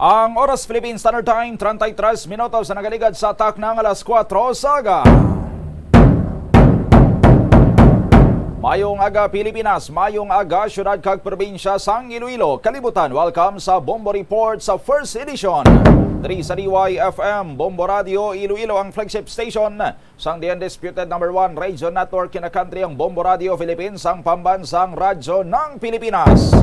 Ang oras Philippine Standard Time, 33 minutos sa nagaligad sa atak ng alas 4 saga. Mayong aga Pilipinas, mayong aga syudad kag probinsya sang Iloilo. Kalibutan, welcome sa Bombo Report sa first edition. Diri sa DYFM, Bombo Radio Iloilo ang flagship station sang the undisputed number 1 radio network in the country, ang Bombo Radio Philippines, ang pambansang radyo ng Pilipinas.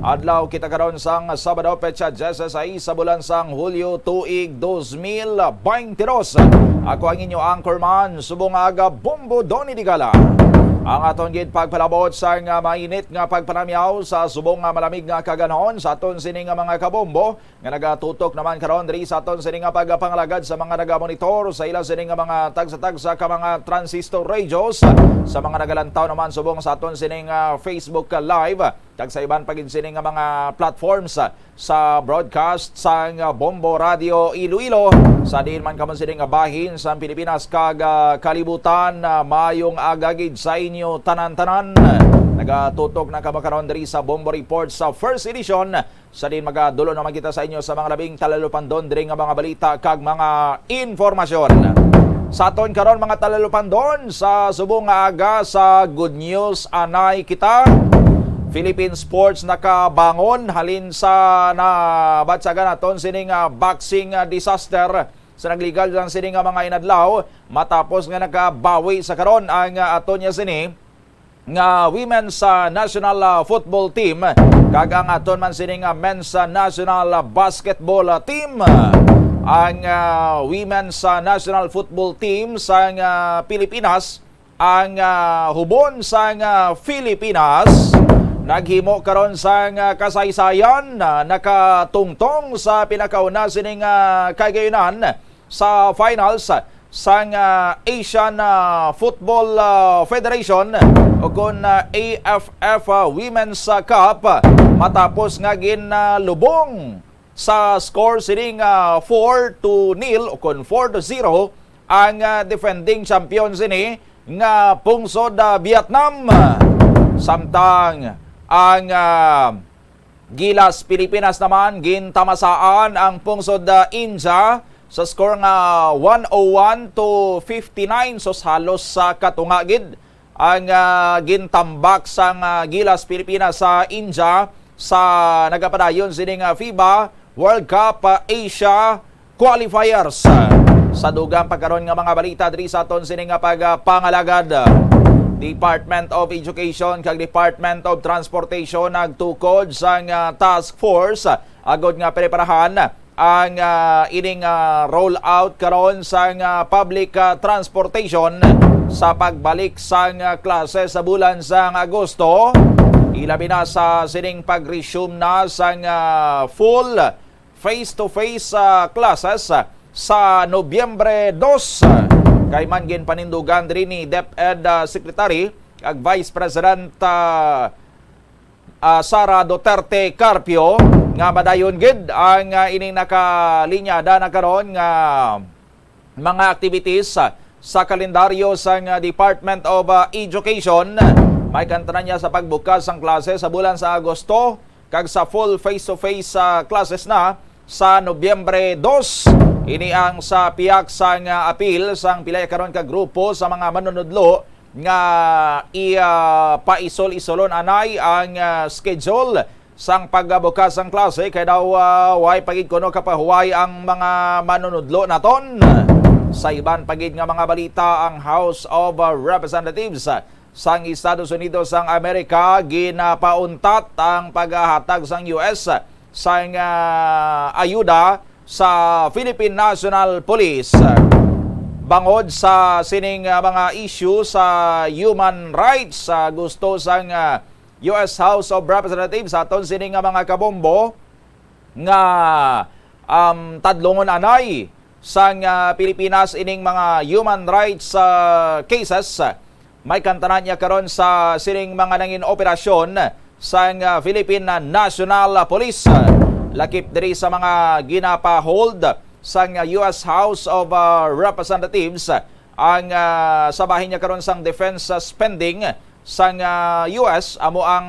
Adlaw kita karon sang Sabado, petsa 16 sa bulan sang Hulyo tuig 2022. Ako ang inyo anchorman, subong aga Bombo Donny Digala. Ang aton gid pagpalabot sa nga mainit nga pagpanamyaw sa subong nga malamig nga kaganon sa aton sini nga mga kabombo nga nagatutok naman karon diri sa aton sini nga pagpangalagad sa mga nagamonitor sa ila sini nga mga tagsa-tagsa ka mga transistor radios, sa mga nagalantaw naman subong sa aton sini nga Facebook live kag sa iban pagin sini nga mga platforms sa broadcast sa Bombo Radio Iloilo. Sa diin man kamon sini nga bahin sa Pilipinas kag kalibutan, mayong agagid sa inyo tanan-tanan. Nagatutok na kamakaron diri sa Bombo Report sa first edition. Sa din magadulo naman kita sa inyo sa mga labing talalupandon diri nga mga balita kag mga informasyon. Sa aton karon mga talalupandon sa subong nga aga sa good news anay kita. Philippine sports nakabangon halin sa nabatsagan naton sining boxing disaster sa nagligal lang sining mga inadlaw matapos nga nakabawi sa karon ang aton nya sini nga women's national football team kag ang aton man sining men's national basketball team. Ang women's national football team sa Pilipinas, ang hubon sa Pilipinas naghimo karon sa kasaysayan na nakatungtong sa pinakauna sining kagayunan sa finals sang Asian Football Federation o kon AFF Women's Cup matapos nga ginlubong sa score sining 4-0 o kon 4-0 ang defending champion sini nga pungsod Vietnam. Samtang ang Gilas Pilipinas naman gintamasaan ang pungsod India sa score nga 101-59, so halos sa katungagid ang gintambak sang Gilas Pilipinas sa India sa nagapadayon sining FIBA World Cup Asia Qualifiers. Sa dugang pagkaroon nga mga balita diri sa aton sining pagpangalagad, Department of Education kag Department of Transportation nagtukod sang task force agod nga preparahan ang ining roll out karon sang public transportation sa pagbalik sang klase sa bulan sang Agosto. Ilabi na sa sining pag-resume na sang full face-to-face classes sa Nobyembre 2. Kay man gin panindugan diri ni DepEd Secretary ag Vice President Sara Duterte Carpio nga madayon gid ang ining nakalinyada na karon nga mga activities sa kalendaryo sang Department of Education. May kantanan niya sa pagbukas sang klase sa bulan sa Agosto kag sa full face-to-face classes na sa Nobyembre 2. Ini ang sa piyak sang apil sang pilay karon ka grupo sa mga manunudlo nga paisol-isolon anay ang schedule sang pagbukas sang klase kay daw way pagid kuno kapahuway ang mga manunudlo naton. Sa iban pagid nga mga balita, ang House of Representatives sang Estados Unidos sang Amerika ginapauntat ang paghahatag sang US sang ayuda sa Philippine National Police bangod sa sining mga issue sa human rights. Gusto sang US House of Representatives aton sining mga kabombo nga tadlongon anay sang Pilipinas ining mga human rights cases. May kantanan niya karon sa sining mga nangin operasyon sang Philippine National Police. Lakip diri sa mga ginapa-hold sang US House of Representatives ang sabahin niya karon sang defense spending sang US amo ang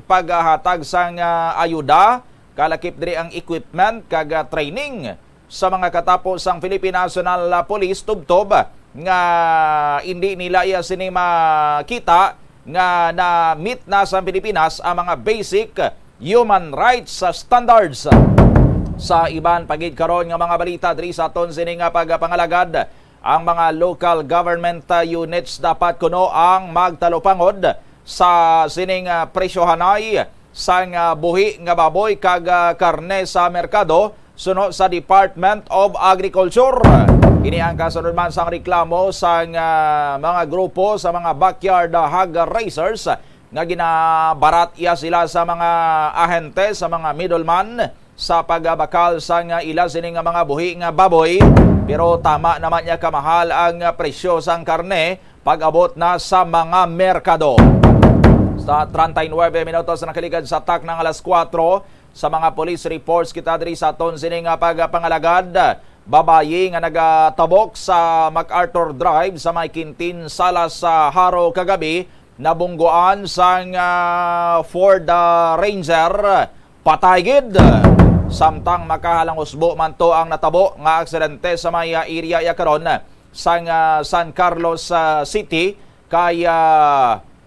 paghatag sang ayuda kalakip diri ang equipment kag training sa mga katapos ang Philippine National Police tubtob nga hindi nila iya sini makita nga na-meet na sa Pilipinas ang mga basic human rights standards. Sa iban pagid karon nga mga balita diri sa aton sini nga pagpangalagad, ang mga local government units dapat kuno ang magtalupangod sa sining presyohanay sang buhi nga baboy kag karne sa merkado suno sa Department of Agriculture. Ini ang kasunod man sang reklamo sa mga grupo sa mga backyard hog raisers nga ginabarat iya sila sa mga ahente, sa mga middleman sa pagbakal sa ila sining mga buhi nga baboy. Pero tama naman niya kamahal ang presyo sang karne pag-abot na sa mga merkado. Sa 39 minutos na nakaligad sa tak ng alas 4, sa mga police reports kita diri sa aton sining pagpangalagad, babayi nga nagatabok sa MacArthur Drive sa may Quintin Salas sa Haro kagabi, nabunggoan sang Ford Ranger patay gid. Samtang makahalang usbo man to ang natabo nga aksidente sa may area ya karon sang San Carlos City kay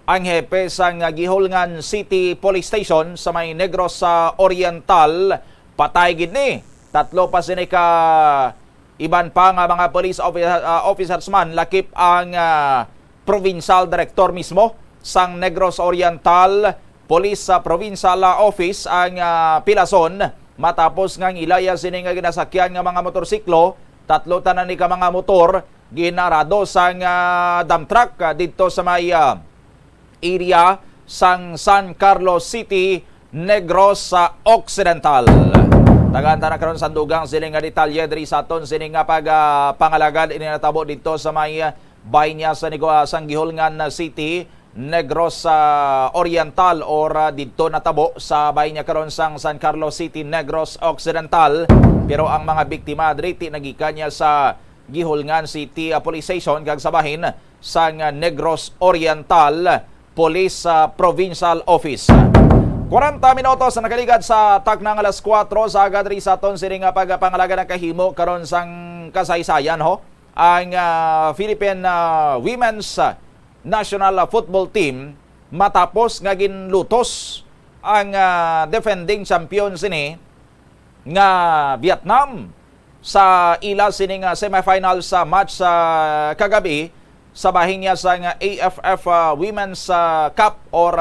ang hepe sang Gihulngan City Police Station sa may Negros Oriental patay gid ni. Tatlo pa sini ka iban pa nga mga police officers man lakip ang provincial director mismo sang Negros Oriental Police Provincial Office ang Pilason matapos ngang ilaya sini nga ginasakyan nga mga motorsiklo. Tatlo tanan ni ka mga motor ginarado sang dump truck dito sa may area sang San Carlos City, Negros Occidental. Tagaanta na karon sandugang sining nga detalye diri sa aton sining nga pagpangalagad ini natabo dito sa may bahinya sa sang Gihulngan City, Negros Oriental or dito natabo sa bahinya karon sang San Carlos City, Negros Occidental. Pero ang mga biktima diri nagikan niya sa Gihulngan City Police Station kag sa bahin sang Negros Oriental Police Provincial Office. 40 minutos na nakaligad sa tak ng alas 4 sa agad rin sa aton sining pagpangalaga ng kahimo karon sang kasaysayan ho. Ang Philippine Women's National Football Team matapos nga ginlutos ang defending champion sini nga Vietnam sa ila sining semifinal sa match sa kagabi sa bahin niya sa AFF Women's Cup or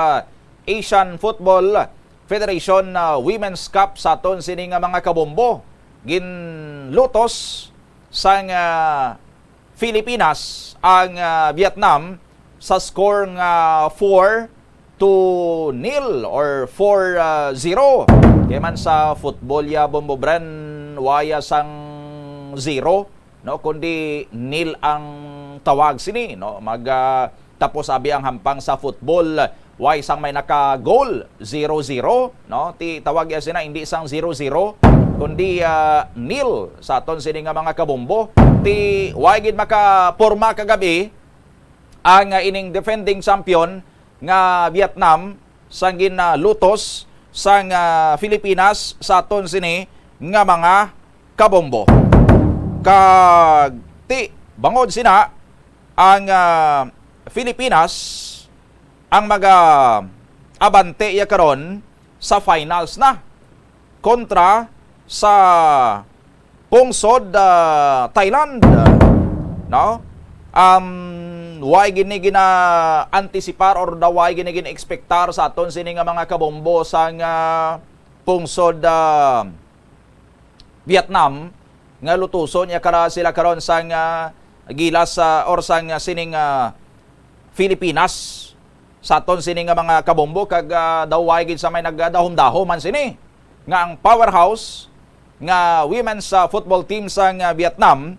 Asian Football Federation Women's Cup sa aton sining mga kabombo. Ginlutos sang Pilipinas ang Vietnam sa score nga 4-0 or 4-0. Kaya man sa football ya bombo bren waya sang 0 no kundi nil ang tawag sini no tapos abi ang hampang sa football why sang may naka-goal 0-0 no ti tawag ya sina hindi sang 0-0 kundi nil sa aton sini nga mga kabombo ti why gid maka-porma kagabi ang ining defending champion nga Vietnam sang ginlutos sang Pilipinas sa aton sini nga mga kabombo. Kag ti bangod sina ang Pilipinas ang abante ya karon sa finals na kontra sa pungsod Thailand no way gini gina antisipar or way gini gina expectar sa aton sini nga mga kabombo sang pungsod Vietnam nga lutuson ya kara sila karon sang gilas or sang sining Pilipinas sa aton sining mga kabombo kag daway gid sa may nagdahom-dahom man sini nga ang powerhouse nga women's football team sang Vietnam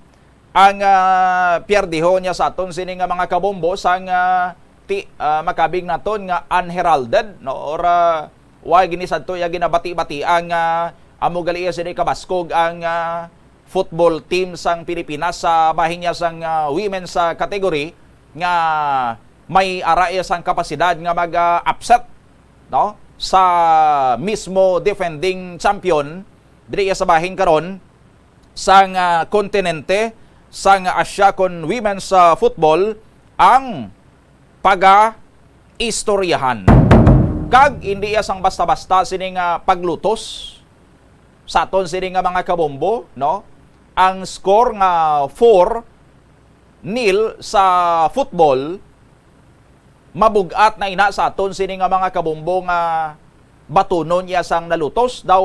ang pierdiho niya sa aton sining mga kabombo sang makabing naton nga unheralded no or way gini sadto ya ginabati-bati ang amo gali sini kabaskog ang football team sang Pilipinas sa bahin niya sang women's category nga may ara sang kapasidad nga mag-upset no sa mismo defending champion diri sa bahin karon sang kontinente sang Asia kon women's football ang paga-istoryahan. Kag hindi sang basta-basta sining paglutos sa aton sining mga kabombo, no? Ang score nga 4-0 sa football mabugat na ina sa aton sining mga kabombo nga batunon niya sang nalutos daw.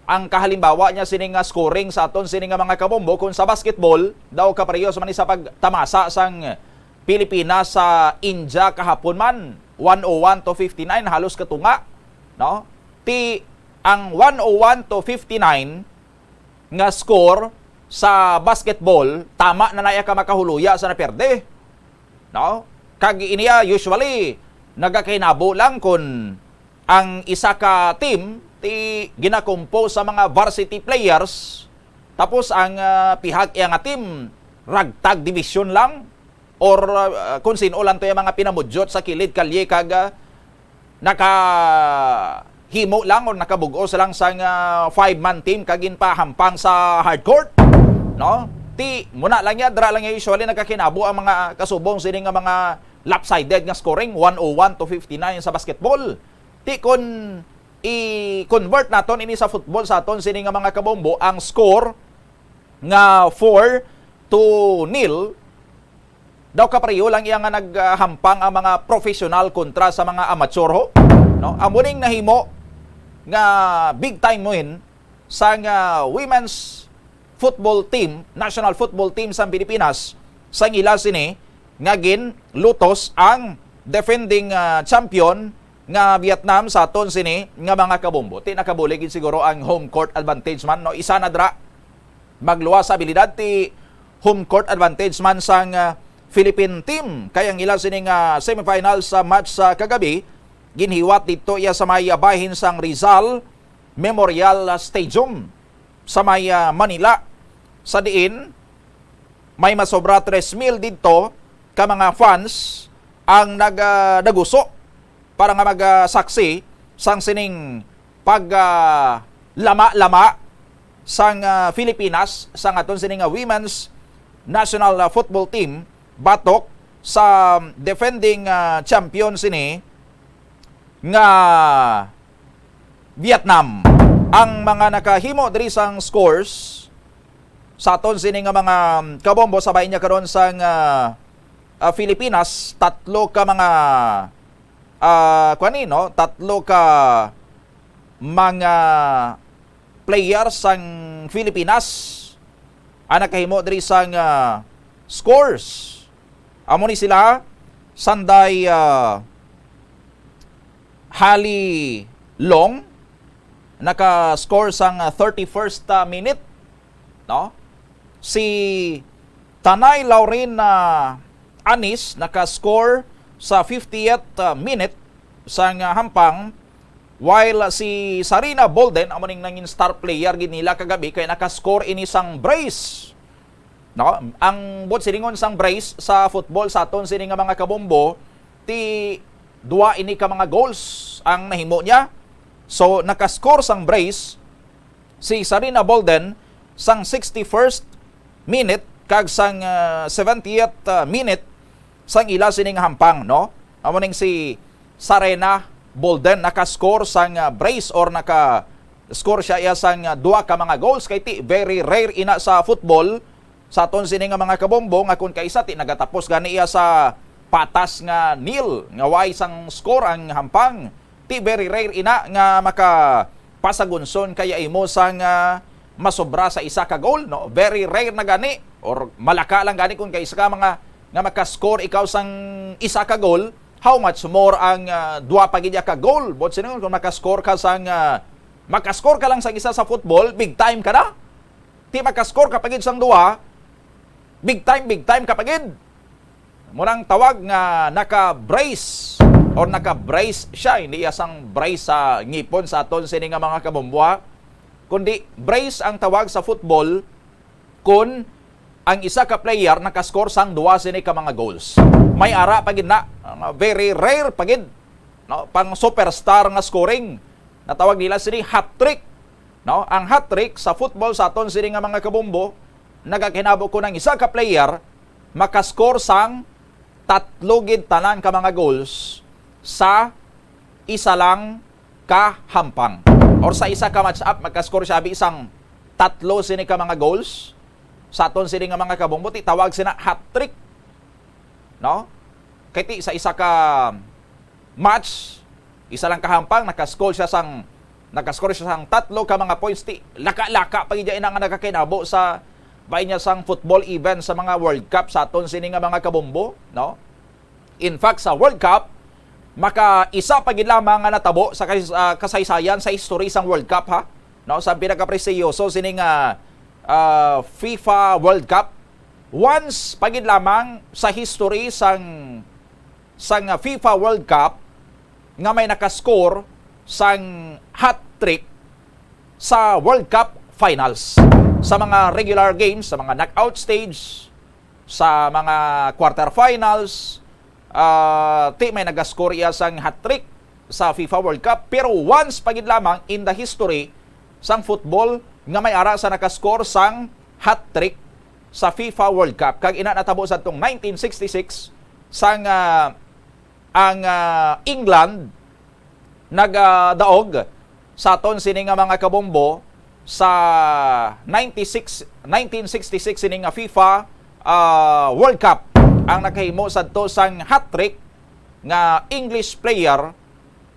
Ang kahalimbawa niya sining scoring sa aton sining mga kabombo kung sa basketball daw kaparehos man sa pagtamasa sang Pilipinas sa India kahapon man 101-59 halos katunga, no? Ti ang 101-59 nga score sa basketball tama na naya ka makahuluya sa naperde, no? Kag iniya usually nagakainabo lang kun ang isa ka team ti ginakompo sa mga varsity players tapos ang pihag nga team ragtag division lang or kung sino lang to yung mga pinamudyot sa kilid kalye kag nakahimo lang o nakabugos lang sa 5-man team kagin pa hampang sa hardcourt, no? Ti muna lang ya dra lang ya usually nagkakinabo ang mga kasubong sini nga mga lopsided nga scoring 101-59 sa basketball. Ti kon i-convert naton ini sa football sa aton sini nga mga kabombo ang score nga 4-0 daw kapareho lang iya nga naghampang ang mga professional kontra sa mga amateur ho, no? Amuning nahimo nga big time win sa women's football team, national football team sa Pilipinas sa ila sini nga gin lutos ang defending champion nga Vietnam sa aton sini nga mga kabombo. Ti nakabuligid siguro ang home court advantage man, no? Isa na dra magluwas sa abilidad ti home court advantage man sang Philippine team. Kaya ang ila sini nga semifinal sa match sa kagabi ginhiwat dito iya sa may bahin sang Rizal Memorial Stadium sa may Manila. Sa diin may masobra 3,000 dito ka mga fans ang nagdaguso para nga magsaksi sang sining lama-lama sang Pilipinas sang aton sining women's national football team batok sa defending champion sini nga Vietnam. Ang mga nakahimo diri sang scores sa aton sini nga mga kabombo sabay niya karon sang Pilipinas, tatlo ka mga tatlo ka mga players sang Pilipinas ang nakahimo diri sang scores. Amo ni sila Sanday Hali Long naka-score sang 31st minute, no? Si Tanay Lauren Anis naka-score sa 50th minute sang hampang, while si Sarina Bolden amo ning nangin star player gid nila kagabi kay naka-score ini sang brace, no? Ang bot siningon sang brace sa football sa aton sini nga mga kabombo ti dua ini ka mga goals ang nahimo niya. So naka-score sang brace si Sarina Bolden sang 61st minute kag sang 70th minute sang ila sining hampang, no? Amo ning si Sarina Bolden naka-score sang brace or naka-score siya iya sang dua ka mga goals kay ti very rare ina sa football sa aton sini nga mga kabombo nga kun kaisa ti nagatapos gani iya sa patas nga nil nga way sang score ang hampang. Ti very rare ina nga makapasagunson kaya imo sang masobra sa isa ka goal, no? Very rare na gani or malaka lang gani kun kaisa ka mga nga maka-score ikaw sang isa ka goal, how much more ang dua pagidya ka goal. But sino kung maka-score ka sang maka-score ka lang sang isa sa football, big time ka na. Ti maka-score ka pagid sang dua, big time ka pagid. Murang tawag nga naka-brace or naka-brace siya, hindi isang brace sa ngipon sa aton sini nga mga kabomboa, kundi brace ang tawag sa football kun ang isa ka player nakascore sang duwa sini ka mga goals. May ara pagid na, very rare pagid no, pang superstar nga scoring. Natawag nila sini hat-trick. No, ang hat-trick sa football sa aton sini nga mga kabombo, nagakinabo ko ng isa ka player makascore sang tatlo gid tanan ka mga goals sa isa lang ka hampang. Or sa isa ka match up makascore siya isang tatlo sini ka mga goals sa aton sini nga mga kabombo, tawag sina hat-trick. No? Kay ti sa isa ka match, isa lang kahampang nakascore siya sang tatlo ka mga points, ti laka-laka pag iya nga nagakinabo sa bahay niya sang football event sa mga World Cup sa aton sini nga mga kabombo, no? In fact sa World Cup maka isa pa gid lamang nga natabo sa kasaysayan sa history sang World Cup, ha, no? Sa pinakaprestiyoso sini nga FIFA World Cup, once pagid lamang sa history sang FIFA World Cup nga may nakascore sang hat-trick sa World Cup finals. Sa mga regular games, sa mga knockout stage, sa mga quarterfinals, may nagascore iya sang hat-trick sa FIFA World Cup. Pero once pagid lamang in the history sang football nga may ara sa nakascore sang hat-trick sa FIFA World Cup. Kag ina natabo sa tong 1966 sang ang England nagdaog sa aton sini nga mga kabombo sa 1966 sini nga FIFA World Cup. Ang nakahimo sadto sang hat-trick nga English player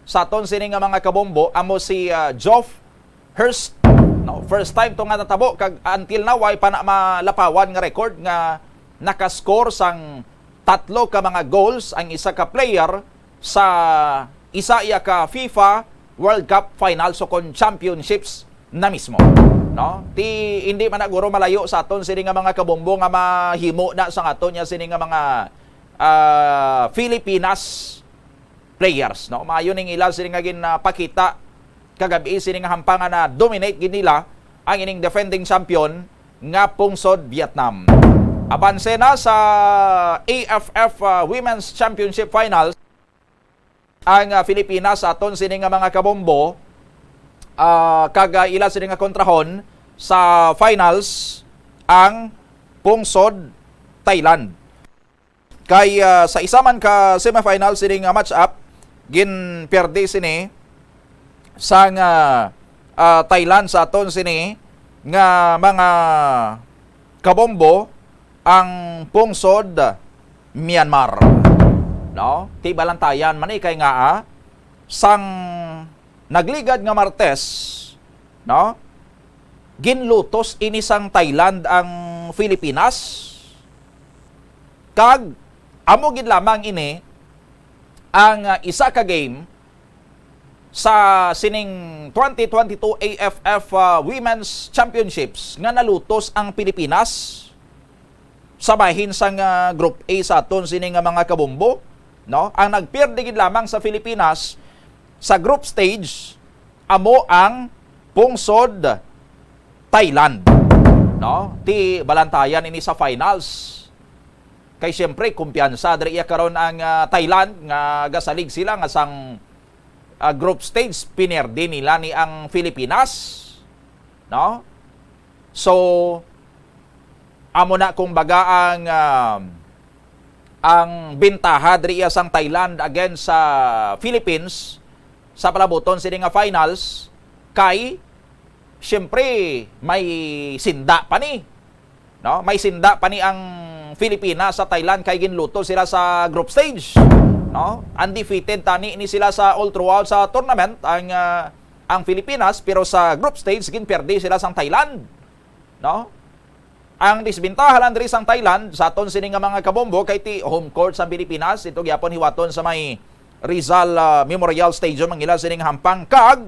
sa aton sini nga mga kabombo amo si Geoff Hurst. No, first time to nga natabo kag until now ay pa na malapawan nga record nga nakascore sang tatlo ka mga goals ang isa ka player sa isa iya ka FIFA World Cup Finals o kon championships na mismo. No? Hindi man naguro malayo sa aton sini nga mga kabombo nga mahimo na sa aton nya sini nga mga Filipinas players. No? Maayo ning ila sini nga ginapakita kagabi sini nga hampangan na dominate gid nila ang ining defending champion nga pungsod Vietnam. Apanse na sa AFF Women's Championship Finals ang Pilipinas aton sini nga mga kabombo, kaga ila sini nga kontrahon sa finals ang pungsod Thailand. Kay sa isa man ka semifinal sini nga match up gin perde sini sang Thailand sa aton sini nga mga kabombo ang pungsod Myanmar. No? Ti balantayan man kay nga sang nagligad nga Martes, no? Ginlutos ini sang Thailand ang Pilipinas. Kag amo gid lamang ini ang isa ka game sa sining 2022 AFF Women's Championships nga nalutos ang Pilipinas sa bahin sang Group A sa aton sining nga mga kabombo. No? Ang nagpirde gid lamang sa Pilipinas sa group stage amo ang pungsod Thailand. No? Ti balantayan ini sa finals. Kay siyempre kumpiyansa diri karon ang Thailand nga gasalig sila nga sang group stage pinerde nila ni ang Pilipinas. No? So amo na kung baga ang bintaha diri sang Thailand against sa Philippines sa palabuton sini nga finals kay syempre may sinda pa ni, no? May sinda pa ni ang Pilipinas sa Thailand kay ginluto sila sa group stage, no? Undefeated tani ni sila sa all throughout sa tournament ang Pilipinas, pero sa group stage ginperde sila sang Thailand, no? Ang disbintaha lang diri sang Thailand sa aton sini nga mga kabombo kay ti home court sa Pilipinas, ito gyapon hiwaton sa may Rizal Memorial Stadium ang ila sining hampang kag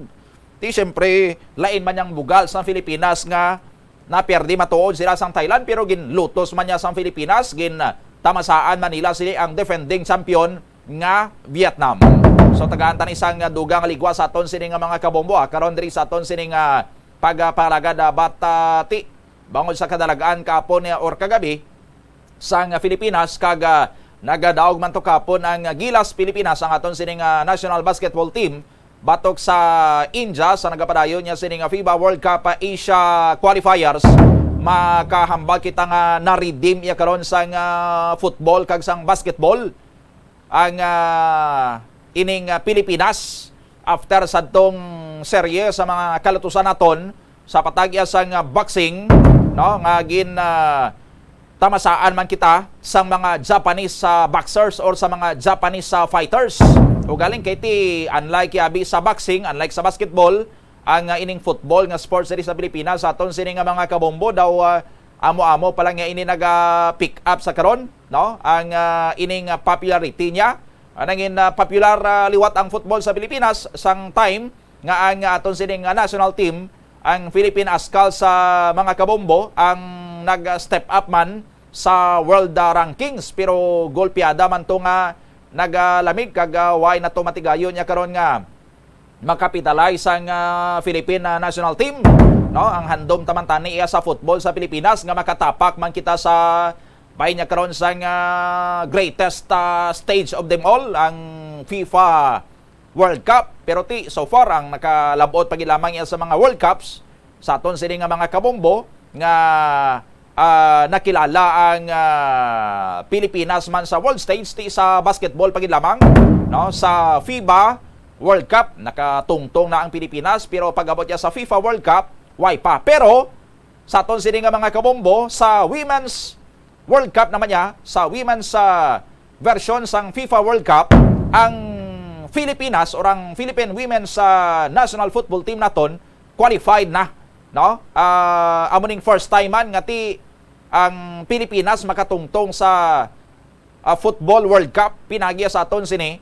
ti syempre lain man yang bugal sa Pilipinas nga naperdi matuod sila sang Thailand, pero ginlutos man niya sang Pilipinas, gin tamasaan man nila sila ang defending champion nga Vietnam. So tagaan tan isang dugang ligwa sa aton sini nga mga kabombo karon diri sa aton sini nga pagapalagad batati bangod sa kadalagaan kapon or kagabi sa Pilipinas kag nagadaog man to kapon ang Gilas Pilipinas ang aton sining national basketball team batok sa India sa nagapadayon niya sining FIBA World Cup Asia qualifiers. Makahambal kita nga na-redeem iya karon sang football kag sang basketball ang ining Pilipinas after sadtong serye sa mga kalutusan naton sa patagya sang boxing, no, nga tamasaan man kita sang mga Japanese boxers or sa mga Japanese fighters. O galing kay ti unlike abi sa boxing, unlike sa basketball, ang ining football nga sports diri sa Pilipinas aton sini nga mga kabombo daw amo-amo pa lang nga ini naga-pick up sa karon, no? Ang ining popularity niya. Nangin popular liwat ang football sa Pilipinas sang time nga ang aton sining national team, ang Philippine Ascal sa mga kabombo ang nag-step up man sa world rankings, pero golpiada man to nga nagalamig kag why na to matigayon niya karon nga makapitalize ang Philippine national team, no? Ang handom tamantani iya sa football sa Pilipinas nga makatapak man kita sa bahay niya karon sa greatest stage of them all, ang FIFA World Cup. Pero so far ang nakalabot pagilamang iya sa mga World Cups sa aton sini nga mga kabombo nga nakilala ang Pilipinas man sa world stage ti sa basketball pagilamang, no? Sa FIBA World Cup nakatungtong na ang Pilipinas, pero pag-abot niya sa FIFA World Cup why pa. Pero sa aton sini nga mga kabombo sa Women's World Cup naman niya, sa women's version sang FIFA World Cup, ang Pilipinas or ang Philippine Women's National Football Team naton qualified na, no? Amuning first time man nga ti ang Pilipinas makatungtong sa Football World Cup, pinagya sa aton sini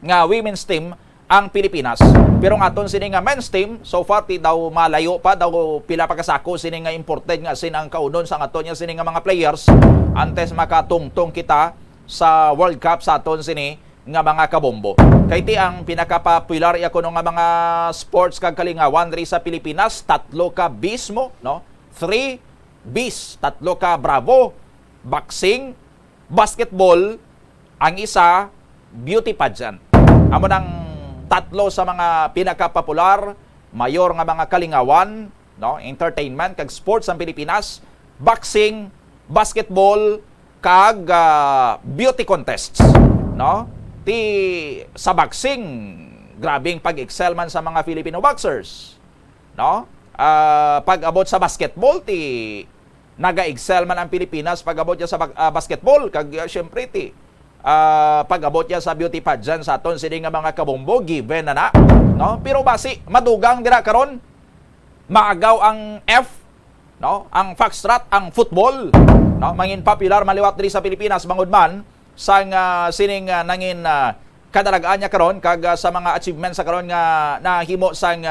nga women's team ang Pilipinas. Pero nga aton sini nga men's team so far ti daw malayo pa daw, pila pa kasako sini nga imported nga sin ang kaunon sa aton nya sini nga mga players antes makatungtong kita sa World Cup sa aton sini nga mga kabombo. Kay ti ang pinaka-popular iya kuno nga mga sports kag kalingawan diri sa Pilipinas, tatlo ka bis mo, no? 3 bis, tatlo ka bravo, boxing, basketball, ang isa beauty pageant. Amo nang tatlo sa mga pinaka-popular mayor nga mga kalingawan, no, entertainment kag sports sa Pilipinas, boxing, basketball kag beauty contests, no? Ti sa boxing grabing pag-excel man sa mga Filipino boxers, no? Pag-abot sa basketball ti naga-excel man ang Pilipinas pag-abot niya sa basketball kag syempre ti pag-abot niya sa beauty pageant sa aton sini nga mga kabombo given na, no? Pero basi madugang dira karon maagaw ang F, no? Ang foxtrot, ang football, no? Mangin popular maliwat diri sa Pilipinas bangod man sang sining nangin kadalagaan niya karon kag sa mga achievements sa karon nga nahimo sang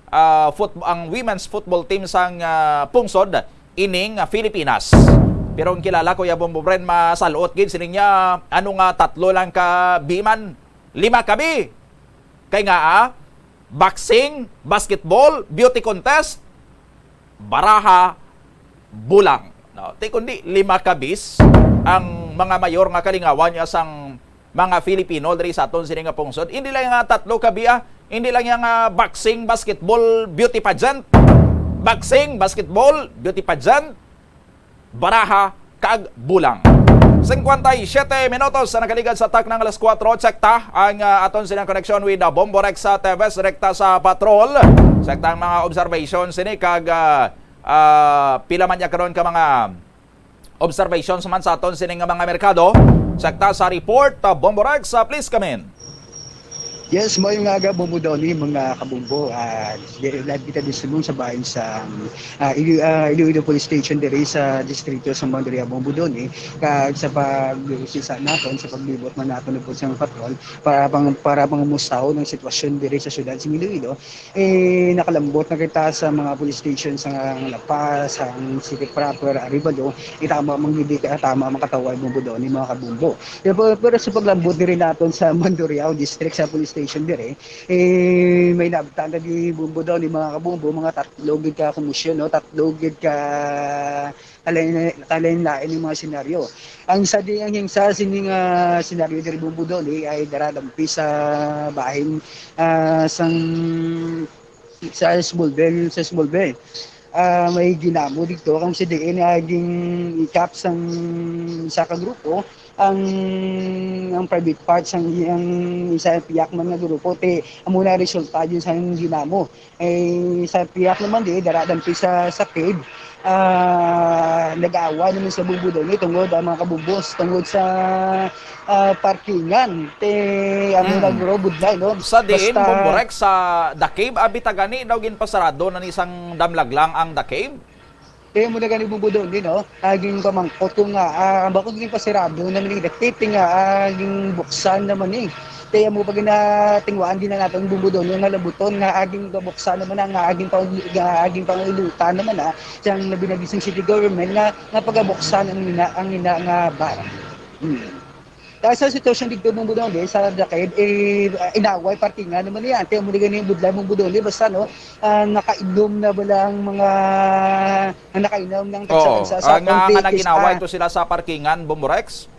ang women's football team sang pungsod ining Pilipinas. Pero ang kilala ko ya Bombobren masaluot gid sining niya ano nga tatlo lang ka biman, 5 kabi. Kay nga boxing, basketball, beauty contest, baraha, bulang. No, ti kundi 5 kabis ang mga mayor nga kalingawan niya sang mga Filipino diri sa aton sini nga pungsod. Hindi lang nga tatlo kabi, hindi lang yang boxing, basketball, beauty pageant. Boxing, basketball, beauty pageant, baraha kag bulang. 57 minutos sa nakaligad sa tak ng alas 4. Sekta ang aton silang connection with Bombo Rex sa Tevez rekta sa patrol. Sekta ang mga observations sini kag pila man niya karon ka mga observations man sa aton sining mga merkado. Sekta sa report Bombo Rex, please come in. Yes, mo yung aga bumudoni mga kabumbo live kita disulong sa bahin sa Iloilo Police Station diri sa distrito sa Mandaria Bumudoni kag sa pagsisa naton sa paglibot man naton po sa patrol para pang mustaw ng sitwasyon diri sa syudad sa Iloilo. Nakalambot na kita sa mga police station sa La Paz, sa City Proper, Arevalo, itama manghidi ka tama makatawag Bumudoni mga kabumbo. Pero sa paglambot diri naton sa Mandurriao District sa police station dire may nabtan na di bumbo daw ni mga kabumbo mga tatlo gid ka komisyon no, tatlo gid ka kalain lain yung mga senaryo. Ang sa di ang yung sa sining senaryo diri bumbo daw ay daradampi sa bahin sang sa small bell may ginamo dito kung si DN aging ikap sang isa ka grupo ang private parts ang isa piyak man nga grupo te amo na resulta din sa ginamo sa piyak naman di daradampi sa cave nag-aawa naman sa bubudol ni tungod ang mga kabubos tungod sa parkingan te amo na guro budlay no Sa diin, Bomborek, sa The Cave, abitagani daw ginpasarado na isang damlag lang ang The Cave? Kaya mo na ganun bubudol din, no? Aging pamangkot ko nga, bako din pasirado naman yung nagtiting nga, aging buksan naman eh. Kaya mo pag tingwaan din na natin bubudol, yung nalabuton nga aging buksan naman nga aging pangilutan naman siyang nabinagising city government nga pagabuksan ang ina nga bar. Dahil sa sitwasyon dito mong budoli, sa Dakid, inaway partingan naman yan. Kaya muli ganyan yung budlay mong budoli, basta no, nakainom na bala ang mga nakainom ng tagsa sa nga naginaway ito sila sa parkingan, Bomborex?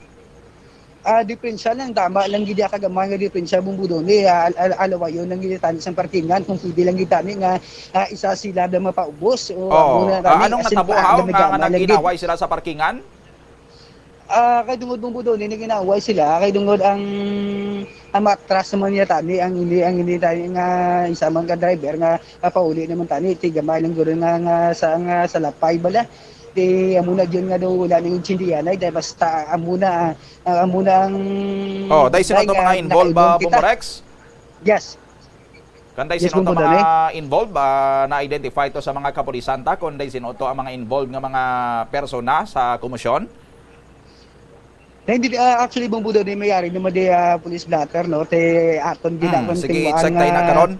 Diferensya lang, tama lang gidi kagamay nga diferensya mong budoli, alawa yun lang gidi tani sa parkingan, kung pwede lang gidi tani nga isa sila na mapaubos. Anong natabuhaw nga naginaway sila sa parkingan? Kay dungod mong budol ni ginaway sila kay dungod ang matras naman niya tani ang hindi tani nga isa man ka driver nga pauli naman tani ti gamay lang guro nga sa lapay bala ti amo na diyon nga daw wala ning intindihan ay basta amo na ang dahil sino to mga involved ba Bomborex? Yes. Kanday sino to mga involved na-identify to sa mga kapulisanta kanday sino to ang mga involved nga mga persona sa komisyon? Hindi actually bang budo ni mayari naman di police blatter no te aton ginakon sige check tayo na karon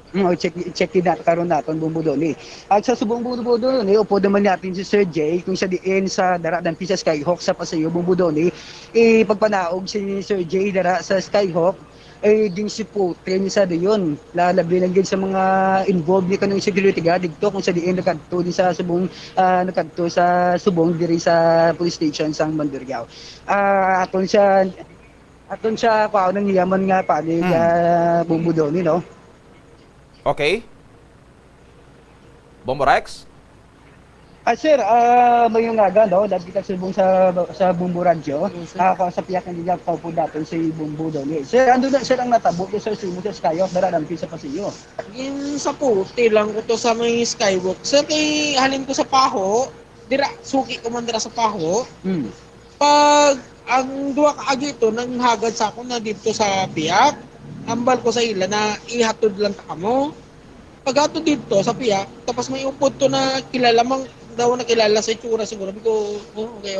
check din natin karon naton bang budo ni at sa subong budo ni upo naman natin si Sir Jay kung siya diin sa dara ng Pisa Skyhawk sa pasayo bang budo ni pagpanaog si Sir Jay dara sa Skyhawk ding si Putin sa diyon lalabi lang gid sa mga involved ni kanang security guard dito kung sa diin nakadto di sa subong nakadto sa subong diri sa police station sang Mandurriao aton siya pao nang yaman nga pa ni bumbudo ni no. Okay. Bomborex? Sir, may yung aga, no? Dati kita subong sa Bumbu Radyo. Ako sa piyak ng diyak po daton si Bumbu daw ni. Sir, ando na sir ang natabo ko sir simo sa Skyhawk daradang sa pasiyo. Gin sa puti lang ko to sa may Skywalk. Sir, kay halin ko sa Paho, dira suki ko man dira sa Paho. Pag ang duwa ka agi ito nang hagad sa ako na dito sa piyak, ambal ko sa ila na ihatod lang ta kamo. Pag ato dito sa piyak, tapos may upod to na kilala mang daw na kilala sa itsura siguro. Sabi ko,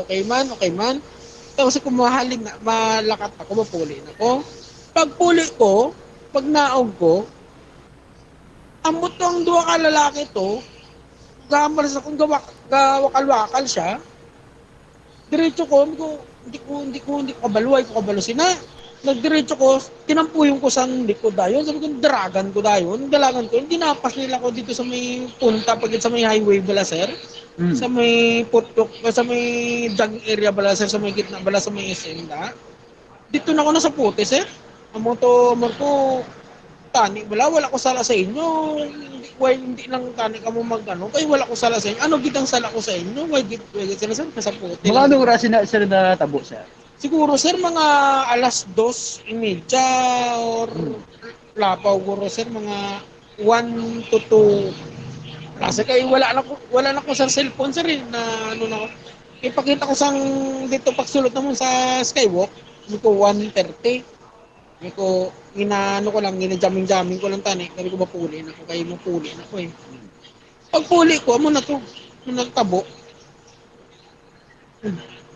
okay man. Tapos kung mahalin na, malakat ako, mapuli na ko. Pag puli ko, pag naog ko, amot ang duwa ka lalaki to, gamar sa kung gawakal-wakal siya, diretso ko, hindi ko kabaluay ko kabalusin na. Nagdiretso ko, kinampuyong ko sa likod dayon. Sabi ko, dalagan ko, hindi napas nila ko dito sa may punta, pag sa may highway bala, sir. Sa may putok, sa may jogging area bala, sir, sa may gitna bala, sa may SM na. Dito na ako na sa puti, sir. Amo ko, tani, wala ko sala sa inyo. Hindi lang tani ka mo mag-ano, kaya wala ko sala sa inyo. Ano gitang sala ko sa inyo? Why sila, sir, nasa puti. Mga anong oras na, sir, na tabo, sir? Siguro sir mga alas 2:30 or lapaw guro sir mga 1 to 2. Kasi kay wala na ko sa cellphone sir na ano na ipakita ko sang dito pagsulot naman sa Skywalk niko 1:30. Niko inaano ko lang gina-jamming ko lang tani kasi ko mapuli na ko kay mapuli na ko eh. Pagpuli ko amo na to nagtabo.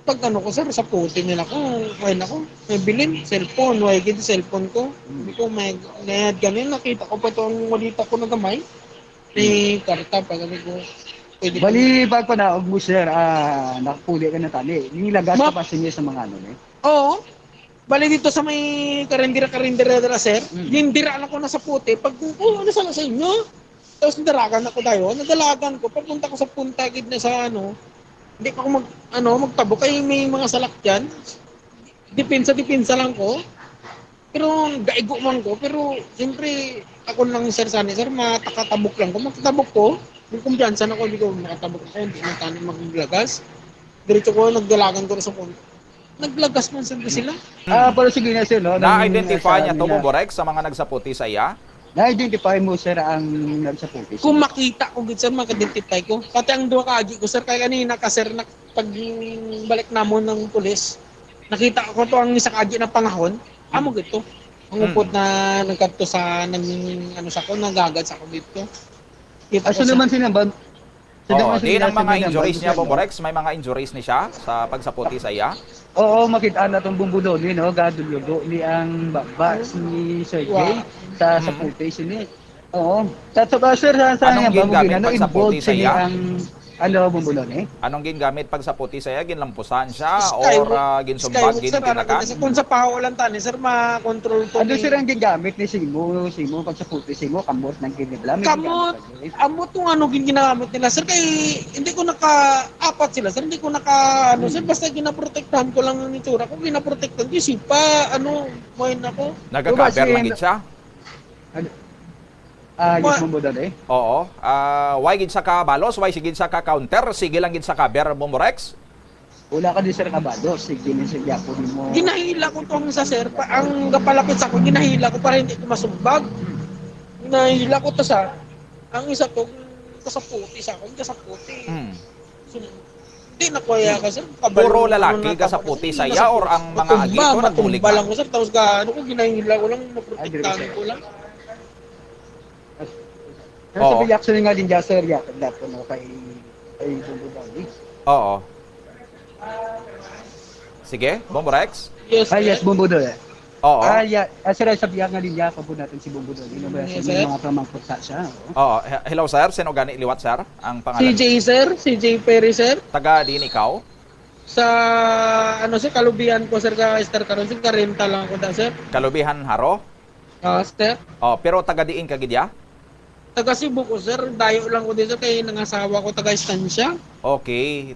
Pag ano ko sir, sa puti nila ko, may bilin, cellphone, may gid cellphone ko. Hindi ko may ganin, nakita ko pa itong walita ko na gamay. May karta pa, gabi ko. Bali, pag panaog mo sir, nakapuli ka na tali. Nilagas ka pa sa mga ano eh? Oo. Bali dito sa may karindira dira sir, yung diraan ako na sa puti, pag ano sa inyo? Tapos nadalagan ako tayo, nadalagan ko, pagpunta ko sa punta gid na sa ano, hindi pa ako magtabok kay may mga salakyan. Depensa lang ko. Pero gaigo man ko, pero siyempre ako lang sir sani sir, matakatabok lang ko, matatabok ko. Yung kumpiyansa na ko, hindi ko makatabok ako, hindi na tayo maglagas. Diretso ko, nagdalagan ko na sa punta. Naglagas man sila. Pero sige na sir, no? Na-identify niya to, Bomborex, sa mga nagsaputi sa iya? Na-identify mo sir ang nagsaputi. Kung makita ko gid sir, maka-identify ko. Pati ang duha ka agi ko sir, kaya kanina ka sir, pag balik namon ng pulis, nakita ko to ang isa ka agi ng panahon, amo gito. Ang upot na nagkadto sa sa ko, nagagad sa ko dito. Aso naman sila ba? Oo, di ng mga injuries niya, Bomborex, may mga injuries ni siya sa pagsaputi sa iya? Oo, makita na itong bumbudo ni, no? Gadulugo ni ang babas ni Sir Jay sa puti sini. Oo. Tataba sir, sa Anong gingamit ano, pag sa puti involved sa sini iya? ang bumbudo ni? Anong gingamit pag sa puti sa iya? Ginlampusan siya Skywalk. or ginsumbag, Skywalk, sir, gintinakan? kung sa paho lang tani sir, ma-control to. Ano sir ang gigamit ni Simo pag sa puti Simo, kamot ng kiniblam. Kamot, amot yung ano ginagamit nila sir, kay hindi ko naka-apat sila sir, hindi ko sir, basta ginaprotektahan ko lang ng itsura ko, ginaprotektahan ko, sipa, moin ako. Nagka-cover lang gid siya? Yung bumbudo ni? Oo. Why gid sa ka balos, why sigid sa ka counter, sige lang gid sa cover, Bomborex? Wala ka din sir kabado, sige din sa Yapo mo. Ginahila ko tong sa sir, ang kapalapit sa ko, ginahila ko para hindi ko masumbag. Ginahila ko to sa, ang isa to, sa puti sa akin, sa puti. So, hindi na kuya ka sir. Puro lalaki ka sa puti sa iya or ang mga agi ko nagbulig Matumba lang na? ko sir, tapos ko ginahila ko lang, naprotektahan ko lang. Sa reaction nga din dyan sir, yakad na po kay bumbudo ni. Oo. Sige, Bomborex? Yes, Yes, bumbudo eh. Oo. Sir, sabihan nga din niya, po natin si Bumbudo. Hindi naman Yes, sa sir. mga pamangkot sa siya. Oo. Hello, sir. Sino gani liwat, sir? Ang pangalan? CJ sir, CJ Perry sir. Taga din ikaw? Sa sir, kalubihan ko sir ka Star karon sir, karenta lang ko da sir. Kalubihan Haro? Sir. Oh, pero taga diin ka gid ya? Taga Cebu ko sir, dayo lang ko dito kay nangasawa ko taga Estancia. Okay.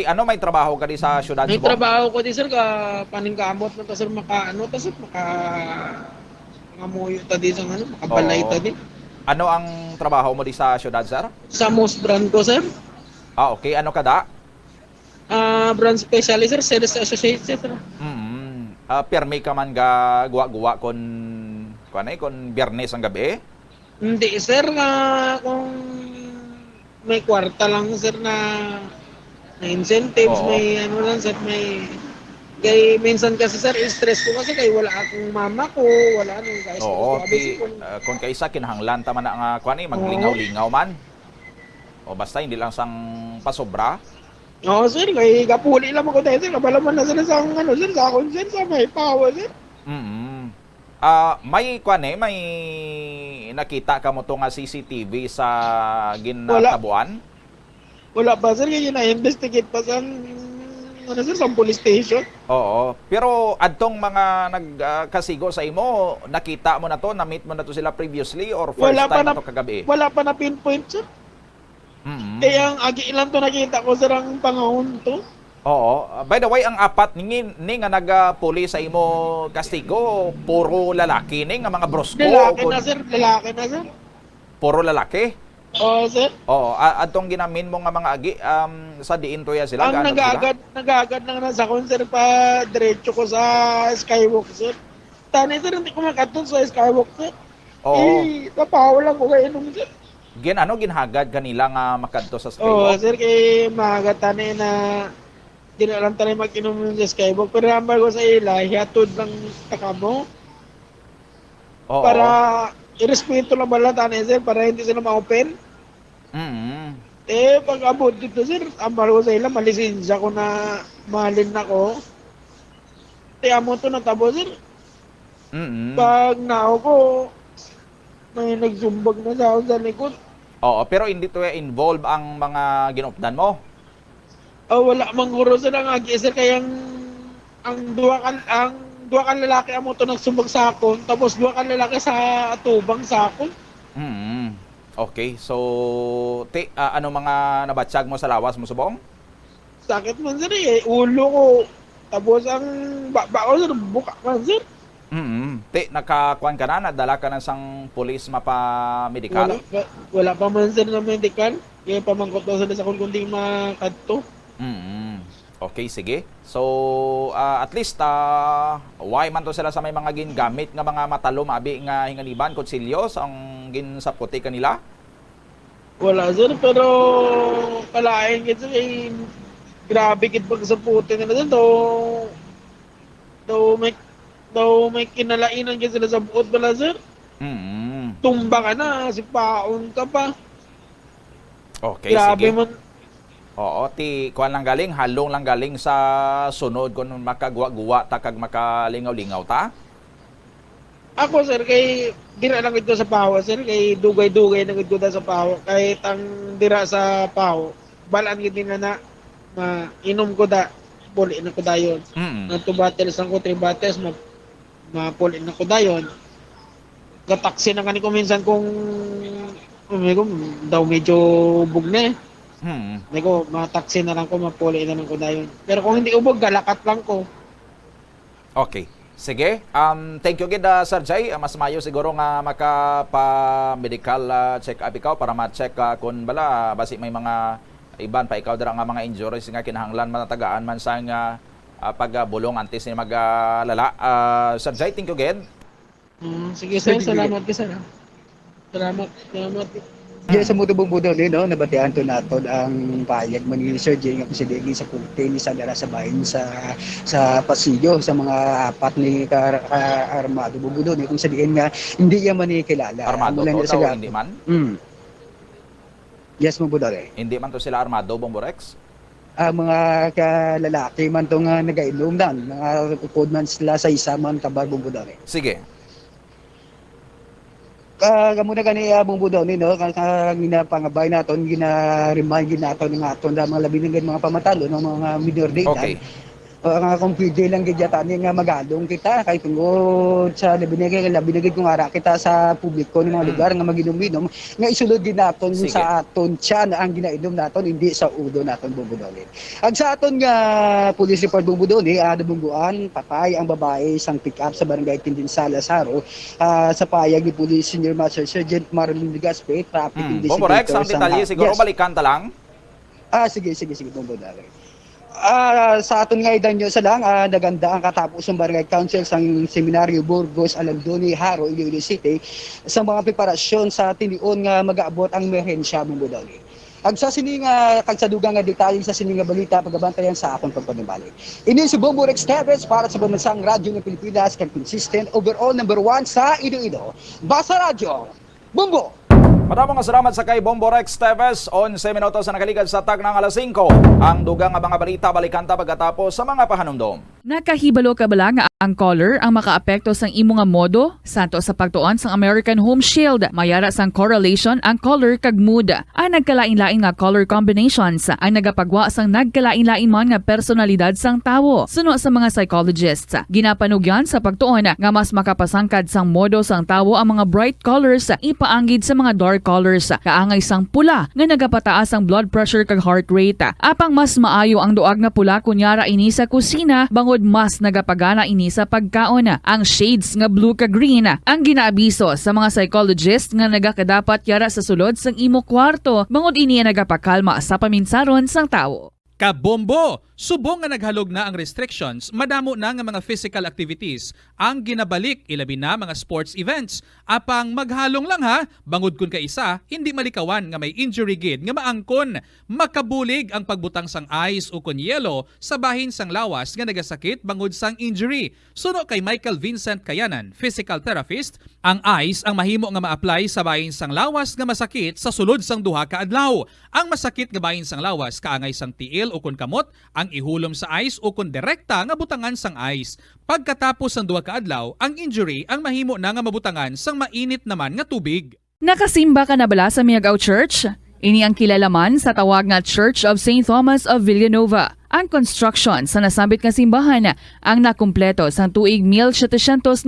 Ano may trabaho ka di sa syudad May Cebu? trabaho ko di sir ka paningkamot na ta sir sir ngamuyo ta di sa makabalay Oo. ta di. Ano ang trabaho mo di sa syudad, sir? Sa most brand ko sir. Okay. Ano ka da? Brand specialist sir, sales associate sir. Permi ka man ga guwa-guwa kon Biyernes ang gabi? Hindi sir, kung may kwarta lang sir na incentives, Oo. may lang sir, may kay minsan kasi sir, stress ko kasi kay wala akong mama ko, wala guys. Oo. Kung kaisa kinahanglan ta man na nga maglingaw-lingaw man. O basta hindi lang sang pasobra. Oo sir, kay kapuli lang ako tayo sir, kabalaman na sila sa sir, sa akong sir, sa may power sir. May nakita ka mo to nga CCTV sa ginatabuan? Wala pa sir, kaya na-investigate pa sa sir, sa police station. Oo. Pero adtong mga nagkasigo sa imo, nakita mo na to, na-meet mo na to sila previously or first Wala time pa na na- to kagabi? Wala pa na pinpoint sir. Kaya ang agi ilan to nakita ko sir ang pangahon to. Oo. By the way, ang apat ni nga nagpuli sa imo kastigo, puro lalaki ni nga mga brosko. Lalaki na sir, lalaki na sir. Puro lalaki. Oo sir. Oo. Adtong ginamin mo nga mga agi, sa diin to ya sila. Ang gaano sila? nagagad lang na sa sir pa diretso ko sa Skywalk sir. Tani sir, hindi ko makatun sa Skywalk sir. Oo. Napahaw lang ko kayo nung sir. Ginhagad kanila nga makadto sa Oo Skywalk. sir, kay magatani na di na alam tayo mag-inom sa Skywalk. Pero number ko sa ila, hiatod lang takamo. Oo. Para irespeto lang bala tani sir, para hindi sila ma-open. Pag abot dito sir, ambal ko sa ila, malisensya ko na mahalin ako. Amo to natabo sir. Pag nao ko, may nagsumbag na sa ako sa likod. Oo, pero hindi to involve ang mga ginupdan mo. Wala mang guro sir ang agi sir, kaya ang duha ka lalaki amo to nagsubag sa akon, tapos duha ka lalaki sa atubang sa akon. Okay, so ano mga nabatsyag mo sa lawas mo subong? Sakit man sir ulo ko. Tapos ang baba ko sir, buka man sir. Nakakuan ka na, nadala ka na sang pulis mapa-medical? Wala pa man sir na medical. Kaya pamangkot daw sila sa kundi makadto. Okay, sige. So, at least, why man to sila sa may mga gingamit nga mga matalo, mabi nga hinganiban, kutsilyos, ang ginsaputi kanila? Wala sir, pero kalain kita grabe kit pag sa puti nila dito. Daw may kinalainan ka sila sa buot bala sir. Tumba ka na, sipaon ka pa. Okay, grabe sige. Man. Oo, kuan lang galing, halong lang galing sa sunod kung makagwa-guwa ta kag makalingaw-lingaw ta? Ako sir, kay dira lang ito sa paho sir, kay dugay-dugay na ito sa paho. Kahit ang dira sa paho, balaan gid na mainom ko da, puli na ko dayon. Na 2 bottles ang ko, 3 bottles, mapuli na ko dayon. Kataksi na kani ko minsan kung daw medyo bugne. Ko mataksi na lang ko, mapuli na lang ko dayon. Pero kung hindi ubog, galakat lang ko. Okay. Sige. Thank you gid Sir Jay. Mas mayo siguro nga makapa-medical check-up ikaw para ma-check kung bala basi may mga iban pa ikaw dira nga mga injuries nga kinahanglan manatagaan man sa nga pagbulong antes ni maglala. Sir Jay, thank you gid. Sige sir, salamat ka sir. Salamat. Diyan sa Mutubong Budol, no, nabatian to naton ang payag man ni Sir Jay nga presidente sa Korte ni Sandara sa bahin sa pasilyo sa mga apat ni Armado Budol kung sabihin nga hindi niya man kilala. Armado to daw, hindi man? Yes mo Budol. Hindi man to sila Armado, Bomborex? Mga lalaki man to nga nagainom dan, mga upod man sila sa isa man kabar Budol. Sige. Kamuna kani abong budaw ni no ginapangabay naton gina-remind naton nga aton mga labi ng mga pamatalo ng mga minor de edad. Okay. Nga kung pwede lang gidyatan nga magalong kita kay tungod sa labi kung ara kita sa publiko ng mga lugar nga maginom-inom nga isulod din naton sa aton tiyan ang ginainom naton hindi sa ulo naton bubudolin. Ag sa aton nga police report bubudolin nabungguan patay ang babae sang pick up sa barangay Tindin Lazaro sa payag ni Police Senior Master Sergeant Marlon Ligaspe traffic investigator. Bomborex, ang detalye siguro balikan ta lang. Sige bubudolin. Sa aton nga idan nyo sa lang, naganda ang katapos ng Barangay Council sang Seminaryo Burgos, Alandoni, Haro, Iloilo City sa mga preparasyon sa tinion nga mag-aabot ang emerhensya Bumudali. Ag sa sining kagsadugang nga detalye sa sining nga balita pagabantayan sa akong pagpanibalik. Ini si Bomborex Teves para sa Bamansang Radyo ng Pilipinas kag consistent overall number 1 sa Iloilo. Basa Radyo, Bumbo! Maraming salamat sa kay Bomborex Teves. 11 minutos na nakaligad sa tag ng alas 5. Ang dugang nga mga balita balikanta pagkatapos sa mga pahanumdom. Nakahibalo ka bala nga ang color ang makaapekto sang imo nga modo santo sa pagtuon sang American Home Shield. Mayara sang correlation ang color kag mood. Ang nagkalain-lain nga color combinations ang nagapagwa sang nagkalain-lain man nga personalidad sang tawo. Suno sa mga psychologists, ginapanugyan sa pagtuon nga mas makapasangkad sang modo sang tawo ang mga bright colors ipaanggid sa mga dark colors. Kaangay sang pula nga nagapataas ang blood pressure kag heart rate. Apang mas maayo ang duag nga pula kunyara ini sa kusina bangod mas nagapagana ini sa pagkaon. Ang shades nga blue kag green ang ginaabiso sa mga psychologist nga nagakadapat yara sa sulod sang imo kwarto bangod ini nagapakalma sa paminsaron sang tawo. Kabombo! Subong nga naghalog na ang restrictions, madamo na nga mga physical activities ang ginabalik ilabi na mga sports events. Apang maghalong lang ha, bangod kun ka isa, hindi malikawan nga may injury gid nga maangkon. Makabulig ang pagbutang sang ice o kun yelo sa bahin sang lawas nga nagasakit bangod sang injury. Suno kay Michael Vincent Kayanan, physical therapist, ang ice ang mahimo nga ma-apply sa bahin sang lawas nga masakit sa sulod sang duha ka adlaw. Ang masakit nga bahin sang lawas kaangay sang tiil o kun kamot, ang ihulom sa ice o kun direkta nga butangan sang ice. Pagkatapos ng duha ka adlaw, ang injury ang mahimo na nga mabutangan sang mainit naman nga tubig. Nakasimba ka na bala sa Miagao Church? Ini ang kilalaman sa tawag nga Church of St. Thomas of Villanova. Ang construction sa nasambit nga simbahan ang nakumpleto sa tuig 1797.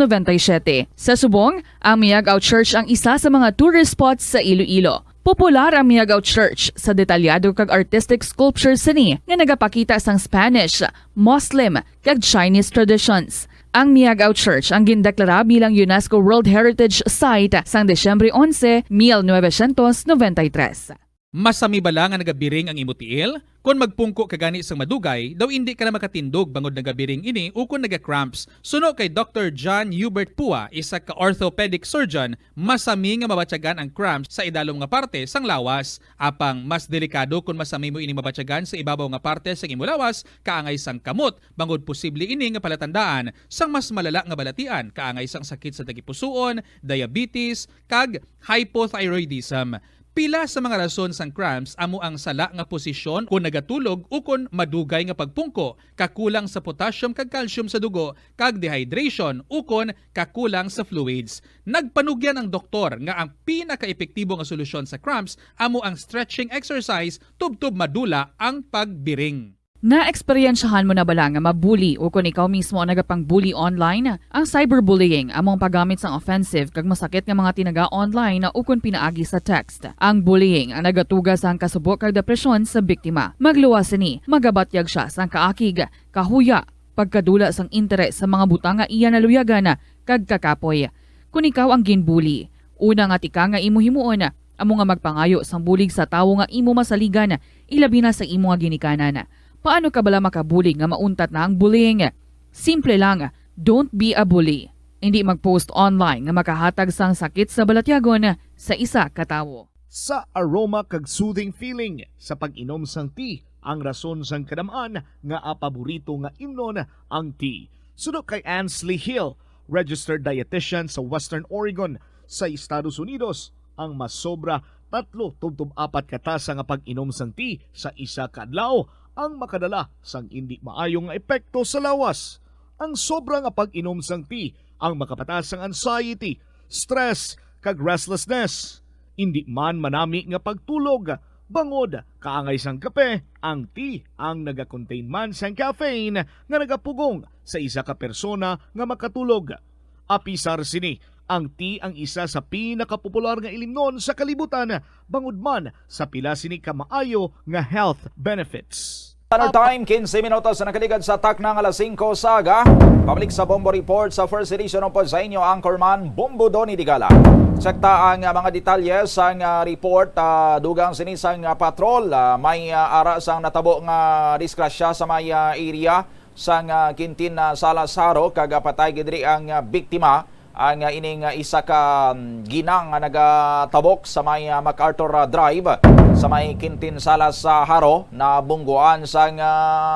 Sa subong, ang Miagao Church ang isa sa mga tourist spots sa Iloilo. Popular ang Miagao Church sa detalyado kag artistic sculpture sini nga nagapakita sang Spanish, Muslim kag Chinese traditions. Ang Miagao Church ang gindeklara bilang UNESCO World Heritage Site sang Desyembre 11, 1993. Masami bala nga nagabiring ang imutiil? Kung magpungko ka gani sang madugay, daw hindi ka na makatindog bangod nagabiring ini o kung naga-cramps. Suno kay Dr. John Hubert Pua, isa ka orthopedic surgeon, masami nga mabatyagan ang cramps sa idalom nga parte sang lawas. Apang mas delikado kung masami mo ini mabatyagan sa ibabaw nga parte sang imo lawas, kaangay sang kamot, bangod posible ini nga palatandaan sang mas malala nga balatian, kaangay sang sakit sa tagipusoon, diabetes, kag hypothyroidism. Pila sa mga rason sang cramps amo ang sala nga posisyon kung nagatulog o kung madugay nga pagpungko, kakulang sa potassium kag calcium sa dugo, kag dehydration o kung kakulang sa fluids. Nagpanugyan ang doktor nga ang pinaka-epektibo nga solusyon sa cramps amo ang stretching exercise tubtob madula ang pagbiring. Na-eksperyensyahan mo na bala nga mabuli o kung ikaw mismo ang nagapang-bully online? Ang cyberbullying among paggamit sang offensive kag masakit nga mga tinaga online na ukon pinaagi sa text. Ang bullying ang nagatuga sang kasubok kag depresyon sa biktima. Magluwas ni, magabatyag siya sang kaakig, kahuya, pagkadula sang interes sa mga butang nga iya naluyagan kag kakapoy. Kung ikaw ang ginbully, una nga tika nga imo himuon, amo nga magpangayo sang bulig sa tawo nga imo masaligan, ilabi na sa imo nga ginikanan. Paano ka bala makabuli nga mauntat na ang bullying? Simple lang, don't be a bully. Hindi mag-post online nga makahatag sang sakit sa balatyagon sa isa ka tawo. Sa aroma kag soothing feeling sa pag-inom sang tea, ang rason sang kadamaan nga paborito nga imnon ang tea. Suno kay Ansley Hill, registered dietitian sa Western Oregon sa Estados Unidos, ang masobra 3-4 katasa nga pag-inom sang tea sa isa ka adlaw ang makadala sang hindi maayong nga epekto sa lawas. Ang sobra nga pag-inom sang tea ang makapatas sang anxiety, stress, kag restlessness. Hindi man manami nga pagtulog, bangod kaangay sang kape, ang tea ang naga-contain man sang caffeine nga nagapugong sa isa ka persona nga makatulog. Apisar sini, ang tea ang isa sa pinakapopular nga ilimnon sa kalibutan, bangod man sa pila sini ka maayo nga health benefits. Standard Time, 15 minutos na nakaligad sa tak ng alas 5 saga. Pabalik sa Bombo Report sa first edition ng po sa inyo, Anchorman Bombo Donny Digala. Sekta ang mga detalye sa report, dugang sinisang patrol, may ara sang natabo nga diskrasya sa may area sang Quintin Salazaro, kag patay gidri ang biktima. Ang ining isa ka ginang nga nagatabok sa may MacArthur Drive sa may Quintin Salazaro na bungguan sang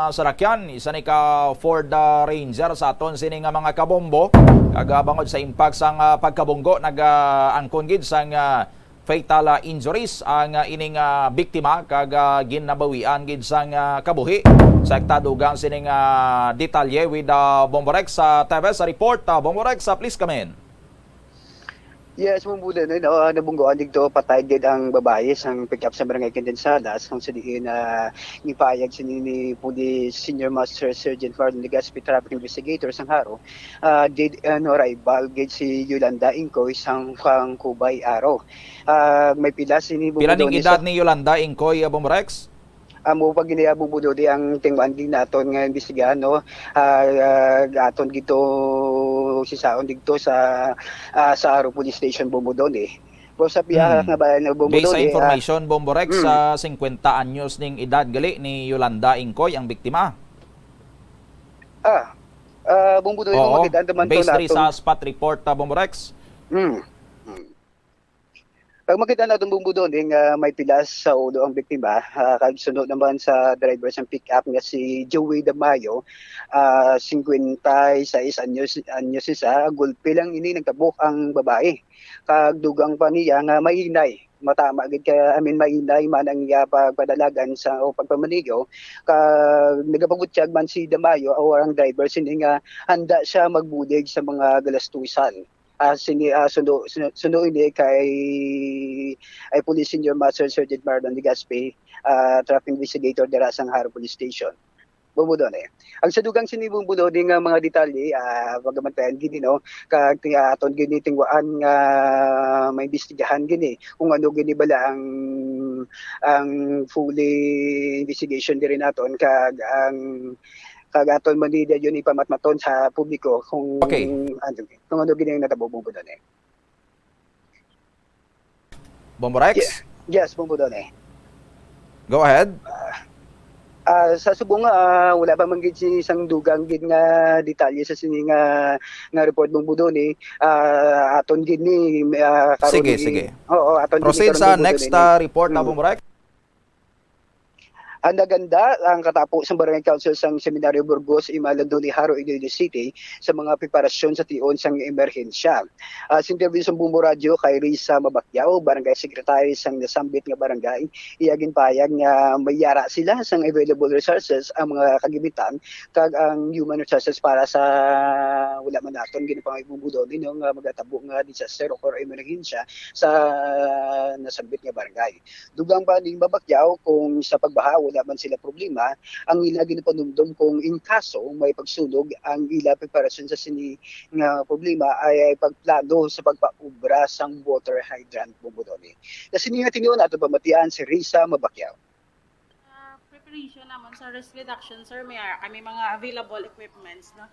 sarakyan. Isa ni ka Ford Ranger sa aton sini nga mga kabombo, kagabangod sa impact sang pagkabunggo nag-angkon gid sang fatal injuries ang ining biktima, kag ginabawian gid sang kabuhi. Sekta dugang sining detalye with Bomborex sa TV sa report. Bomborex, please come in. Yes, mumula no, nabunggoan dito patay gid ang babae sang pick up sa barangay Quintinsalas kung sa diin ipayag ni Police Senior Master Sergeant Marlon Legaspi Traffic Investigator sang Haro. Did rival gid si Yolanda Incoy sang Kubay Aro. May pila sini Pila ning edad ni Yolanda Incoy, Bomborex? Amo pag ginabumbudo di ang tingwan din naton nga imbestigahan no, aton gito si saon dito sa Haro Police Station Bumudon po sa biya nga bayan ng Bumudon. Based sa information, Bomborex, sa 50 anyos ning edad gali ni Yolanda Incoy ang biktima. Bumudon yung makita naman to based naton sa spot report, Bomborex. Pag makita natin Bumudon may pilas sa ulo ang biktima, kag sunod naman sa driver ng pick-up nga si Joey Damayo, 56 anyos isa, gulpi lang ini nagtabok ang babae. Kag dugang pa niya nga mainay, matama gid ka mainay man ang iya pagpadalagan sa o pagpamanigo, kag nagapagutyag man si Damayo o ang driver sini nga handa siya magbudig sa mga galastusan. Sundo ini kay Police Senior Master Sergeant Marlon Legaspi, Traffic Investigator dira sang Haro Police Station. Bumudon eh. Ang sadugang sinibumbudo din nga mga detalye, pagamantayan gini no, kag aton gini tingwaan nga may investigahan gini kung ano gini bala ang fully investigation diri naton kag ang aton manida yun ipamatmaton sa publiko kung Okay. kung ano gini ang natabo bumudon eh. Bomborex, Yes, bumudon eh. go ahead. Sa subong wala pa man gid si isang dugang gid nga detalye sa sini nga report mong budon eh. Aton gid ni karon Sige, ni- sige. Oo, aton gid ni Proceed karon sa mong budon next eh. report na Bomborex. Ang naganda ang katapo sa Barangay Council sang Seminaryo Burgos, Imalandon, Haro, Iloilo City sa mga preparasyon sa tion sang emerhensya. Sa interview sa Bumbo Radio kay Risa Mabakyaw, Barangay Secretary sang nasambit nga barangay, iyagin payag nga mayara sila sang available resources ang mga kagimitan kag ang human resources para sa wala man naton ginapangay bumbudo din nga magatabo nga disaster or emerhensya sa nasambit nga barangay. Dugang pa ning Mabakyaw kung sa pagbaha wala man sila problema, ang ila ginapanumdum kung in kaso may pagsunog, ang ila preparasyon sa sini nga problema ay pagplano sa pagpaubra sang water hydrant bumudoni. Kasi nga tinyon ato pamatian si Risa Mabakyaw. Preparation naman sa risk reduction, sir, may kami mga available equipments, no?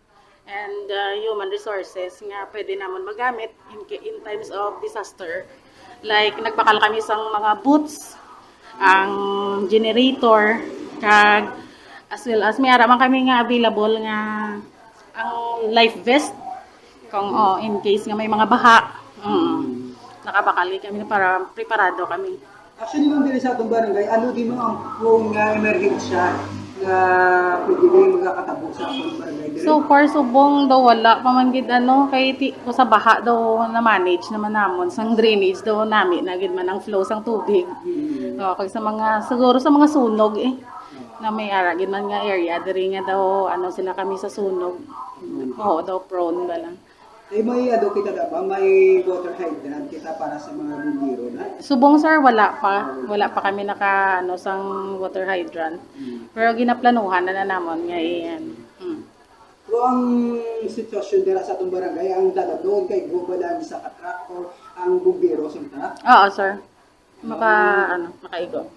And human resources nga pwede naman magamit in times of disaster. Like, nagbakal kami sa mga boots, ang generator, kag as well as may man kami nga available nga ang life vest kung in case nga may mga baha. Nakabakali kami para preparado kami. Actually, nung dili sa atong barangay, ano din mo ang prone nga emerhensya nga pwede din magkakatabo sa atong barangay? So far, subong daw wala pa man gid kay ko sa baha daw na manage naman namon sang drainage daw nami na gid man ang flow sang tubig. Kag sa mga siguro sa mga sunog na may ara gid man nga area diri nga daw sila kami sa sunog. Oo, daw prone ba lang. May kita na ba? May water hydrant kita para sa mga bumbiro na? Subong sir, wala pa kami naka sang water hydrant. Pero ginaplanuhan na namon nga iyan. Pero ang sitwasyon nila sa atong barangay, ang dala doon kay gubalan sa katrak o ang bumbiro sa truck. Oo, sir. Makaigo.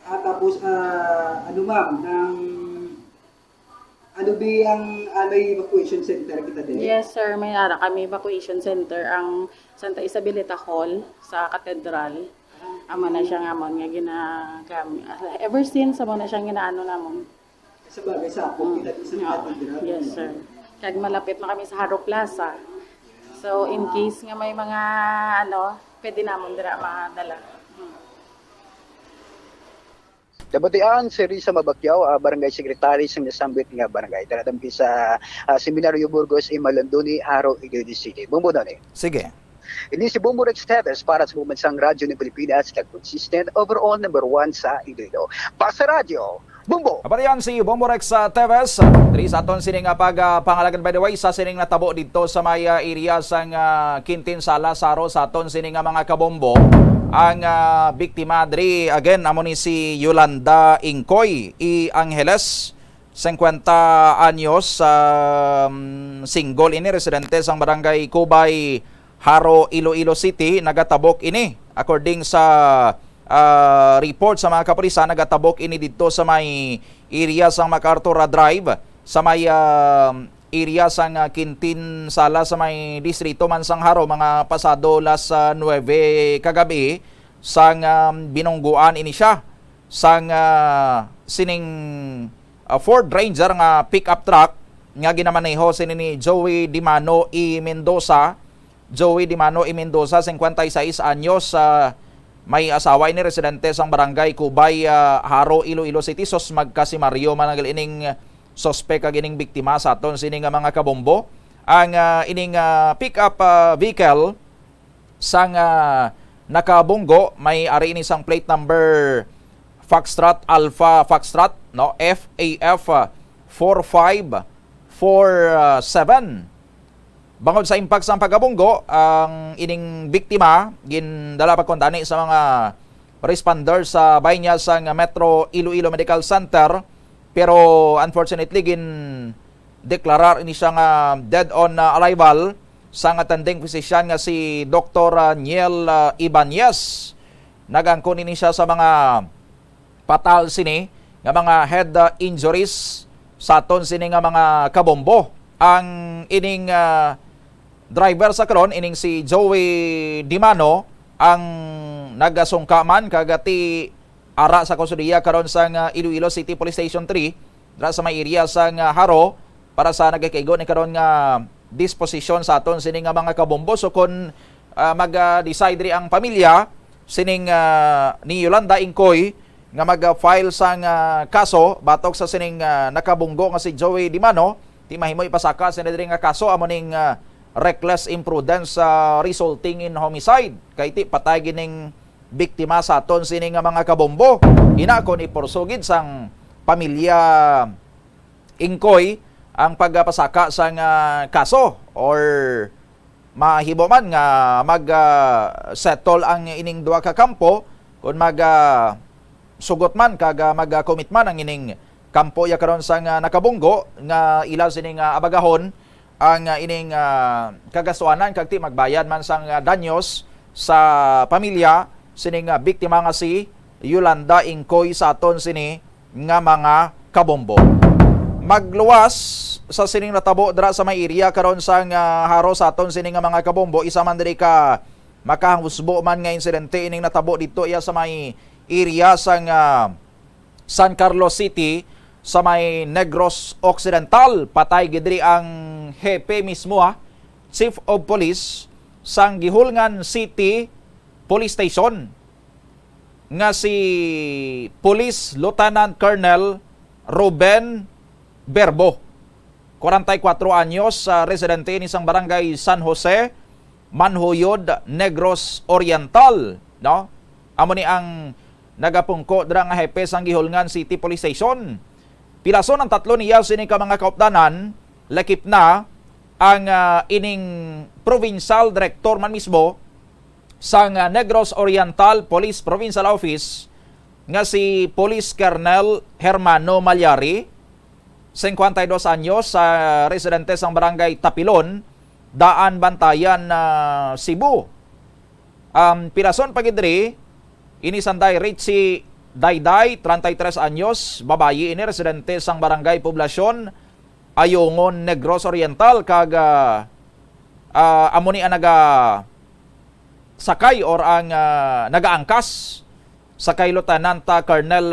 At tapos, ma'am, ano ba ang may evacuation center kita din? Yes, sir. May ara kami evacuation center ang Santa Isabelita Hall sa Katedral. Amo na siya nga nga ginagamit. Ever since, amo na siyang ginaano namon. Sa bagay sa ako, kita din sa katedral. Yes, sir. Kag malapit na kami sa Haro Plaza. So, in case nga may mga pwede namon dira madala. Dabatian si Risa Mabakyaw, Barangay Secretary sang nasambit nga barangay. Tanatampi sa Seminaryo Burgos, Imalandoni, Haro, Iloilo City. Bumudon eh. Sige. Ini si Bumbo Rex Teves para sa Bumansang Radyo ng Pilipinas kag consistent overall number 1 sa Iloilo. Para sa radyo, Bumbo! Kapatiyan si Bomborex Teves. Diri sa aton sining pangalagan by the way sa sining natabo dito sa may area sang Quintin Sala Saro sa aton sining mga kabombo. Ang biktima diri again amo ni si Yolanda Ingkoy i Angeles 50 anyos single ini residente sang barangay Kubay Haro, Iloilo City. Nagatabok ini according sa report sa mga kapulisan, nagatabok ini dito sa may area sang MacArthur Drive, sa may area sang Quintin Sala sa may distrito man sang Haro, mga pasado las 9 kagabi sang binungguan ini siya sang sining Ford Ranger nga pick-up truck nga ginamaneho sini ni Joey Dimano i Mendoza. Joey Dimano i Mendoza, 56 anyos, may asawa ini residente sang barangay Kubay, Haro, Iloilo City. Sos magkasimaryo managal ining sospek kag ining biktima sa aton sining mga kabombo. Ang ining pick-up vehicle sang nakabunggo may ari ini sang plate number Foxtrot Alpha Foxtrot no FAF 4547. Bangod sa impact sa pagkabunggo, ang ining biktima gindala pagkuntani sa mga responder sa Bañas sang Metro Iloilo Medical Center pero unfortunately gin deklarar ini siya nga dead on arrival sa nga tanding physician nga si Dr. Niel Ibanez. Nagangkon ini siya sa mga patal sini nga mga head injuries sa aton sini nga mga kabombo. Ang ining driver sa karon ining si Joey Dimano ang nagasungkaman kagati ara sa kusudiya karon sa Iloilo City Police Station 3 dra sa may area sa Haro para sa nagakaigo ni karon nga disposition sa aton sining nga mga kabombo. So kung mag-decide ri ang pamilya sining ni Yolanda Ingkoy nga mag-file sang kaso batok sa sining nakabunggo nga si Joey Dimano, ti mahimo ipasaka sa diri nga kaso amo ning reckless imprudence resulting in homicide. Kay ti patay gining biktima sa aton sining nga mga kabombo. Ina kon iporsugid sang pamilya Ingkoy ang pagpasaka sang kaso or mahibo man nga mag-settle ang ining duha ka kampo kung sugot man kaga mag-commit man ang ining kampo ya karon sa nakabunggo nga ila sining abagahon ang ining kagastuanan kag ti magbayad man sang danyos sa pamilya sining biktima nga si Yolanda Ingkoy sa aton sini nga mga kabombo. Magluwas sa sining natabo dra sa may area karon sa Haro sa aton sining nga mga kabombo, isa man diri ka makahusbo man nga insidente ining natabo dito iya sa may area sa San Carlos City sa may Negros Occidental. Patay gidri ang hepe mismo Chief of Police sang Gihulngan City Police Station nga si Police Lieutenant Colonel Ruben Berbo, 44 anyos, residente ni isang barangay San Jose, Manhoyod, Negros Oriental, no? Amo ni ang nagapungko dra nga hepe sang Gihulngan City Police Station. Pilason ang tatlo niya sini ka mga kaupdanan, lakip na ang ining provincial director man mismo sang Negros Oriental Police Provincial Office nga si Police Colonel Hermano Malyari, 52 anyos, residente sang barangay Tapilon, Daan Bantayan, Cebu. Pirason pagidri ini sanday Richie Dayday, 33 anyos, babayi ini residente sang barangay Poblasyon Ayongon, Negros Oriental, kag amo ni ang sakay or ang nagaangkas sakay Lieutenant Colonel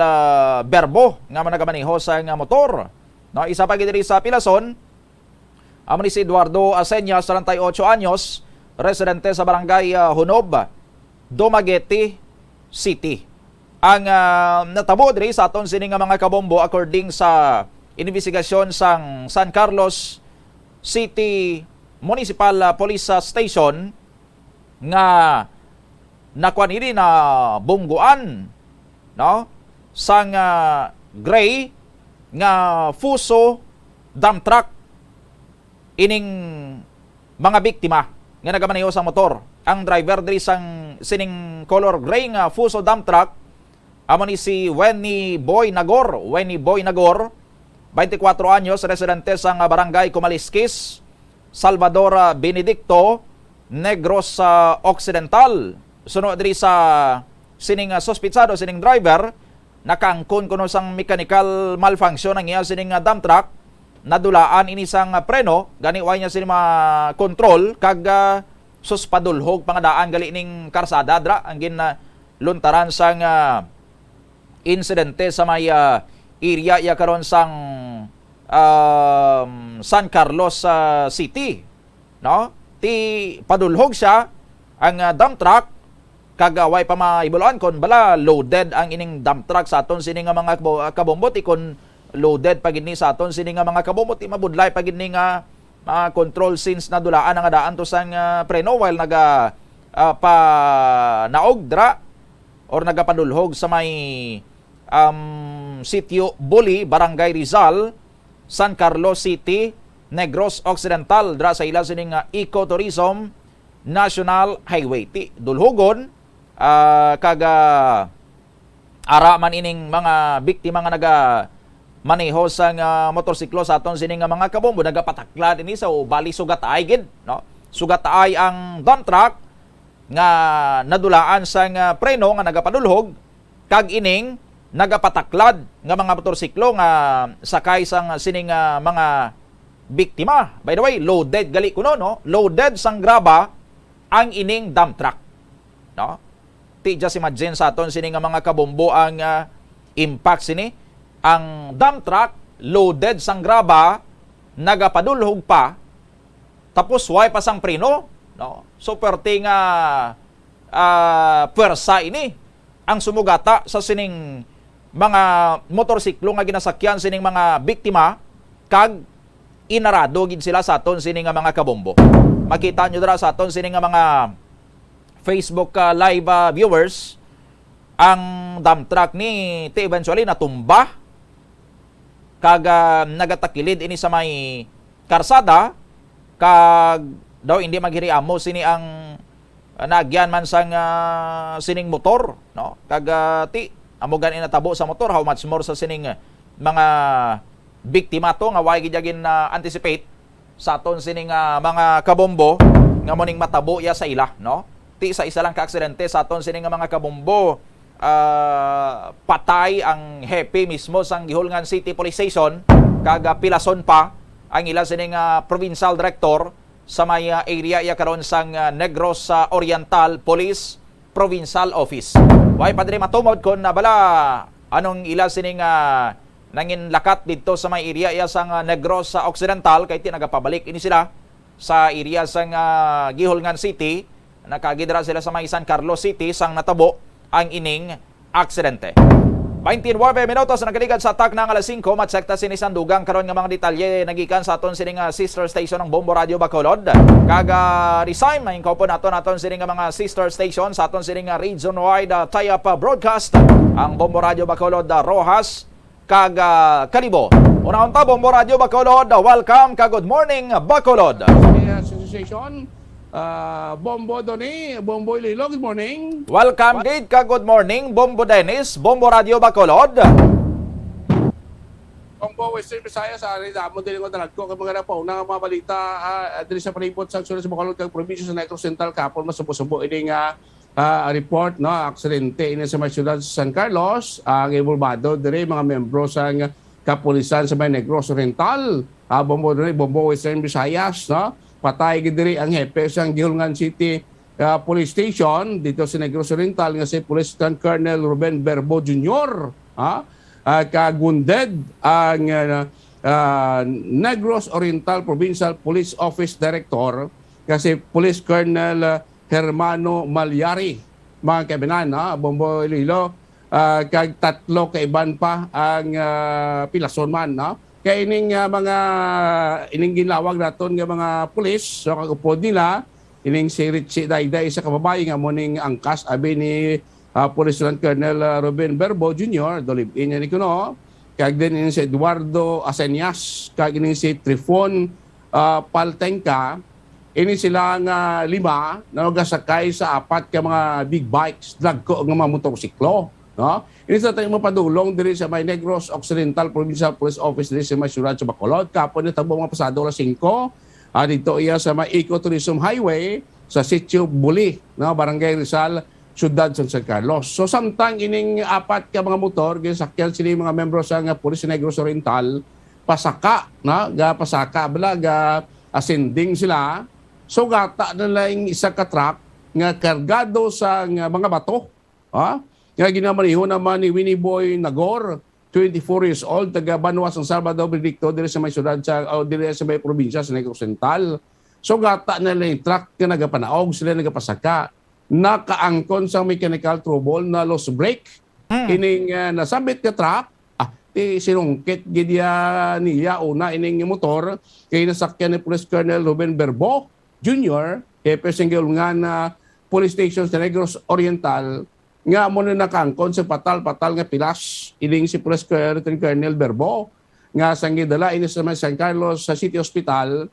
Berbo nga managamaneho sa motor. No, isa pa gidiri sa Pilason, amo ni si Eduardo Aseñas, 38 anyos, residente sa barangay Hunob, Dumaguete City. Ang natabo diri sa aton sining mga kabombo according sa investigasyon sang San Carlos City Municipal Police Station nga nakuan ini na bungguan, no, sang gray nga Fuso dump truck ining mga biktima nga nagamaneho sa motor. Ang driver diri sang sining color gray nga Fuso dump truck amo ni si Wenny Boy Nagor, 24 anyos, residente sang barangay Kumaliskis, Salvador Benedicto, Negros Occidental. Sunod diri sa sining suspitsado sining driver, nakaangkon kuno sang mechanical malfunction ang iya sining dump truck, nadulaan ini sang preno, gani way niya sining control kag suspadulhog pangadaan gali ning karsada dra ang ginluntaran sang insidente sa may area ya karon sang San Carlos City, no? Ti padulhog siya ang dump truck kag way pa maibuloan kon bala loaded ang ining dump truck sa aton sini nga mga kabombot, kon loaded pagid ni sa aton sini nga mga kabombot, mabudlay pagid ni nga control since nadulaan nga daan to sang preno while naga pa naog dra or nagapadulhog sa may sitio Buli, Barangay Rizal, San Carlos City, Negros Occidental, dra sa ila sining Ecotourism National Highway. Ti dulhogon kaga ara man ining mga biktima nga maneho sa motorsiklo sa aton sini nga mga kabombo nagapataklad ini sa bali sugat ay gid, no? Sugat ay ang dump truck nga nadulaan sa preno nga nagapadulhog kag ining nagapataklad nga mga motorsiklo nga sakay sang sining mga biktima. By the way, loaded gali kuno, no? Loaded sang graba ang ining dump truck, no? Ti just imagine sa aton sini nga mga kabombo ang impact sini. Ang dump truck loaded sang graba nagapadulhog pa tapos way pa sang preno, no? So perting puwersa ini ang sumugata sa sining mga motorsiklo nga ginasakyan sining mga biktima kag inarado gid sila sa aton sining nga mga kabombo. Makita nyo dira sa aton sining nga mga Facebook live viewers ang dump truck ni eventually natumba kag nagatakilid ini sa may karsada kag daw hindi maghiriamo sini ang nagyan man sang sining motor, no? Kag ti amo ganin natabo sa motor, how much more sa sining mga biktima to nga way gid anticipate sa aton sining mga kabombo nga moning matabo ya sa ila, no? Ti sa isa lang ka aksidente sa aton sining mga kabombo patay ang hepe mismo sang Gihulngan City Police Station kag pilason pa ang ila sining provincial director sa may area ya karon sang Negros Oriental Police Provincial Office. Way padre matumod kon na bala anong ila sining nangin lakat dito sa may area ya sang Negros Occidental kay ti nagapabalik ini sila sa area sang Gihulngan City. Nakagidra sila sa may San Carlos City sang natabo ang ining aksidente. 29 minutos na nagaligan sa atak ng alas 5 matsekta sini Sandugang karon nga mga detalye nagikan sa aton sining sister station ng Bombo Radio Bacolod. Kaga resign maing kaupo naton sining mga sister station sa aton sining region-wide tie-up broadcast ang Bombo Radio Bacolod Rojas kaga Kalibo. Unang ta Bombo Radio Bacolod, welcome ka good morning Bacolod. Association Bombo Doni, Bombo Iloilo, good morning. Welcome gate ka good morning Bombo Dennis, Bombo Radio Bacolod. Bombo Western Visayas, ari damo din ko dalag ko kay mga po na mga balita diri sa palibot sa sulod sa Bacolod kag probinsya sa Negros Central kapon masubo-subo ini nga report no aksidente ini sa may syudad sa San Carlos ang involvado diri mga membro sa kapulisan sa may Negros Oriental. Bombo Doni, Bombo Western Visayas, no? Patay gidiri ang hepe sa Gihulngan City Police Station dito sa Negros Oriental nga si Police Colonel Ruben Berbo Jr. Kagunded ang Negros Oriental Provincial Police Office Director kasi Police Colonel Hermano Malyari. Mga kabinan, Bombo Iloilo, kag tatlo kaiban pa ang pilason man, no? Kaya ining ining ginlawag naton nga mga pulis so kagupod nila ining si Richie Dayday sa kababae nga mo ning angkas abi ni Police Colonel Ruben Berbo Jr. dolib-in ni kuno kag din ining si Eduardo Asenias kag ining si Trifon Paltenka ini sila nga lima na nagasakay sa apat ka mga big bikes dagko nga mga motorsiklo, no? Ini sa tayong mapadulong diri sa may Negros Occidental Provincial Police Office diri sa may syudad sa Bacolod. Kapon ni tabo mga pasado alas 5. Dito iya sa may Ecotourism Highway sa Sitio Buli, no, Barangay Rizal, syudad sa San Carlos. So samtang ining apat ka mga motor gisakyan sila mga membro sa Police Negros Oriental pasaka, no, pasaka bala ascending sila. So gata na lang isa ka truck nga kargado sa mga bato, nga ginamaniho naman ni Winnie Boy Nagor, 24 years old, taga Banuas ng Salvador Benedicto, diri sa may syudad diri sa may probinsya sa Negros Oriental. So gata na lang yung truck nga nagapanaog, sila nagapasaka. Nakaangkon sa mechanical trouble na lost brake. Ining nasabit ka truck, sinungkit gidya niya una ining motor kay nasakyan ni Police Colonel Ruben Berbo Jr. Hepe sa Gihulngan Police Station sa Negros Oriental nga mo na nakangkon sa patal-patal nga pilas ining si Police Colonel Berbo nga sanggidala ini sa San Carlos sa City Hospital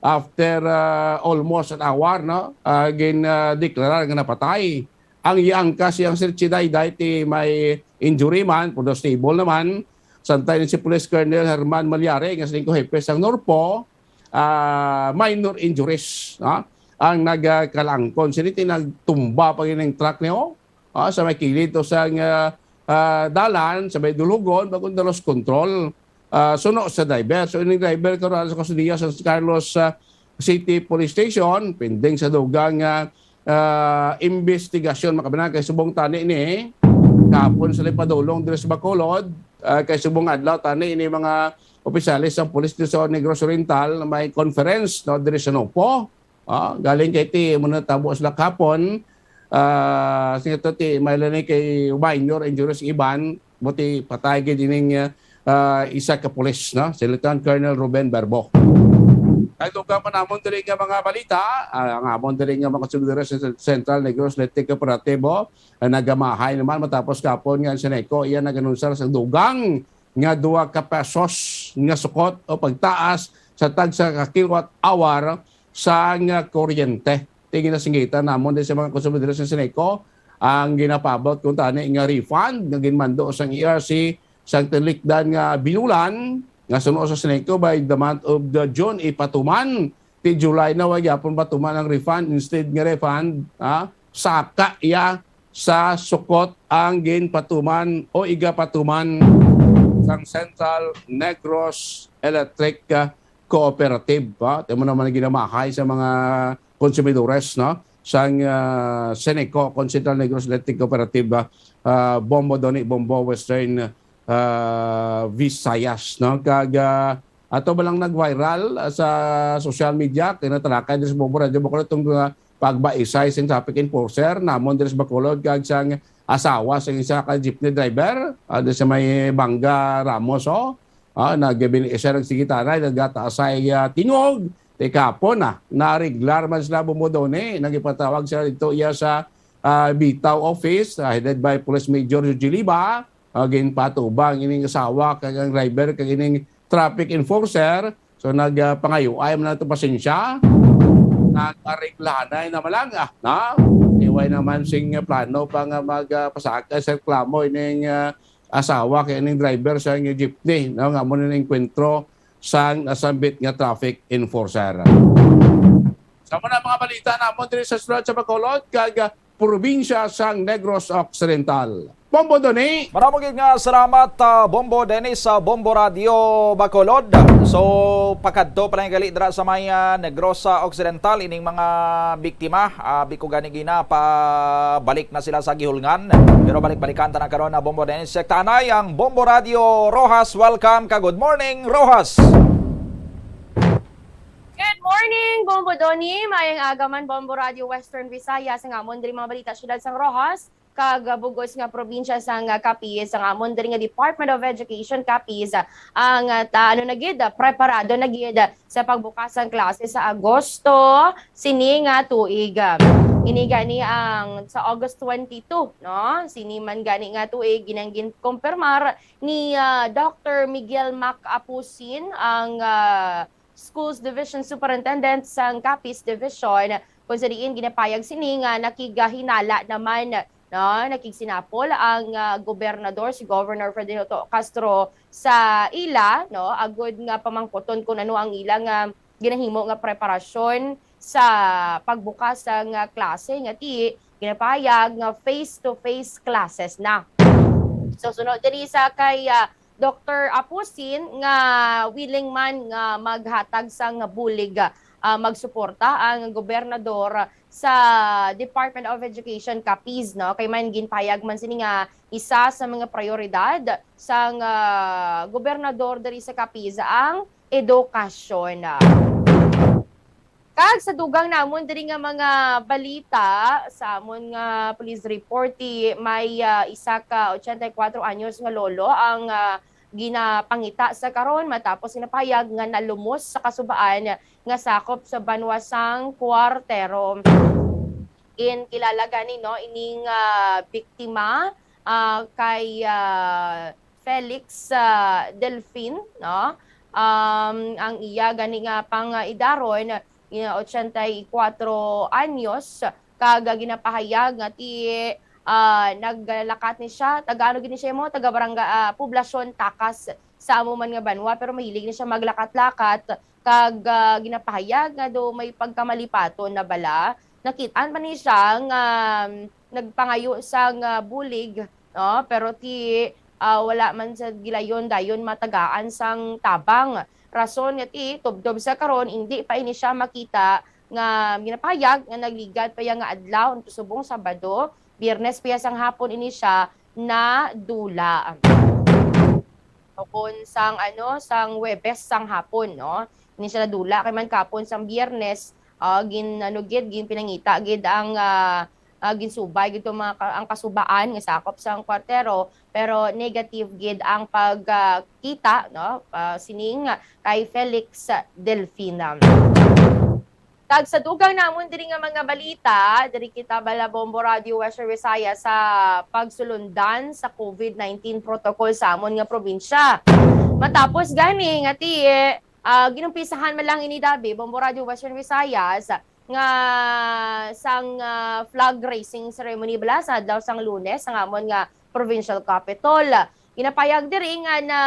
after almost an hour, no, deklarar nga napatay. Ang iangkas yang Sir Chiday dahil may injury man, pero stable naman, Santay ni si Police Colonel Herman Malyari nga sa hepe sang Norpo, minor injuries ang nagkalangkon. Siniti nagtumba pa ng truck niyo sa may kilid o sa dalan, sa may dulugon, bagong dalos control. Suno sa driver. So, yung driver karon sa Kasudiya sa Carlos City Police Station, pending sa dugang investigasyon makabinan kay subong tani ni kapon sa Lipadulong diri sa Bacolod, kay subong adlaw tani ini mga opisyalis ng Police Station Negros Oriental na may conference no diri sa Nopo. Galing kay ti muna tabo sila kapon. Sige to ti may lanay kay minor injuries iban buti patay gid ining isa ka pulis no si Lieutenant Colonel Ruben Berbo. Kay dugang pa namon diri nga mga balita, ang amon diri nga mga konsumador sa Central Negros Electric Cooperativo nagamahay naman matapos kapon nga Seneco iya naganunsar sa dugang nga 2 ka pesos nga sukot o pagtaas sa tag sa kilowatt hour sa nga kuryente. Tingin na singitan namon din sa mga konsumador sa Seneco ang ginapabot kung tani nga refund nga ginmando sang ERC sang tilikdan nga binulan nga suno sa Seneco by the month of the June ipatuman ti July na magyapon patuman ang refund instead nga refund saka iya sa sukot ang ginpatuman o igapatuman sang Central Negros Electric Cooperative. Temo naman ginamahay sa mga konsumidores no sang Seneco Central Negros Electric Cooperative Bombo Doni Bombo Western Visayas no ato ba lang nag-viral sa social media kinatalakay din sa Bombo Radio Bacolod itong pagbaisay sa traffic enforcer namon din sa Bacolod kag sang asawa sa isa ka jeepney driver sa may Bangga Ramos nagbili siya ng sigitanay nagataasay tingog tekapon nariglar man sila bumodone nagipatawag sila dito iya sa Bitaw office headed by Police Major Jiliba again patubang ining asawa kag ang driver kag ining traffic enforcer so nagpangayuay man nato pasensya nag-areglanay na malang na iway naman sing plano pa nga magpasaka sa reklamo ining asawa kay ining driver sa jeepney no nga mo na enkwentro sang nasambit nga traffic enforcer. Sa mga balita namon diri sa Surat sa Bacolod kag probinsya sang Negros Occidental. Bombo Doni. Maraming nga salamat Bombo Dennis sa Bombo Radio Bacolod. So pakadto pa lang gali dra sa may Negros Occidental ining mga biktima biko gani gina pa balik na sila sa gihulngan. Pero balik-balikan ta na karon na Bombo Dennis sektanay ang Bombo Radio Rojas. Welcome ka. Good morning Rojas. Good morning, Bombo Doni. Mayang agaman Bombo Radio Western Visayas nga amon diri mga balita syudad sang Rojas. Kag bugos nga probinsya sang Capiz ang amon diri nga Department of Education Capiz ang preparado na gid sa pagbukas ng klase sa Agosto sini nga tuig. Ini gani ang sa August 22 no sini man gani nga tuig ginanggin kumpirmar ni Dr. Miguel Mac Apusin ang Schools Division Superintendent sang Capiz Division kung sa diin ginapayag sini nga nakigahinala naman no nakigsinapol ang gobernador si Governor Ferdinando Castro sa ila no agud nga pamangkoton kung ano ang ilang ginahimo nga preparasyon sa pagbukas ng klase nga ti ginapayag nga face-to-face classes na. So sunod diri sa kay Dr. Apusin nga willing man nga maghatag sang bulig magsuporta ang gobernador sa Department of Education Capiz no kay man ginpayag man sini nga isa sa mga prioridad sang gobernador diri sa Capiz ang edukasyon. Kag sa dugang namon diri nga mga balita sa amon nga police report may isa ka 84 anyos nga lolo ang ginapangita sa karon matapos sinapayag nga nalumos sa kasubaan nga sakop sa Banwasang Cuartero. Kilala gani no ining biktima kay Felix Delfin no ang iya gani nga pang idaron 84 anyos kag ginapahayag nga ti naggalakat ni siya, taga ano gini siya mo, taga barangay poblasyon takas sa amo man nga banwa, pero mahilig ni siya maglakat-lakat kag ginapahayag nga do may pagkamalipaton na bala. Nakitaan pa ni siya nga nagpangayo sa bulig, no? Pero wala man sa gilayon dayon matagaan sang tabang. Rason nga tubdob sa karon hindi pa ini siya makita nga ginapahayag nga nagligad pa yang nga adlaw unto subong Sabado, Biyernes pa sang hapon ini siya na dula. O kun sang sang Webes sang hapon, no? Ini siya na dula kay man kapon sang Biyernes gin pinangita gid ang ginsubay gid ang kasubaan nga sakop sang kwartero, pero negative gid ang pagkita, no? Sining kay Felix Delfina. Tag sa dugang namon diri nga mga balita, diri kita bala Bombo Radio Western Visayas sa pagsulundan sa COVID-19 protocol sa amon nga probinsya. Matapos gani nga ginumpisahan man lang ini dabi Bombo Radio Western Visayas nga sang flag raising ceremony bala sa adlaw sang Lunes ang amon nga provincial capital. Ginapayag diri nga na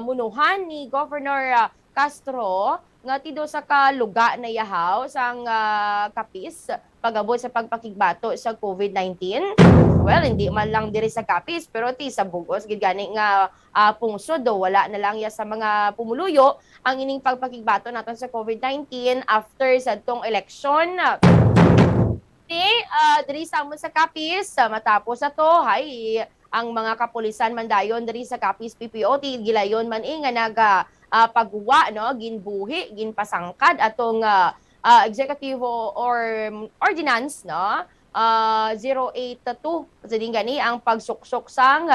munuhan ni Governor Castro nga tido sa kaluga na yahaw sang Kapis pagabot sa pagpakigbato sa COVID-19. Well, hindi man lang diri sa Kapis pero sa Bugos gid gani nga pungsod do wala na lang ya sa mga pumuluyo ang ining pagpakigbato naton sa COVID-19 after sa tong election. Diri sa amon sa Kapis matapos ato ang mga kapulisan mandayon diri sa Kapis PPOT gilayon man nga pagwa, no, ginbuhi, ginpasangkad atong executive or ordinance, no, 082 sa gani ang pagsuksok sang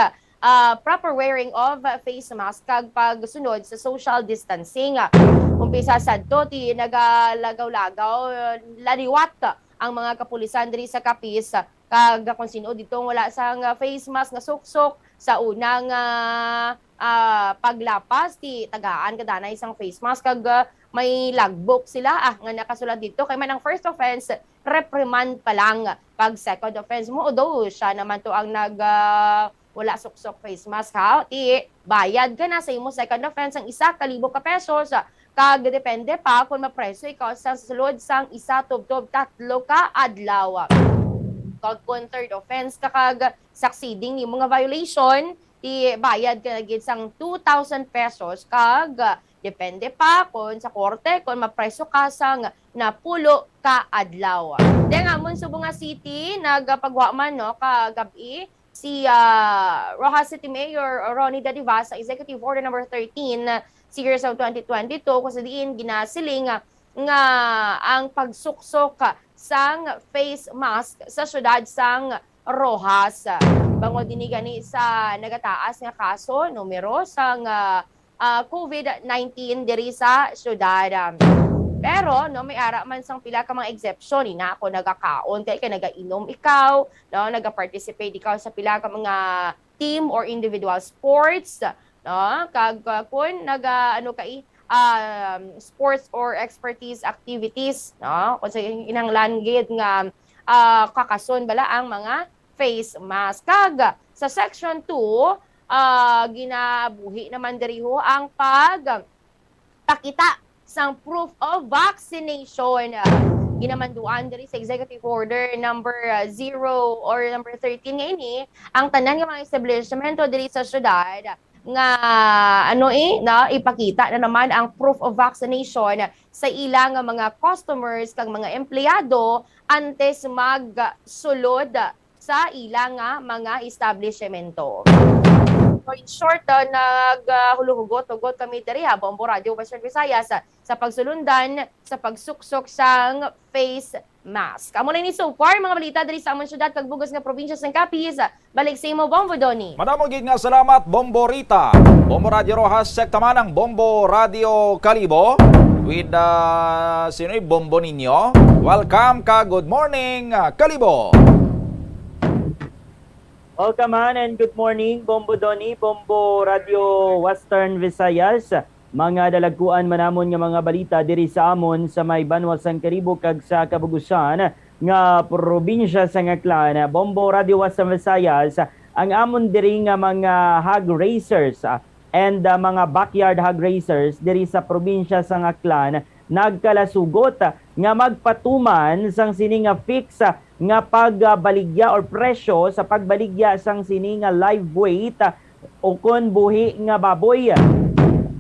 proper wearing of face mask kag pagsunod sa social distancing. Umpisa sadto nagalagaw-lagaw laliwat ang mga kapulisan diri sa Kapis kag kung sino ditong wala sang face mask nga suksok sa unang paglapas tagaan kada isang face mask kag may logbook sila nga nakasulat dito kay man ang first offense reprimand pa lang, pag second offense mo although siya naman to ang wala suksok face mask bayad ka na sa imo second offense ang 1,000 ka pesos kag depende pa kung mapreso ikaw sa sulod sang 1 tubtob 3 ka adlaw. Kag kung third offense kag succeeding ni mga violation bayad ka gid sang 2,000 pesos kag depende pa kung sa korte kung mapreso ka sang napulo ka adlaw. Then amon Subunga City nagpagwa man no kagabi si Rojas City Mayor Ronnie Dadiva sa Executive Order number 13 series of 2022 kung sa diin ginasiling nga ang pagsuksok sang face mask sa syudad sang Rojas. Bangod din gani sa nagataas nga kaso, numero sang COVID-19 diri sa syudad. Pero no may ara man sang pila ka mga exception ina ako nagakaon kay nagainom ikaw, no nagaparticipate ikaw sa pila ka mga team or individual sports, no kag kun sports or expertise activities, no kung sa inanglan gid nga kakason bala ang mga face mask. Kag sa section 2 ginabuhi naman diri ang pagpakita sang proof of vaccination. Ginamanduan diri sa Executive Order number 0 or number 13 nga ini ang tanan nga mga establishmento diri sa syudad nga na ipakita na naman ang proof of vaccination sa ilang mga customers kag mga empleyado antes magsulod sa ilang mga establishmento. So in short, naghuluhugot-hugot kami diri Bombo Radio Western Visayas sa pagsulundan sa pagsuksok sang face mask. Amo na ni so far mga balita diri sa among syudad kag bugos nga probinsya sang Capiz. Balik sa imo Bombo Doni. Madamo gid nga salamat Bombo Rita. Bombo Radio Rojas sekta man ang Bombo Radio Kalibo with sinoy Bombo ninyo. Welcome ka, good morning Kalibo. Welcome man and good morning, Bombo Doni, Bombo Radio Western Visayas. Mga dalagkuan manamon nga mga balita diri sa amon sa may Banwa San Caribo kag sa Kabugusan nga probinsya sa Ngaklan, Bombo Radio Western Visayas, ang amon diri nga mga hog racers and mga backyard hog racers diri sa probinsya sa Ngaklan nagkalasugot nga magpatuman sang sini nga fix nga pagbaligya or presyo sa pagbaligya sang sini nga live weight o kon buhi nga baboy.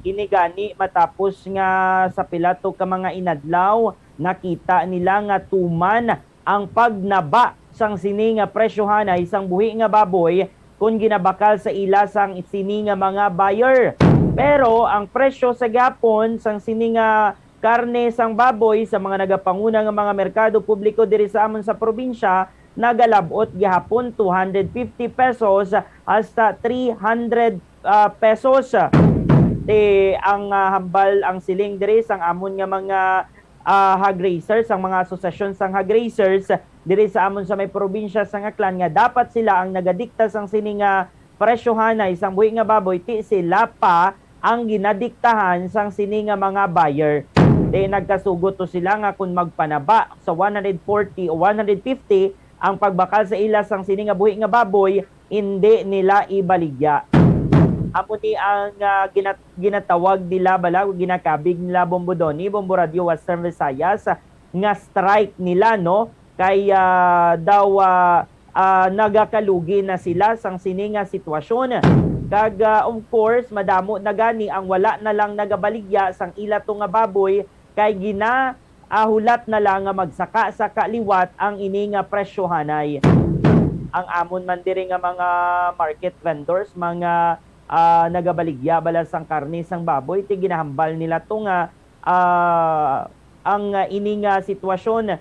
Inigani matapos nga sa pilato ka mga inadlaw nakita nila nga tuman ang pagnaba sang sini nga presyohan ay isang buhi nga baboy kung ginabakal sa ila sang sini nga mga buyer. Pero ang presyo sa gapon sang sini nga karne sang baboy sa mga nagapanguna nga mga merkado publiko diri sa amon sa probinsya nagalabot gihapon 250 pesos hasta 300 pesos. Ang hambal ang siling diri sang amon nga mga hog racers, ang mga asosasyon sang hog racers diri sa amon sa may probinsya sa Ngaklan nga dapat sila ang nagadikta sang sini nga presyohan na isang buhi nga baboy ti sila pa ang ginadiktahan sang sini nga mga buyer. Nagkasugot to sila nga kung magpanaba sa 140 o 150 ang pagbakal sa ila sang sini nga buhi nga baboy hindi nila ibaligya. Amo ni ang ginatawag nila bala ginakabig nila Bombo Doni, Bombo Radio Western Visayas nga strike nila no kay daw nagakalugi na sila sang sini nga sitwasyon. Kag of course madamo na gani ang wala na lang nagabaligya sang ila to nga baboy kay hulat na lang nga magsaka sa kaliwat ang ini nga presyohanay. Ang amon man diri nga mga market vendors, mga nagabaligya bala sang karne sang baboy ti ginahambal nila to nga ang ini nga sitwasyon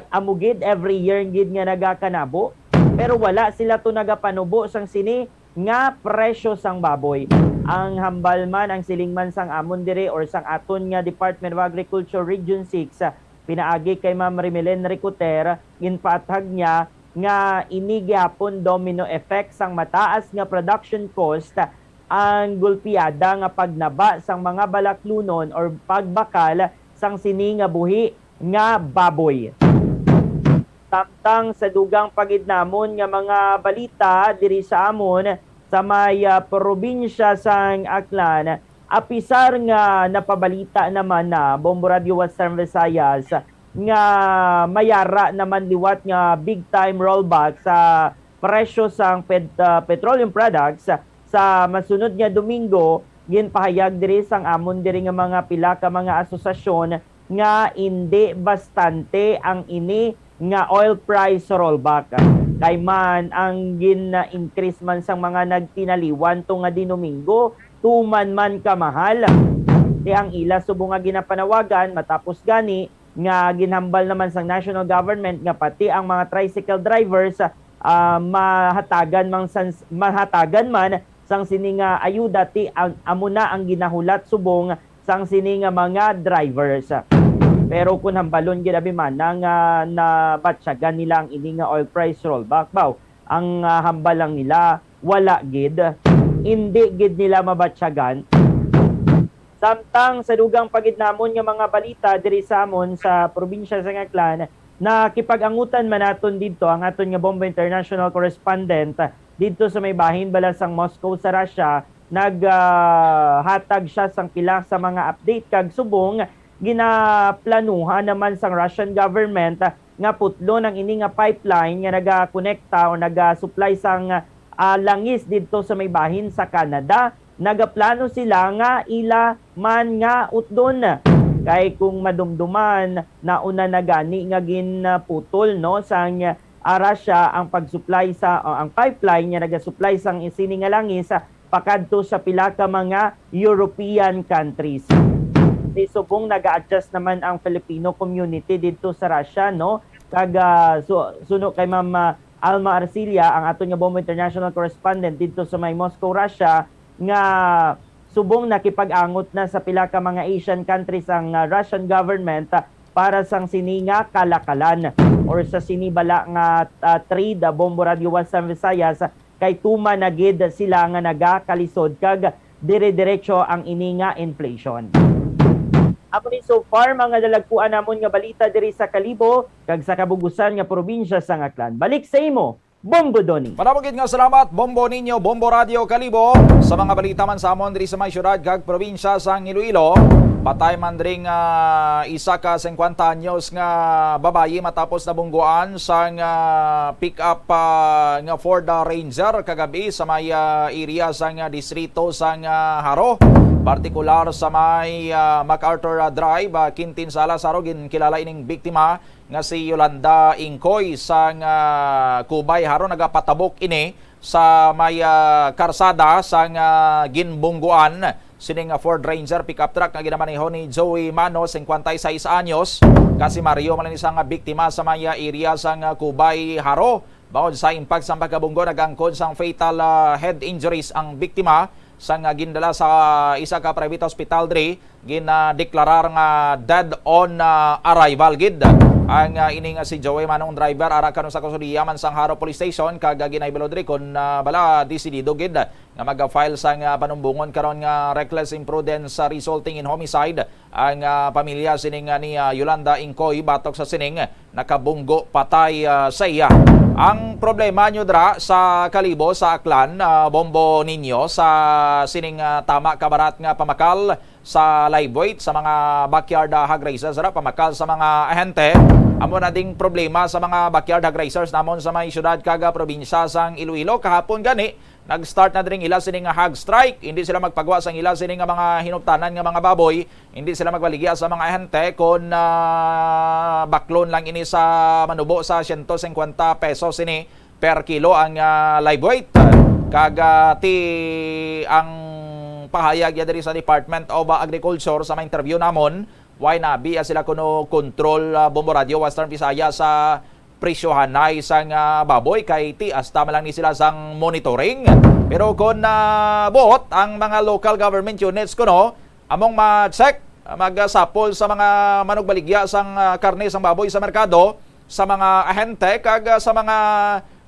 amugid every year gid nga nagakanabo pero wala sila to nagapanubo sang sini nga presyo sang baboy. Ang hambal man ang siling man sang amon dire or sang aton nga Department of Agriculture Region 6 pinaagi kay Ma'am Rimelen Ricoter ginpatag niya nga ini gyapon domino effect sang mataas nga production cost ang gulpiada nga pagnaba sang mga balaklunon or pagbakal sang sini nga buhi nga baboy. Tamtang sa dugang pagidnamon nga mga balita diri sa amon sa may probinsya sang Aklan, apisar nga napabalita naman na Bombo Radio Western Visayas nga mayara naman liwat nga big time rollback sa presyo sang petroleum products sa masunod nga Domingo. Ginpahayag diri sang amon diri nga mga pila ka mga asosasyon nga hindi bastante ang ini nga oil price rollback. Kay man ang gin-increase man sang mga nagtinaliwan to nga Domingo, tuman man kamahal. Di ang ila subong nga ginapanawagan matapos gani nga ginhambal naman sang national government nga pati ang mga tricycle drivers mahatagan man sang sini nga ayuda ti amuna ang ginahulat subong sang sini nga mga drivers. Pero kung hambalon ginabi man na batsyagan nila ang ini nga oil price rollback baw, ang hambal lang nila wala gid, hindi gid nila mabatsyagan. Samtang sa dugang pagidnamon nga mga balita diri sa amon sa probinsya sa Ngaklan, nakipag-angutan man naton dito ang aton nga Bombo International Correspondent dito sa may bahin bala sang Moscow sa Russia. Naghatag siya sang pila sa mga update kag subong ginaplanuhan naman sang Russian government nga putlo ng ini nga pipeline nga nagakonekta o naga-supply sang langis dito sa may bahin sa Canada. Nagaplano sila nga ila man nga utdon. Kay kung madumduman nauna na gani nga ginputol no sang Russia ang pag-supply sa ang pipeline nga naga-supply sang isini nga langis pakadto sa pila ka mga European countries. Di subong naga-adjust naman ang Filipino community dito sa Russia no kag suno kay Ma'am Alma Arcilia ang aton nga Bombo International Correspondent dito sa may Moscow, Russia nga subong nakipag-angot na sa pila ka mga Asian countries ang Russian government para sang sini nga kalakalan or sa sinibala nga trade Bombo Radio Western Visayas kay tuma na gid sila nga nagakalisod kag dire-diretso ang ini nga inflation. Amo ni so far mga dalagpuan namon nga balita diri sa Kalibo kag sa kabugusan nga probinsya sa Aklan. Balik sa imo, Bombo Doni. Panabugid nga salamat Bombo Ninyo, Bombo Radio Kalibo sa mga balita man sa amon diri sa may syudad kag probinsya sa Iloilo. Patay man diri nga isa ka 50 anyos nga babayi matapos nabungguan sa pick-up nga Ford Ranger kagabi sa may area sa distrito sa Haro. Partikular sa may MacArthur Drive, Quintin Salas, Sarogin, kilala ining biktima nga si Yolanda Ingkoy sa Kubay Haro nagapatabok ini sa may karsada sa ginbungguan sining Ford Ranger pickup truck nga ginamaneho ni Joey Mano 56 anyos kasi Mario man isang biktima sa may area sa Kubay Haro. Bawod sa impact sa pagkabunggo nagangkod sang fatal head injuries ang biktima sang gindala sa isa ka private hospital diri ginadeklarar nga dead on arrival gid ang ining si Joey Manong driver ara kanon sa Kusudiyaman sang Haro Police Station kag ginaibalo diri kon bala desidido gid nga mag-file sang panumbungon karon nga reckless imprudence resulting in homicide ang pamilya sining ni Yolanda Ingkoy batok sa sining nakabunggo patay sa iya. Ang problema nyo dra sa Kalibo, sa Aklan, Bombo Ninyo, sa sining tama kabarat nga pamakal sa live weight, sa mga backyard hog racers, pamakal sa mga ahente. Amo na ding problema sa mga backyard hog racers namon sa may syudad kaga probinsya sang Iloilo. Kahapon gani, nag-start na din ila sining hog strike. Hindi sila magpagawa sang ila sining mga hinuptanan nga mga baboy. Hindi sila magbaligya sa mga ahente kon baklon lang ini sa manubo sa 150 pesos ini per kilo ang live weight. Kagati ang pahayag ya diri sa Department of Agriculture sa mga interview namon, why nabi sila kuno control Bombo Radio Western Visayas sa presyohanay sang baboy kay ti hasta man lang ni sila sang monitoring. Pero kung buot ang mga local government units kuno among ma-check magsapol sa mga manugbaligya sang karne sang baboy sa merkado sa mga ahente kag sa mga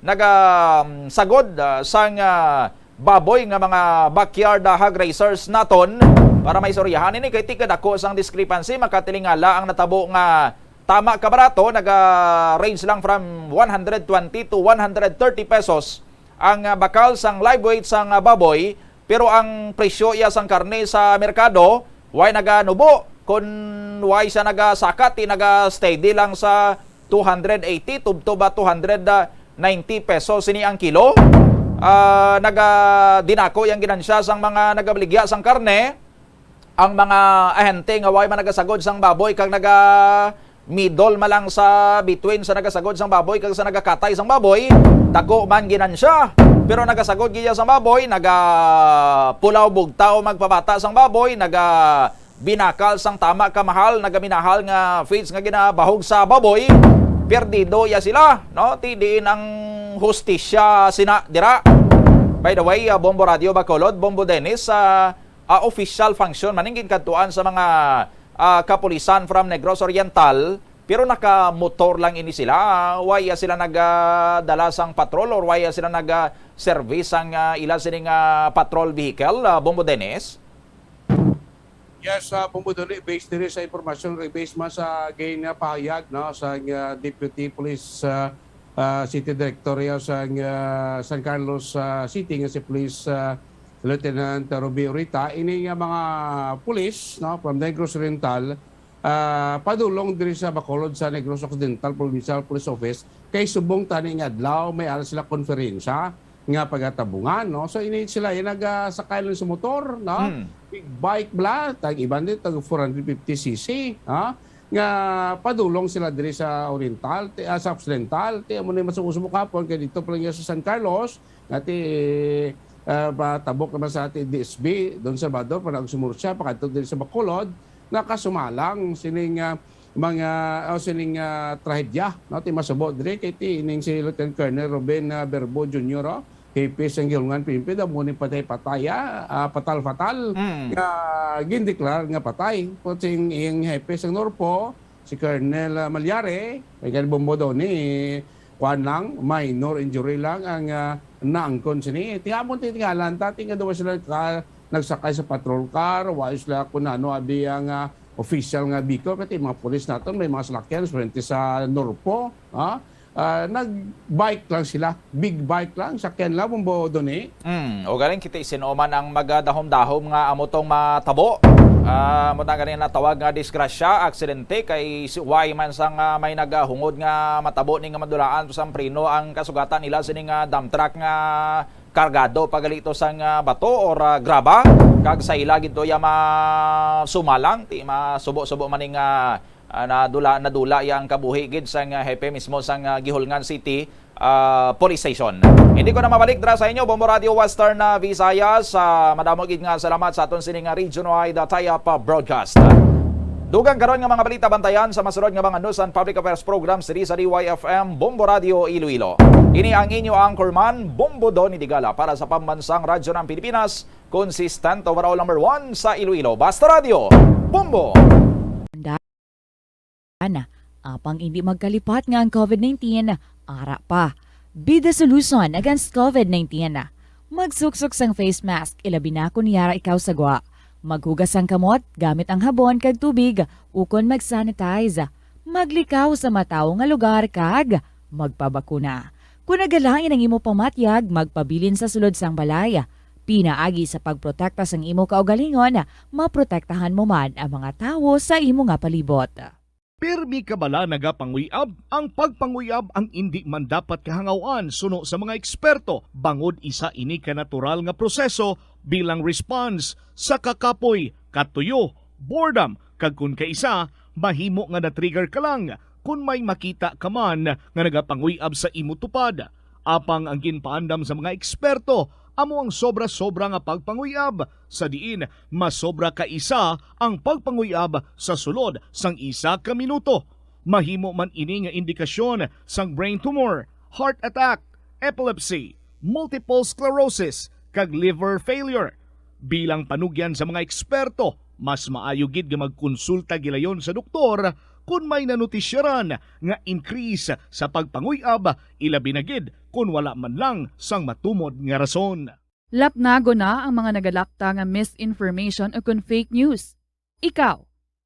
nagasagod sang baboy nga mga backyard hog racers naton para may istoryahan ini kay ti kadako sang discrepancy makatilingala ang natabo nga tama kabarato naga-range lang from 120 to 130 pesos ang bakal sang live weight sang baboy pero ang presyo iya sang karne sa merkado why naganubo kun why sa nagasakat ti naga-steady lang sa 280 to ba 290 pesos ini ang kilo. Naga-dinako yang ginansya sang mga nagabaligya sang karne ang mga ahente nga way man nagasagod sang baboy kag middle malang sa between sa nagasagod sang baboy kag sa nagakatay sang baboy dako man ginansya pero nagasagod giya sang baboy pulaw bugtaw magpabata sang baboy binakal sang tama kamahal nagaminahal nga feeds nga ginabahog sa baboy perdido ya sila no tidiin ang hustisya sina dira. By the way, Bombo Radio Bacolod, Bombo Dennis, official function maningin kadtuan sa mga kapulisan from Negros Oriental pero naka-motor lang ini sila. Why sila nagdala sang patrol or why sila nag-service ang ila sining patrol vehicle, Bombo Dennis? Yes, Bombo Doni, based din sa impormasyon, based man sa gain na pahayag no, sa Deputy Police City Director sa San Carlos City nga si Police Lieutenant Ruby Urita ini nga mga pulis no from Negros Oriental padulong diri sa Bacolod sa Negros Occidental Provincial Police Office kay subong tani nga adlaw may ara sila konferensya nga pagatabungan no so ini sila nagasakay lang sa motor no big bike bla tag iban din tag 450cc ha nga padulong sila diri sa Oriental sa Occidental ti amo ni masuusmo kapon kay dito pa lang sa San Carlos ngati tabok naman sa ating DSB doon sa Bador pa nagsumursa pakadto diri sa Bacolod nakasumalang sining mga sining trahedya no ti masubo diri kay ti ining si Lieutenant Colonel Ruben Berbo Jr. Hepe sang Gilungan Pimpi da mo ni patay-pataya fatal nga gindeklar nga patay puting ing hepe sang Norpo si Colonel Malyari kay Bombo Doni kuan lang minor injury lang ang naangkon sini tiamon ti tingalan ta tinga daw sila nagsakay sa patrol car wais la kun ano abi ang official nga biko, pati mga pulis natin, may mga salakyan, swerte sa Norpo, nag-bike lang sila, big bike lang, sakyan lang, Bombo Doni. O galing kita isinuman ang magadahom-dahom nga amotong matabo. Mutang ganin na tawag nga disgrasya, aksidente kay why man sang may nagahungod nga matabo ni nga madulaan sa prino ang kasugatan nila sining dump truck nga kargado pagalito sang bato or graba kag sa ila ginto ya sumalang ti masubo-subo maning nadula yang kabuhi gid sang hepe mismo sang Gihulngan City Police Station. Hindi ko na mabalik dra sa inyo Bombo Radio Western Visayas. Madamo gid nga salamat sa aton sining region-wide tie-up broadcast. Dugang karon nga mga balita bantayan sa masunod nga mga news and public affairs programs diri sa DYFM Bombo Radio Iloilo. Ini ang inyo anchorman Bombo Donnie Digala para sa pambansang radyo ng Pilipinas, consistent overall number 1 sa Iloilo. Basta Radio, Bombo! Apang hindi magkalipat nga ang COVID-19, ara pa. Be the solution against COVID-19. Magsuksok sang face mask, ilabi na kung niyara ikaw sagwa. Maghugas ang kamot gamit ang habon kag tubig ukon mag-sanitize. Maglikaw sa mataw nga lugar kag magpabakuna. Kung nagalain ang imo pamatyag, magpabilin sa sulod sang balay. Pinaagi sa pagprotekta sang imo kaugalingon, maprotektahan mo man ang mga tawo sa imo nga palibot. Pirmi ka bala nagapanguyab? Ang pagpanguyab ang hindi man dapat kahangawan suno sa mga eksperto bangod isa ini ka natural nga proseso bilang response sa kakapoy, katuyo, boredom kag kun kaisa mahimo nga na-trigger ka lang kung may makita ka man nga nagapanguyab sa imo tupad. Apang ang ginpaandam sa mga eksperto amo ang sobra-sobra nga pagpanguyab sa diin masobra ka isa ang pagpanguyab sa sulod sang isa ka minuto. Mahimo man ini nga indikasyon sang brain tumor, heart attack, epilepsy, multiple sclerosis kag liver failure. Bilang panugyan sa mga eksperto, mas maayo gid nga magkonsulta gilayon sa doktor kung may nanutisyaran nga increase sa pagpanguyab, ilabi na gid kung wala man lang sang matumod nga rason. Lapnago na ang mga nagalakta nga misinformation o kung fake news. Ikaw,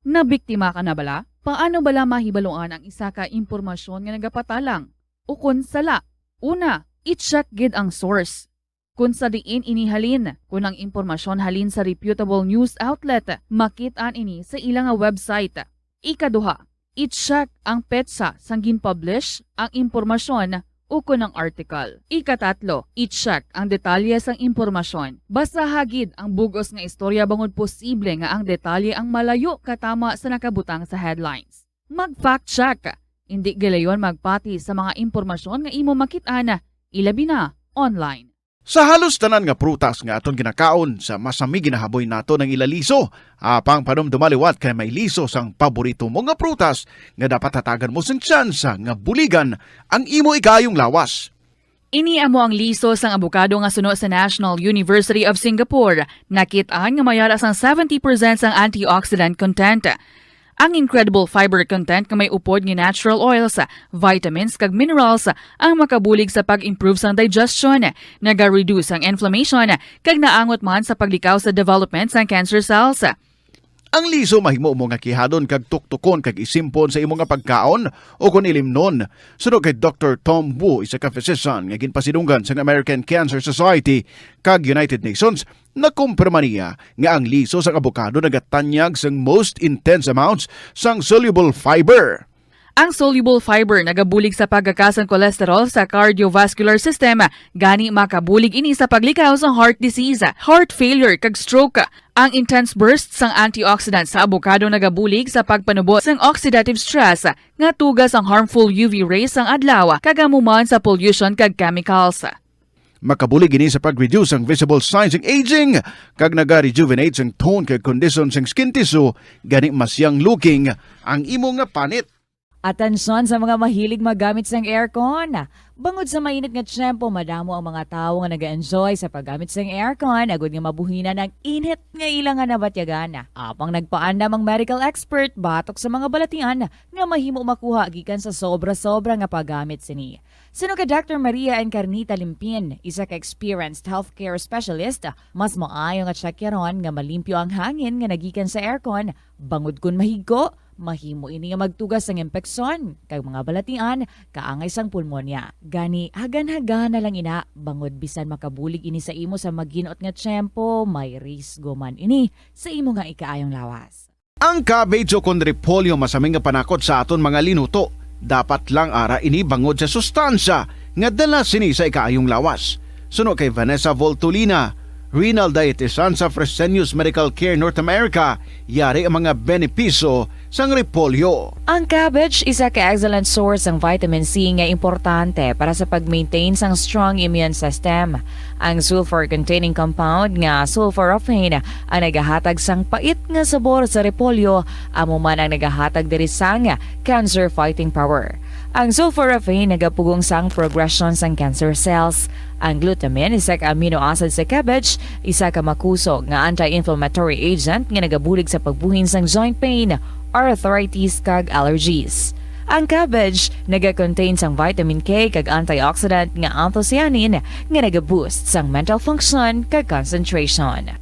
nabiktima ka na bala? Paano bala mahibaluan ang isa ka impormasyon nga nagapatalang? O kung sala? Una, i-check gid ang source. Kung sa diin inihalin, kung ang impormasyon halin sa reputable news outlet, makitaan ini sa ilang website. Ikaduha, i-check ang petsa sang gin-publish ang impormasyon o kung ang article. Ikatatlo, i-check ang detalye sang impormasyon. Basta hagid ang bugos nga istorya bangod posible nga ang detalye ang malayo katama sa nakabutang sa headlines. Mag-fact check. Hindi gilayon magpati sa mga impormasyon nga imo makitaan, ilabi na online. Sa halos tanan nga prutas nga aton ginakaon sa masami ginahaboy nato ng ilaliso. Apang panom dumaliwat kay may liso sang paborito mo nga prutas nga dapat hatagan mo sang tsansa nga buligan ang imo ikayong lawas. Ini amo ang liso sang abukado nga suno sa National University of Singapore. Nakitaan nga mayara sang 70% sang antioxidant content. Ang incredible fiber content nga may upod nga natural oils, vitamins kag minerals ang makabulig sa pag-improve sang digestion, naga-reduce ang inflammation kag naangot man sa paglikaw sa development sang cancer cells. Ang liso mahimo mo nga kihadon kag tuktukon kag isimpon sa imo nga pagkaon o kun ilimnon. Suno kay Dr. Tom Wu, isa ka physician nga ginpasidunggan sa American Cancer Society kag United Nations, nakumpirma niya nga ang liso sang abokado nagatanyag sang most intense amounts sang soluble fiber. Ang soluble fiber nagabulig sa pagkakasang cholesterol sa cardiovascular system, gani makabulig ini sa paglikaw sa heart disease, heart failure kag stroke. Ang intense burst sang antioxidant sa abokado nagabulig sa pagpanubo sang oxidative stress nga tugas ang harmful UV rays sang adlaw kagamuman sa pollution kag chemicals. Makabulig ini sa pag-reduce ang visible signs ng aging kag naga-rejuvenate ang tone kag condition sang skin tissue, gani mas young looking ang imo nga panit. Atensyon sa mga mahilig magamit sang aircon. Bangod sa mainit nga tiyempo, madamo ang mga tao nga nag-enjoy sa paggamit sa aircon, agud nga mabuhina ng init nga ilang nga nabatyagan. Apang nagpaandam ang medical expert batok sa mga balatian nga mahimo makuha gikan sa sobra-sobra nga paggamit sini. Sino ka Dr. Maria Encarnita Limpin, isa ka experienced healthcare specialist, mas maayo nga tsakyaron nga malimpyo ang hangin nga nagikan sa aircon, bangod kun mahigo, mahimo ini nga magtugas ng impeksyon kag mga balatian kaangay sang pulmonya. Gani hagan-hagan na lang ina bangod bisan makabulig ini sa imo sa maginot nga tiyempo, may risgo man ini sa imo nga ikaayong lawas. Ang cabbage o kon repolyo masaming nga panakot sa aton mga linuto. Dapat lang ara ini bangod sa sustansya nga dala sini sa ikaayong lawas. Suno kay Vanessa Voltolina, renal dietitian sa Fresenius Medical Care North America, yari ang mga benepisyo sang repolyo. Ang cabbage isa ka excellent source ng vitamin C nga importante para sa pag-maintain sang strong immune system. Ang sulfur-containing compound nga sulforaphane ang nagahatag sang pait nga sabor sa repolyo, amo man ang nagahatag diri sang cancer-fighting power. Ang sulforaphane nagapugong sang progression sang cancer cells. Ang glutamine, isa ka amino acid sa cabbage, isa ka makusog nga anti-inflammatory agent nga nagabulig sa pagbuhin sang joint pain, arthritis kag allergies. Ang cabbage naga-contain sang vitamin K kag antioxidant nga anthocyanin nga naga-boost sang mental function kag concentration.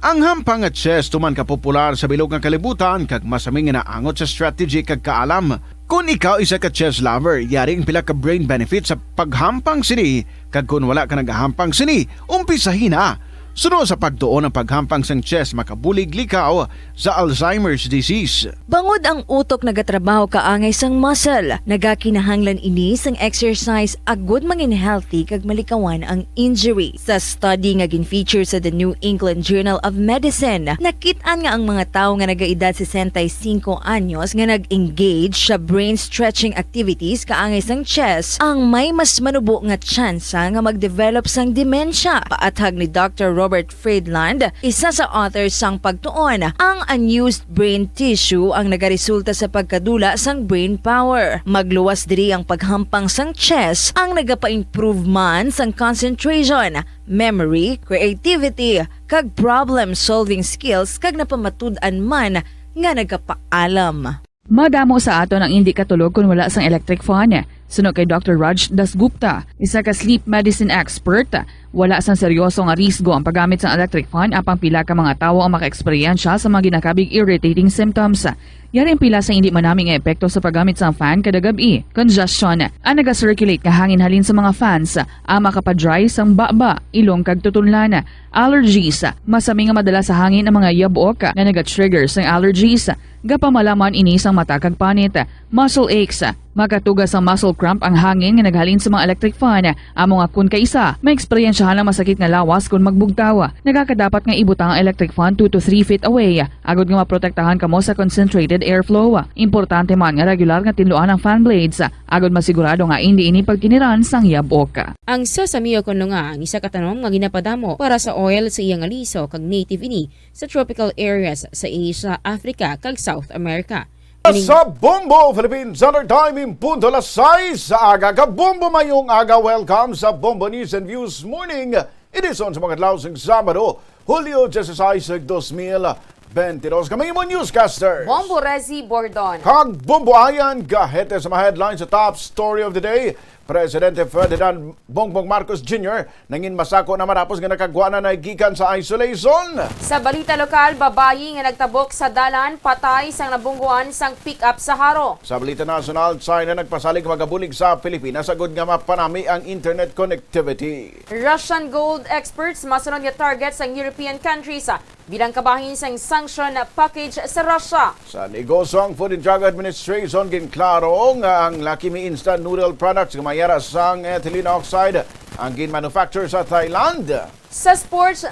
Ang hampang at chess tuman ka popular sa bilog nga kalibutan kag masaming nga naangot sa strategy kag kaalam. Kung ikaw isa ka chess lover, yaring pila ka brain benefit sa paghampang sini kag kung wala ka nagahampang sini, umpisahin na. Suno sa pagtuon ng paghampang sang chess makabulig likaw sa Alzheimer's disease. Bangod ang utok nagatrabaho kaangay sang muscle, nagakinahanglan ini sang exercise agud mangin healthy kag malikawan ang injury. Sa study nga gin-feature sa The New England Journal of Medicine, nakit-an nga ang mga tawo nga nagaedad 65 anyos nga nag-engage sa brain stretching activities kaangay sang chess ang may mas manubo nga tsansa nga mag-develop sang dementia. Paathag ni Dr. Robert Friedland, isa sa authors sang pagtuon, ang unused brain tissue ang nagaresulta sa pagkadula sang brain power. Magluwas diri ang paghampang sang chess ang nagapa-improve man sang concentration, memory, creativity, kag problem-solving skills kag napamatud-an man nga nagapaalam. Madamo sa aton ang hindi katulog kung wala sang electric fan. Sunod kay Dr. Raj Dasgupta, isa ka sleep medicine expert, wala sang seryoso nga risgo ang paggamit sa electric fan apang pila ka mga tawo ang maka-eksperyensya sa mga ginakabig irritating symptoms. Yari ang pila sa hindi manaming epekto sa paggamit sa fan kada gabi. Congestion, ang naga-circulate nga hangin halin sa mga fans, ang makapadry sang baba, ilong kag tutunlan. Allergies, masami nga madala sa hangin ang mga yabok na naga-trigger sang allergies. Gapamalaman ini sang mata kag panit. Muscle aches, makatugas ang muscle cramp ang hangin nga naghalin sa mga electric fan. Amo nga kun kaisa, may eksperyensyahan ang masakit nga lawas kung magbugtaw. Nagakadapat nga ibutang ang electric fan 2 to 3 feet away. Agod nga maprotektahan kamo sa concentrated airflow. Importante man nga regular nga tinluan ang fan blades. Agod masigurado nga hindi ini pagkiniran sang yabok. Ang sasamiyo kuno nga ang isa ka tanom nga ginapadamo para sa oil sa iyang aliso kag native ini sa tropical areas sa Asia, Africa kag South America. Sa Bombo Philippines Standard Time in punto alas 6 sa aga ka Bombo mayong aga. Welcome sa Bombo News and Views Morning Edison sa mga adlaw sang Sabado, Hulyo 16, 2022. Kami mo newscaster Bombo Rezi Bordon kag Bombo Ayan gahete sa mga headlines sa top story of the day. Presidente Ferdinand Bongbong Marcos Jr. nangin masako na marapos nga nakagwa na gikan sa isolation. Sa balita lokal, babayi nga nagtabok sa dalan, patay sang nabungguan sang pick-up sa Haro. Sa balita nasional, China nagpasalig magabulig sa Pilipinas sagod nga mapanami ang internet connectivity. Russian gold experts masunod nga target sang European countries bilang kabahin sang sanction package sa Russia. Sa negosyo, ang Food and Drug Administration ginklaro nga ang Lucky Me instant noodle products nga mayara sang ethylene oxide ang ginmanufacture sa Thailand. Sa sports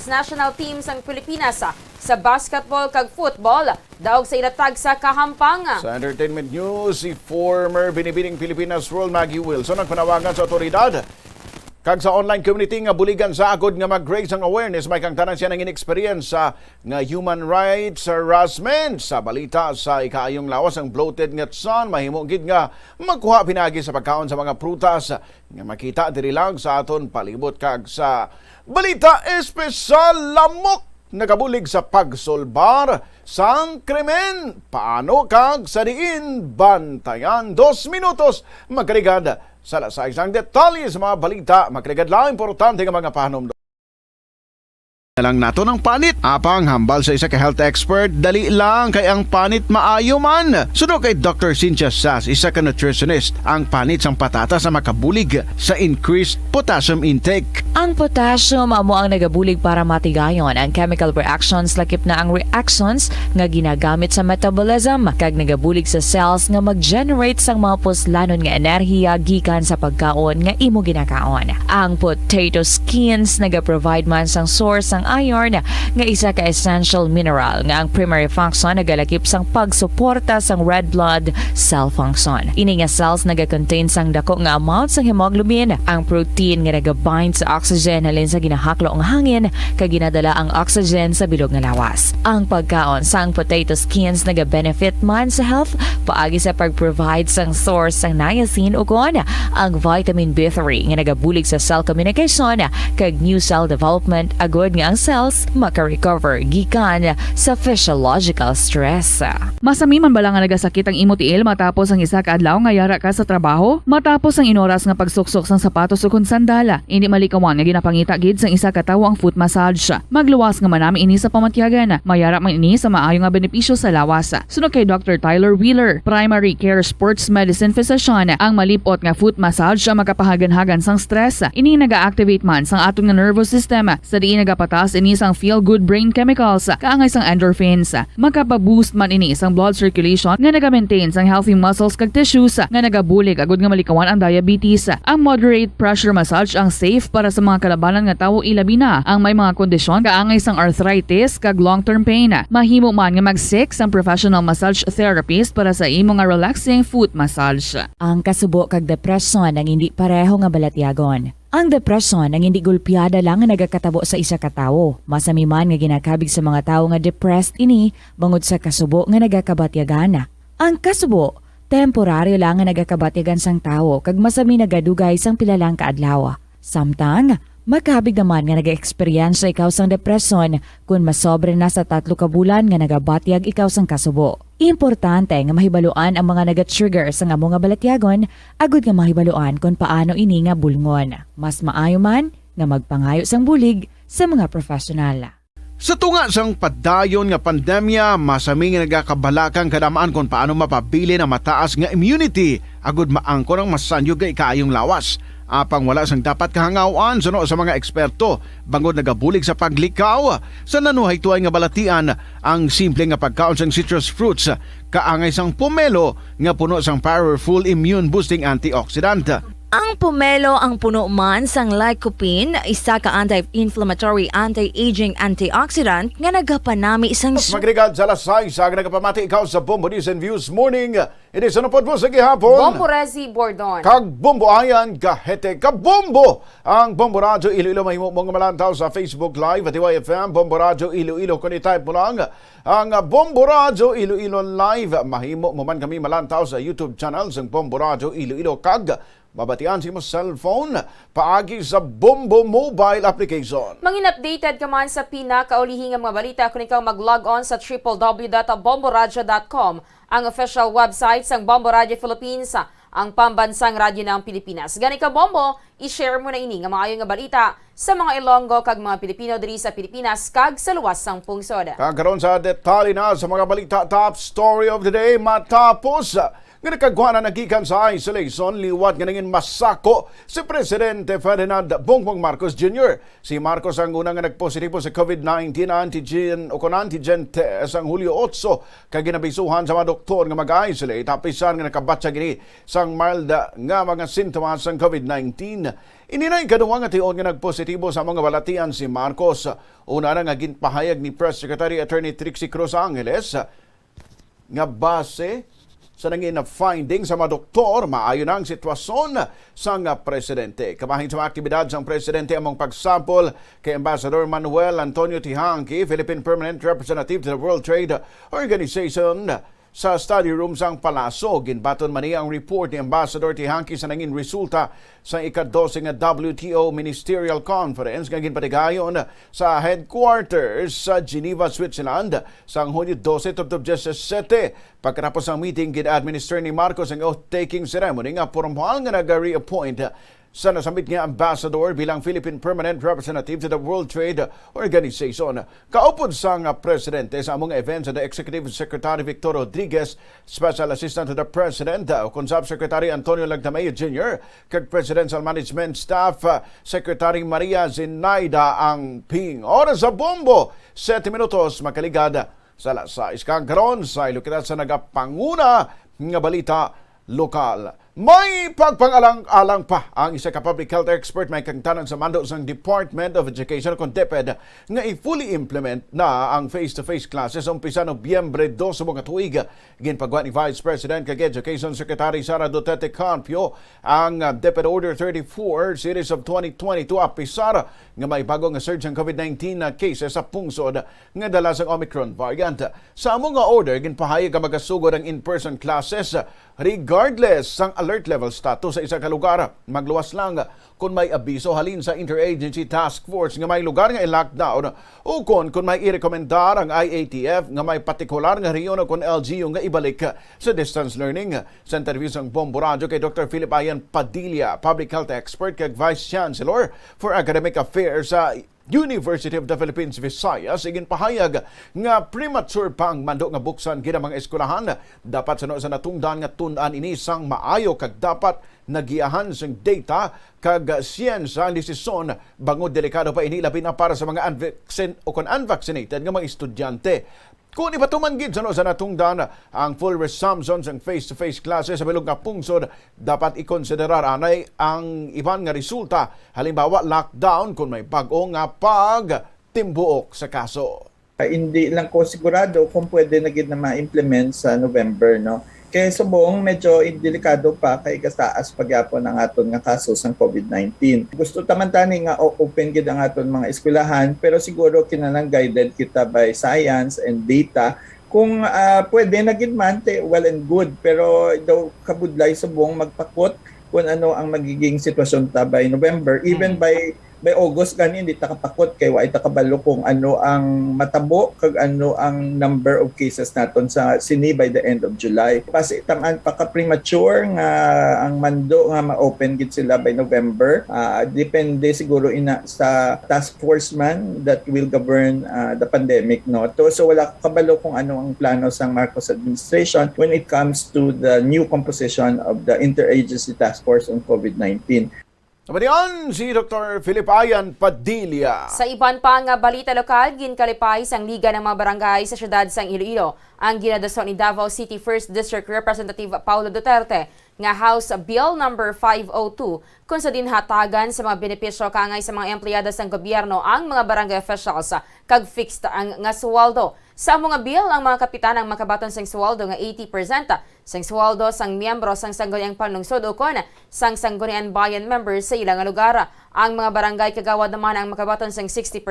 national teams ang Pilipinas sa basketball kag football daog sa ilatag sa kahampang. Sa entertainment news, si former binibining Pilipinas role Maggie Wilson ang panawagan sa otoridad Kag sa online community nga buligan sa agod nga mag-raise ang awareness, may kang tanan siya ng in-experience sa nga human rights harassment. Sa balita sa ikaayong lawas, ang bloated nga son, mahimo gid nga magkuha pinagi sa pagkaon sa mga prutas nga makita diri lang sa aton palibot. Kag sa balita espesyal, lamok nagabulig sa pagsolbar sang krimen. Paano kag sa diin bantayan? 2 minutos magkarigad sa isang detalye sa mga balita. Magkarigad lang importante nga mga pahanom. Lang nato ng panit. Apang hambal sa isa ka health expert, dali lang kay ang panit maayo man. Sunod kay Dr. Cynthia Sass, isa ka nutritionist, ang panit sang patatas sa makabulig sa increased potassium intake. Ang potassium amo ang nagabulig para matigayon ang chemical reactions, lakip na ang reactions nga ginagamit sa metabolism kag nagabulig sa cells nga mag-generate sang mga puslanon nga enerhiya gikan sa pagkaon nga imo ginakaon. Ang potato skins naga-provide man sang source sang iron nga isa ka essential mineral nga ang primary function nagalakip sang pagsuporta sang red blood cell function. Ini nga cells naga-contain sang dako nga amount sang hemoglobin, ang protein nga naga-bind sa oxygen halin sa ginahaklo ang hangin kag ginadala ang oxygen sa bilog nga lawas. Ang pagkaon sang potato skins naga-benefit man sa health paagi sa pag-provide sang source sang niacin ug ang vitamin B3 nga nagabulig sa cell communication kag new cell development agod nga ang cells maka-recover gikan sa physiological stress. Masami man bala nga nagasakit ang imo tiil matapos ang isa ka adlaw nga yara ka sa trabaho? Matapos ang inoras nga pagsuksok sang sapatos ug sandala, hindi malikawan nga ginapangita gid sang isa ka tawo ang foot massage. Magluwas nga manami ini sa pamatyagan. Mayara man ini sa maayo nga benepisyo sa lawas. Sunod kay Dr. Tyler Wheeler, primary care sports medicine physician, ang malipot nga foot massage ang makapahagan-hagan sang stress. Ini naga-activate man sang aton nga nervous system sa diin nagapatas ini sang feel-good brain chemicals kaangay sang endorphins. Makapaboost man ini sang blood circulation nga naga-maintain sang healthy muscles kag tissues nga nagabulig agud nga malikawan ang diabetes. Ang moderate pressure massage ang safe para sa mga kalabanan nga tawo ilabi na ang may mga kondisyon kaangay sang arthritis kag long-term pain. Mahimo man nga mag-seek sang professional massage therapist para sa imo nga relaxing foot massage. Ang kasubo kag depresyon ang hindi pareho nga balatyagon. Ang depresyon ang hindi gulpiyada lang nga nagakatabo sa isa ka tawo. Masami man nga ginakabig sa mga tawo nga depressed ini bangod sa kasubo nga nagakabatyagan. Ang kasubo temporaryo lang nga nagakabatyagan sang tawo kag masami nagadugay sang pilalang kaadlaw. Samtang makabig naman nga naga-experience ikaw sang depresyon kung masobre na sa 3 ka bulan nga nagabatyag ikaw sang kasubo. Importante nga mahibaluan ang mga naga-trigger sa nga mga balatyagon agud nga mahibaluan kung paano ini nga bulngon. Mas maayo man nga magpangayo sang bulig sa mga profesional. Sa tunga sang padayon nga pandemya, masami nga nagakabalakang kadamaan kung paano mapabili na mataas nga immunity agud maangkon ang masanyo ga ikaayong lawas. Apang wala sang dapat kahangawan suno sa mga eksperto bangod nagabulig sa paglikaw sa nanuhay tuay nga balatian ang simple nga pagkaon sang citrus fruits kaangay sang pomelo nga puno sang powerful immune boosting antioxidant. Ang pomelo ang puno man sang lycopene, isa ka anti-inflammatory, anti-aging antioxidant nga nagapanami isang Magregad sa lasay sa nagapamati ikaw sa Bombo News and Views Morning. It is ano po sa gihapon. Bombo Rezi Bordon. Kag Bombo Ayan kahete ka Bombo. Ang Bombo Radio Iloilo mahimo mga malantaw sa Facebook Live at YFM Bombo Radio Iloilo kun i-type mo lang ang Bombo Radio Iloilo Live. Mahimo mo man kami malantaw sa YouTube channel sang Bombo Radio Iloilo kag babatian sa imong cellphone paagi sa Bombo mobile application. Mangin-updated ka man sa pinakaulihing mga balita kung ikaw mag-log on sa www.bomboradio.com, ang official website sang Bombo Radio Philippines, ang pambansang radyo ng Pilipinas. Gani ka Bombo, i-share mo na ini nga maayo nga balita sa mga Ilonggo kag mga Pilipino diri sa Pilipinas kag sa luwas sang pungsod. Kagkaroon sa detalye na sa mga balita, top story of the day matapos nga nakagwa na nagikan sa isolation, liwat nga nangin masako si Presidente Ferdinand Bongbong Marcos Jr. Si Marcos ang unang nga nagpositibo sa COVID-19 antigen o antigen test ang Hulyo 8 kag ginabisuhan sa mga doktor nga mag-isolate apisan nga nakabatsa gini sang mild nga mga sintomas sang COVID-19. Ininay kaduwa nga tion nga nagpositibo sa mga balatian si Marcos. Una na nga ginpahayag ni Press Secretary Attorney Trixie Cruz Angeles nga base sa nangin na finding sa mga doktor, maayo na ang sitwasyon sang presidente. Kamahin sa mga aktibidad sang presidente among pagsampol kay Ambassador Manuel Antonio Tihanki, Philippine Permanent Representative to the World Trade Organization, sa study room sang Palaso. Ginbaton man niya ang report ni Ambassador Tihanki sa nangin resulta sa ika-12 nga WTO Ministerial Conference nga ginpatigayon sa headquarters sa Geneva, Switzerland sang Hunyo 12 to 17. Pagkatapos ang meeting, gin-administer ni Marcos ang oath-taking ceremony nga formal nga nag-reappoint sa nasamit nga ambassador bilang Philippine Permanent Representative to the World Trade Organization. Kaupod sang presidente sa among event sa the Executive Secretary Victor Rodriguez, Special Assistant to the President, Consab Secretary Antonio Lagdamay Jr., kag Presidential Management Staff Secretary Maria Zinaida ang ping. Oras sa bombo, 7 minutos makaligad sa alas 6 karon sa ilukitat sa nagapanguna nga balita lokal. May pagpangalang-alang pa ang isa ka public health expert may kangtanan sa mando sang Department of Education kung DepEd nga i-fully implement na ang face-to-face classes umpisa Nobyembre 2 sa mga tuig. Ginpagawa ni Vice President kag Education Secretary Sara Duterte Carpio ang DepEd Order 34 Series of 2022 apisar nga may bagong surge ng COVID-19 na cases sa pungsod nga dala sa Omicron variant. Sa among nga order, ginpahayag ang magasugod ang in-person classes regardless sang alert level status sa isa ka lugar. Magluwas lang kung may abiso halin sa Interagency Task Force nga may lugar nga i-lockdown o kung may i-rekomendar ang IATF nga may partikular nga reyon o kung LGU nga ibalik sa distance learning. Sa interview sang Bombo Radio kay Dr. Philip Ayan Padilla, Public Health Expert kag Vice Chancellor for Academic Affairs sa University of the Philippines, Visayas, igin pahayag nga premature pang mando nga buksan gina mga eskwelahan. Dapat sa natungdan nga tun-an ini sang maayo kag dapat nagiahan sang data kag siyensa ang desisyon bangod delikado pa ini labi na para sa mga unvaccinated nga mga estudyante. Kung ipatuman gid sa natungdan ang full resumption ng face-to-face classes sa bilog nga pungsod, dapat ikonsiderar anay ang iban nga resulta. Halimbawa, lockdown kung may bag-o nga pagtimbuok sa kaso. Hindi lang ko sigurado kung pwede na gid na ma-implement sa November, no? Kaya subong medyo delikado pa kay kasaas pagyapon ang aton nga kaso sang COVID-19. Gusto taman tani nga open gid ang aton mga eskwelahan, pero siguro kinahanglan guided kita by science and data. Kung pwede na gid man, well and good, pero daw kabudlay subong magpakot kung ano ang magiging sitwasyon ta by November, even by August gani hindi ta kapakot kay wa ita kabalo kung ano ang matabo kag ano ang number of cases naton sa sini by the end of July. Kasi taman pa ka premature nga ang mando nga ma-open gid sila by November. Depende siguro ina sa task force man that will govern the pandemic, no. So wala ko kabalo kung ano ang plano sa Marcos administration when it comes to the new composition of the Interagency Task Force on COVID-19. Sabadian si Dr. Philip Ayan Padilla. Sa iban pa nga balita lokal, ginkalipay sang Liga ng mga Barangay sa siyudad sang Iloilo ang ginadason ni Davao City 1st District Representative Paulo Duterte nga House Bill number 502 kung sa dinhatagan sa mga benepisyo kangay sa mga empleyado sang gobyerno ang mga barangay officials kag fixed ang nga sweldo. Sa mga bill, ang mga kapitan ang makabaton sang sweldo nga 80% sang sweldo sang miyembro sang sangguniang panlungsod o kon sang sangguniang bayan members sa ilang lugar. Ang mga barangay kagawad naman ang makabaton sang 60%,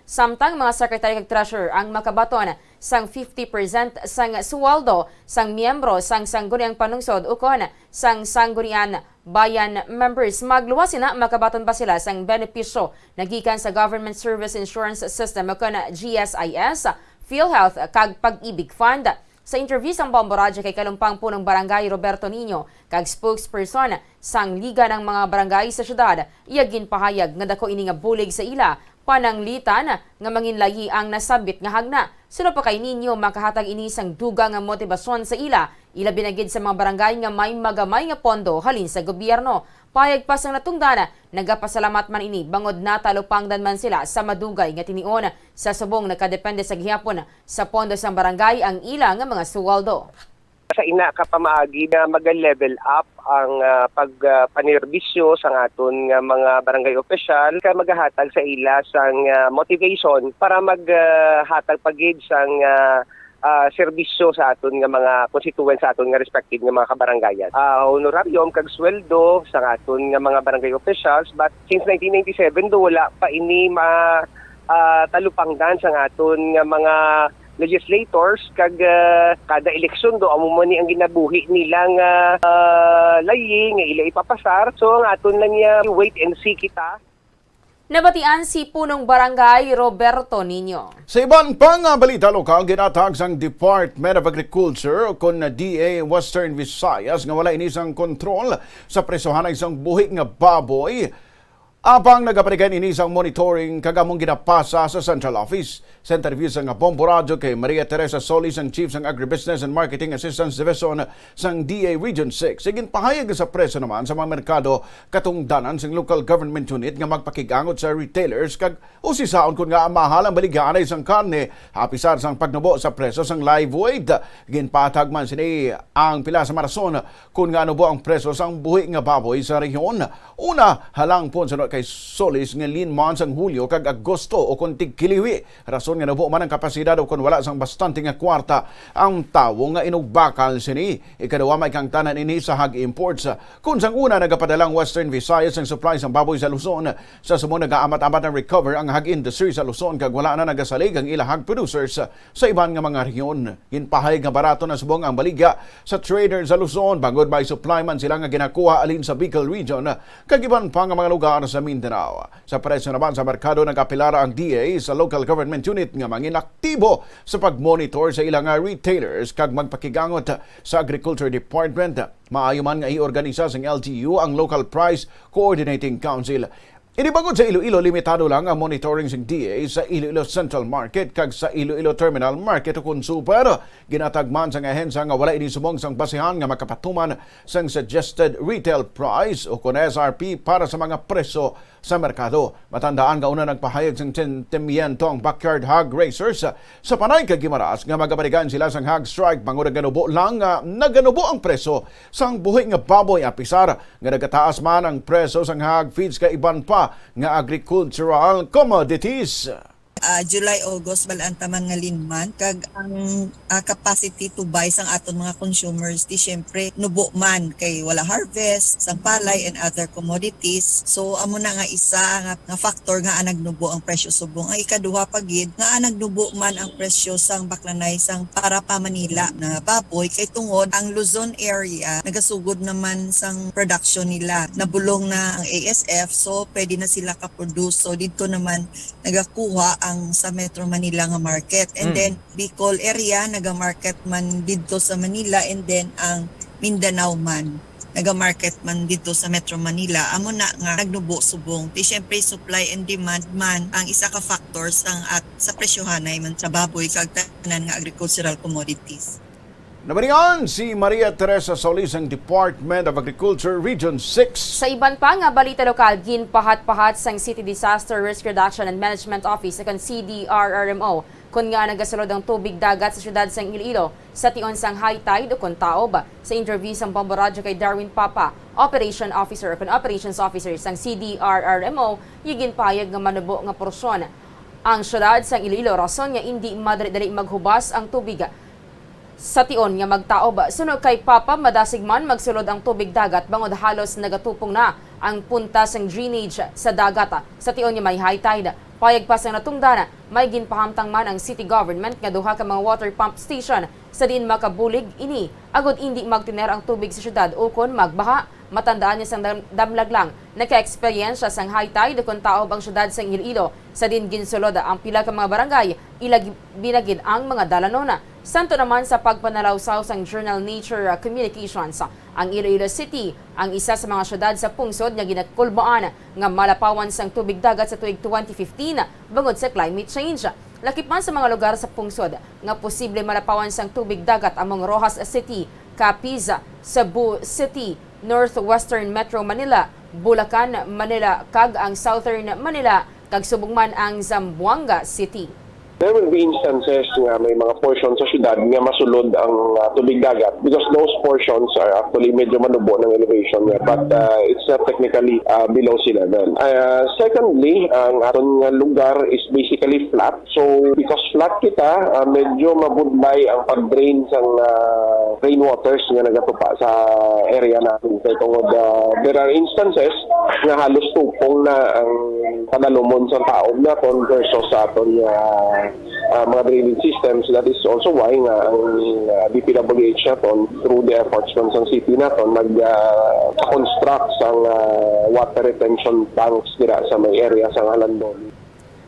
samtang mga secretary kag treasurer ang makabaton sang 50% sang sweldo sang miyembro sang sangguniang panlungsod o kon sang sangguniang bayan members. Magluwas sina makabaton pa sila sang benepisyo nagikan sa Government Service Insurance System o kon GSIS, PhilHealth kag Pag-ibig Fund. Sa interview sang Bombo Radio kay Kalumpang Punong Barangay Roberto Niño kag spokesperson sang Liga ng mga Barangay sa syudad, iyagin pahayag nga dako ini nga bulig sa ila pananglitan nga manginlayi ang nasabit nga hagna. Suno pa kay Niño makahatag ini sang duga nga motibasyon sa ila, ilabi na gid sa mga barangay nga may magamay nga pondo halin sa gobyerno. Payag pa sang natungdan, nagapasalamat man ini bangod na talupangdan man sila sa madugay nga tinion sa subong nakadepende sa gihapon sa pondo sang barangay ang ila nga mga suwaldo. Sa ina ka pamaagi na mag-level up ang pagpanirbisyo sa aton nga mga barangay official kay maghahatag sa ila sang motivation para maghatag pagid sang serbisyo sa aton nga mga constituents sa aton nga respective nga mga kabarangayan. Honorarium kag sweldo sa aton nga mga barangay officials, but since 1997 do wala pa ini talupangdan sa aton nga mga legislators kag kada eleksyon do amo man ni ang ginabuhi nilang laying nga ila ipapasar, so ang aton lang wait and see kita. Nabatian si punong barangay Roberto Niño. Sa ibang pang balita lokal, ginatag sang Department of Agriculture kon DA Western Visayas nga wala inisang kontrol sa presohan ng isang buhi nga baboy. Abang nagapanigan inisang monitoring kagamong ginapasa sa Central Office. Sa interview sa nga Bombo Radio kay Maria Teresa Solis, ang Chief ng Agribusiness and Marketing Assistance Division sang DA Region 6. Sigin pahayag sa preso naman sa mga merkado katungdanan sang local government unit nga magpakigangot sa retailers kag usisaon kun nga mahal ang baligaan ay sang karne hapisar sang pagnubo sa preso sang live weight. Ginpatag man sini ang pila sa marason kun nga ano bo ang preso sang buhi nga baboy sa rehiyon. Una, halang po sa kay Solis nga linman sang Hulyo kag Agosto o kung tigkiliwi. Rason nga nabuo man ang kapasidad o kung wala sang bastante nga kwarta ang tawo nga inugbakal sini. Ikaduwa may kang tanan ini sa Hag Imports. Kung sang una nagapadalang Western Visayas ang supply sang baboy sa Luzon, sa sumunod nagaamat-amat ang recover ang Hag Industry sa Luzon kag wala na nagasalig ang ilang Hag producers sa iban nga mga rehiyon. Ginpahay nga barato na subong ang baligya sa trader sa Luzon bangod by supply man sila nga ginakuha alin sa Bicol region kag iban pa nga mga lugar sa Mindanao. Sa presyo naman sa merkado nagapilara ang DA sa local government unit nga manginaktibo sa pagmonitor sa ilang retailers kag magpakigangot sa Agriculture Department. Maayo man nga iorganisa sa LGU ang Local Price Coordinating Council. Inibangod sa Iloilo, limitado lang ang monitoring sa DA sa Iloilo Central Market kag sa Iloilo Terminal Market o super. Ginatagman sa ahensya nga wala inisumong sang basihan nga makapatuman sang suggested retail price o kun SRP para sa mga preso sa merkado. Matandaan nga una nagpahayag sang sentimiento ang backyard hog racers sa panay kag Gimaras nga magabaligan sila sang hog strike bangod naganubo lang naganubo ang preso sang buhi nga baboy apisar nga nagataas man ang preso sang hog feeds ka iban pa nga agricultural commodities. July, August, balantaman nga linman. Kag ang capacity to buy sang aton mga consumers, di syempre, nubo man kay wala harvest, sang palay and other commodities. So, amo na nga isa nga factor nga nagnubo ang presyo subong. Ang ikaduha pagid, nga nagnubo man ang presyo sang baklanay sang para pa Manila na baboy. Kay tungod, ang Luzon area, nagasugod naman sang production nila. Nabulong na ang ASF, so pwede na sila kaproduce. So, dito naman nagakuha ang sa Metro Manila nga market. And then Bicol area naga-market man dito sa Manila, and then ang Mindanao man naga-market man dito sa Metro Manila. Amo na nga nagnubo subong. Di syempre supply and demand man ang isa ka factors at sa presyohanay man sa baboy kag tanan nga agricultural commodities. Nabaringan si Maria Teresa Solis ang Department of Agriculture Region 6. Sa iban pa nga balita lokal, ginpahat-pahat sang City Disaster Risk Reduction and Management Office sa CDRRMO kun nga nagasulod ang tubig dagat sa syudad sang Iloilo sa tion sang high tide o kun taob. Sa interview sang Bombo Radio kay Darwin Papa, Operations Officer sang CDRRMO, yigin payag nga manubo nga porsyon ang syudad sang Iloilo rason nga hindi madali maghubas ang tubig sa tion nga magtaob. Sunog kay Papa, madasig man magsulod ang tubig dagat bangod halos nagatupong na ang punta sang drainage sa dagat sa tion nga may high tide. Payag pa sang natungdana, may ginpahamtang man ang city government nga duha ka mga water pump station sa din makabulig ini agod hindi magtiner ang tubig sa syudad o kon magbaha. Matandaan niya sang damlag lang nagka-experience sang high tide kun taob ang syudad sang Iloilo sa din ginsulod ang pila ka mga barangay ilag binagid ang mga dalanona. Santo naman sa pagpanalawsaw sang Journal Nature Communications, ang Iloilo City ang isa sa mga syudad sa pungsod nga ginakulbaan nga malapawan sang tubig dagat sa tuig 2015 bangod sa climate change. Lakip man sa mga lugar sa pungsod nga posible malapawan sang tubig dagat among Rojas City, Capiz, Cebu City, Northwestern Metro Manila, Bulacan, Manila, kag ang Southern Manila, kag subong man ang Zamboanga City. There will be instances nga may mga portions sa syudad nga masulod ang tubig dagat because those portions are actually medyo manubo ng elevation niya, but it's not technically below sea level. Secondly, ang aton nga lugar is basically flat. So because flat kita, medyo mabudlay ang pag-drain sang rainwaters nga nagatupa sa area natin. Kaya tungod there are instances nga halos tupong na ang padalumon sa taob naton versus sa aton mga drainage systems. That is also why nga ang DPWH naton through the efforts ng city naton mag-construct sang water retention tanks dira sa may area sa Halandon.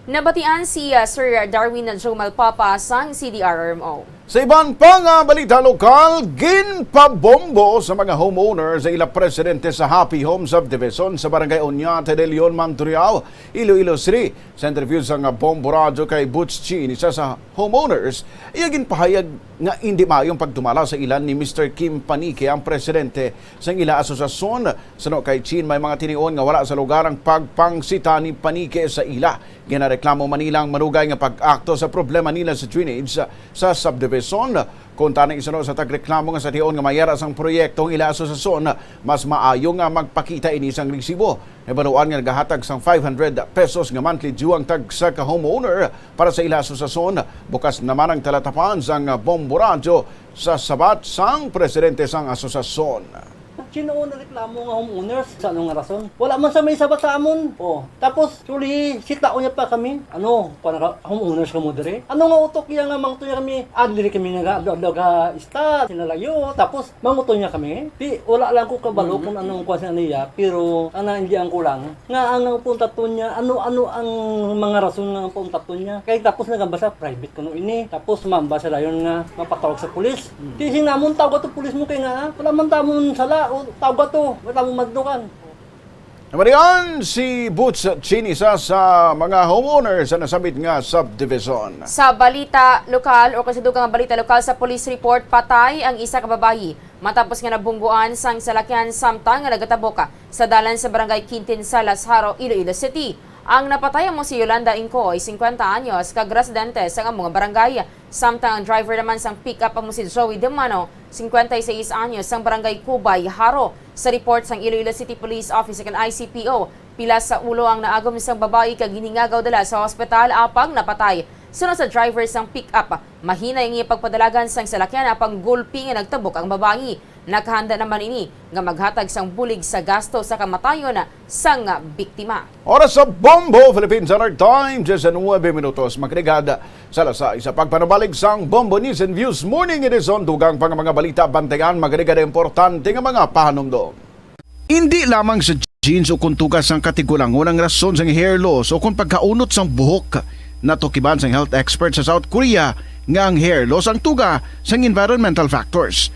Nabatian si Sir Darwin Jomal Papa sang CDRRMO. Sa ibang pang balita lokal, ginpabombo sa mga homeowners sa ila presidente sa Happy Home Subdivision sa Barangay Oñate de Leon, Mantriao, Iloilo City. Sa interview sa bombo radyo kay Butch Chin, isa sa homeowners, iya ginpahayag nga hindi maayong pagdumala sa ilan ni Mr. Kim Panique, ang presidente sa ila asosasyon. Sano kay Chin, may mga tinion nga wala sa lugar ang pagpangsita ni Panique sa ila. Ginareklamo Manilang marugay nga pag-akto sa problema nila sa drainage sa subdivision. Kunta ng isunod sa tagreklamo nga sa tiyon nga mayara sang proyektong ila asosasyon, mas maayo nga magpakita ini sang resibo. Ebaluan nga nagahatag sang 500 pesos nga monthly due ang tag sa ka-homeowner para sa ila asosasyon. Bukas naman ang talatapan sang bombo radyo sa sabat sang presidente sang asosasyon. Sino na reklamo nga homeowners? Sa anong rason? Wala man sa may sabat sa amon. Tapos, suli, sitao niya pa kami. Para homeowners ka mo dire? Ano nga utok niya nga manguto niya kami? Adli kami nga istat, sinalayo. Tapos, manguto niya kami. Wala lang ko kabalo kung anong kwasa niya. Pero, hindi ang kulang. Nga ang puntaton niya, ano ang mga rason nga puntaton niya. Kaya tapos nagambasa, private kuno ini. Tapos, mambasa la yun nga, mapatawag sa pulis. Di sinamon tawag to pulis mo kay nga, wala man tamon sala. Tawag to, wala mong magdukan. Namarian si Butch Chinisa sa mga homeowners sa nasabit nga subdivision. Sa balita lokal o kasadugang balita lokal sa police report, patay ang isa ka babayi matapos nga nabungguan sang salakyan samtang nga nagataboka sa dalan sa barangay Quintin Salas, Haro, Iloilo City. Ang napatay mo si Yolanda Incoy, 50 anyos, kag-residente sa mga barangay. Samtang ang driver naman sang pick-up mo si Joey Demano, 56 anyos, sang barangay Cubay, Haro. Sa report sang Iloilo City Police Office kag ICPO, pila sa ulo ang naagom sang babae kag hiningagaw dala sa ospital apang napatay. Sunod sa driver sang pick-up, mahina yung ipagpadalagan sang salakyan apang gulpi nga nagtabok ang babae. Naghanda naman ini nga maghatag sang bulig sa gasto sa kamatayon sang biktima. Oras sa Bombo Philippines Alert Time, 19 minutos. Makinig sa lasay sa pagpanabalik sang Bombo News and Views Morning Edition. Dugang pang mga balita bantayan, makinig importante nga mga pahanumdom. Hindi lamang sa jeans o kung tugas ang katigulangon ang rason sang hair loss o kung pagkaunot sang buhok. Natukiban sang health expert sa South Korea nga ang hair loss ang tuga sang environmental factors.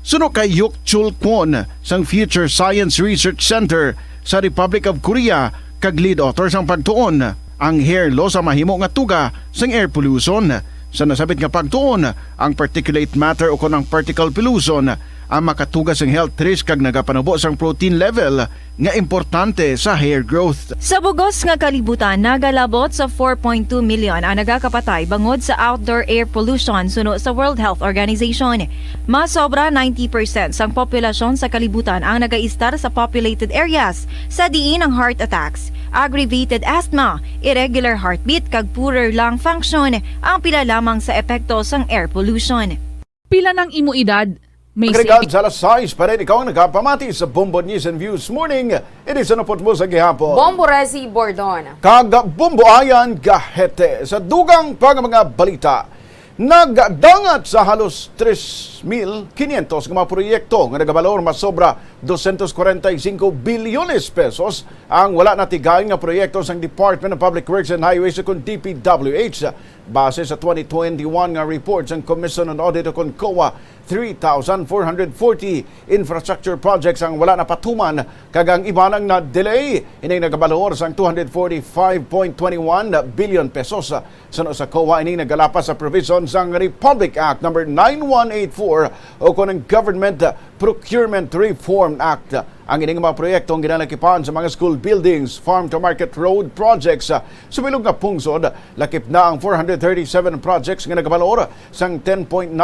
Suno kay Yuk Chul Kwon sang Future Science Research Center sa Republic of Korea kag lead author sang pagtuon ang hair loss ang mahimo nga tuga sang air pollution. Sa nasabit nga pagtuon ang particulate matter o ang particle pollution ang makatugas sang health risk kag nagapanubo sang protein level nga importante sa hair growth. Sa bugos nga kalibutan, nagalabot sa 4.2 million ang nagakapatay bangod sa outdoor air pollution suno sa World Health Organization. Mas sobra 90% sang populasyon sa kalibutan ang nagaistar sa populated areas sa diin ang heart attacks, aggravated asthma, irregular heartbeat kag poorer lung function ang pila lamang sa epekto sang air pollution. Pila ng imo edad? May Agregad sa alas 6 pa rin ikaw ang nagpamati sa Bombo News and Views Morning. It is anapot mo sa gihapon. Bombo Rezi Bordon. Kag Bombo Ayan Gahete. Sa dugang pang mga balita, nagdangat sa halos 3,500 nga mga proyekto nga nagabalor mas sobra 245 bilyones pesos ang wala natigayon nga proyekto sa Department of Public Works and Highways o DPWH. Base sa 2021 nga report ng Commission on Audit o COA, 3,440 infrastructure projects ang wala napatuman kag ang iba nang na-delay. Ining nagabalor sang 245.21 billion pesos. Suno sa COA ining nagalapas sa provisions sang Republic Act number 9184 o kunang Government Procurement Reform Act. Ang ining mga proyektong ginalakipan sa mga school buildings, farm-to-market road projects. Sumilog nga pungsod, lakip na ang 437 projects nga nagabalor sang 10.939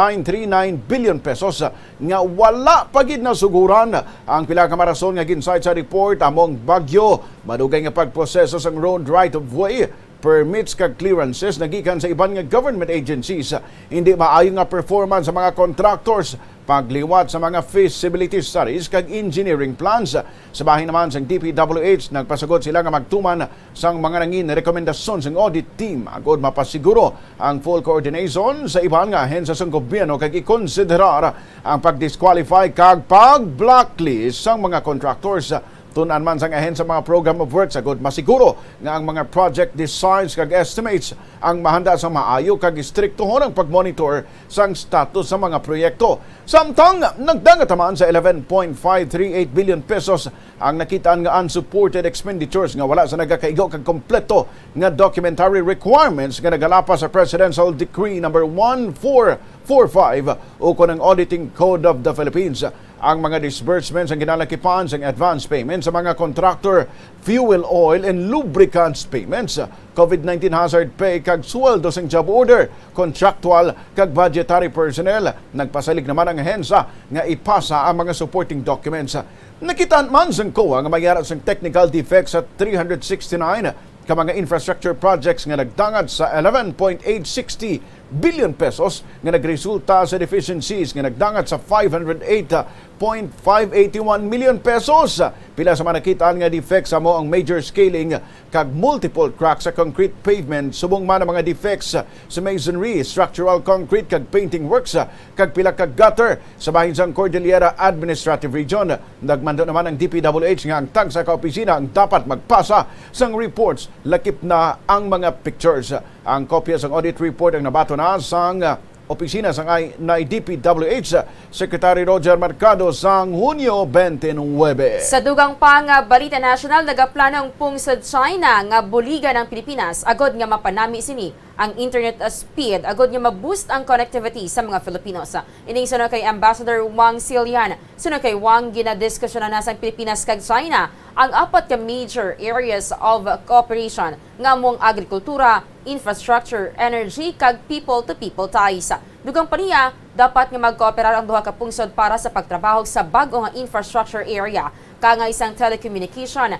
billion pesos nga wala pagid na suguran. Ang pila ka marason nga ginsayt sa report among bagyo, madugay nga pagproseso sang road right-of-way, permits kag clearances nagikan sa iban nga government agencies, hindi maayo nga performance sa mga contractors, pagliwat sa mga feasibility studies kag engineering plans. Sa bahin naman sa DPWH, nagpasagod sila nga magtuman sang mga nangin rekomendasyon sang audit team agod mapasiguro ang full coordination sa iban nga ahensya sang gobyerno kag ikonsiderar ang pag-disqualify kag pag-blacklist sang mga contractors. Tunan man sang ahensya mga program of work sagod masiguro nga ang mga project designs kag estimates ang mahanda sa maayo kag istriktohon ang pagmonitor sang status sa mga proyekto. Samtang nagdangat man sa 11.538 billion pesos ang nakitaan nga unsupported expenditures nga wala sa nagakaigo kag kompleto nga documentary requirements nga nagalapas sa Presidential Decree number 1445 o ng Auditing Code of the Philippines. Ang mga disbursements ang ginalakipan sa advance payments sa mga contractor, fuel oil and lubricants payments, COVID-19 hazard pay kag sweldo sang job order, contractual kag budgetary personnel. Nagpasalig naman ang ahensya nga ipasa ang mga supporting documents. Nakitaan man sang COA nga mayara sang technical defects sa 369 ka mga infrastructure projects nga nagdangad sa 11.860 billion pesos nga nagresulta sa deficiencies nga nagdangat sa 508.581 million pesos. Pila sa manakitaan nga defects amo ang major scaling kag multiple cracks sa concrete pavement, subong man ang mga defects sa masonry, structural concrete kag painting works kag pila kag gutter sa bahin sang Cordillera Administrative Region. Nagmando naman ang DPWH nga ang tagsa ka opisina ang dapat magpasa sang reports lakip na ang mga pictures. Ang kopya sang audit report ang nabato na sang opisina sang DPWH Secretary Roger Mercado sang Hunyo 29. Sa dugang pa nga balita national, nagaplano ang pungsod China nga buligan ang Pilipinas agod nga mapanami sini ang internet speed agod nga ma-boost ang connectivity sa mga Filipinos. Ining sunod kay Ambassador Wang Xilian. Sunod kay Wang, ginadiskusyonan na sa Pilipinas kag China ang apat ka major areas of cooperation nga mong agrikultura, infrastructure, energy kag people-to-people ties. Dugang pa niya, dapat nga magkooperar ang duha ka pungsod para sa pagtrabaho sa bag-o nga infrastructure area, nga isang telecommunication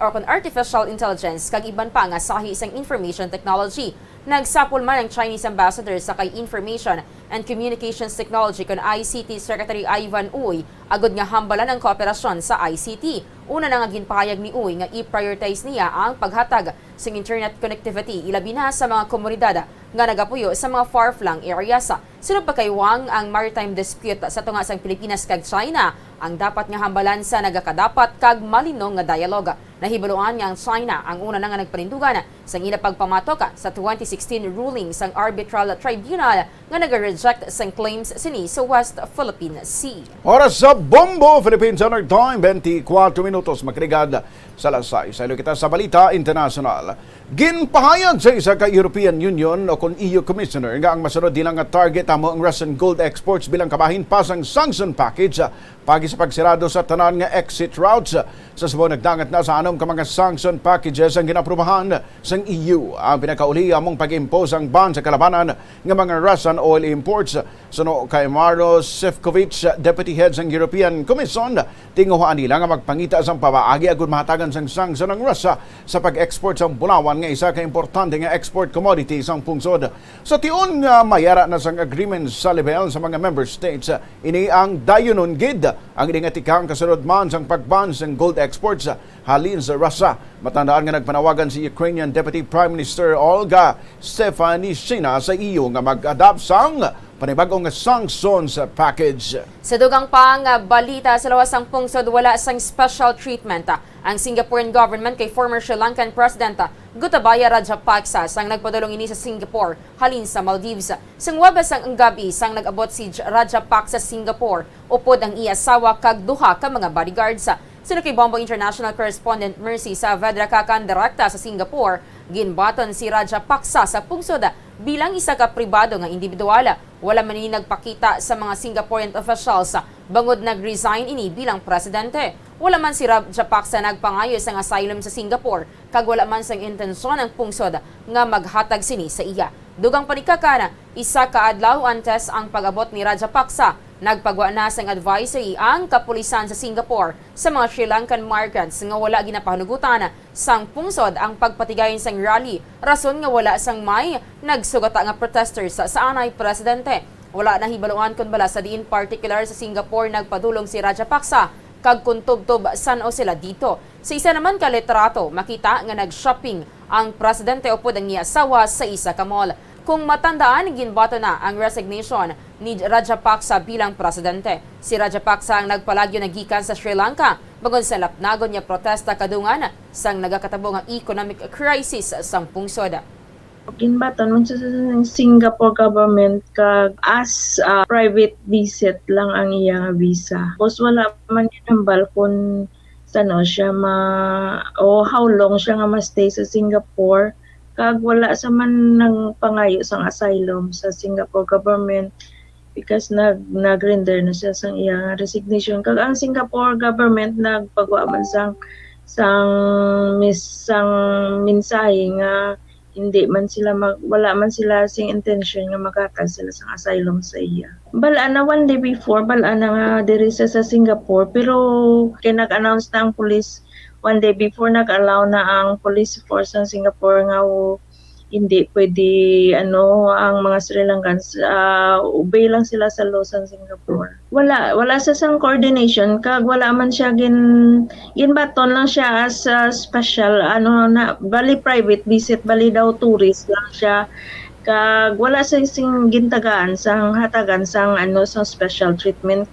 or artificial intelligence kag iban pa nga sahi isang information technology. Nagsapol man ang Chinese ambassador sa kay Information and Communications Technology kon ICT Secretary Ivan Uy agod nga hambalan ang kooperasyon sa ICT. Una na nga ginpahayag ni Uy nga i-prioritize niya ang paghatag sa internet connectivity ilabi na sa mga komunidad nga nagapuyo sa mga far-flung areas. Sunod pa kay Wang ang maritime dispute sa tunga sang Pilipinas kag China ang dapat nga hambalan sa nagakadapat kag malinong nga dialogue. Nahibaluan nga ang China ang una na nga nagpanindugan sa ila pagpamatok sa 2016 ruling sang arbitral tribunal nga nag-reject sang claims sini sa West Philippine Sea. Oras sa Bombo, Philippine Standard Time, 24 minutos. Makrigad sa lasay. Sa ilo kita sa Balita International. Ginpahayag sa isa ka European Union o kung EU Commissioner nga ang masunod dilang nga target amo ang Russian gold exports bilang kabahin pa sang sanction package pagi sa pagsirado sa tanan nga exit routes. Sa subo nagdangat na sa anom ka mga sanction packages ang ginaprubahan sang EU. Ang pinakauli among pag-impose ang ban sa kalabanan nga mga Russian oil imports. Suno kay Maros Sefcovic, Deputy Head sang European Commission, tinguhaan nila nga magpangita sang pabaagi agud mahatagan sang sanction ng Russia sa pag-export sang bulawan nga isa ka importante nga export commodity sang pungsod. Sa tiun nga mayara na sang agreement sa level sa mga member states, ini ang dayonon gid ang iningatikang kasunod man sang pagban sang gold exports halin sa Russia. Matandaan nga nagpanawagan si Ukrainian Deputy Prime Minister Olga Stefanishyna sa EU nga mag-adapt sang panibagong sanctions package. Sa dugang pa nga balita sa lawas sang pungsod wala sang special treatment ang Singaporean government kay former Sri Lankan President Gotabaya Rajapaksa sang nagpadulong ini sa Singapore halin sa Maldives. Sang wabas ang gabi sang nag-abot si Rajapaksa sa Singapore upod ang iasawa kag duha ka mga bodyguards. Sino kay Bombo International Correspondent Mercy sa Vedra Kakan direkta sa Singapore, ginbaton si Rajapaksa sa pungsod bilang isa ka pribado nga individual. Wala man ini nagpakita sa mga Singaporean officials bangod nag-resign ini bilang presidente. Wala man si Rajapaksa nagpangayo sang asylum sa Singapore kag wala man sang intensyon ang pungsod nga maghatag sini sa iya. Dugang panikakana, isa ka adlaw antes ang pag-abot ni Rajapaksa. Nagpagwa na sang advisory ang kapulisan sa Singapore sa mga Sri Lankan migrants nga wala ginapahanugutan sang pungsod ang pagpatigayon sang rally. Rason nga wala sang may nagsugata nga protesters sa anay presidente. Wala na hibaluan kun bala sa diin particular sa Singapore nagpadulong si Rajapaksa kag kuntubtob san-o sila dito. Sa isa naman ka litrato, makita nga nag-shopping ang presidente upod ang niya asawa sa isa ka mall. Kung matandaan, ginbato na ang resignation ni Rajapaksa bilang presidente. Si Rajapaksa ang nagpalagyo nagikan sa Sri Lanka bagon sa lapnagon niya protesta kadungan sang nagakatabong ang economic crisis sang pungsod. Ginbaton man sa Singapore government kag as private visit lang ang iyang visa. Tapos wala man ginambal kung sano siya o how long siya nga ma-stay sa Singapore. Kag wala sa man ng pangayo sang asylum sa Singapore government because nag-render na siya sang iyang resignation. Kag ang Singapore government nagpagawa man sang mensahe nga hindi man sila wala man sila sing intention nga magka-cancel sang asylum sa iya. Bala na one day before, bala na nga diri sa Singapore pero kay nag-announce na ang police one day before nag-allow na ang police force ng Singapore nga hindi pwede ang mga Sri Lankans obey lang sila sa laws ng Singapore. Wala sa sang coordination kag wala man siya ginbaton lang siya as special bali private visit bali daw tourist lang siya kag wala sa sing gintagaan sang hatagan sang sang special treatment.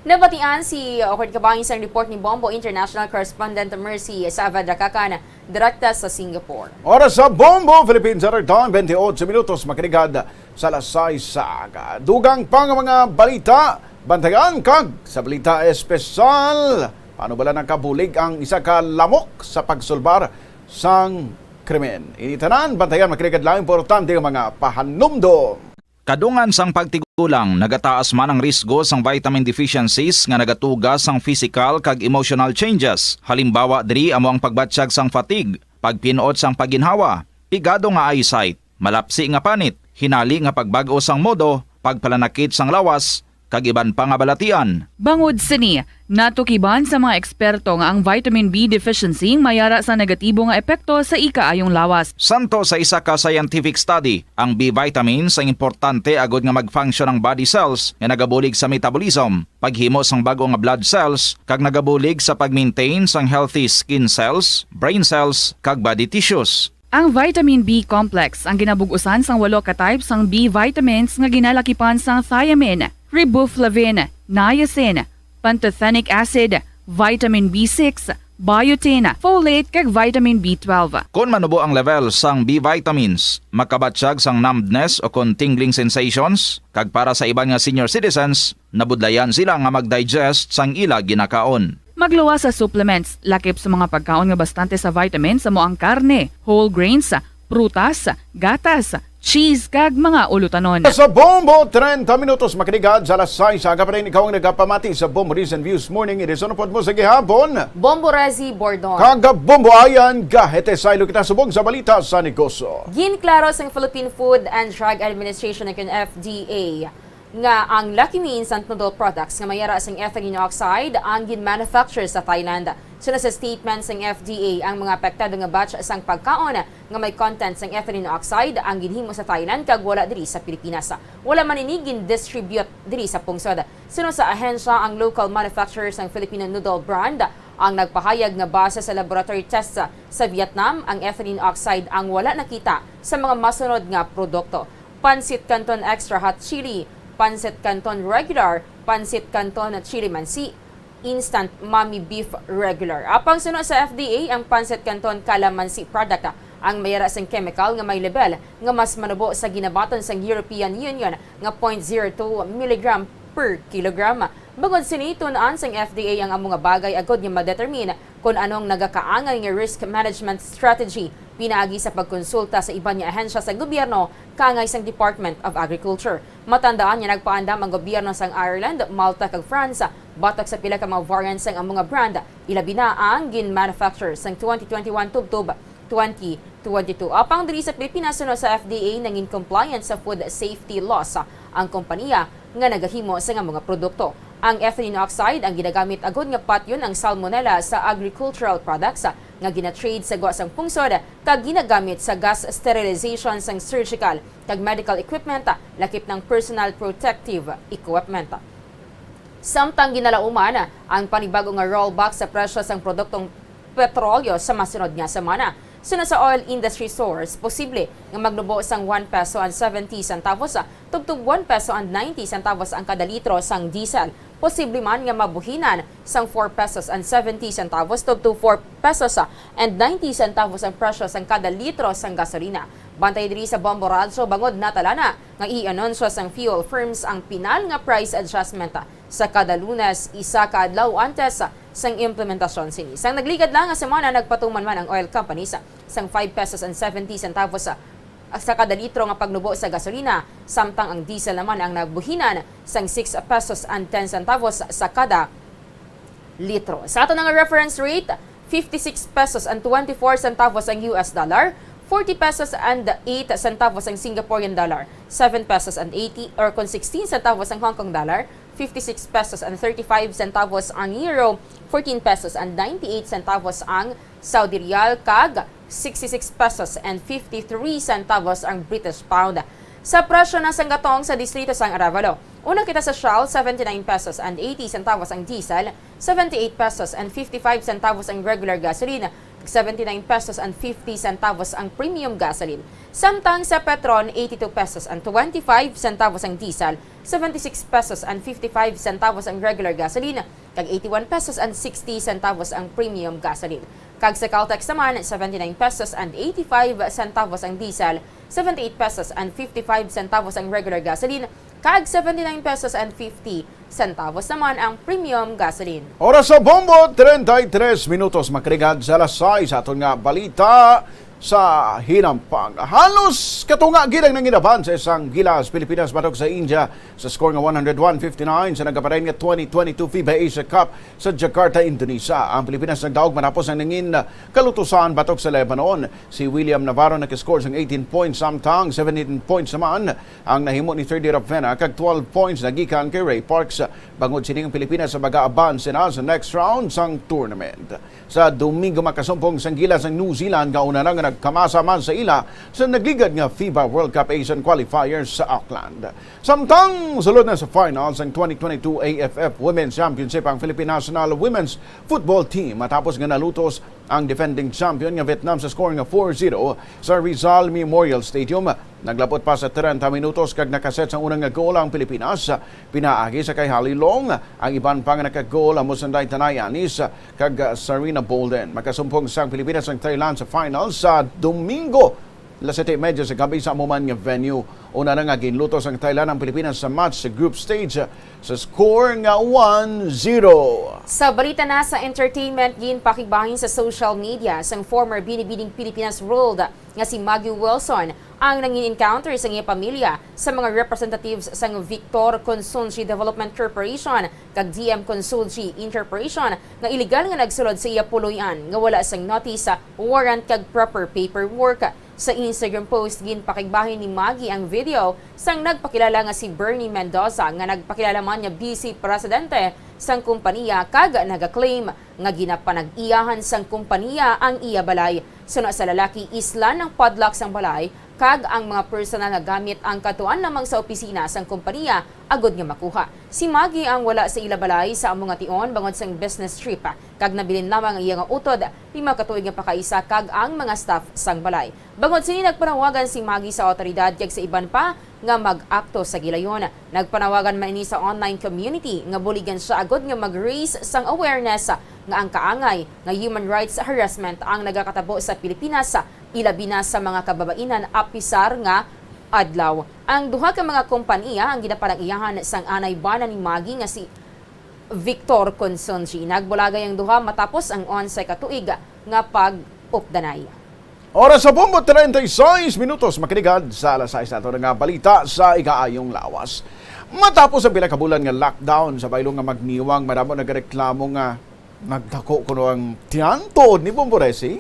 Nabatian si Okord Kabangin sa report ni Bombo International Correspondent Mercy Savadakakan, direkta sa Singapore. Oras sa Bombo, Philippines Center Time, 28 minutos, makinigad sa lasay sa aga. Dugang pang mga balita, bantayan kag sa balita espesyal. Paano bala nakabulig ang isa ka lamok sa pagsulbar sang krimen? Initanan, bantayan makinigad lang importante ang mga pahanumdom. Kadungan sang pagtigulang, nagataas man ang risgo sang vitamin deficiencies nga nagatuga sang physical kag emotional changes. Halimbawa diri amo ang pagbatsyag sang fatigue, pagpinuot sang paginhawa, pigado nga eyesight, malapsi nga panit, hinali nga pagbag-o sang modo, pagpalanakit sang lawas, kag iban pa nga balatian. Bangod sini, natukiban sa mga eksperto nga ang vitamin B deficiency mayara sa negatibo nga epekto sa ikaayong lawas. Santo sa isa ka scientific study, ang B vitamins ang importante agod nga mag-function ang body cells nga nagabulig sa metabolism, paghimo sang bago nga blood cells, kag nagabulig sa pag-maintain sang healthy skin cells, brain cells, kag body tissues. Ang vitamin B complex ang ginabug-usan sang 8 ka types sang B vitamins nga ginalakipan sang thiamine, riboflavin, niacin, pantothenic acid, vitamin B6, biotin, folate kag vitamin B12. Kung manubo ang level sang B vitamins, makabatsyag sang numbness o kung tingling sensations, kag para sa iban nga senior citizens, nabudlayan sila nga mag-digest sang ila ginakaon. Magluwa sa supplements, lakip sa mga pagkaon nga bastante sa vitamins sa moang karne, whole grains, prutas, gatas, cheese kag mga ulutanon. Sa Bombo, 30 minutos makinigad sa alas 6 aga pa rin ikaw ang nagapamati sa Bombo News and Views Morning. Irisunod mo sa gihapon. Bombo Rezi Bordon. Kaga Bombo Ayan, gahete sa ilo kita subong sa balita sa negosyo. Ginklaro sa Philippine Food and Drug Administration ng FDA nga ang Lucky Me instant noodle products nga mayara sang ethylene oxide ang gin-manufacture sa Thailand. Suna sa statement sang FDA, ang mga apektado nga batch sang pagkaon nga may content sang ethylene oxide ang ginhimo sa Thailand kag wala diri sa Pilipinas. Wala man ini gin-distribute diri sa pungsod. Suna sa ahensya, ang local manufacturer sang Filipino noodle brand ang nagpahayag nga base sa laboratory tests sa Vietnam, ang ethylene oxide ang wala nakita sa mga masunod nga produkto. Pansit Canton Extra Hot Chili, Pansit Canton Regular, Pansit Canton Chili Mansi, Instant Mommy Beef Regular. Apang sunod sa FDA, ang Pansit Canton Calamansi product ang mayara sang chemical nga may level nga mas manubo sa ginabaton sang European Union nga 0.02 mg per kilogram. Bangod sini tun-an sang FDA ang among bagay agod nga ma-determine kung anong nagakaangay nga risk management strategy pinaagi sa pagkonsulta sa iban nga ahensya sa gobyerno kaangay sang Department of Agriculture. Matandaan niya nagpaandam ang gobyerno sang Ireland, Malta kag France batok sa pila ka mga variants sang ang mga brand ilabi na ang gin-manufacture sang 2021 tubtob 2022. Apang diri sa Pilipinas suno sa FDA nangin compliance sa food safety laws ang kompanya nga nagahimo sa nga mga produkto. Ang ethylene oxide ang ginagamit agod nga patyon ang salmonella sa agricultural products nga gina-trade sa guwa sang pungsod kag ginagamit sa gas sterilization sang surgical kag medical equipment lakip ng personal protective equipment. Samtang ginalauman ang panibago nga rollback sa presyo sang produktong petrolyo sa masunod nga semana. Suna sa oil industry source, posible nga magnubo sang 1 peso and 70 centavos tubtub 1 peso and 90 centavos ang kada litro sang diesel. Posible man nga mabuhinan sang 4 pesos and 70 centavos tubtub 4 pesos and 90 centavos ang presyo sang kada litro sang gasolina. Bantay diri sa Bombo Radio bangod natalana nga i-anunsyo sang fuel firms ang pinal nga price adjustment sa kada Lunes isa ka adlaw antes sang implementasyon sini. Sang nagligad lang nga semana nagpatuman man ang oil companies sang 5 pesos and 70 centavos sa kada litro nga pagnubo sa gasolina, samtang ang diesel naman ang nagbuhinan sang 6 pesos and 10 centavos sa kada litro. Sa ato nga reference rate, 56 pesos and 24 centavos ang US dollar, 40 pesos and 8 centavos ang Singaporean dollar, 7 pesos and 80 or 16 centavos ang Hong Kong dollar, 56 pesos and 35 centavos ang euro, 14 pesos and 98 centavos ang Saudi Riyal, kag 66 pesos and 53 centavos ang British pound. Sa presyo na sang gatong sa distrito sang Arevalo, una kita sa Shell, 79 pesos and 80 centavos ang diesel, 78 pesos and 55 centavos ang regular gasoline, 79 pesos and 50 centavos ang premium gasoline. Samtang sa Petron, 82 pesos and 25 centavos ang diesel, 76 pesos and 55 centavos ang regular gasoline, kag 81 pesos and 60 centavos ang premium gasoline. Kag sa Caltex naman, 79 pesos and 85 centavos ang diesel, 78 pesos and 55 centavos ang regular gasoline, kag 79 pesos and 50 centavos naman ang premium gasoline. Oras sa Bombo, 33 minutos makrigad sa alas 6 sa aton nga balita sa hinampang. Halos katunga gilang nang inaban sa isang Gilas Pilipinas batok sa India sa score nga 101-59 sa nagaparayon nga 2022 FIBA Asia Cup sa Jakarta, Indonesia. Ang Pilipinas nagdaog manapos ang nangin kalutusan batok sa Lebanon. Si William Navarro nag-score ng 18 points samtang 17 points naman ang nahimo ni Thirdy Ravena kag 12 points nagikan kay Ray Parks. Bangod sining Pilipinas sa mag-aaban sina sa next round sang tournament. Sa Domingo makasumpong sang Gilas ng New Zealand kauna nga nagkamasa man sa ila sa nagligad nga FIBA World Cup Asian Qualifiers sa Auckland. Samtang sulod na sa finals ng 2022 AFF Women's Championship ang Philippine National Women's Football Team matapos nga nalutos ang defending champion nga Vietnam sa score nga 4-0 sa Rizal Memorial Stadium. Naglapot pa sa 30 minutos kag nakaset sa unang nga goal ang Pilipinas. Pinaagi sa kay Halilong ang iban pa nga naka-goal ang Musanday Tanayanis kag Sarina Bolden. Makasumpong sang Pilipinas ang Thailand sa finals sa Domingo. Alas 7:30 sa gabi sa amuman nga venue. Una na nga ginlutos ang Thailand ang Pilipinas sa match sa group stage sa score nga 1-0. Sa balita na sa entertainment, ginpakigbahin sa social media sang former Binibining Pilipinas World nga si Maggie Wilson ang nangin-encounter sa iyang pamilya sa mga representatives sang Victor Consulji Development Corporation kag DM Consulji Incorporation nga illegal nga nagsulod sa iya puloy-an nga wala sang notice, warrant kag proper paperwork. Sa Instagram post, ginpakigbahin ni Maggie ang video sang nagpakilala nga si Bernie Mendoza nga nagpakilala man niya vice presidente sang kumpanya kag nagaklaim nga ginapanag-iyahan sang kumpanya ang iya balay. Suna sa lalaki, isla ng padlock sang balay kag ang mga personal nga gamit ang katuan lamang sa opisina sang kumpanya agod nga makuha. Si Maggie ang wala sa ila balay sa among nga tion bangod sang business trip kag nabilin lamang ang iya nga utod 5 katuig nga pakaisa kag ang mga staff sang balay. Bangod sini nagpanawagan si Maggie sa otoridad kag sa iban pa nga mag-akto sa gilayon. Nagpanawagan man ini sa online community nga buligan siya agod nga mag-raise sang awareness nga ang kaangay nga human rights harassment ang nagakatabo sa Pilipinas ilabi na sa mga kababainan apisar nga adlaw. Ang duha ka mga kompanya ang ginapanag-iyahan sang anay bana ni Maggie nga si Victor Consulji. Nagbulagay ang duha matapos ang 11 ka tuig nga pag-updanay. Oras sa bombo, 36 minutos. Makinig sa alas 6 nato nga balita sa ikaayong lawas. Matapos ang pila ka bulan nga lockdown sa baylong nga magniwang, maramo nagreklamo nga nagdako kuno ang tiyan tuod ni Bomboresi.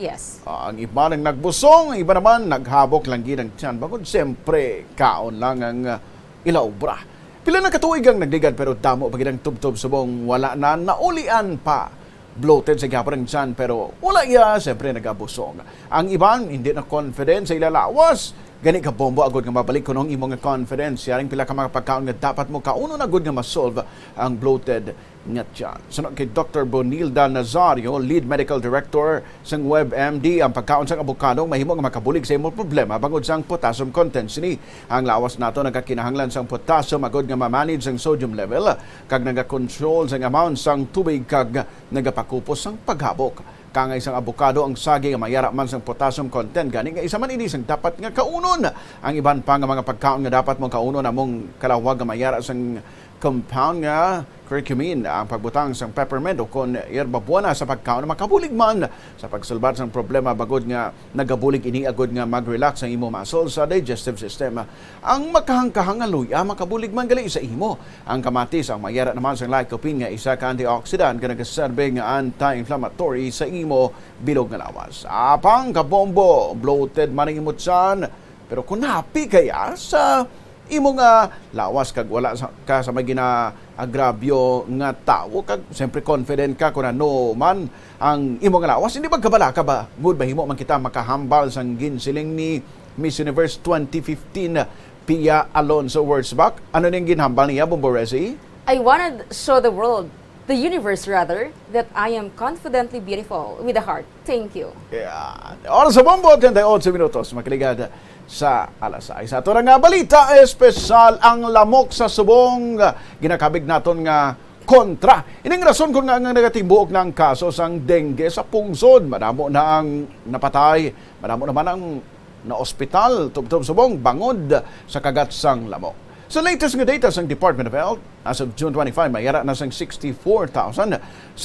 Yes. Ang iba nang nagbusong, ang iba naman naghabok lang gid ang tiyan. Bangod siyempre kaon lang ang ilaobra. Pila na katuig ang nagligad pero damo pa gid ang tubtob subong wala na naulian pa. Bloated sa gapon ng tiyan pero wala iya siyempre nagabusong. Ang iban hindi na confident sa ilalawas. Gani ka bombo agad nga mabalik kunong imong confidence. Yaring pila ka mga pagkaon nga dapat mo kauno na agad nga masolve ang bloated nga tiyan. Sunod kay Dr. Bonilda Nazario, Lead Medical Director sang WebMD, ang pagkaon sang abukado mahimo nga makabulig sa imong problema bangod sang potassium content sini. Ang lawas nato nagakinahanglan sang potassium agad nga ma-manage ang sodium level kag naga-control sang amount sang tubig kag nagapakupos sang paghabok. Kangay sang abukado ang sagi nga mayara man sang potassium content gani nga isa man ini sang dapat nga kaunon. Ang iban pa nga mga pagkaon nga dapat mo kaunon among kalawag nga mayara sang compound nga curcumin, ang pagbutang sang peppermint o kon yerba buena sa pagkaon na makabulig man sa pagsulbat sang problema bagod nga nagabulig ini agod nga mag-relax ang imo muscles sa digestive system. Ang makahangkahang nga luya makabulig man gali sa imo. Ang kamatis ang mayara naman sang lycopene nga isa ka antioxidant nga nagaserbe nga anti-inflammatory sa imo bilog nga lawas. Apang kabombo, bloated man ang imong tiyan, pero kung happy kaya sa imo nga lawas kag wala ka sa may gina-agrabyo nga tawo kag siyempre confident ka kung ano man ang imo nga lawas, hindi magkabala ka ba? Good ba himo man kita makahambal sang ginsiling ni Miss Universe 2015 Pia Alonso Wurzbach? Ano niyang ginhambal niya, Bomboresi? I wanted to show the world, the universe rather, that I am confidently beautiful with a heart. Thank you. Yeah. Oras sa bombo, 38 minutos. Makiligad sa alas 6. Sa ito na nga balita, espesyal ang lamok sa subong ginakabig naton nga kontra. Ining rason kung nga nagatibuok ng kaso sang dengue sa pungsod. Madamo na ang napatay, madamo naman ang na-ospital, tubtob subong bangod sa kagat sang lamok. Sa latest nga data sang Department of Health, as of June 25, mayara na sang 64,797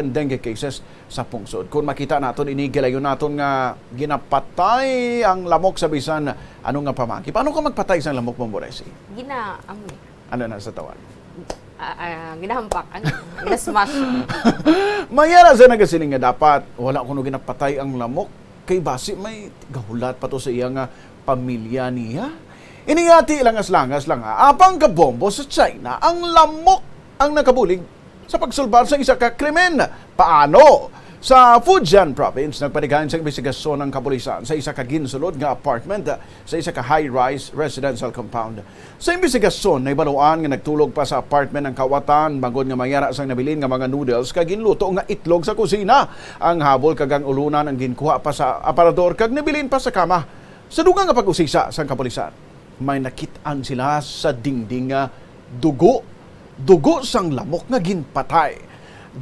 dengue cases sa pungsod. Kung makita naton ini gilayon naton nga ginapatay ang lamok sa bisan ano nga pamaki. Paano ka magpatay sa lamok, Bomboresi? Ano na sa tawan? Ginahampak. Ginasmash. Mayara sa nagasiling nga dapat wala kuno ginapatay ang lamok kay basi may gahulat pa to sa iyang pamilya niya. Iningati langas-langas lang apang kabombo sa China, ang lamok ang nakabulig sa pagsulbar sa isa ka krimen. Paano? Sa Fujian Province, nagpanigahan sa investigasyon ng kapulisan sa isa ka ginsulod nga apartment sa isa ka high-rise residential compound. Sa investigasyon, naibaluan nga nagtulog pa sa apartment ng kawatan bangod nga mayara sang nabilin nga mga noodles kag ginluto nga itlog sa kusina. Ang habol kag ang ulunan ang ginkuha pa sa aparador kag nabilin pa sa kama. Sa dugang nga pag-usisa sa kapulisan, may nakitaan sila sa dingding nga dugo sang lamok nga ginpatay.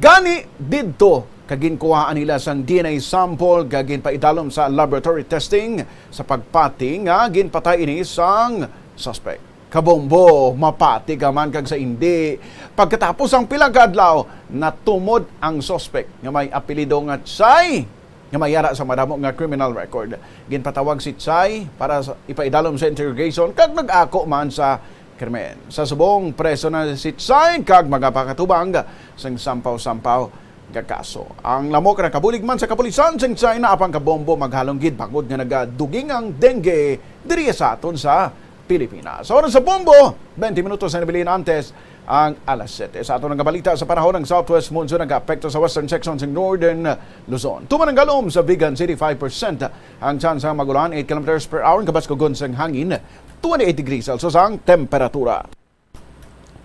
Gani didto kaginkuhaan nila sang DNA sample kagin paidalom sa laboratory testing sa pagpati nga ginpatay ini sang suspect. Kabombo, mapati ka man kag sa hindi. Pagkatapos ang pilang kadlaw, natumod ang suspect nga may apelido nga Tsay nga mayara sa madamo nga criminal record. Ginpatawag si Tsay para ipaidalom sa interrogation kag nag-ako man sa krimen. Sa subong preso na si Tsay kag mga pakatubang sang sampaw-sampaw nga kaso. Ang lamok na kabulig man sa kapulisan sang Tsay na apang kabombo maghalong gid bangod nga nagaduging ang dengue diri sa aton sa Pilipinas. Sa oras sa bombo, 20 minutos na nabilin antes ang alas 7. Sa ato ng balita sa panahon ng Southwest Monsoon nag-apekto sa western section ng Northern Luzon. Tuman ang galom sa Vigan City 5% ang chance ng magulan 8 km per hour kabaskogon sang hangin 28 degrees Celsius ang temperatura.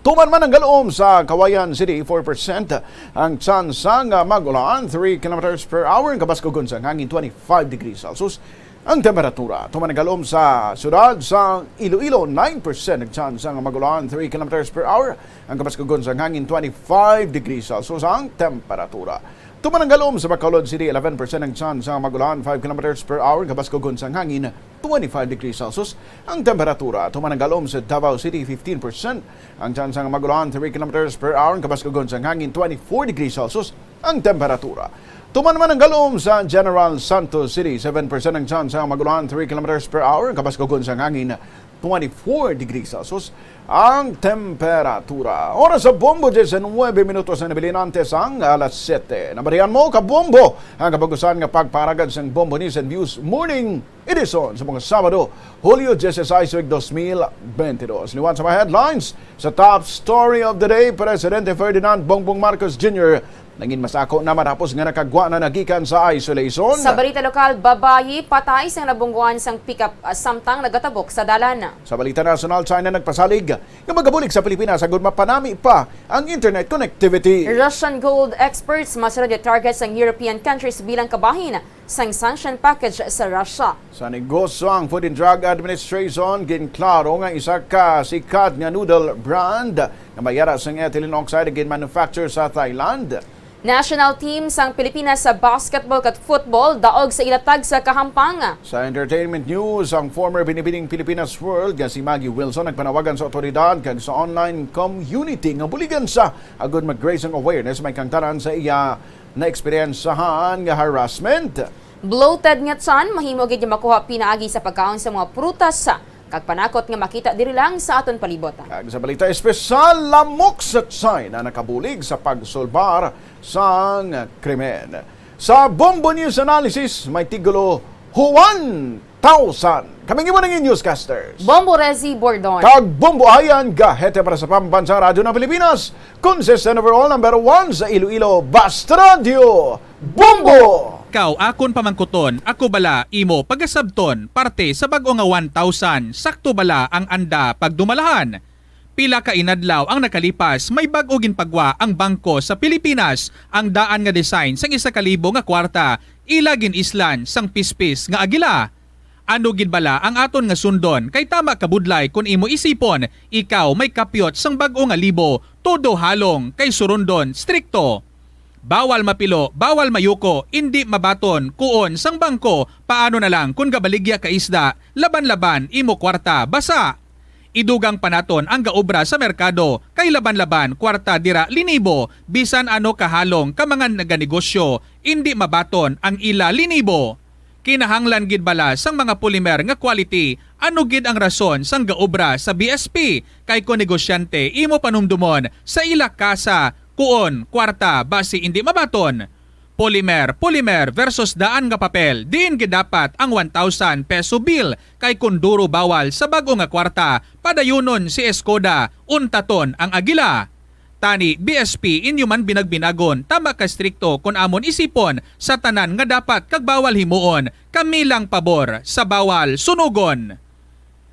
Tuman man ang galom sa Kawayan City 4% ang chance ng magulan 3 km per hour kabaskogon sang hangin 25 degrees Celsius ang temperatura. Tuman ang galom sa siyudad sa Iloilo, 9% ang chance ng magulan, 3 km per hour. Ang kabaskogon sa hangin, 25 degrees Celsius ang temperatura. Tuman ang galom sa Bacolod City, 11% ang chance ng magulan, 5 km per hour. Ang kabaskogon sa hangin, 25 degrees Celsius ang temperatura. Tuman ang galom sa Davao City, 15% ang chance ng magulan, 3 km per hour. Ang kabaskogon sa hangin, 24 degrees Celsius ang temperatura. Tuman man ang galom sa General Santos City, 7% ang chance ang maguluhan 3 km per hour. Kapaskogon sa hangin, 24 degrees Celsius ang temperatura. Oras sa Bombo, 19 minutos na nabilin antes ang alas 7. Nabarihan mo, kabombo, ang kabagusan nga pagparagad sa Bombo News and Views Morning Edition sa mga Sabado, Hulyo 16, 2022. Liwan sa mga headlines, sa top story of the day, Presidente Ferdinand Bongbong Marcos Jr. naging masako na matapos nga nakagwa na nagikan sa isolation. Sa balita lokal, babayi patay sang nabungguan sang pickup samtang nagatabok sa dalan. Sa balita nasional, China nagpasalig nga magabulig sa Pilipinas agud mapanami pa ang internet connectivity. Russian gold experts masunod yung target sang European countries bilang kabahin sang sanction package sa Russia. Sa negosyo, ang Food and Drug Administration ginklaro nga isa ka sikat nga noodle brand nga mayara sang ethylene oxide gin manufacture sa Thailand. National team sang Pilipinas sa basketball kat football daog sa ilatag sa kahampang. Sa entertainment news, ang former binibining Pilipinas World nga si Maggie Wilson nagpanawagan sa otoridad kag sa online community nga buligan sa agud mag-raise ang awareness may kangtaran sa iya na eksperyensahan nga harassment. Bloated nga tiyan mahimo gid makuha pinaagi sa pagkaon sa mga prutas kag panakot nga makita diri lang sa aton palibot. Kag sa balita espesyal, lamok sa China nakabulig sa pagsolbar sang krimen. Sa Bombo News Analysis, may tigulo 1,000. Kaming imo ng newscasters. Bombo Rezi Bordon. Kag Bombo Ayan, gahete para sa Pambansang Radyo ng Pilipinas. Consistent overall number 1 sa Iloilo, Basta Radio. Bombo! Ikaw, akon pamangkuton, ako bala, imo, pagasabton, parte sa bag-o nga 1,000, sakto bala ang anda pagdumalahan. Pila ka inadlaw ang nakalipas, may bag-o ginpagwa ang bangko sa Pilipinas, ang daan nga design sang 1,000 nga kwarta, ilagin islan sang pispis nga agila. Ano gid bala ang aton nga sundon, kay tama kabudlay kung imo isipon, ikaw may kapyot sang bag-o nga libo, todo halong, kay surundon, strikto. Bawal mapilo, bawal mayuko, hindi mabaton, kuon sang bangko, paano na lang kung gabaligya ka isda, laban-laban, imo kwarta, basa. Idugang panaton ang gaobra sa merkado, kay laban-laban, kwarta dira linibo, bisan ano kahalong ka mga naganegosyo, hindi mabaton ang ila linibo. Kinahanglan gid bala sang mga polymer nga quality, ano gid ang rason sang gaobra sa BSP, kay ko negosyante, imo panumdumon sa ila kasa, kuon, kwarta, basi hindi mabaton. Polymer versus daan nga papel, diin gidapat ang 1,000 peso bill kay kunduro bawal sa bago nga kwarta, padayunon si Escoda, untaton ang agila. Tani, BSP inyo man binagbinagon, tama ka strikto kung amon isipon sa tanan nga dapat kag bawal himuon, kami lang pabor sa bawal sunugon.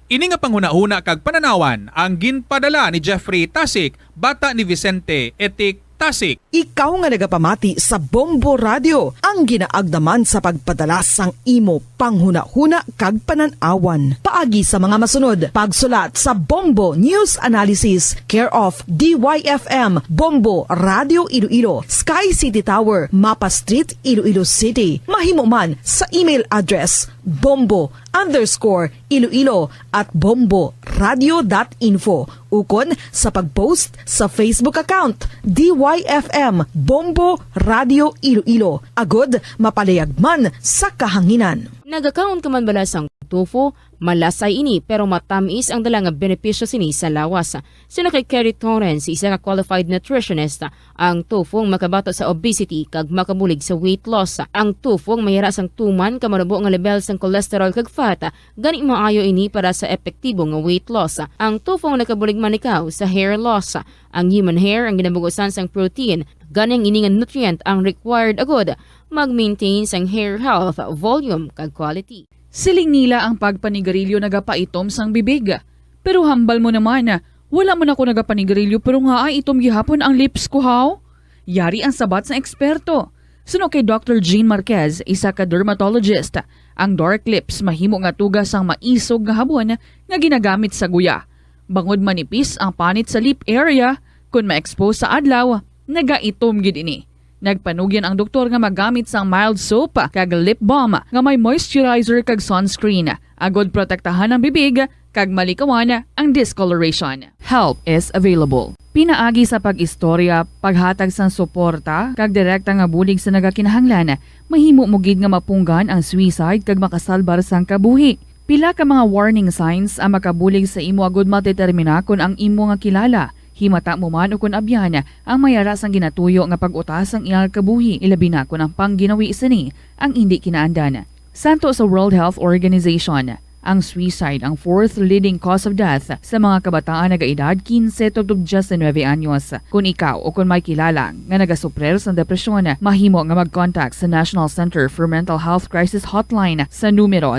Ini nga panghuna-huna kag pananawan ang ginpadala ni Jeffrey Tasik, bata ni Vicente Etik Tasik. Ikaw nga nagapamati sa Bombo Radio, ang ginaagdaman sa pagpadala sang imo panghuna-huna kag pananawan. Paagi sa mga masunod, pagsulat sa Bombo News Analysis, care of DYFM, Bombo Radio Iloilo, Sky City Tower, Mapa Street, Iloilo City. Mahimo man sa email address bombo_iloilo@bomboradio.info. Ukon sa pag-post sa Facebook account DYFM Bombo Radio Iloilo. Agod mapalayagman sa kahanginan. Nagakaon ka man bala sang tofu, malasay ini pero matamis ang dala nga benepisyo sini sa lawas. Sino kay Kerry Torrens, isa ka qualified nutritionist, ang tofu ang makabato sa obesity kag makabulig sa weight loss. Ang tofu ang mayara sang tuman ka manubo nga level sang cholesterol kag fat, gani maayo ini para sa epektibo nga weight loss. Ang tofu ang nakabulig man ikaw sa hair loss. Ang human hair ang ginabugusan sang protein, ganing ini nga nutrient ang required agod mag-maintain sang hair health, volume kag quality. Siling nila ang pagpanigarilyo nagapaitom sang bibig. Pero hambal mo naman, wala man ako nagapanigarilyo pero nga ay itom gihapon ang lips ko haw. Yari ang sabat sa eksperto. Suno kay Dr. Jean Marquez, isa ka dermatologist. Ang dark lips mahimo nga tugas ang maisog nga habon nga ginagamit sa guya. Bangod manipis ang panit sa lip area, kung ma-expose sa adlaw, nagaitom gid ini. Nagpanugyan ang doktor nga magamit sang mild soap kag lip balm nga may moisturizer kag sunscreen. Agod protektahan ang bibig kag malikawan ang discoloration. Help is available. Pinaagi sa pag-istorya, paghatag sang suporta, kag direkta nga bulig sa nagakinahanglan, mahimo mo gid nga mapunggan ang suicide kag makasalbar sang kabuhi. Pila ka mga warning signs ang makabulig sa imo agud matetermina kung ang imo nga kilala. Himata mo man o kung abyan ang mayara sang ginatuyo nga pag-utas ang iyang kabuhi, ilabi na kung ang pangginawi sini ang hindi kinaandan. Santo sa World Health Organization, ang suicide ang fourth leading cause of death sa mga kabataan nagaedad 15 to 19 anyos. Kung ikaw o kung may kilala nga nagasuprer sa depresyon, mahimo nga mag-contact sa National Center for Mental Health Crisis Hotline sa numero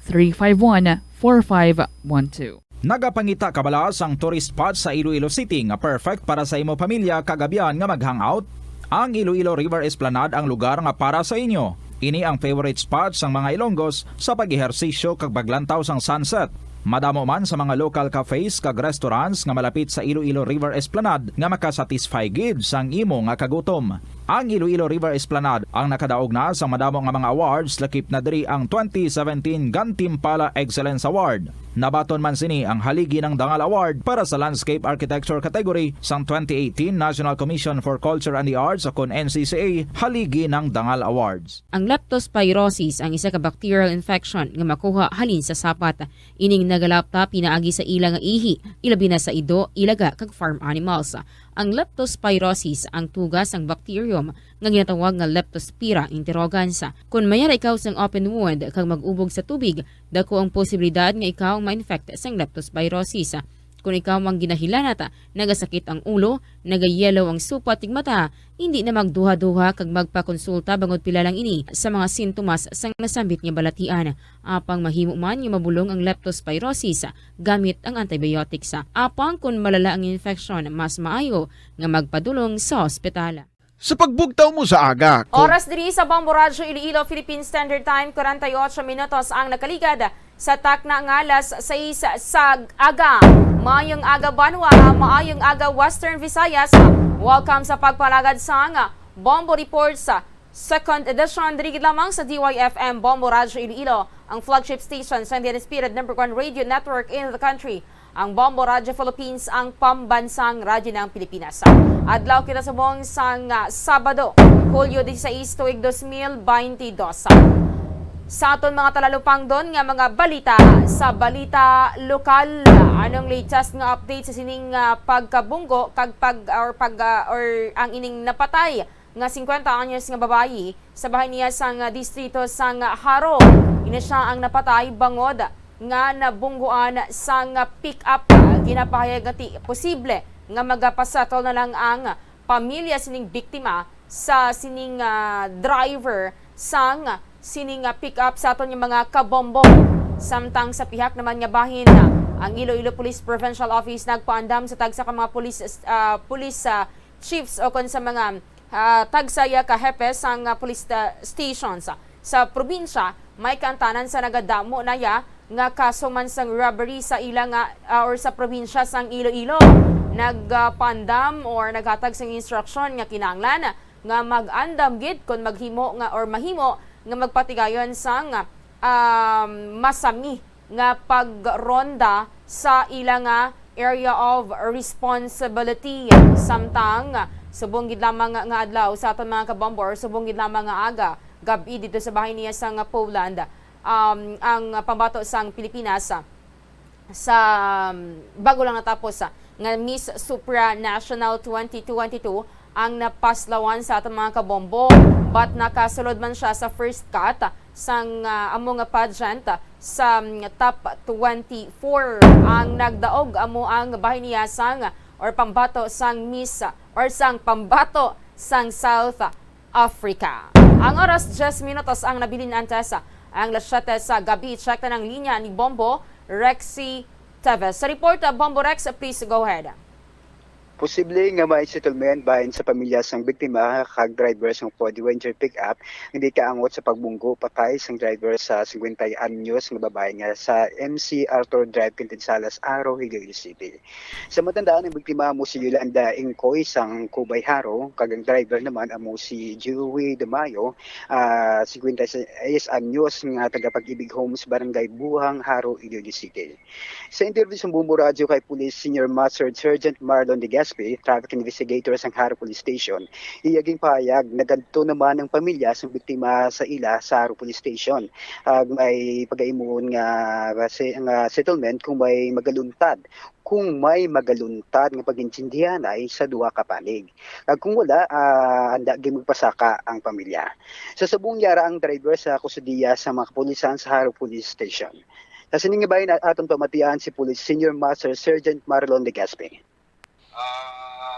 0966-351-4512. Nagapangita kabalas ang tourist spot sa Iloilo City nga perfect para sa imo pamilya kagabihan nga mag-hangout. Ang Iloilo River Esplanade ang lugar nga para sa inyo. Ini ang favorite spot sang mga Ilonggos sa pag-ehersisyo kag paglantaw sang sunset. Madamo man sa mga local cafes kag restaurants nga malapit sa Iloilo River Esplanade nga makasatisfy gid sang imo nga kagutom. Ang Iloilo River Esplanade ang nakadaog na sa madamo nga mga awards, lakip na diri ang 2017 Gantimpala Excellence Award. Nabaton man sini ang haligi ng Dangal Award para sa Landscape Architecture category sang 2018 National Commission for Culture and the Arts o NCCA haligi ng Dangal Awards. Ang leptospirosis ang isa ka bacterial infection nga makuha halin sa sapat. Ining nagalapta pinaagi sa ila nga ihi, ilabi na sa ido, ilaga kag farm animals. Ang leptospirosis ang tugas ang bacterium nga ginatawag nga Leptospira interrogans. Kung mayara ikaw sang open wound kag mag-ubog sa tubig, dako ang posibilidad nga ikaw ma-infect sang leptospirosis. Kung ikaw mang ginahilanata, nagasakit ang ulo, nagayelo ang supa tig mata, hindi na magduha-duha kag magpakonsulta bangod pila lang ini sa mga sintomas sang nasambit nga balatian. Apang mahimo man nga mabulong ang leptospirosis gamit ang antibiotics. Apang kung malala ang infection, mas maayo nga magpadulong sa ospital. Sa pagbugtaw mo sa aga, Oras diri sa Bombo Radio Iloilo Philippine Standard Time, 48 minutos ang nakaligad sa takna ng alas 6 sa aga. Maayong aga Banwa, maayong aga Western Visayas. Welcome sa pagpalagad sa Bombo Reports second edition diri lamang sa DYFM Bombo Radio Iloilo, ang flagship station sa Indian Spirit #1 radio network in the country. Ang Bombo Radio Philippines ang pambansang radyo ng Pilipinas. Adlaw kita sa buong sang Sabado, Hulyo 16, tuig 2022. Sa aton mga talalupang doon nga mga balita sa balita lokal, anong latest nga update sa sining pagkabunggo kag or ang ining napatay nga 50 anyos nga babayi sa bahay niya sang distrito sang Haro. Ina siya ang napatay bangod nga nabungguan sang pick-up. Ginapahayag nga posible nga magapasatol na lang ang pamilya sining biktima sa sining driver sang sining pick-up sa aton yung mga kabombo. Samtang sa pihak naman nga bahin ang Iloilo Police Provincial Office nagpaandam sa tagsa ka mga police chiefs o kon sa mga tagsaya ka hepes ang police stations sa probinsya. May kantanan sa nagadamo na ya nga kaso man sang robbery sa ilang or sa probinsya sang Iloilo. Nagpandam or naghatag sang instruction nga kinahanglan nga mag-andam gid kung maghimo nga or mahimo nga magpatigayon sang masami nga pagronda sa ilang area of responsibility. Samtang subong gid lamang nga adlaw sa aton mga kabombor, subong gid lamang nga aga gabi dito sa bahay niya sang Poland. Ang pambato sang Pilipinas sa bago lang natapos nga Miss Supranational 2022 ang napaslawan sa atong mga kabombo, but nakasulod man siya sa first cut sang amo nga pageant sa top 24. Ang nagdaog amo ang bahay niya sang or pambato sang Miss or sang pambato sang South Africa. Ang oras 10 minutos ang nabilin antes ang lasyate sa gabi. Check na ng linya ni Bombo Rexy Teves. Sa report, Bombo Rex, please go ahead. Posible nga may settlement bahin sa pamilya sang biktima kag driver sang Ford Ranger pickup hindi kaangot sa pagbunggo patay sang driver sa 50 anyos nga babae nga sa MC Arthur Drive, Quintinsalas, Aro, Higayon City. Sa matandaan ng biktima mo si Yolanda Ingkoy sang Kubay Haro, kag ang driver naman amo si Joey De Mayo, 56 anyos nga taga-Pag-ibig Homes, Barangay Buhang, Haro, Higayon City. Sa interview sa Bumbo Radio kay Police Senior Master Sergeant Marlon De Gaspi, traffic investigator sa Haro Police Station, iyaging pahayag na ganito naman ang pamilya sa biktima sa ila sa Haro Police Station. May pag-aimuon nga settlement kung may magaluntad nga pagintindihan ay sa duha ka panig. Kung wala, anda magpasaka ang pamilya. Sa subong yara ang driver sa kusudiya sa mga kapulisan sa Haro Police Station. Sa siningibay na atong pamatian si Police Senior Master Sergeant Marlon De Gaspi.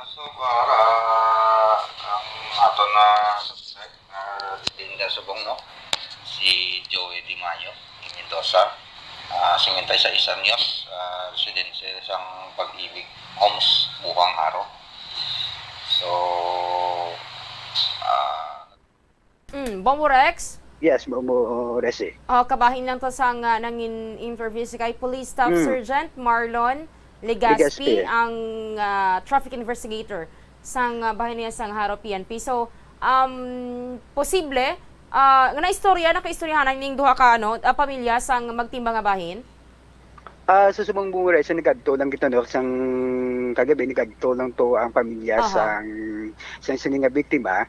So far, ang ato na suspect dinda subong no si Joey Di Mayo ng Mendoza, 56 anyos, residensya sang Pag-ibig Homes, Buhang, Haro. So Bombo Rex? Yes, Bombo Resi. Kabahin lang to sang nangin interview si kay Police Staff Sergeant Marlon Legaspi, ang traffic investigator sang bahin niya sang Haro PNP. So, posible, nga nakaistoryahan ning duha ka pamilya sang magtimbang nga bahin? Sa sumang bumura, sa nagadto lang kita no, sang kagabi, nagadto lang to ang pamilya sang sininga biktima,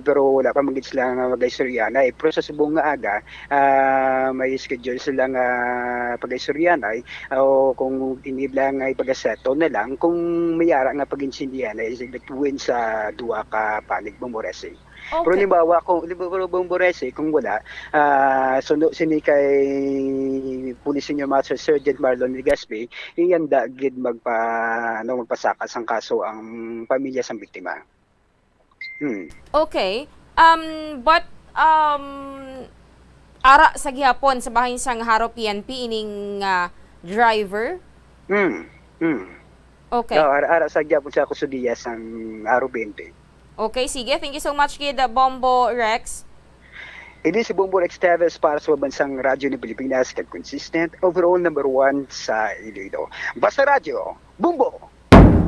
pero wala pa magit sila nga mag-istoryan. Pero sa subong nga aga, may schedule sila nga pag-istoryan o kung inibla nga ipagaseto na lang, kung mayara nga pag-insindihan ay sigatuin sa duwa ka panig bumuresi. Okay. Pero limbawa bumuresi, kung wala, sini kay Police Senior Master Sergeant Marlon Legaspi, iyan dagid magpasakas ang kaso ang pamilya sa biktima. Okay. But ara sa gihapon sa bahin sang Haro PNP ining driver? Okay. Ara sa gihapon sa kusudiya sang Haro PNP. Okay, sige. Thank you so much, Kid Bombo Rex. Ini si Bombo Rex Teves para sa bansang radyo ng Pilipinas kag consistent overall number 1 sa Iloilo. Basta radyo, Bombo!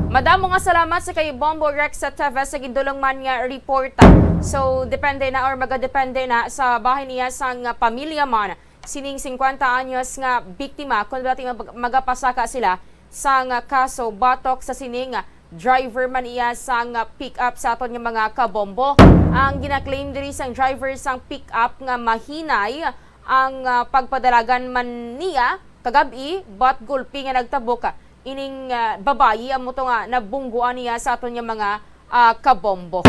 Madamo nga salamat sa kay Bombo Rex sa Teves sa gindulong man nga reporta. So, depende na or magadepende na sa bahay niya sang pamilya man. Sining 50 anyos nga biktima kung dati magapasaka sila sang kaso batok sa sining driver man iya sang pick-up sa aton nga mga kabombo. Ang ginaklaim diri sang driver sang pick-up nga mahinay ang pagpadalagan man niya kagabi but gulpi nga nagtabok ining babayi amo to nga nabungguan niya sa aton nga mga kabombo.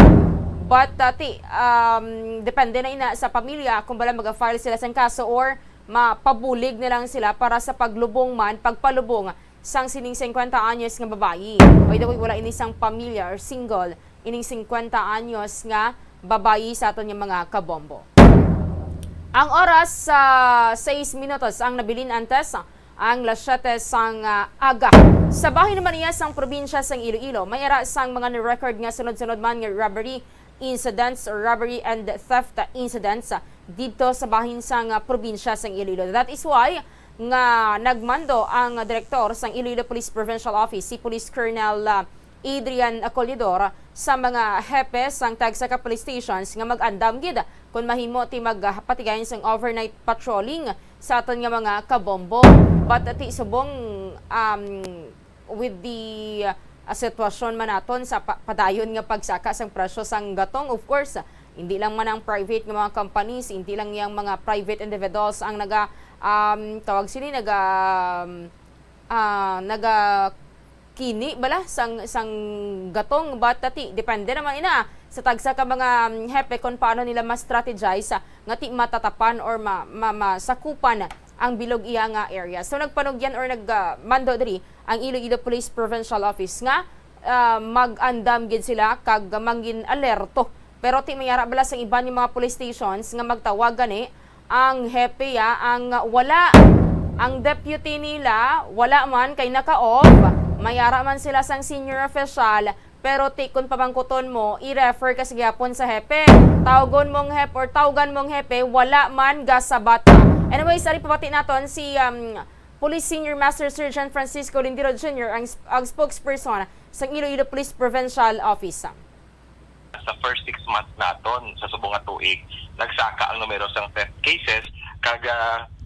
But depende na ina sa pamilya kung bala mag-file sila sang kaso or mapabulig na lang sila para sa paglubong man, pagpalubong sang sining 50 anyos nga babayi. By the way, wala ini sang pamilya or single, ining 50 anyos nga babayi sa aton nga mga kabombo. Ang oras sa 6 minutos ang nabilin antes ang lasyete sang aga. Sa bahay naman niya sang probinsya sang Iloilo, may ara sang mga ni-record nga sunod-sunod man nga robbery incidents or robbery and theft incidents dito sa bahin sang probinsya sang Iloilo. That is why nga nagmando ang direktor sang Iloilo Police Provincial Office, si Police Colonel Adrian Acolidor, sa mga hepe sang tagsaka police stations nga mag-andam gid kung mahimo ti magpatigayon sang overnight patrolling sa aton nga mga kabombo. But ati subong with the sitwasyon man naton sa padayon nga pagsaka sang presyo sang gatong, of course hindi lang man ang private nga mga companies, hindi lang yang mga private individuals ang tawag sini kini bala sang gatong, but depende naman ina sa tagsa ka mga hepe kung paano nila ma-strategize nga ti matatapan or masakupan ang bilog iya nga area. So nagpanugyan or nagmando diri ang Iloilo Police Provincial Office nga mag-andam gid sila kag mangin alerto. Pero ti mayara bala sa iba ni mga police stations nga magtawag gani ang hepe ang wala ang deputy nila wala man kay naka-off mayara man sila sang senior official, pero tikon pamangkuton mo, i-refer ka sa gyapon sa hepe. Tawgon mong hepe or tawgan mong hepe, wala man gasabat. Anyways, ari pabati naton si Police Senior Master Sergeant Francisco Lindiro Jr. ang spokesperson sa Iloilo Police Provincial Office. Sa first 6 months naton sa subong nga tuig, nagsaka ang numero sang theft cases kag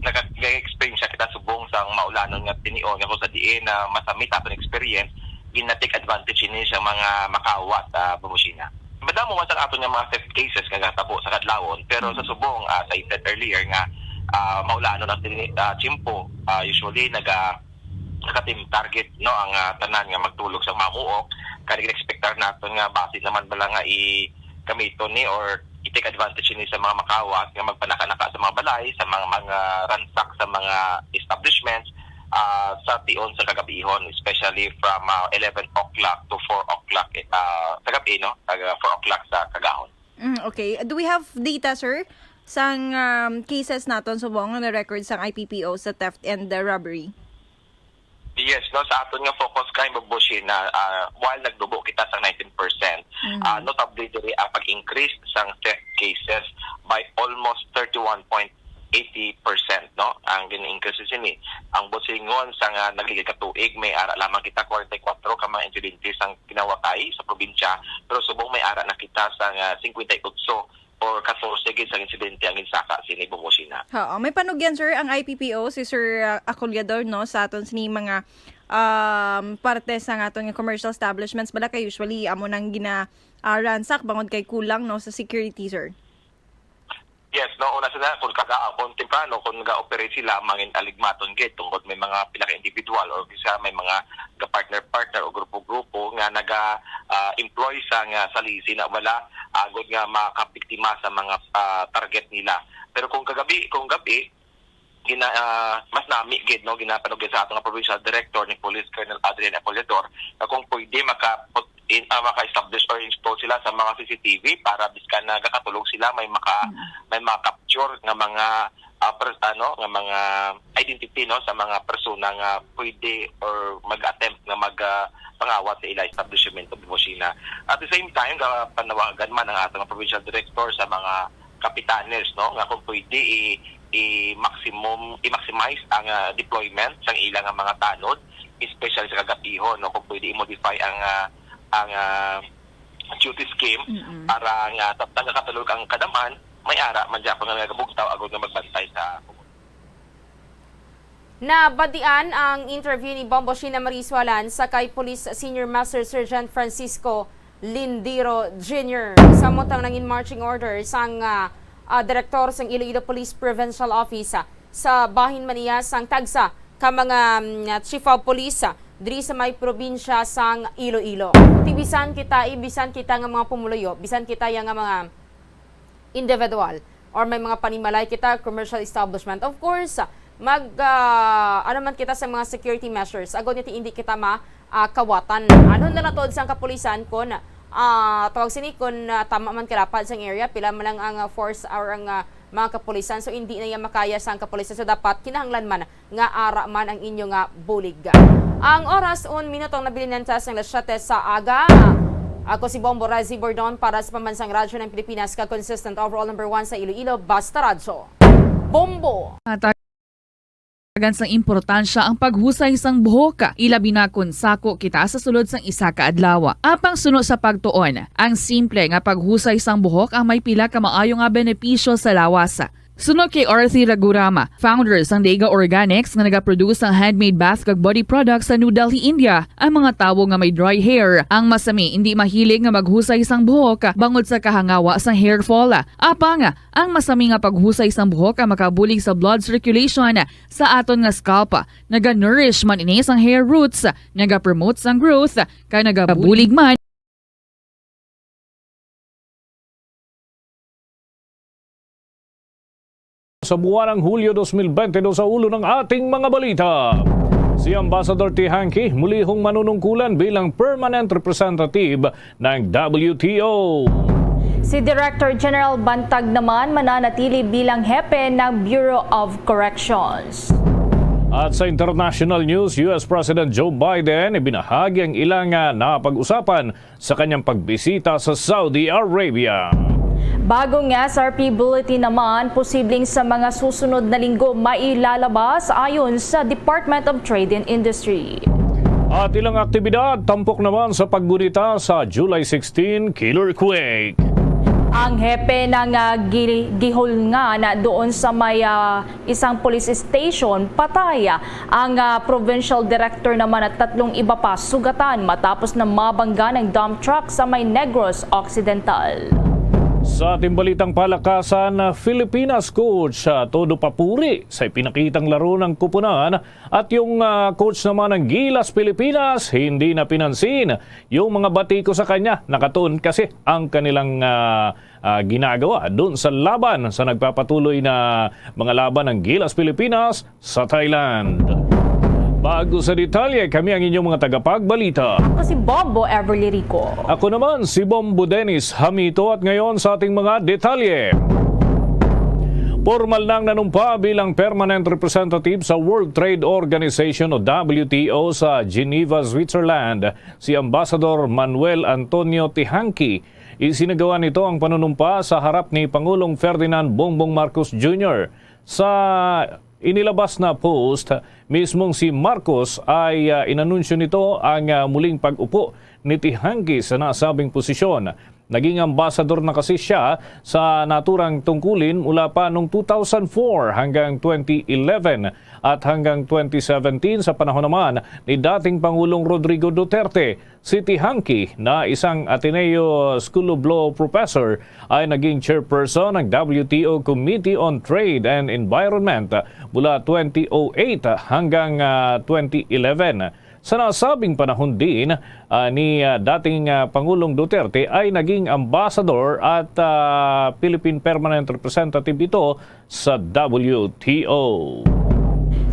nag-experience siya kita subong sang maulanon nga tinion nga kung sa diin na masami tapon experience gina-take advantage ini sa mga makawat bumusina. Madamo man sang aton nga mga theft cases nga gatabo sa kadlawon, pero sa subong as I said earlier nga maulanon ang chimpo usually naka-team target no ang tanan nga magtulog sa mamuok kani expectar naton nga base naman bala nga i-kamito ni or i-take advantage ni sa mga makawat nga magpanaka-naka sa mga balay, sa mga ransak sa mga establishments sa tion sa kagabihon, especially from 11 o'clock to 4 o'clock sa gabi, no? 4 o'clock sa kagahon. Okay. Do we have data, sir, sang cases naton subong na record sang IPPO sa theft and robbery? Yes, no, sa aton nga focus crime bubusin na while nagdubo kita sa 19%, notably diri ang pag-increase sang theft cases by almost 31.80%, no? Ang gini-increase sini. Ang busingon sang nagligid ka tuig may ara lamang kita 44 ka mga insidente sang kinawatay sa probinsya, pero subong may ara na kita sang 58 or 14 sa insidente ang insaka sini bumusina. May panugyan, sir, ang IPPO si Sir Acolyador, no, sa aton sini mga parte sa aton nga commercial establishments bala kay usually amo nang ransak bangod kay kulang, no, sa security, sir. Yes, no, una sa kung kung temprano kung nag-operate sila mangin aligmaton gate tungkol may mga pila ka individual or bisa may mga partner o grupo-grupo nga naga-employ sa nga salisi na wala agod nga makabiktima sa mga target nila. Pero kung gabi mas nami gid no ginapanugyan sa atong provincial director ni Police Colonel Adrian Apolador na kung pwede maka-establish or install sila sa mga CCTV para biskan na kakatulog sila may capture nga mga nga mga identity no sa mga persona nga pwede or mag-attempt nga pangawat sa ila establishment of Bumusina. At the same time panawagan man ang atong provincial director sa mga kapitanes no nga kung pwede i-maximize ang deployment sang ilang mga tanod, especially sa kagapihon no kung pwede i-modify ang duty scheme para nga katulog ang kadaman may ara man dyan kung nagabugtaw agad nga magbantay sa Nabadian ang interview ni Bombo Sheena Mariswalan sa kay Police Senior Master Sergeant Francisco Lindiro Jr. Samot ang nangin marching order sang Direktor sang Iloilo Police Provincial Office sa bahin maniya sang tagsa ka mga Chief of Police diri sa may probinsya sang Iloilo. Bisan kita nga mga pumuluyo, bisan kita nga mga individual or may mga panimalay kita commercial establishment. Of course, ano man kita sa mga security measures, agad niti hindi kita kawatan. Ano na natod sang kapulisan kon tawag sini kon tama man kalapad sang area pila man lang ang force or ang mga kapulisan, so hindi na yan makaya sang kapulisan, so dapat kinahanglan man nga ara man ang inyo nga bulig. Ang oras 1 minutong nabilinan sa las 7 sa aga. Ako si Bombo Razi Bordon para sa Pambansang Radyo ng Pilipinas, ka-consistent overall number 1 sa Iloilo, Basta Radyo. Bombo! Sang importansya ang paghusay sang buhok, ilabi na kun sako kita sa sulod sang isa ka adlaw. Apang suno sa pagtuon, ang simple nga paghusay sang buhok ang may pila ka maayo nga benepisyo sa lawas. Sunod kay Arthi Ragurama, founder sang Dega Organics nga nagaproduce ng handmade bath kag body products sa New Delhi, India. Ang mga tawo nga may dry hair, ang masami hindi mahilig nga maghusay sang buhok bangod sa kahangawa sang hair fall. Apang ang masami nga paghusay sang buhok ang makabulig sa blood circulation sa aton nga scalp. Naga-nourish man ini sang hair roots, naga-promote sang growth, kay nagabulig man sa buwan ng Hulyo 2022 sa ulo ng ating mga balita. Si Ambassador T. Hanky muli hong manunungkulan bilang permanent representative ng WTO. Si Director General Bantag naman mananatili bilang hepe ng Bureau of Corrections. At sa international news, US President Joe Biden ibinahagi ang ilang napag-usapan sa kanyang pagbisita sa Saudi Arabia. Bagong SRP bulletin naman, posibleng sa mga susunod na linggo mailalabas ayon sa Department of Trade and Industry. At ilang aktibidad tampok naman sa paggunita sa July 16 Killer Quake. Ang hepe ng gihol nga na doon sa may isang police station, patay. Ang provincial director naman at 3 iba pa sugatan matapos na mabangga ng dump truck sa may Negros Occidental. Sa ating balitang palakasan, Filipinas coach todo papuri sa ipinakitang laro ng kupunan at yung coach naman ng Gilas Pilipinas hindi na pinansin yung mga batiko sa kanya. Nakatuon kasi ang kanilang ginagawa doon sa laban sa nagpapatuloy na mga laban ng Gilas Pilipinas sa Thailand. Bago sa detalye, kami ang inyong mga tagapagbalita. Ako si Bombo Everly Rico. Ako naman si Bombo Dennis Hamito at ngayon sa ating mga detalye. Formal nang nanumpa bilang permanent representative sa World Trade Organization o WTO sa Geneva, Switzerland, si Ambassador Manuel Antonio Tihanki. Isinagawa nito ang panunumpa sa harap ni Pangulong Ferdinand Bongbong Marcos Jr. Sa inilabas na post, mismong si Marcos ay inanunsyo nito ang muling pag-upo ni Tihanki sa nasabing posisyon. Naging ambassador na kasi siya sa naturang tungkulin mula pa noong 2004 hanggang 2011 at hanggang 2017 sa panahon naman ni dating Pangulong Rodrigo Duterte. Si Tihanki na isang Ateneo School of Law professor ay naging chairperson ng WTO Committee on Trade and Environment mula 2008 hanggang 2011. Sa nasabing panahon din ni dating Pangulong Duterte ay naging ambassador at Philippine Permanent Representative ito sa WTO.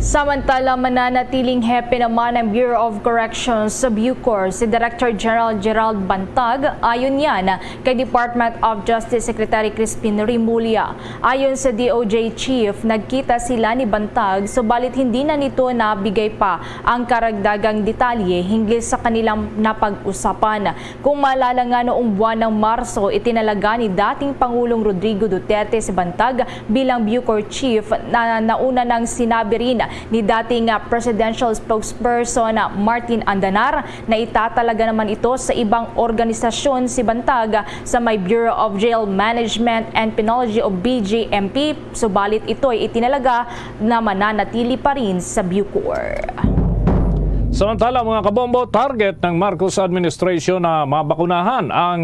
Samantala, mananatiling hepe naman ng Bureau of Corrections sa Bucor si Director General Gerald Bantag. Ayon yan kay Department of Justice Secretary Crispin Rimulya. Ayon sa DOJ Chief, nagkita sila ni Bantag subalit hindi na nito nabigay pa ang karagdagang detalye hinggil sa kanilang napag-usapan. Kung maalala nga noong buwan ng Marso, itinalaga ni dating Pangulong Rodrigo Duterte si Bantag bilang Bucor Chief na nauna nang sinabi rin ni dating presidential spokesperson Martin Andanar na itatalaga naman ito sa ibang organisasyon si Bantag sa may Bureau of Jail Management and Penology o BJMP, subalit ito ay itinalaga na mananatili pa rin sa Bucor. Samantala mga kabombo, target ng Marcos administration na mabakunahan ang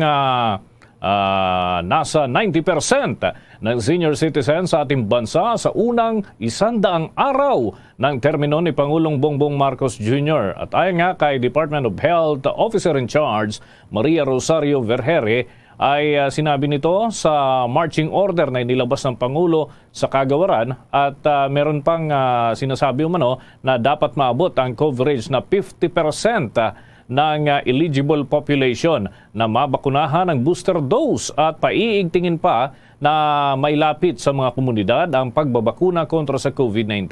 nasa 90% ng senior citizens sa ating bansa sa unang 100 araw ng termino ni Pangulong Bongbong Marcos Jr. At ayon nga kay Department of Health Officer in Charge Maria Rosario Vergere, ay sinabi nito sa marching order na inilabas ng Pangulo sa kagawaran at meron pang sinasabi umano na dapat maabot ang coverage na 50% ng eligible population na mabakunahan ng booster dose at paiigtingin pa na mailapit sa mga komunidad ang pagbabakuna kontra sa COVID-19.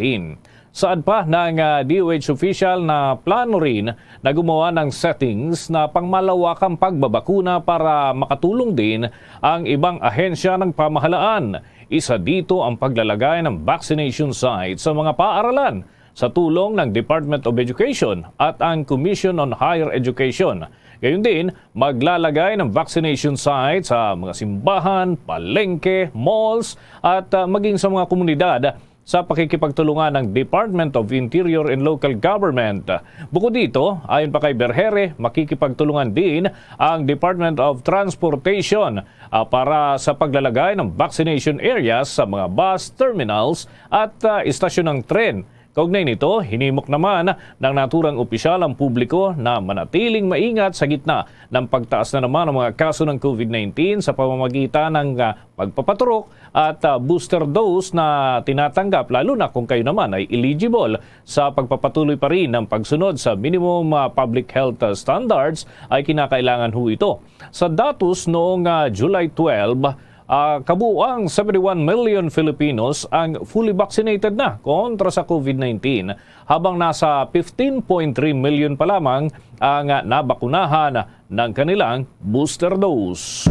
Saad pa ng DOH official na plano rin na gumawa ng settings na pangmalawakang pagbabakuna para makatulong din ang ibang ahensya ng pamahalaan. Isa dito ang paglalagay ng vaccination sites sa mga paaralan sa tulong ng Department of Education at ang Commission on Higher Education. Gayon din, maglalagay ng vaccination sites sa mga simbahan, palengke, malls at maging sa mga komunidad sa pakikipagtulungan ng Department of Interior and Local Government. Bukod dito, ayon pa kay Vergere, makikipagtulungan din ang Department of Transportation para sa paglalagay ng vaccination areas sa mga bus terminals at istasyon ng tren. Kaugnay nito, hinimok naman ng naturang opisyal ang publiko na manatiling maingat sa gitna ng pagtaas na naman ng mga kaso ng COVID-19 sa pamamagitan ng pagpapaturok at booster dose na tinatanggap, lalo na kung kayo naman ay eligible sa pagpapatuloy pa rin ng pagsunod sa minimum public health standards ay kinakailangan ho ito. Sa datos noong July 12, Kabuuang 71 million Filipinos ang fully vaccinated na kontra sa COVID-19 habang nasa 15.3 million pa lamang ang nabakunahan ng kanilang booster dose.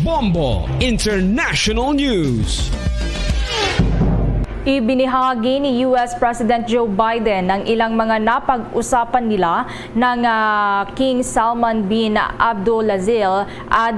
Bombo International News. Ibinahagi ni US President Joe Biden ang ilang mga napag-usapan nila ng King Salman bin Abdulaziz at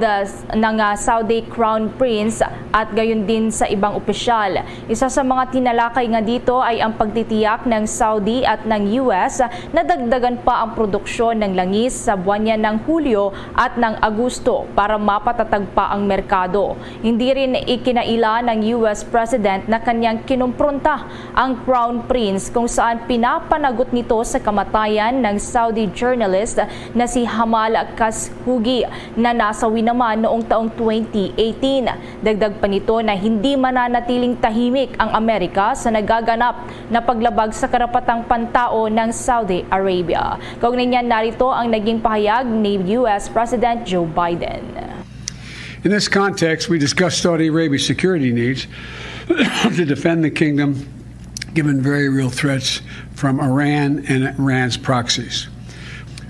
ng Saudi Crown Prince at gayon din sa ibang opisyal. Isa sa mga tinalakay nga dito ay ang pagtitiyak ng Saudi at ng US na dagdagan pa ang produksyon ng langis sa buwan yan ng Hulyo at ng Agosto para mapatatag pa ang merkado. Hindi rin ikinaila ng US President na kanyang kinumpronta ang Crown Prince kung saan pinapanagot nito sa kamatayan ng Saudi journalist na si Jamal Khashoggi na nasawi naman noong taong 2018. Dagdag pa nito na hindi mananatiling tahimik ang Amerika sa nagaganap na paglabag sa karapatang pantao ng Saudi Arabia. Kaugnay niyan, narito ang naging pahayag ni US President Joe Biden. In this context, we discussed Saudi Arabia's security needs to defend the kingdom given very real threats from Iran and Iran's proxies.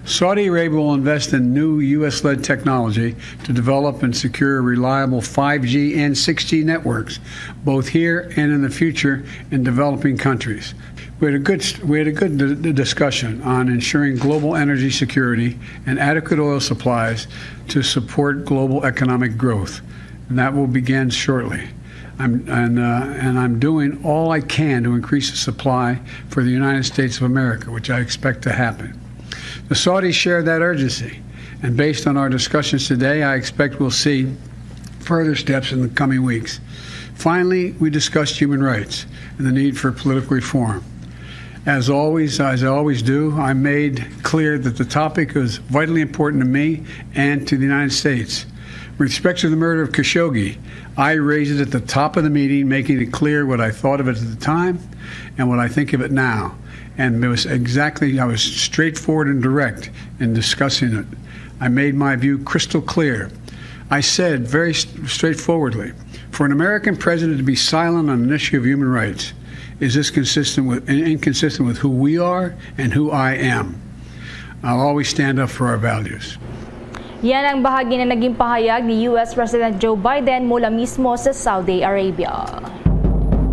Saudi Arabia will invest in new U.S.-led technology to develop and secure reliable 5G and 6G networks, both here and in the future in developing countries. We had a good discussion on ensuring global energy security and adequate oil supplies to support global economic growth, and that will begin shortly. I'm doing all I can to increase the supply for the United States of America, which I expect to happen. The Saudis share that urgency, and based on our discussions today, I expect we'll see further steps in the coming weeks. Finally, we discussed human rights and the need for political reform. As I always do, I made clear that the topic is vitally important to me and to the United States. With respect to the murder of Khashoggi, I raised it at the top of the meeting, making it clear what I thought of it at the time and what I think of it now. And I was straightforward and direct in discussing it. I made my view crystal clear. I said very straightforwardly, for an American president to be silent on an issue of human rights, is this inconsistent with who we are and who I am? I'll always stand up for our values. Yan ang bahagi na naging pahayag ni US President Joe Biden mula mismo sa Saudi Arabia.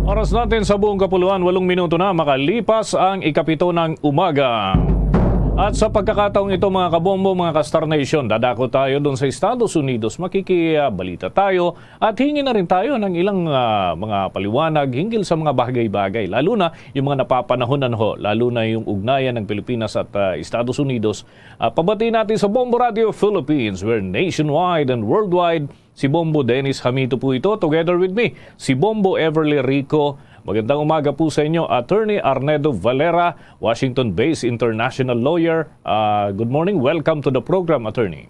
Oras natin sa buong kapuluan, 8 minuto na makalipas ang 7:00 ng umaga. At sa pagkakataong ito mga kabombo, mga ka-Star Nation, dadako tayo doon sa Estados Unidos, makikibalita tayo at hingi na rin tayo ng ilang mga paliwanag hinggil sa mga bagay-bagay, lalo na yung mga napapanahonan lalo na yung ugnayan ng Pilipinas at Estados Unidos. Pabatiin natin sa Bombo Radio Philippines, where nationwide and worldwide, si Bombo Dennis Hamito po ito, together with me, si Bombo Everly Rico. Magandang umaga po sa inyo, Attorney Arnedo Valera, Washington-based international lawyer. Good morning. Welcome to the program, Attorney.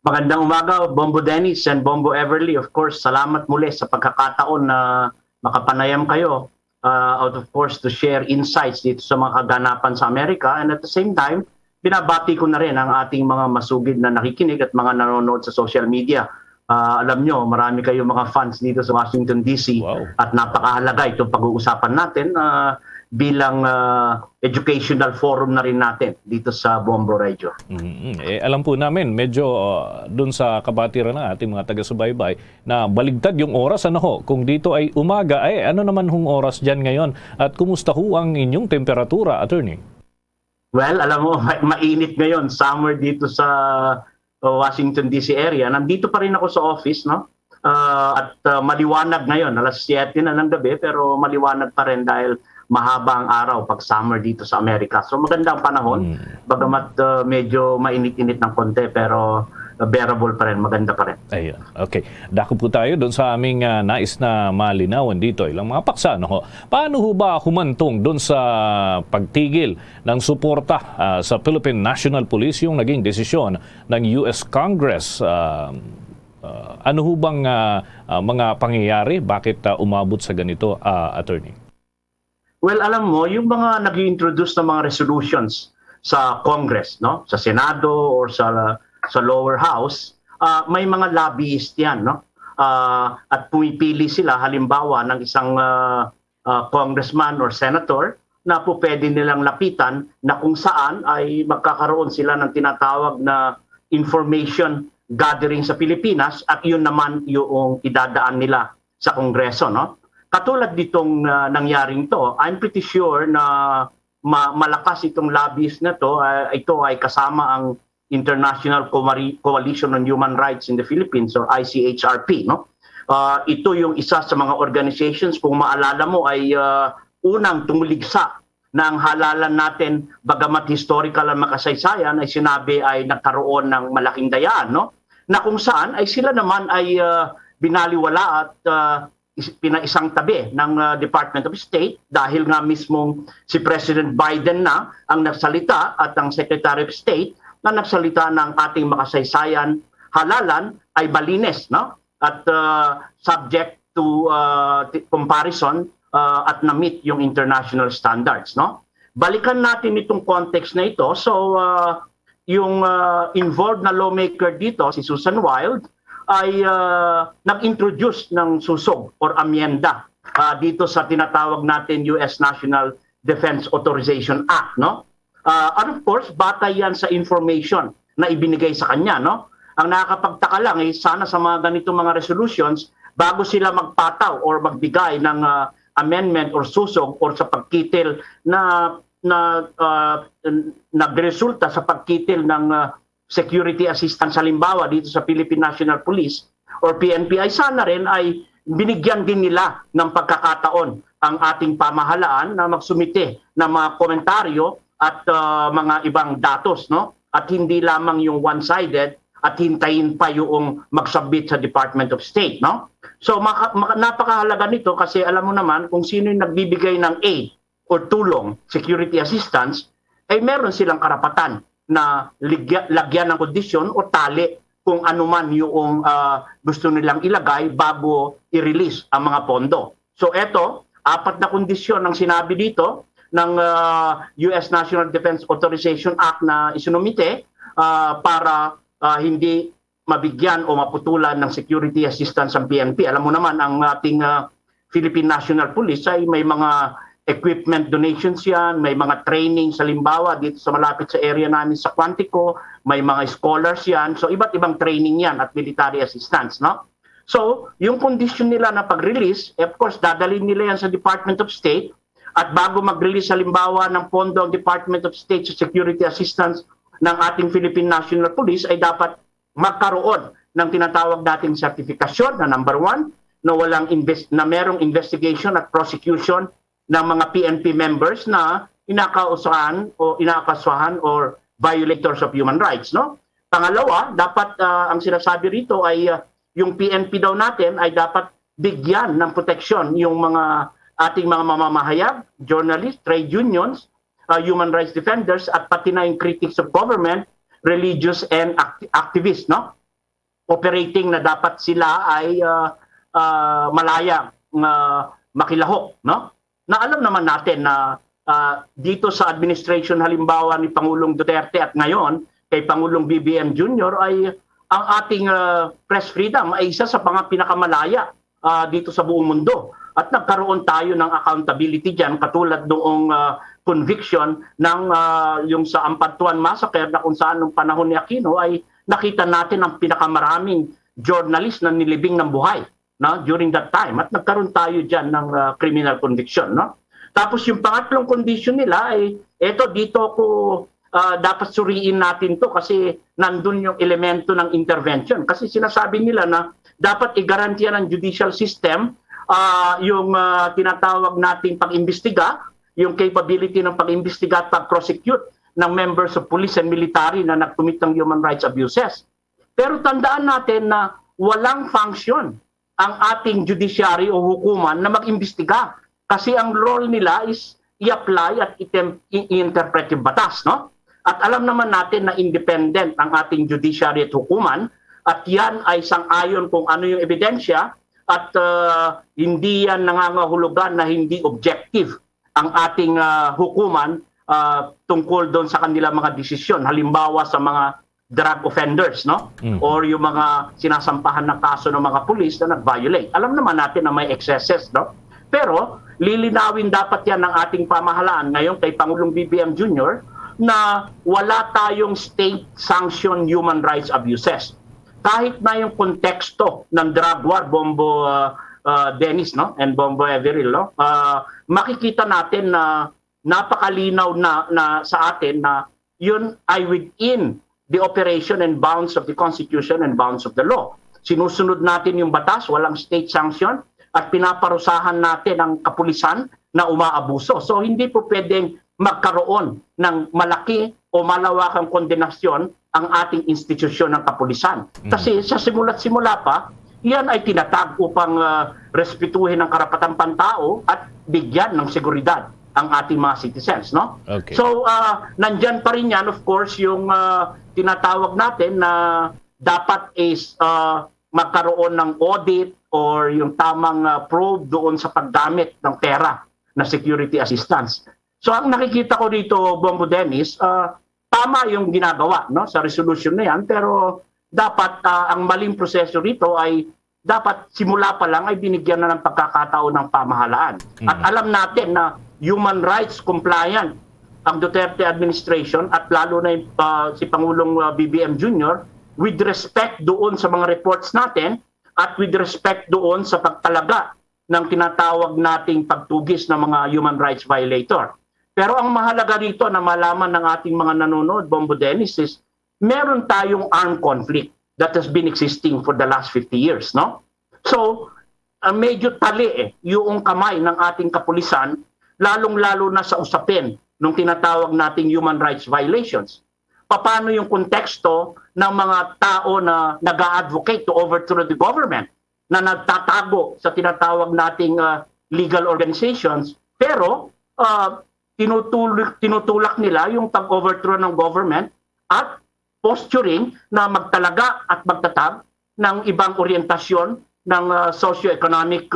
Magandang umaga, Bombo Dennis and Bombo Everly. Of course, salamat muli sa pagkakataon na makapanayam kayo. Out of course, to share insights dito sa mga kaganapan sa Amerika. And at the same time, binabati ko na rin ang ating mga masugid na nakikinig at mga nanonood sa social media. Alam nyo, marami kayong mga fans dito sa Washington, D.C. Wow. At napakahalaga itong pag-uusapan natin bilang educational forum na rin natin dito sa Bombo Radio. Alam po namin, medyo dun sa kabatiran ng ating mga taga-subaybay na baligtad yung oras. Kung dito ay umaga, ano naman hong oras dyan ngayon? At kumusta ho ang inyong temperatura, Attorney? Well, alam mo, mainit ngayon. Summer dito sa Washington DC area. Nandito pa rin ako sa office, no? At maliwanag ngayon, alas 7 na ng gabi, pero maliwanag pa rin dahil mahaba ang araw pag summer dito sa Amerika. So magandang panahon, bagamat medyo mainit-init ng konti, pero bearable pa rin, maganda pa rin. Ayun. Okay. Dako po tayo doon sa aming nais na malinawan dito. Ilang mga paksa, paano ho ba humantong doon sa pagtigil ng suporta sa Philippine National Police yung naging desisyon ng US Congress? Ano ho bang mga pangyayari? Bakit umabot sa ganito, Attorney? Well, alam mo, yung mga nag-introduce ng mga resolutions sa Congress, no, sa Senado or sa lower house, may mga lobbyist yan, no? At pumipili sila halimbawa ng isang congressman or senator na po pwede nilang lapitan na kung saan ay magkakaroon sila ng tinatawag na information gathering sa Pilipinas at yun naman yung idadaan nila sa Kongreso, no? Katulad ditong nangyaring to, I'm pretty sure na malakas itong lobbyist na to. Ito ay kasama ang International Coalition on Human Rights in the Philippines or ICHRP, no? Ito yung isa sa mga organizations, kung maalala mo, ay unang tumuligsa na ang halalan natin, bagamat historical ang makasaysayan, ay sinabi ay nagkaroon ng malaking dayaan, no? Na kung saan ay sila naman ay binaliwala at pinaisang tabi ng Department of State dahil nga mismong si President Biden na ang nagsalita at ang Secretary of State na nagsalita ng ating makasaysayan halalan ay balines, no? At subject to comparison at na-meet yung international standards, no? Balikan natin itong context na ito. So yung involved na lawmaker dito, si Susan Wild, ay nag-introduce ng susog or amyenda dito sa tinatawag natin US National Defense Authorization Act, no? And of course, batay yan sa information na ibinigay sa kanya, no? Ang nakakapagtaka lang ay sana sa mga ganitong mga resolutions, bago sila magpataw or magbigay ng amendment or susog or sa pagkitil na nagresulta sa pagkitil ng security assistance halimbawa dito sa Philippine National Police or PNP, ay sana rin ay binigyan din nila ng pagkakataon ang ating pamahalaan na magsumite ng mga komentaryo at mga ibang datos, no? At hindi lamang yung one-sided at hintayin pa yung mag-submit sa Department of State, no? So napakahalaga nito kasi alam mo naman kung sino yung nagbibigay ng aid or tulong, security assistance, ay meron silang karapatan na lagyan ng kondisyon o tali kung ano man yung gusto nilang ilagay bago i-release ang mga pondo. So eto, 4 na kondisyon ang sinabi dito ng US National Defense Authorization Act na isinumite para hindi mabigyan o maputulan ng security assistance ang PNP. Alam mo naman, ang ating Philippine National Police ay may mga equipment donations yan, may mga training sa limbawa dito sa malapit sa area namin sa Quantico, may mga scholars yan, so iba't ibang training yan at military assistance, no? So, yung condition nila na pag-release, of course, dadalhin nila yan sa Department of State at bago mag-release sa limbawa ng pondo ang Department of State sa security assistance ng ating Philippine National Police ay dapat magkaroon ng tinatawag nating certification na number 1 na merong investigation at prosecution ng mga PNP members na inakasuhan or violators of human rights, no? Pangalawa, dapat ang sinasabi rito ay yung PNP daw natin ay dapat bigyan ng proteksyon yung mga ating mga mamamahayag, journalists, trade unions, human rights defenders at pati na yung critics of government, religious and activists, no? Operating na dapat sila ay malaya makilahok, no? Na alam naman natin na dito sa administration halimbawa ni Pangulong Duterte at ngayon kay Pangulong BBM Jr. ay ang ating press freedom ay isa sa mga pinakamalaya dito sa buong mundo. At nagkaroon tayo ng accountability dyan katulad noong conviction ng yung sa Ampatuan Massacre na kung saan nung panahon ni Aquino ay nakita natin ang pinakamaraming journalist na nilibing ng buhay, no, during that time. At nagkaroon tayo dyan ng criminal conviction, no? Tapos yung pangatlong condition nila ay dito ko dapat suriin natin to kasi nandun yung elemento ng intervention. Kasi sinasabi nila na dapat i-garantiya ng judicial system yung tinatawag nating pag-imbestiga, yung capability ng pag-imbestiga at pag-prosecute ng members of police and military na nag-commit ng human rights abuses. Pero tandaan natin na walang function ang ating judiciary o hukuman na mag-imbestiga kasi ang role nila is i-apply at i-interpret yung batas, no? At alam naman natin na independent ang ating judiciary at hukuman at yan ay sang-ayon kung ano yung ebidensya at hindi yan nangangahulugan na hindi objective ang ating hukuman tungkol doon sa kanila mga desisyon. Halimbawa sa mga drug offenders, no? Or yung mga sinasampahan ng kaso ng mga pulis na nag-violate. Alam naman natin na may excesses, no? Pero lilinawin dapat yan ng ating pamahalaan ngayon kay Pangulong BBM Jr. na wala tayong state-sanctioned human rights abuses. Kahit na yung konteksto ng drug war, Bombo Dennis, no? And Bombo Everil, no? Makikita natin na napakalinaw na sa atin na yun ay within the operation and bounds of the Constitution and bounds of the law. Sinusunod natin yung batas, walang state sanction, at pinaparusahan natin ang kapulisan na umaabuso. So hindi po pwedeng magkaroon ng malaki o malawakang kondenasyon ang ating institusyon ng kapulisan. Kasi sa simula't simula pa, yan ay tinatag upang respetuhin ang karapatang pantao at bigyan ng seguridad ang ating mga citizens, no? Okay. So, nandyan pa rin yan, of course, yung tinatawag natin na dapat is magkaroon ng audit or yung tamang probe doon sa paggamit ng pera na security assistance. So, ang nakikita ko dito, Bombo Dennis, tama yung ginagawa, no, sa resolution na yan, pero dapat ang maling proseso rito ay dapat simula pa lang ay binigyan na ng pagkakataon ng pamahalaan. At alam natin na human rights compliant ang Duterte administration at lalo na si Pangulong BBM Jr. with respect doon sa mga reports natin at with respect doon sa pagtalaga ng tinatawag nating pagtugis ng mga human rights violator. Pero ang mahalaga rito na malaman ng ating mga nanonood, Bombo Dennis, is meron tayong armed conflict that has been existing for the last 50 years, no? So, medyo tali yung kamay ng ating kapulisan, lalong-lalo na sa usapin ng tinatawag nating human rights violations. Paano yung konteksto ng mga tao na nag-a-advocate to overthrow the government, na nagtatago sa tinatawag nating legal organizations, pero tinutulak nila yung pag-overthrow ng government at posturing na magtalaga at magtatag ng ibang orientasyon ng socio-economic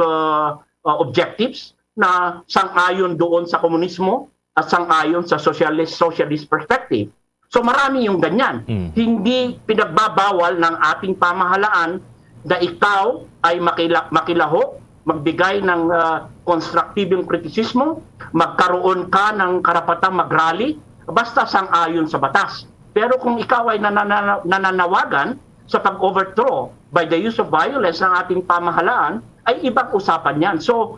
objectives na sang-ayon doon sa komunismo at sang-ayon sa socialist perspective. So marami yung ganyan. Hindi pinagbabawal ng ating pamahalaan na ikaw ay makilaho, magbigay ng konstruktibong kritisismo, magkaroon ka ng karapatang mag-rally, basta sang-ayon sa batas. Pero kung ikaw ay nananawagan sa pag-overthrow by the use of violence ng ating pamahalaan, ay ibang usapan yan. So,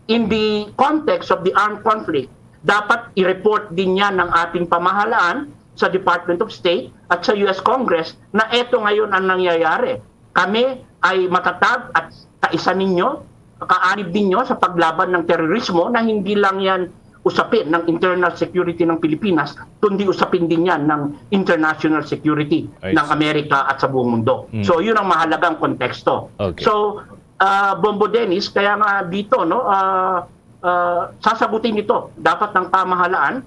in the context of the armed conflict, dapat i-report din yan ng ating pamahalaan sa Department of State at sa US Congress na eto ngayon ang nangyayari. Kami ay matatag at kaisa ninyo, kaanib ninyo sa paglaban ng terorismo na hindi lang yan usapin ng internal security ng Pilipinas, kundi usapin din yan ng international security ng Amerika at sa buong mundo. So yun ang mahalagang konteksto. Okay. So Bombo Dennis, kaya nga dito no sasagutin ito dapat ng pamahalaan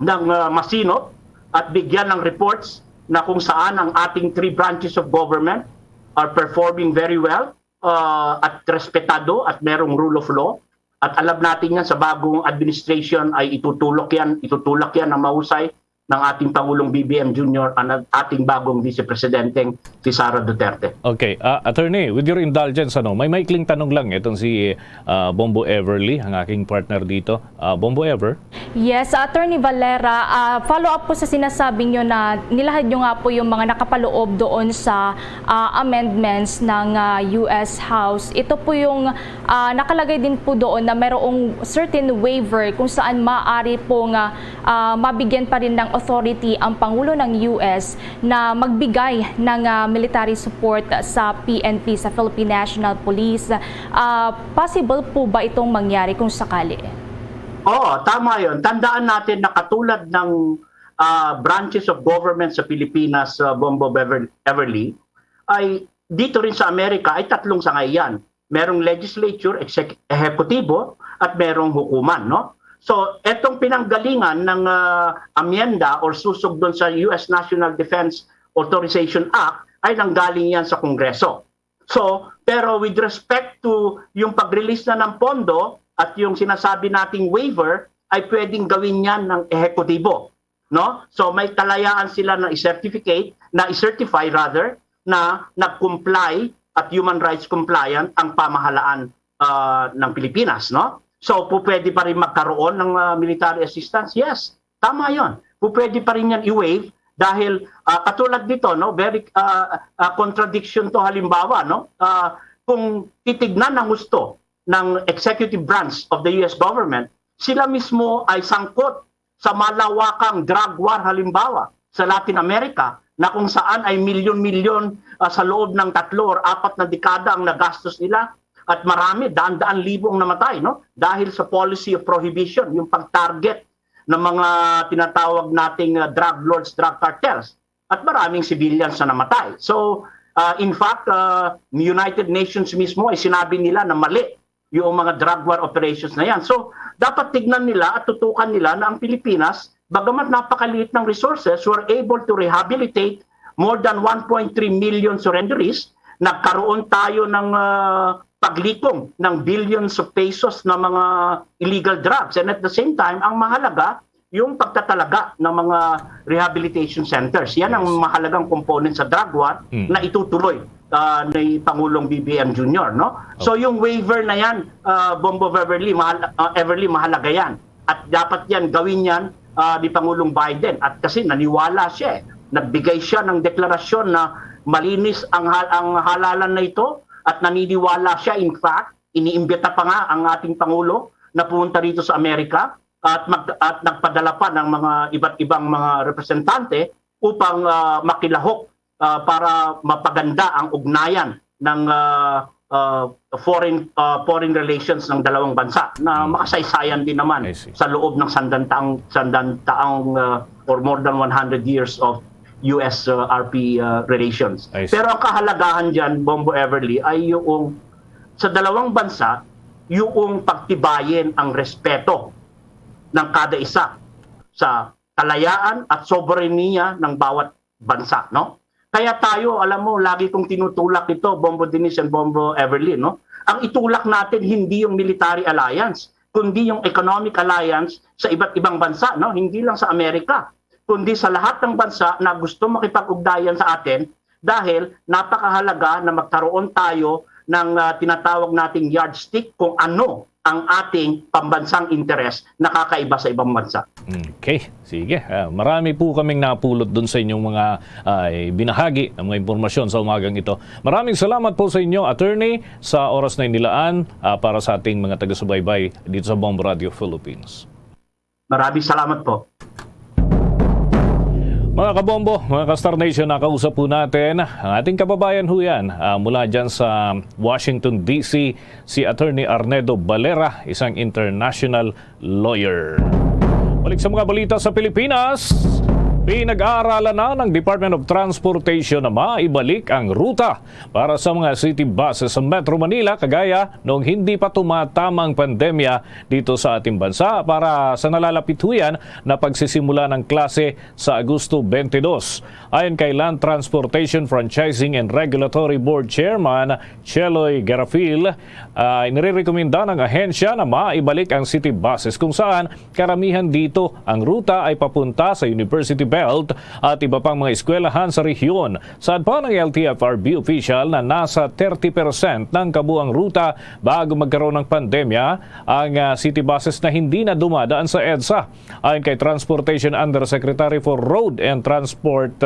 ng masinop at bigyan ng reports na kung saan ang ating 3 branches of government are performing very well at respetado at merong rule of law. At alam natin yan sa bagong administration ay itutulak yan ng mahusay ng ating Pangulong BBM Jr. at ating bagong Vice Presidenteng si Sara Duterte. Okay, Attorney, with your indulgence, may maikling tanong lang itong si Bombo Everly, ang aking partner dito. Bombo Ever? Yes, Attorney Valera, follow up po sa sinasabi nyo na nilahad nyo nga po yung mga nakapaloob doon sa amendments ng US House. Ito po yung nakalagay din po doon na mayroong certain waiver kung saan maaari pong mabigyan pa rin ng authority ang Pangulo ng US na magbigay ng military support sa PNP, sa Philippine National Police. Possible po ba itong mangyari kung sakali? Oo, tama yun. Tandaan natin na katulad ng branches of government sa Pilipinas, Bombo Everly, ay dito rin sa Amerika ay 3 sangay yan. Merong legislature, ehekutibo, at merong hukuman, no? So, etong pinanggalingan ng amyenda or susog doon sa US National Defense Authorization Act ay nanggaling yan sa Kongreso. So, pero with respect to yung pag-release na ng pondo at yung sinasabi nating waiver, ay pwedeng gawin yan ng ehekutibo no? So may kalayaan sila na i-certify rather na nag-comply at human rights compliant ang pamahalaan ng Pilipinas, no? So pwede pa rin magkaroon ng military assistance? Yes, tama 'yon. Pwede pa rin yan i-waive dahil katulad dito, no, very contradiction to halimbawa, no? Kung titignan ng gusto ng executive branch of the US government, sila mismo ay sangkot sa malawakang drug war halimbawa sa Latin America na kung saan ay milyon-milyon sa loob ng 3 or 4 na dekada ang nagastos nila at marami, daan-daan libong namatay, no? Dahil sa policy of prohibition, yung pag-target ng mga tinatawag nating drug lords, drug cartels, at maraming civilians na namatay. So, in fact, United Nations mismo ay sinabi nila na mali yung mga drug war operations na yan. So, dapat tignan nila at tutukan nila na ang Pilipinas, bagamat napakaliit ng resources, were able to rehabilitate more than 1.3 million surrenderies. Nagkaroon tayo ng paglikom ng billions of pesos na mga illegal drugs. And at the same time, ang mahalaga, yung pagtatalaga ng mga rehabilitation centers. Yan ang mahalagang component sa drug war na itutuloy ni Pangulong BBM Jr. No? So yung waiver na yan, Bombo Everly, mahalaga yan. At dapat yan, gawin yan ni Pangulong Biden. At kasi naniwala siya, nagbigay siya ng deklarasyon na malinis ang halalan na ito at naniniwala siya. In fact, iniimbita pa nga ang ating Pangulo na pumunta rito sa Amerika at nagpadala pa ng mga iba't ibang mga representante upang makilahok para mapaganda ang ugnayan ng foreign relations ng dalawang bansa na makasaysayan din naman sa loob ng sandantaang or more than 100 years of US-RP relations. Pero ang kahalagahan dyan, Bombo Everly, ay yung sa dalawang bansa, yung pagtibayin ang respeto ng kada isa sa kalayaan at soberenya ng bawat bansa, no? Kaya tayo, alam mo, lagi kong tinutulak ito, Bombo Denise and Bombo Everly, no? Ang itulak natin hindi yung military alliance, kundi yung economic alliance sa iba't ibang bansa, no? Hindi lang sa Amerika, kundi sa lahat ng bansa na gusto makipag-ugnayan sa atin dahil napakahalaga na magkaroon tayo ng tinatawag nating yardstick kung ano ang ating pambansang interes na kakaiba sa ibang bansa. Okay, sige. Marami po kaming napulot dun sa inyong mga binahagi ng mga impormasyon sa umagang ito. Maraming salamat po sa inyo, Attorney, sa oras na inilaan para sa ating mga taga-subaybay dito sa Bombo Radio Philippines. Maraming salamat po. Mga kabombo, mga ka-Star Nation, nakausap po natin ang ating kababayan ho yan mula dyan sa Washington, D.C., si Attorney Arnedo Valera, isang international lawyer. Balik sa mga balita sa Pilipinas. Pinag-aaralan na ng Department of Transportation na maibalik ang ruta para sa mga city buses sa Metro Manila kagaya noong hindi pa tumatamang pandemya dito sa ating bansa para sa nalalapit huyan na pagsisimula ng klase sa Agosto 22. Ayon kay Land Transportation Franchising and Regulatory Board Chairman Cheloy Garafil, inirekomenda ng ahensya na maibalik ang city buses kung saan karamihan dito ang ruta ay papunta sa University Belt at iba pang mga eskwelahan sa rehiyon. Saan pa ng LTFRB official na nasa 30% ng kabuang ruta bago magkaroon ng pandemya ang city buses na hindi na dumadaan sa EDSA. Ayon kay Transportation Undersecretary for Road and Transport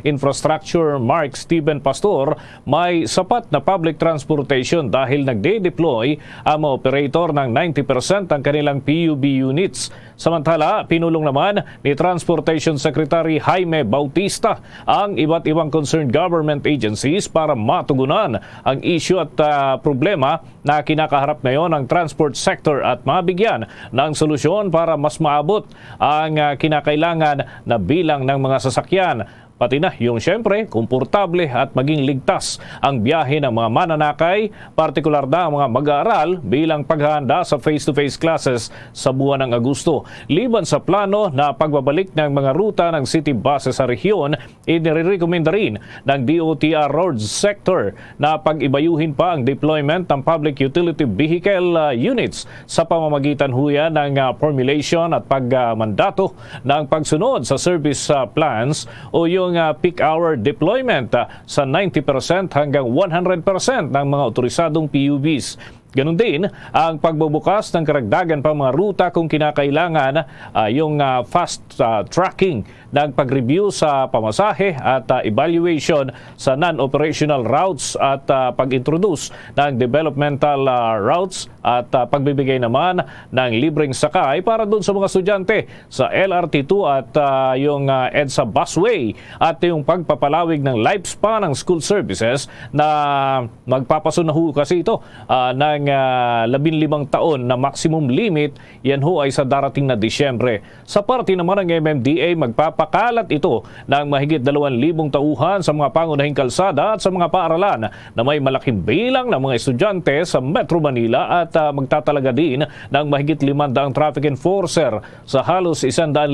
Infrastructure Mark Steven Pastor, may sapat na public transportation dahil nagde-deploy ang mga operator ng 90% ng kanilang PUB units. Samantala, pinulong naman ni Transportation Secretary Jaime Bautista ang iba't ibang concerned government agencies para matugunan ang issue at problema na kinakaharap ngayon ng transport sector at mabigyan ng solusyon para mas maabot ang kinakailangan na bilang ng mga sasakyan. pati na yung syempre, komportable at maging ligtas ang biyahe ng mga mananakay, partikular na ang mga mag-aaral bilang paghahanda sa face-to-face classes sa buwan ng Agosto. Liban sa plano na pagbabalik ng mga ruta ng city buses sa rehiyon, inirekomenda rin ng DOTR Roads Sector na pag-ibayuhin pa ang deployment ng public utility vehicle units sa pamamagitan huya ng formulation at pagmandato ng pagsunod sa service plans o yung peak hour deployment sa 90% hanggang 100% ng mga otorisadong PUVs. Ganun din ang pagbubukas ng karagdagan pang mga ruta kung kinakailangan, yung fast tracking ng pag-review sa pamasahe at evaluation sa non-operational routes at pag-introduce ng developmental routes at pagbibigay naman ng libreng sakay para doon sa mga estudyante sa LRT2 at yung EDSA busway at yung pagpapalawig ng lifespan ng school services na magpapasunaho kasi ito ng 15 taon na maximum limit. Yan ho ay sa darating na Disyembre. Sa parte naman ng MMDA, magpapakalat ito ng mahigit 2,000 tauhan sa mga pangunahing kalsada at sa mga paaralan na may malaking bilang ng mga estudyante sa Metro Manila at magtatalaga din ng mahigit 500 traffic enforcer sa halos 150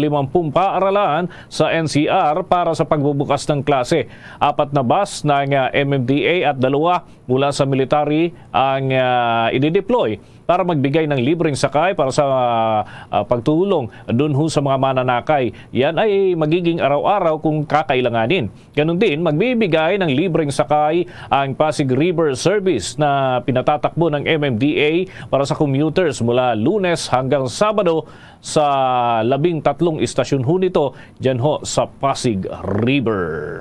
paaralan sa NCR para sa pagbubukas ng klase. 4 na bus ng MMDA at 2 mula sa military ang i-deploy para magbigay ng libreng sakay para sa pagtulong doon ho sa mga mananakay. Yan ay magiging araw-araw kung kakailanganin. Ganun din, magbibigay ng libreng sakay ang Pasig River Service na pinatatakbo ng MMDA para sa commuters mula Lunes hanggang Sabado sa 13 istasyon ho nito dyan ho sa Pasig River.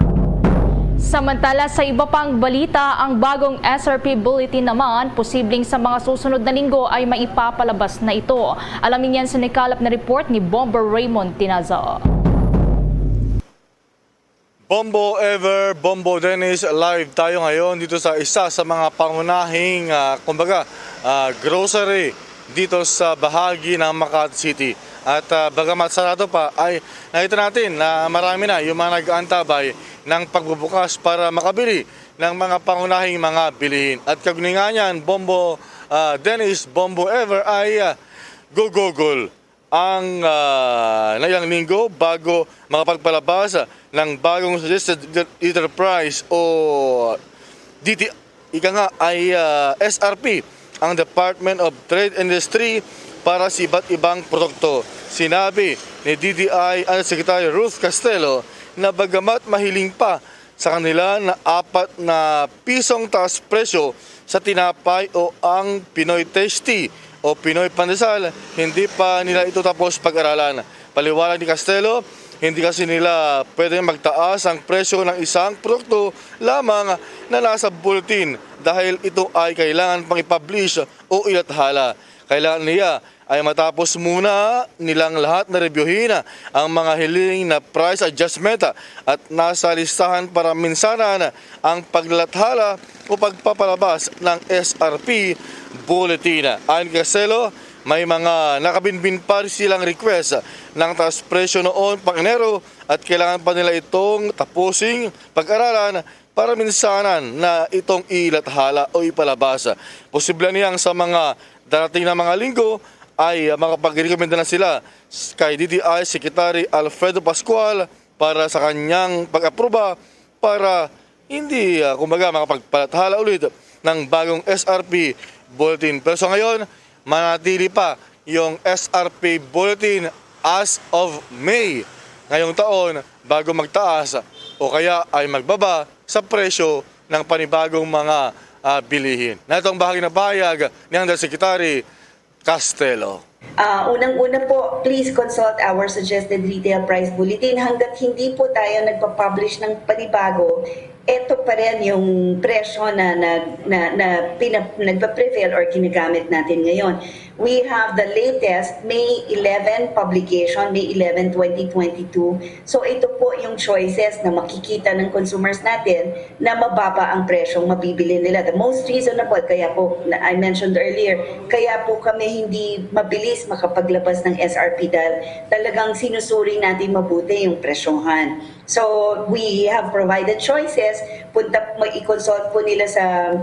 Samantala sa iba pang balita, ang bagong SRP Bulletin naman, posibleng sa mga susunod na linggo ay maipapalabas na ito. Alamin yan sa nakalap na report ni Bomber Raymond Tinaza. Bombo Ever, Bombo Dennis, live tayo ngayon dito sa isa sa mga pangunahing grocery dito sa bahagi ng Makati City. At bagamat sarado pa ay nakita natin na marami na yung mga nag-aantabay ng pagbubukas para makabili ng mga pangunahing mga bilihin. At kagunin nga niyan, Bombo Dennis, Bombo Ever ay gugugol ang ilang linggo bago makapagpalabas ng bagong suggested leader price o DT, ika nga ay SRP, ang Department of Trade Industry para sa iba't ibang produkto. Sinabi ni DTI Secretary Ruth Castelo na bagamat mahiling pa sa kanila na 4 na pisong taas presyo sa tinapay o ang Pinoy Tasty o Pinoy Pandesal, hindi pa nila ito tapos pag-aralan. Paliwanag ni Castelo, hindi kasi nila pwedeng magtaas ang presyo ng isang produkto lamang na nasa bulletin dahil ito ay kailangan pang i-publish o ilathala. Kailangan niya ay matapos muna nilang lahat na reviewin ang mga hiling na price adjustment at nasa listahan para minsanan ang paglathala o pagpapalabas ng SRP Bulletin. Ayon kay Castelo, may mga nakabinbin pa silang request ng taas presyo noon pang Enero at kailangan pa nila itong tapusing pag-aralan para minsanan na itong ilathala o ipalabas. Posible niyang sa mga darating na mga linggo ay makapag-recommenda na sila kay DTI Secretary Alfredo Pascual para sa kanyang pag-aproba para hindi makapagpalathala ulit ng bagong SRP Bulletin. Pero sa ngayon, manatili pa yung SRP Bulletin as of May ngayong taon bago magtaas o kaya ay magbaba sa presyo ng panibagong mga bilihin. Na itong bahagi na pahayag ni Undersecretary Castelo. Unang-una po, please consult our suggested retail price bulletin. Hanggat hindi po tayo nagpa-publish ng panibago, ito pa rin yung presyo na nagpa-prevail or ginagamit natin ngayon. We have the latest May 11 publication, May 11, 2022. So ito po yung choices na makikita ng consumers natin na mababa ang presyong mabibili nila. The most reasonable, kaya po, I mentioned earlier, kaya po kami hindi mabilis makapaglabas ng SRP dahil talagang sinusuri natin mabuti yung presyohan. So we have provided choices. I-consult po nila sa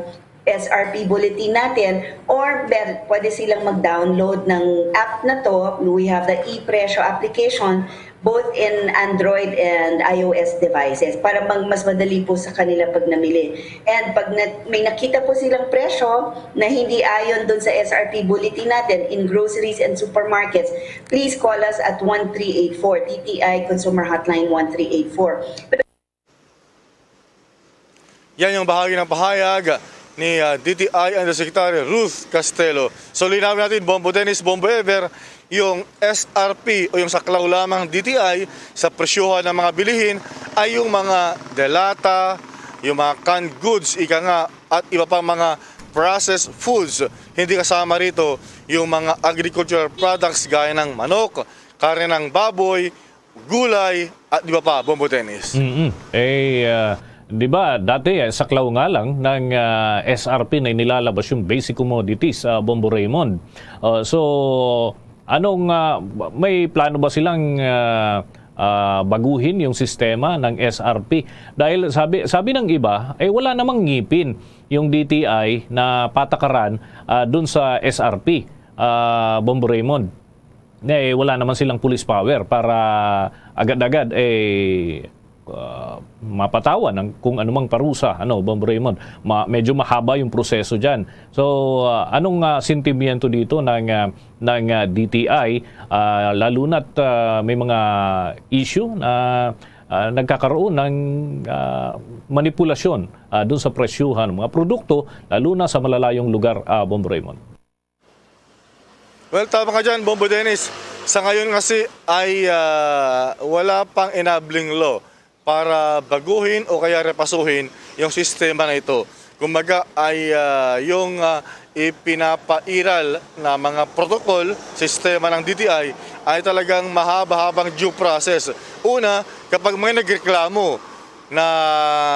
SRP bulletin natin, or pwede silang mag-download ng app na to. We have the e-presyo application both in Android and iOS devices para mas madali po sa kanila pag namili. And pag may nakita po silang presyo na hindi ayon doon sa SRP bulletin natin in groceries and supermarkets, please call us at 1384, TTI Consumer Hotline 1384. Yan yung bahagi ng pahayag ni DTI Undersecretary Ruth Castelo. So linawin natin, Bombo Dennis, Bombo Ever, yung SRP o yung saklaw lamang DTI sa presyohan ng mga bilihin ay yung mga delata, yung mga canned goods, ika nga, at iba pang mga processed foods. Hindi kasama rito yung mga agricultural products gaya ng manok, karne ng baboy, gulay, at iba pa, Bombo Dennis. Di ba, dati saklaw nga lang ng SRP na nilalabas yung basic commodities, Bombo Raymond. So, may plano ba silang baguhin yung sistema ng SRP? Dahil sabi ng iba, wala namang ngipin yung DTI na patakaran dun sa SRP, Bombo Raymond. Wala naman silang police power para agad-agad mapatawan ng kung anumang parusa, Bombo Raymond. Medyo mahaba yung proseso dyan. So, anong sentimiento dito ng DTI, lalo na't may mga issue na nagkakaroon ng manipulasyon dun sa presyuhan ng mga produkto, lalo na sa malalayong lugar, Bombo Raymond? Well, tama ka dyan, Bombo Dennis. Sa ngayon kasi ay wala pang enabling law para baguhin o kaya repasuhin yung sistema na ito. Kumbaga ay yung ipinapairal na mga protocol, sistema ng DTI ay talagang mahaba-habang due process. Una, kapag may nagreklamo na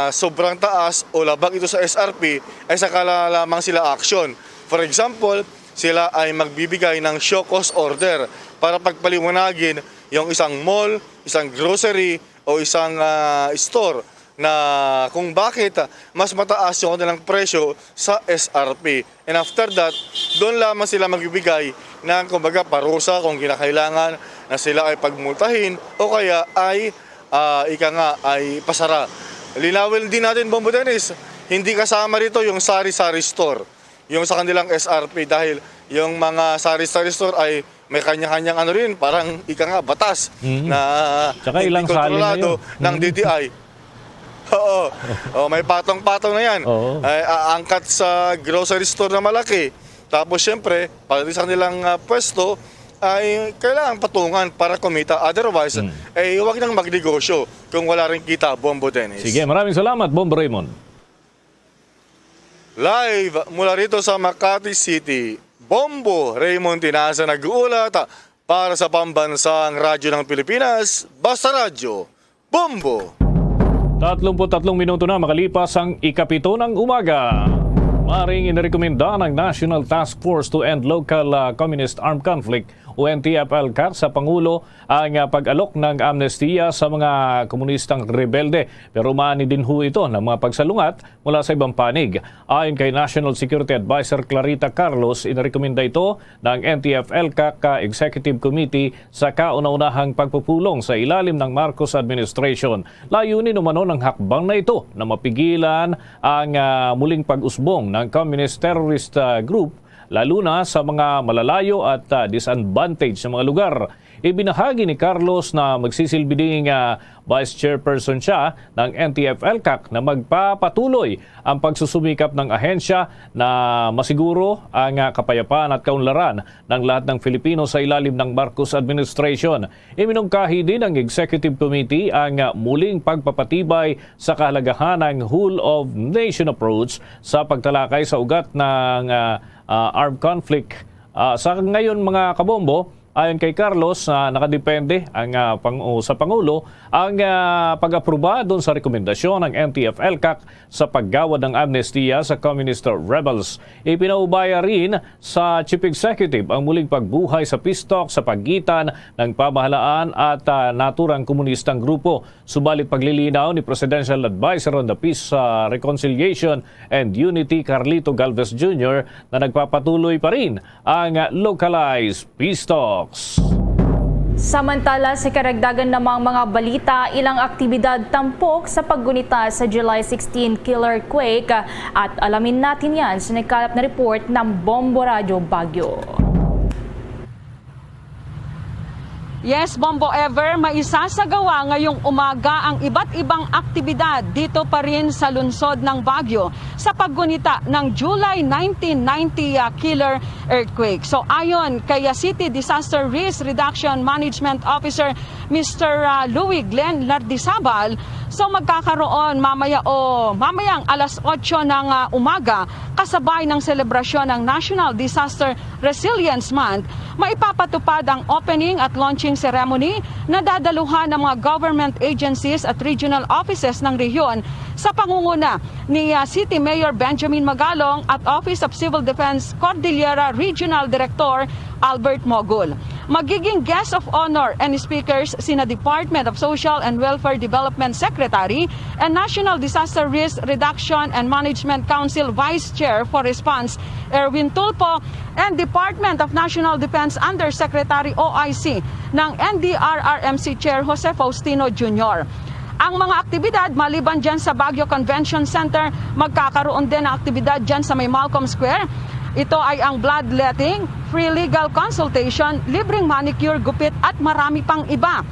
sobrang taas o labag ito sa SRP, ay saka lamang sila action. For example, sila ay magbibigay ng show cause order para pagpaliwanagin yung isang mall, isang grocery, o isang store na kung bakit mas mataas yung kanilang presyo sa SRP. And after that, doon lamang sila magbibigay ng kumbaga parusa kung kinakailangan na sila ay pagmultahin o kaya ay ay pasara. Linawin din natin, Bombo Dennis, hindi kasama rito yung sari-sari store, yung sa kanilang SRP, dahil yung mga sari-sari store ay may kanya-kanyang parang batas na ilang kontrolado ng DTI. Oo. May patong-patong na yan. Ay, aangkat sa grocery store na malaki. Tapos syempre, pagdating sa kanilang pwesto, ay kailangan patungan para kumita. Otherwise, huwag nang magnegosyo kung wala rin kita, Bombo Dennis. Sige, maraming salamat, Bombo Raymond. Live mula rito sa Makati City, Bombo Raymond Tinaza nag-uulat para sa Pambansang Radyo ng Pilipinas, Basta Radyo, Bombo. 33 minuto na makalipas ang 7 ng umaga. Maring inirekomenda ng National Task Force to End Local Communist Armed Conflict o NTF-ELCAC sa Pangulo ang pag-alok ng amnestiya sa mga komunistang rebelde. Pero maani din ho ito ng mga pagsalungat mula sa ibang panig. Ayon kay National Security Advisor Clarita Carlos, inirekomenda ito ng NTF-ELCAC Executive Committee sa kauna-unahang pagpupulong sa ilalim ng Marcos Administration. Layunin umano ng hakbang na ito na mapigilan ang muling pag-usbong ng communist terrorist group, lalo na sa mga malalayo at disadvantaged sa mga lugar. Ibinahagi ni Carlos na magsisilbi ding Vice Chairperson siya ng NTF-ELCAC na magpapatuloy ang pagsusumikap ng ahensya na masiguro ang kapayapaan at kaunlaran ng lahat ng Filipino sa ilalim ng Marcos Administration. Iminungkahi din ng Executive Committee ang muling pagpapatibay sa kahalagahan ng whole of nation approach sa pagtalakay sa ugat ng armed conflict. Sa ngayon mga kabombo, Ayon kay Carlos, nakadepende ang sa Pangulo ang pag-aproba doon sa rekomendasyon ng NTF-ELCAC sa paggawad ng amnestiya sa communist rebels. Ipinaubaya rin sa Chief Executive ang muling pagbuhay sa peace talk sa pagitan ng pamahalaan at naturang komunistang grupo. Subalit paglilinaw ni Presidential Advisor on the Peace, Reconciliation and Unity Carlito Galvez Jr. na nagpapatuloy pa rin ang localized peace talks. Samantala, sa karagdagan namang mga balita, ilang aktibidad tampok sa paggunita sa July 16 killer quake at alamin natin yan sa nagkalap na report ng Bombo Radio Baguio. Yes, Bombo Ever, maisasagawa ngayong umaga ang iba't ibang aktibidad dito pa rin sa lungsod ng Baguio sa paggunita ng July 1990 killer earthquake. So ayon kay City Disaster Risk Reduction Management Officer Mr. Louis Glenn Lardizabal, so magkakaroon mamayang alas 8 ng umaga kasabay ng selebrasyon ng National Disaster Resilience Month, maipapatupad ang opening at launching ceremony na dadaluhan ng mga government agencies at regional offices ng rehiyon sa pangunguna ni City Mayor Benjamin Magalong at Office of Civil Defense Cordillera Regional Director Albert Mogul. Magiging guest of honor and speakers sina Department of Social and Welfare Development Secretary and National Disaster Risk Reduction and Management Council Vice Chair for Response Erwin Tulpo and Department of National Defense Undersecretary OIC ng NDRRMC Chair Jose Faustino Jr. Ang mga aktibidad maliban dyan sa Baguio Convention Center, magkakaroon din ng aktibidad dyan sa may Malcolm Square. Ito ay ang bloodletting, free legal consultation, libreng manicure, gupit at marami pang iba.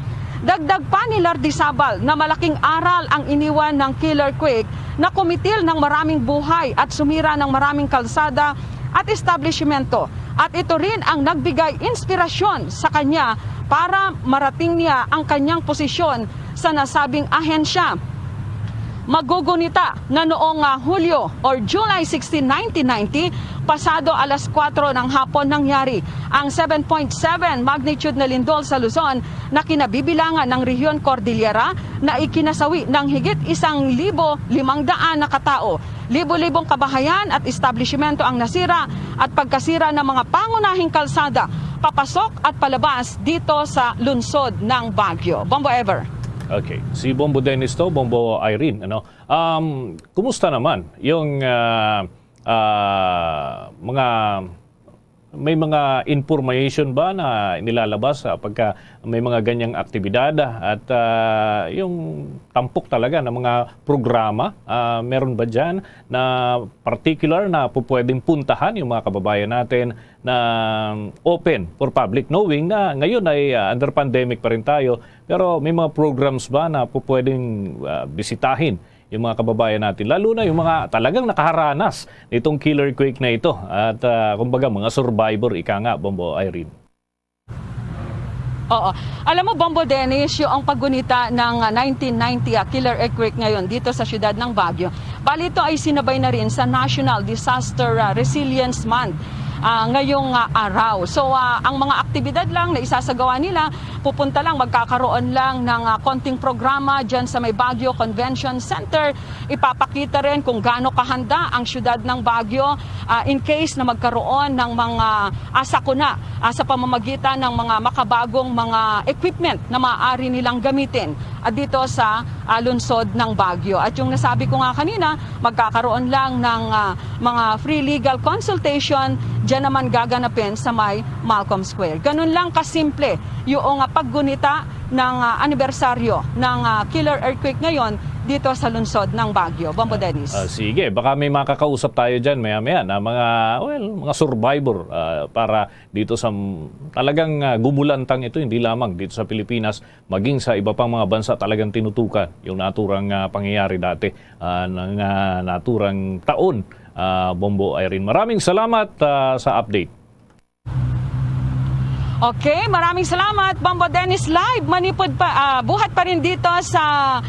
Dagdag pa ni Lardizabal na malaking aral ang iniwan ng killer quake na kumitil ng maraming buhay at sumira ng maraming kalsada at establishmento. At ito rin ang nagbigay inspirasyon sa kanya para marating niya ang kanyang posisyon sa nasabing ahensya. Magugunita na noong Hulyo or July 16, 1990, pasado alas 4 ng hapon nangyari ang 7.7 magnitude na lindol sa Luzon na kinabibilangan ng Rehiyon Cordillera na ikinasawi ng higit 1,500 na katao. Libo-libong kabahayan at establishmento ang nasira at pagkasira ng mga pangunahing kalsada, papasok at palabas dito sa lungsod ng Baguio. Bombo Ever. Okay, si Bombo Dennis to, Bombo Irene, ano? Kumusta naman yung may mga information ba na nilalabas pagka may mga ganyang aktibidad at yung tampok talaga ng mga programa, meron ba dyan na particular na pwedeng puntahan yung mga kababayan natin na open for public, knowing na ngayon ay under pandemic pa rin tayo, pero may mga programs ba na pwedeng bisitahin yung mga kababayan natin, lalo na yung mga talagang nakaharanas nitong killer quake na ito at kumbaga mga survivor, ika nga, Bombo Irene. Oo. Alam mo, Bombo Dennis, yung paggunita ng 1990 killer earthquake ngayon dito sa siyudad ng Baguio, bali ito ay sinabay na rin sa National Disaster Resilience Month ngayong araw. So ang mga aktibidad lang na isasagawa nila, pupunta lang, magkakaroon lang ng konting programa dyan sa may Baguio Convention Center. Ipapakita rin kung gaano kahanda ang syudad ng Baguio in case na magkaroon ng mga sakuna sa pamamagitan ng mga makabagong mga equipment na maaari nilang gamitin dito sa lungsod ng Baguio. At yung nasabi ko nga kanina, magkakaroon lang ng mga free legal consultation dyan naman gaganapin sa may Malcolm Square. Ganun lang kasimple yung paggunita ng anibersaryo ng killer earthquake ngayon dito sa lungsod ng Baguio. Bombo Dennis. Sige, baka may makakausap tayo dyan maya-maya na mga survivor para dito sa talagang gumulantang ito, hindi lamang dito sa Pilipinas, maging sa iba pang mga bansa talagang tinutukan yung naturang pangyayari dati ng naturang taon. Bombo Irene, maraming salamat sa update. Okay, maraming salamat Bombo Dennis. Live manipod pa, buhat pa rin dito sa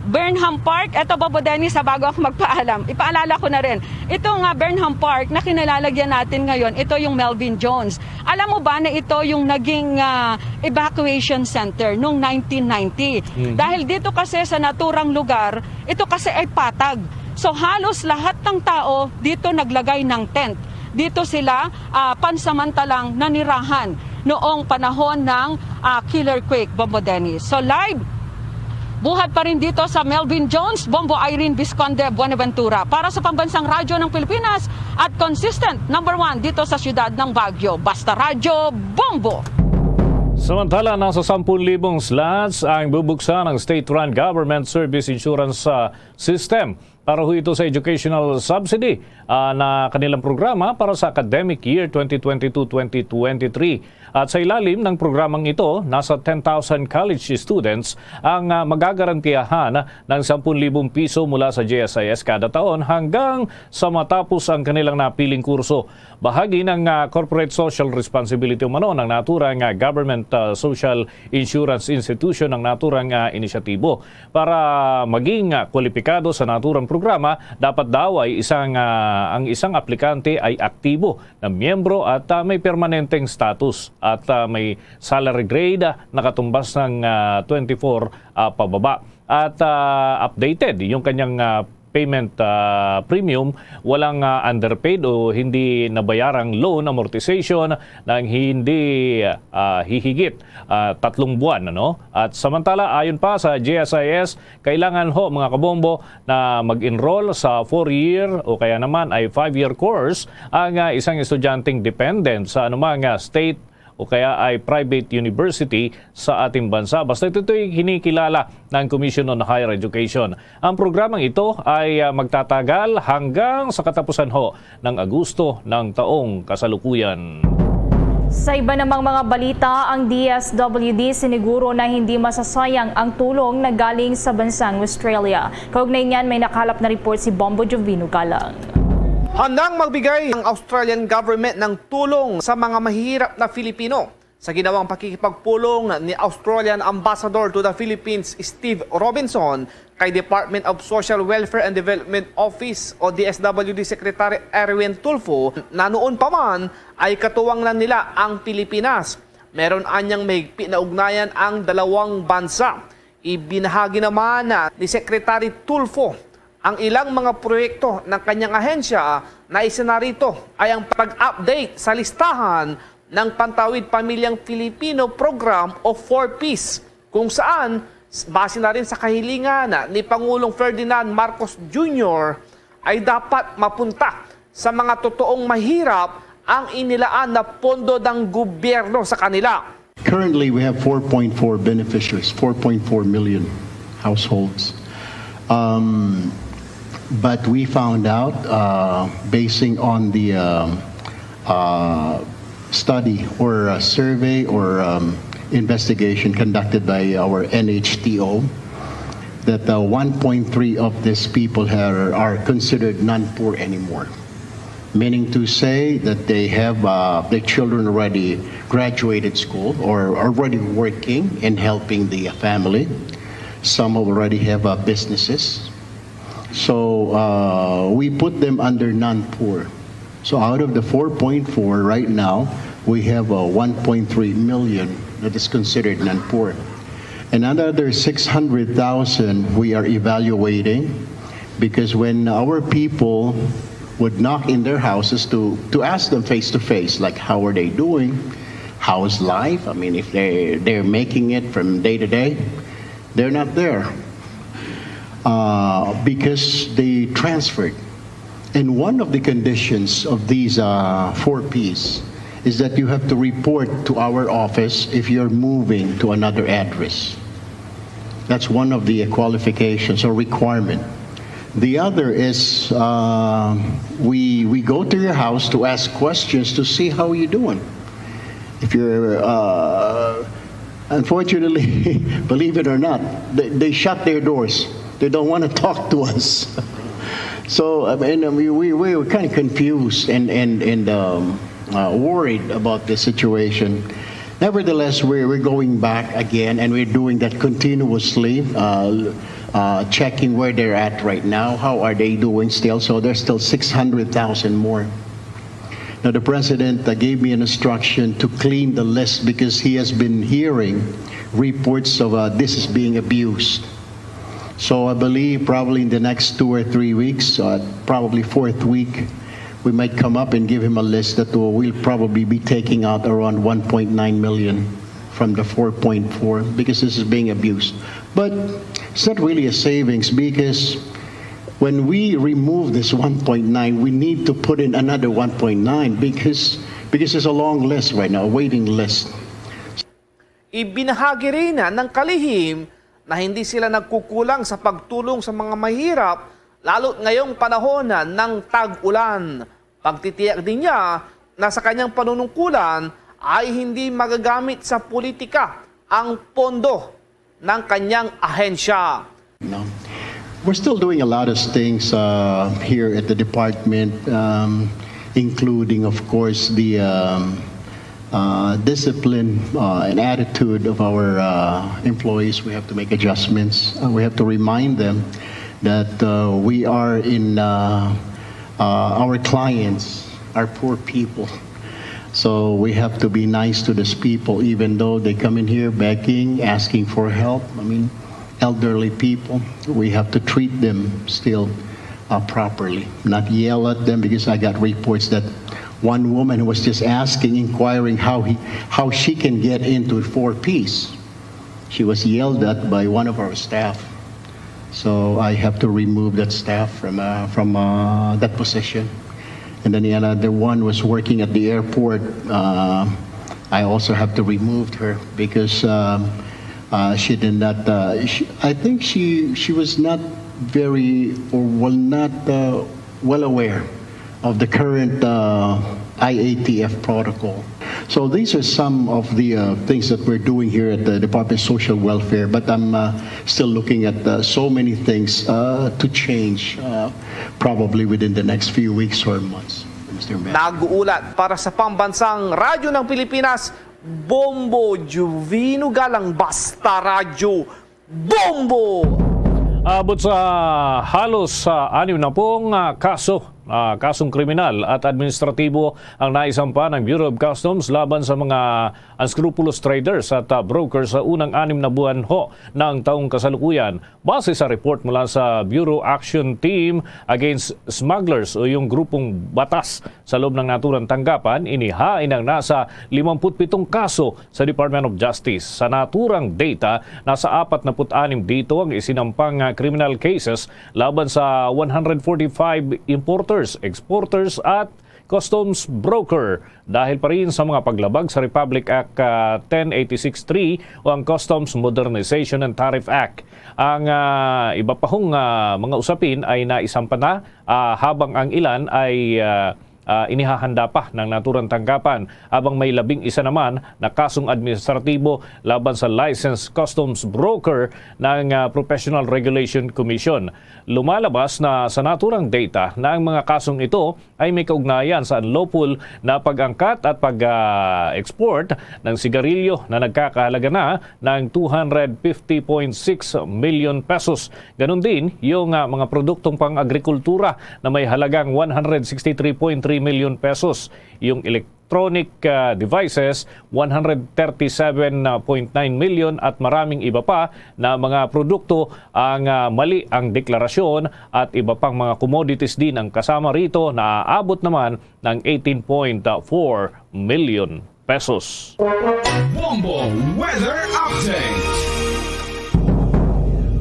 Burnham Park, eto Bobo Dennis, bago ako magpaalam, ipaalala ko na rin. Ito nga Burnham Park na kinalalagyan natin ngayon, ito yung Melvin Jones. Alam mo ba na ito yung naging evacuation center noong 1990? Dahil dito kasi sa naturang lugar, ito kasi ay patag. So halos lahat ng tao dito naglagay ng tent. Dito sila pansamantalang nanirahan noong panahon ng killer quake, Bombo Dennis. So live, buhat pa rin dito sa Melvin Jones, Bombo Irene Visconde Buenaventura para sa Pambansang Radyo ng Pilipinas at consistent number 1 dito sa siyudad ng Baguio. Basta Radyo, Bombo! Samantala, nasa 10,000 slots ang bubuksan ng state-run government service insurance system para ho ito sa educational subsidy na kanilang programa para sa academic year 2022-2023. At sa ilalim ng programang ito, nasa 10,000 college students ang magagarantiyahan ng 10,000 piso mula sa GSIS kada taon hanggang sa matapos ang kanilang napiling kurso. Bahagi ng corporate social responsibility umano ng naturang government social insurance institution ng naturang inisyatibo. Para maging kwalipikado sa naturang programa, dapat daw ay ang isang aplikante ay aktibo na miyembro at may permanenteng status at may salary grade na katumbas ng 24 pababa. At updated yung kanyang payment premium, walang underpaid o hindi nabayarang loan amortization ng hindi hihigit 3 buwan. Ano? At samantala, ayon pa sa GSIS, kailangan ho mga kabombo na mag-enroll sa 4-year o kaya naman ay 5-year course ang isang estudyanteng dependent sa anumang state o kaya ay private university sa ating bansa. Basta ito'y kinikilala ng Commission on Higher Education. Ang programang ito ay magtatagal hanggang sa katapusan ho ng Agosto ng taong kasalukuyan. Sa iba namang mga balita, ang DSWD siniguro na hindi masasayang ang tulong na galing sa bansang Australia. Kaugnay niyan, may nakalap na report si Bombo Jovino Galang. Handang magbigay ang Australian government ng tulong sa mga mahihirap na Filipino sa ginawang pakikipagpulong ni Australian Ambassador to the Philippines Steve Robinson kay Department of Social Welfare and Development Office o DSWD Secretary Erwin Tulfo na noon pa man ay katuwang na nila ang Pilipinas. Meron anyang may pinaugnayan ang dalawang bansa. Ibinahagi naman ni Secretary Tulfo ang ilang mga proyekto ng kanyang ahensya na isa na rito ay ang pag-update sa listahan ng Pantawid Pamilyang Filipino Program o 4Ps kung saan base na rin sa kahilingan ni Pangulong Ferdinand Marcos Jr. ay dapat mapunta sa mga totoong mahirap ang inilaan na pondo ng gobyerno sa kanila. Currently, we have 4.4 beneficiaries, 4.4 million households. But we found out, basing on the study or survey or investigation conducted by our NHTO, that 1.3 of these people are considered non-poor anymore. Meaning to say that they have their children already graduated school or already working and helping the family. Some already have businesses. So we put them under non-poor. So out of the 4.4 right now, we have 1.3 million that is considered non-poor. Another 600,000 we are evaluating because when our people would knock in their houses to ask them face to face, like how are they doing, how's life? I mean, if they're making it from day to day, they're not there. Because they transferred. And one of the conditions of these 4Ps is that you have to report to our office if you're moving to another address. That's one of the qualifications or requirement. The other is we go to your house to ask questions to see how you're doing. If you're unfortunately, believe it or not, they shut their doors. They don't want to talk to us. So I mean, we were kind of confused and worried about the situation. Nevertheless, we're going back again, and we're doing that continuously, checking where they're at right now. How are they doing still? So there's still 600,000 more. Now, the president gave me an instruction to clean the list because he has been hearing reports of this is being abused. So I believe probably in the next 2 or 3 weeks, probably fourth week, we might come up and give him a list that we'll probably be taking out around 1.9 million from the 4.4 because this is being abused. But it's not really a savings because when we remove this 1.9, we need to put in another 1.9 because there's a long list right now, a waiting list. Ibinahagi rin ng kalihim na hindi sila nagkukulang sa pagtulong sa mga mahirap lalo't ngayong panahon ng tag-ulan. Pagtitiyak din niya na sa kanyang panunungkulan ay hindi magagamit sa politika ang pondo ng kanyang ahensya. No. We're still doing a lot of things here at the department, including, of course, the discipline and attitude of our employees. We have to make adjustments. We have to remind them that we are in our clients are poor people. So we have to be nice to these people, even though they come in here begging, asking for help. I mean, elderly people, we have to treat them still properly, not yell at them, because I got reports that one woman who was just asking, inquiring how she can get into 4-piece. She was yelled at by one of our staff. So I have to remove that staff from that position. And then the other one was working at the airport. I also have to remove her because she did not. I think she was not very well aware of the current IATF protocol. So these are some of the things that we're doing here at the Department of Social Welfare, but I'm still looking at so many things to change probably within the next few weeks or months. Mr. Mayor. Nag-uulat para sa Pambansang Radyo ng Pilipinas, Bombo Juvino Galang, Basta Radyo, Bombo! Abot sa halos 60 kasong kriminal at administratibo ang naisampa ng Bureau of Customs laban sa mga unscrupulous traders at brokers sa unang 6 na buwan ng taong kasalukuyan. Base sa report mula sa Bureau Action Team Against Smugglers o yung grupong batas sa loob ng naturang tanggapan, inihain ang nasa 57 kaso sa Department of Justice. Sa naturang data, nasa 46 dito ang isinampang criminal cases laban sa 145 importers, exporters at customs broker dahil pa rin sa mga paglabag sa Republic Act 1086-3 o ang Customs Modernization and Tariff Act. Ang iba pa hong mga usapin ay naisampa na habang ang ilan ay inihahanda pa ng naturang tanggapan, habang may 11 naman na kasong administratibo laban sa licensed customs broker ng Professional Regulation Commission. Lumalabas na sa naturang data na ang mga kasong ito ay may kaugnayan sa unlawful na pag-angkat at pag-export ng sigarilyo na nagkakahalaga na ng 250.6 million pesos. Ganon din yung mga produktong pang-agrikultura na may halagang 163.3 million pesos. Yung electronic devices, 137.9 million at maraming iba pa na mga produkto ang mali ang deklarasyon at iba pang mga commodities din ang kasama rito na aabot naman ng 18.4 million pesos. Bombo Weather Update.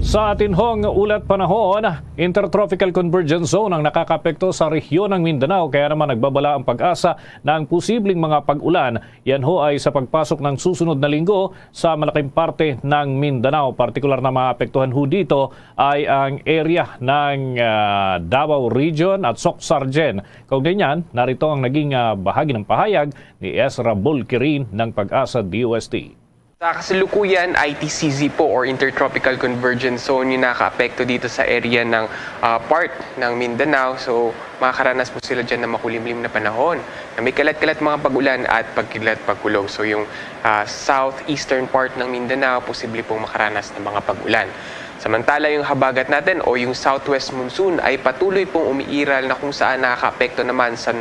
Sa atin hong ulat panahon, Intertropical Convergence Zone ang nakakapekto sa rehiyon ng Mindanao, kaya naman nagbabala ang pag-asa ng posibleng mga pag-ulan. Yan ho ay sa pagpasok ng susunod na linggo sa malaking parte ng Mindanao. Partikular na maapektuhan ho dito ay ang area ng Davao Region at Soc-Sargen. Kaugnay niyan, narito ang naging bahagi ng pahayag ni Ezra Bolquirin ng Pag-asa DOST. Sa kasalukuyan, ITCZ po or Intertropical Convergence Zone yung nakaapekto dito sa area ng part ng Mindanao. So makakaranas po sila dyan ng makulimlim na panahon na may kalat-kalat mga pag-ulan at pagkilat-pagkulog. So yung southeastern part ng Mindanao, posible pong makaranas ng mga pag-ulan. Samantala yung habagat natin o yung southwest monsoon ay patuloy pong umiiral na kung saan nakaka-apekto naman sa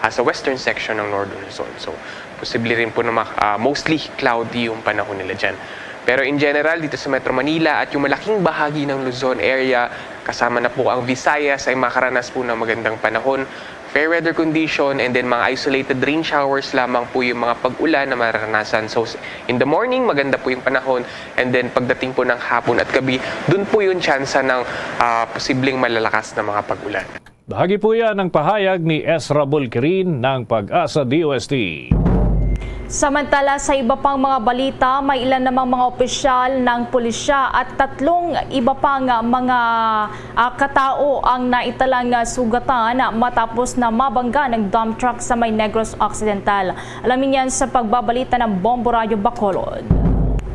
sa western section ng northern Luzon. So, posible rin po na mostly cloudy yung panahon nila dyan. Pero in general, dito sa Metro Manila at yung malaking bahagi ng Luzon area, kasama na po ang Visayas ay makaranas po ng magandang panahon, fair weather condition, and then mga isolated rain showers lamang po yung mga pag-ulan na mararanasan. So in the morning, maganda po yung panahon, and then pagdating po ng hapon at gabi, dun po yung tsansa ng posibleng malalakas na mga pag-ulan. Bahagi po yan ng pahayag ni Ezra Bulkirin ng Pag-asa DOST. Samantala sa iba pang mga balita, may ilan namang mga opisyal ng pulisya at 3 iba pang mga katao ang naitalang sugatan matapos na mabangga ng dump truck sa may Negros Occidental. Alamin yan sa pagbabalita ng Bombo Radio Bacolod.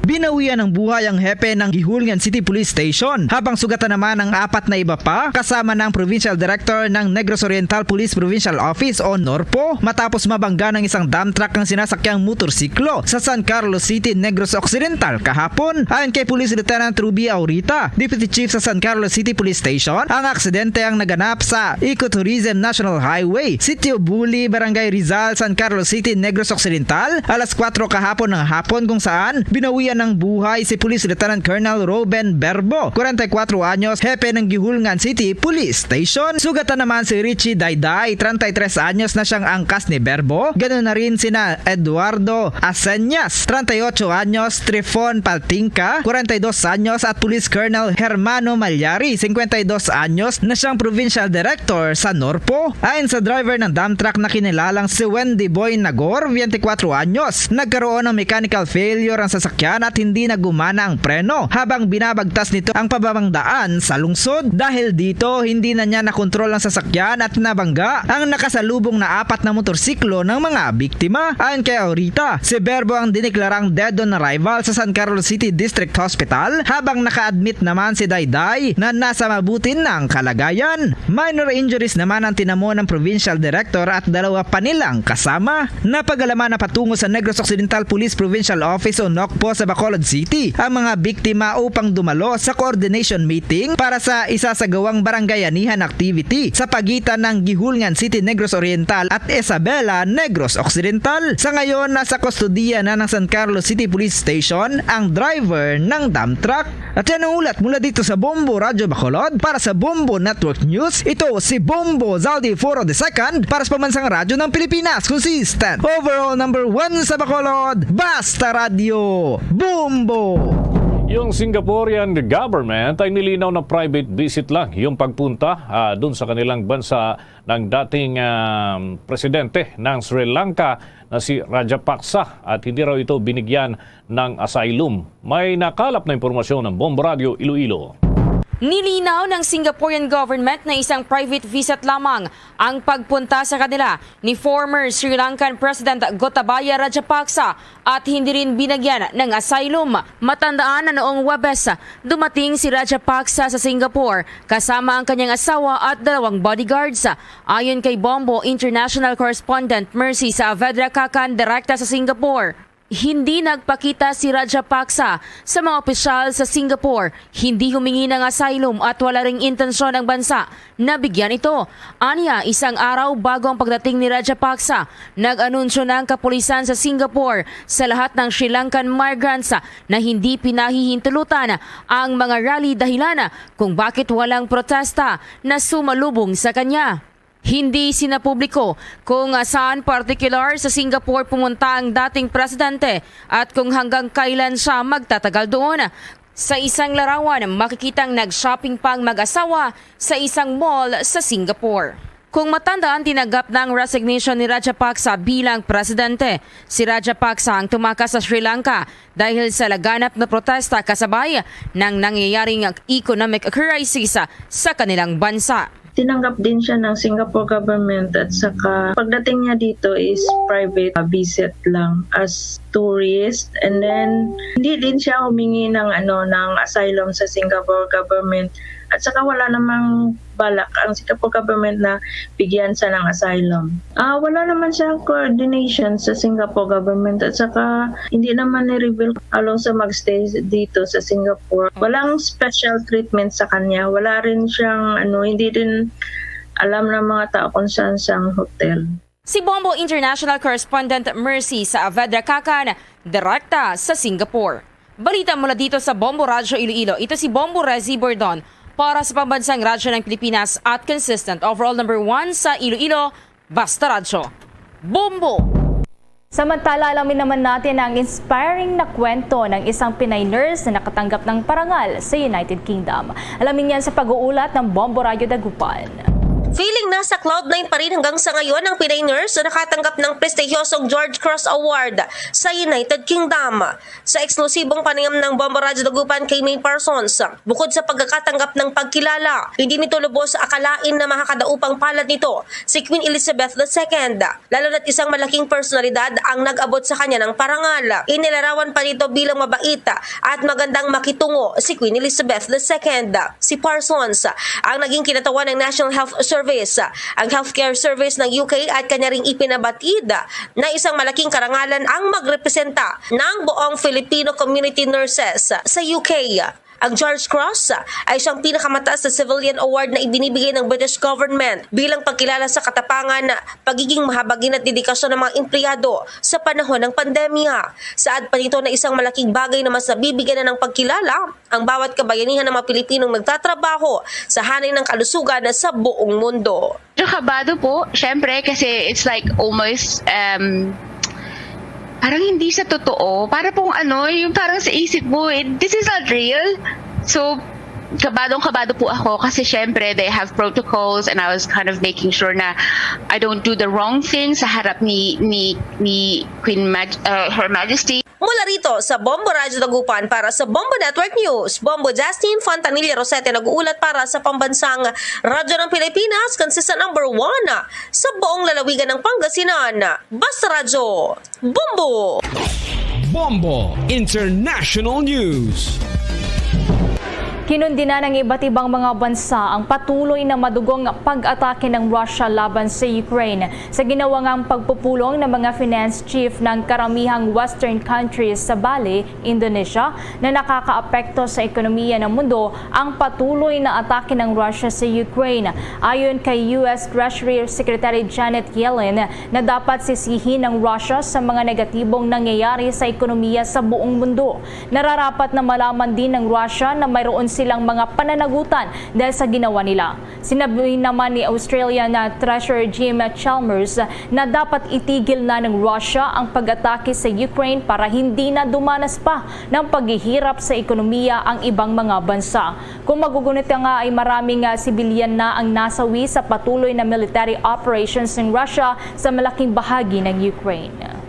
Binawian ng buhay ang hepe ng Gihulngan City Police Station habang sugatan naman ang 4 na iba pa kasama ng Provincial Director ng Negros Oriental Police Provincial Office o NORPO matapos mabangga ng isang dump truck ng sinasakyang motorsiklo sa San Carlos City, Negros Occidental kahapon. Ayon kay Police Lieutenant Ruby Aurita, Deputy Chief sa San Carlos City Police Station, ang aksidente ang naganap sa Ecotourism National Highway, Sitio Buli, Barangay Rizal, San Carlos City, Negros Occidental, alas 4 kahapon ng hapon kung saan binawian ng buhay si Police Lieutenant Colonel Ruben Berbo, 44 anyos, hepe ng Gihulngan City Police Station. Sugatan naman si Richie Dayday, 33 anyos na siyang angkas ni Berbo. Ganoon na rin sina Eduardo Aseñas, 38 anyos, Trifon Paltingka, 42 anyos at Police Colonel Hermano Malyari, 52 anyos na siyang Provincial Director sa NORPO. Ayon sa driver ng dump truck na kinilalang si Wendy Boy Nagor, 24 anyos, nagkaroon ng mechanical failure ang sasakyan at hindi na gumana ang preno habang binabagtas nito ang pababang daan sa lungsod. Dahil dito, hindi na niya nakontrol ang sasakyan at nabangga ang nakasalubong na 4 na motorsiklo ng mga biktima. Ayon kay Aurita, si Berbo ang diniklarang dead on arrival sa San Carlos City District Hospital habang naka-admit naman si Dayday na nasa mabuti ng kalagayan. Minor injuries naman ang tinamo ng Provincial Director at 2 pa nilang kasama. Napagalaman na patungo sa Negros Occidental Police Provincial Office o NOCPO sa Bacolod City ang mga biktima upang dumalo sa coordination meeting para sa isasagawang barangayanihan activity sa pagitan ng Gihulngan City Negros Oriental at Isabela Negros Occidental. Sa ngayon, nasa kustodiya na ng San Carlos City Police Station ang driver ng dump truck. At yan ang ulat mula dito sa Bombo Radio Bacolod. Para sa Bombo Network News, ito si Bombo Zaldi Foro II para sa Pambansang Radyo ng Pilipinas. Consistent overall number 1 sa Bacolod, Basta Radio Bombo! Yung Singaporean government ay nilinaw na private visit lang yung pagpunta dun sa kanilang bansa ng dating presidente ng Sri Lanka na si Rajapaksa at hindi raw ito binigyan ng asylum. May nakalap na impormasyon ng Bombo Radio Iloilo. Nilinaw ng Singaporean government na isang private visit lamang ang pagpunta sa kanila ni former Sri Lankan President Gotabaya Rajapaksa at hindi rin binagyan ng asylum. Matandaan na noong Webes, dumating si Rajapaksa sa Singapore kasama ang kanyang asawa at 2 bodyguards. Ayon kay Bombo International Correspondent Mercy Saavedra Kakan, direkta sa Singapore, hindi nagpakita si Rajapaksa sa mga opisyal sa Singapore, hindi humingi ng asylum at wala ring intensyon ng bansa na bigyan ito. Aniya, isang araw bago ang pagdating ni Rajapaksa, nag-anunsyo ng kapulisan sa Singapore sa lahat ng Sri Lankan migrants na hindi pinahihintulutan ang mga rally dahilan kung bakit walang protesta na sumalubong sa kanya. Hindi sinapubliko kung saan particular sa Singapore pumunta ang dating presidente at kung hanggang kailan siya magtatagal doon. Sa isang larawan, makikitang nag-shopping pang mag-asawa sa isang mall sa Singapore. Kung matandaan, tinanggap ng resignation ni Rajapaksa bilang presidente. Si Rajapaksa ang tumakas sa Sri Lanka dahil sa laganap na protesta kasabay ng nangyayaring economic crisis sa kanilang bansa. Tinanggap din siya ng Singapore government at saka pagdating niya dito is private visit lang as tourist, and then hindi din siya humingi ng ng asylum sa Singapore government At saka wala namang balak ang Singapore government na bigyan siya ng asylum. Wala naman siyang coordination sa Singapore government at saka hindi naman ni-reveal along sa magstay dito sa Singapore. Walang special treatment sa kanya. Wala rin siyang hindi din alam ng mga tao kung saan siyang hotel. Si Bombo International Correspondent Mercy sa Avedra Kakan, direkta sa Singapore. Balita mula dito sa Bombo Radyo Iloilo. Ito si Bombo Rezi Bordon para sa Pambansang Radyo ng Pilipinas at consistent overall number 1 sa Iloilo, Basta Radyo. Bombo! Samantala, alamin naman natin ang inspiring na kwento ng isang Pinay nurse na nakatanggap ng parangal sa United Kingdom. Alamin yan sa pag-uulat ng Bombo Radyo Dagupan. Feeling nasa Cloud9 pa rin hanggang sa ngayon ang Pinay nurse na nakatanggap ng prestigyosong George Cross Award sa United Kingdom. Sa eksklusibong panayam ng Bombo Radyo Dagupan kay May Parsons, bukod sa pagkakatanggap ng pagkilala, hindi nito lubos akalain na makakadaupang palad nito si Queen Elizabeth II, lalo na't isang malaking personalidad ang nag-abot sa kanya ng parangal. Inilarawan pa nito bilang mabait at magandang makitungo si Queen Elizabeth II. Si Parsons ang naging kinatawan ng National Health Service, ang healthcare service ng UK, at kanya ring ipinabatid na isang malaking karangalan ang magrepresenta ng buong Filipino community nurses sa UK. Ang George Cross ay siyang pinakamataas na civilian award na ibinibigay ng British government bilang pagkilala sa katapangan, pagiging mahabagin at dedikasyon ng mga empleyado sa panahon ng pandemya. Saad pa nito na isang malaking bagay na mas nabibigyan na ng pagkilala ang bawat kabayanihan ng mga Pilipinong nagtatrabaho sa hanay ng kalusugan sa buong mundo. Kabado po, syempre, kasi it's like almost parang hindi sa totoo. Para pong yung parang sa isip mo, this is not real. So, kabadong-kabado po ako kasi syempre they have protocols and I was kind of making sure na I don't do the wrong thing sa harap ni Her Majesty. Mula rito sa Bombo Radyo Dagupan para sa Bombo Network News, Bombo Justin Fontanilla Rosete nag-uulat para sa Pambansang Radyo ng Pilipinas, consistent number 1 sa buong lalawigan ng Pangasinan. Basta Radyo, Bombo! Bombo International News. Kinundina ng iba't ibang mga bansa ang patuloy na madugong pag-atake ng Russia laban sa Ukraine sa ginawang pagpupulong ng mga finance chief ng karamihang Western countries sa Bali, Indonesia, na nakakaapekto sa ekonomiya ng mundo ang patuloy na atake ng Russia sa Ukraine. Ayon kay US Treasury Secretary Janet Yellen na dapat sisihin ng Russia sa mga negatibong nangyayari sa ekonomiya sa buong mundo. Nararapat na malaman din ng Russia na mayroon silang mga pananagutan dahil sa ginawa nila. Sinabi naman ni Australian Treasurer Jim Chalmers na dapat itigil na ng Russia ang pag-atake sa Ukraine para hindi na dumanas pa ng paghihirap sa ekonomiya ang ibang mga bansa. Kung magugunit nga ay maraming sibilyan na ang nasawi sa patuloy na military operations ng Russia sa malaking bahagi ng Ukraine.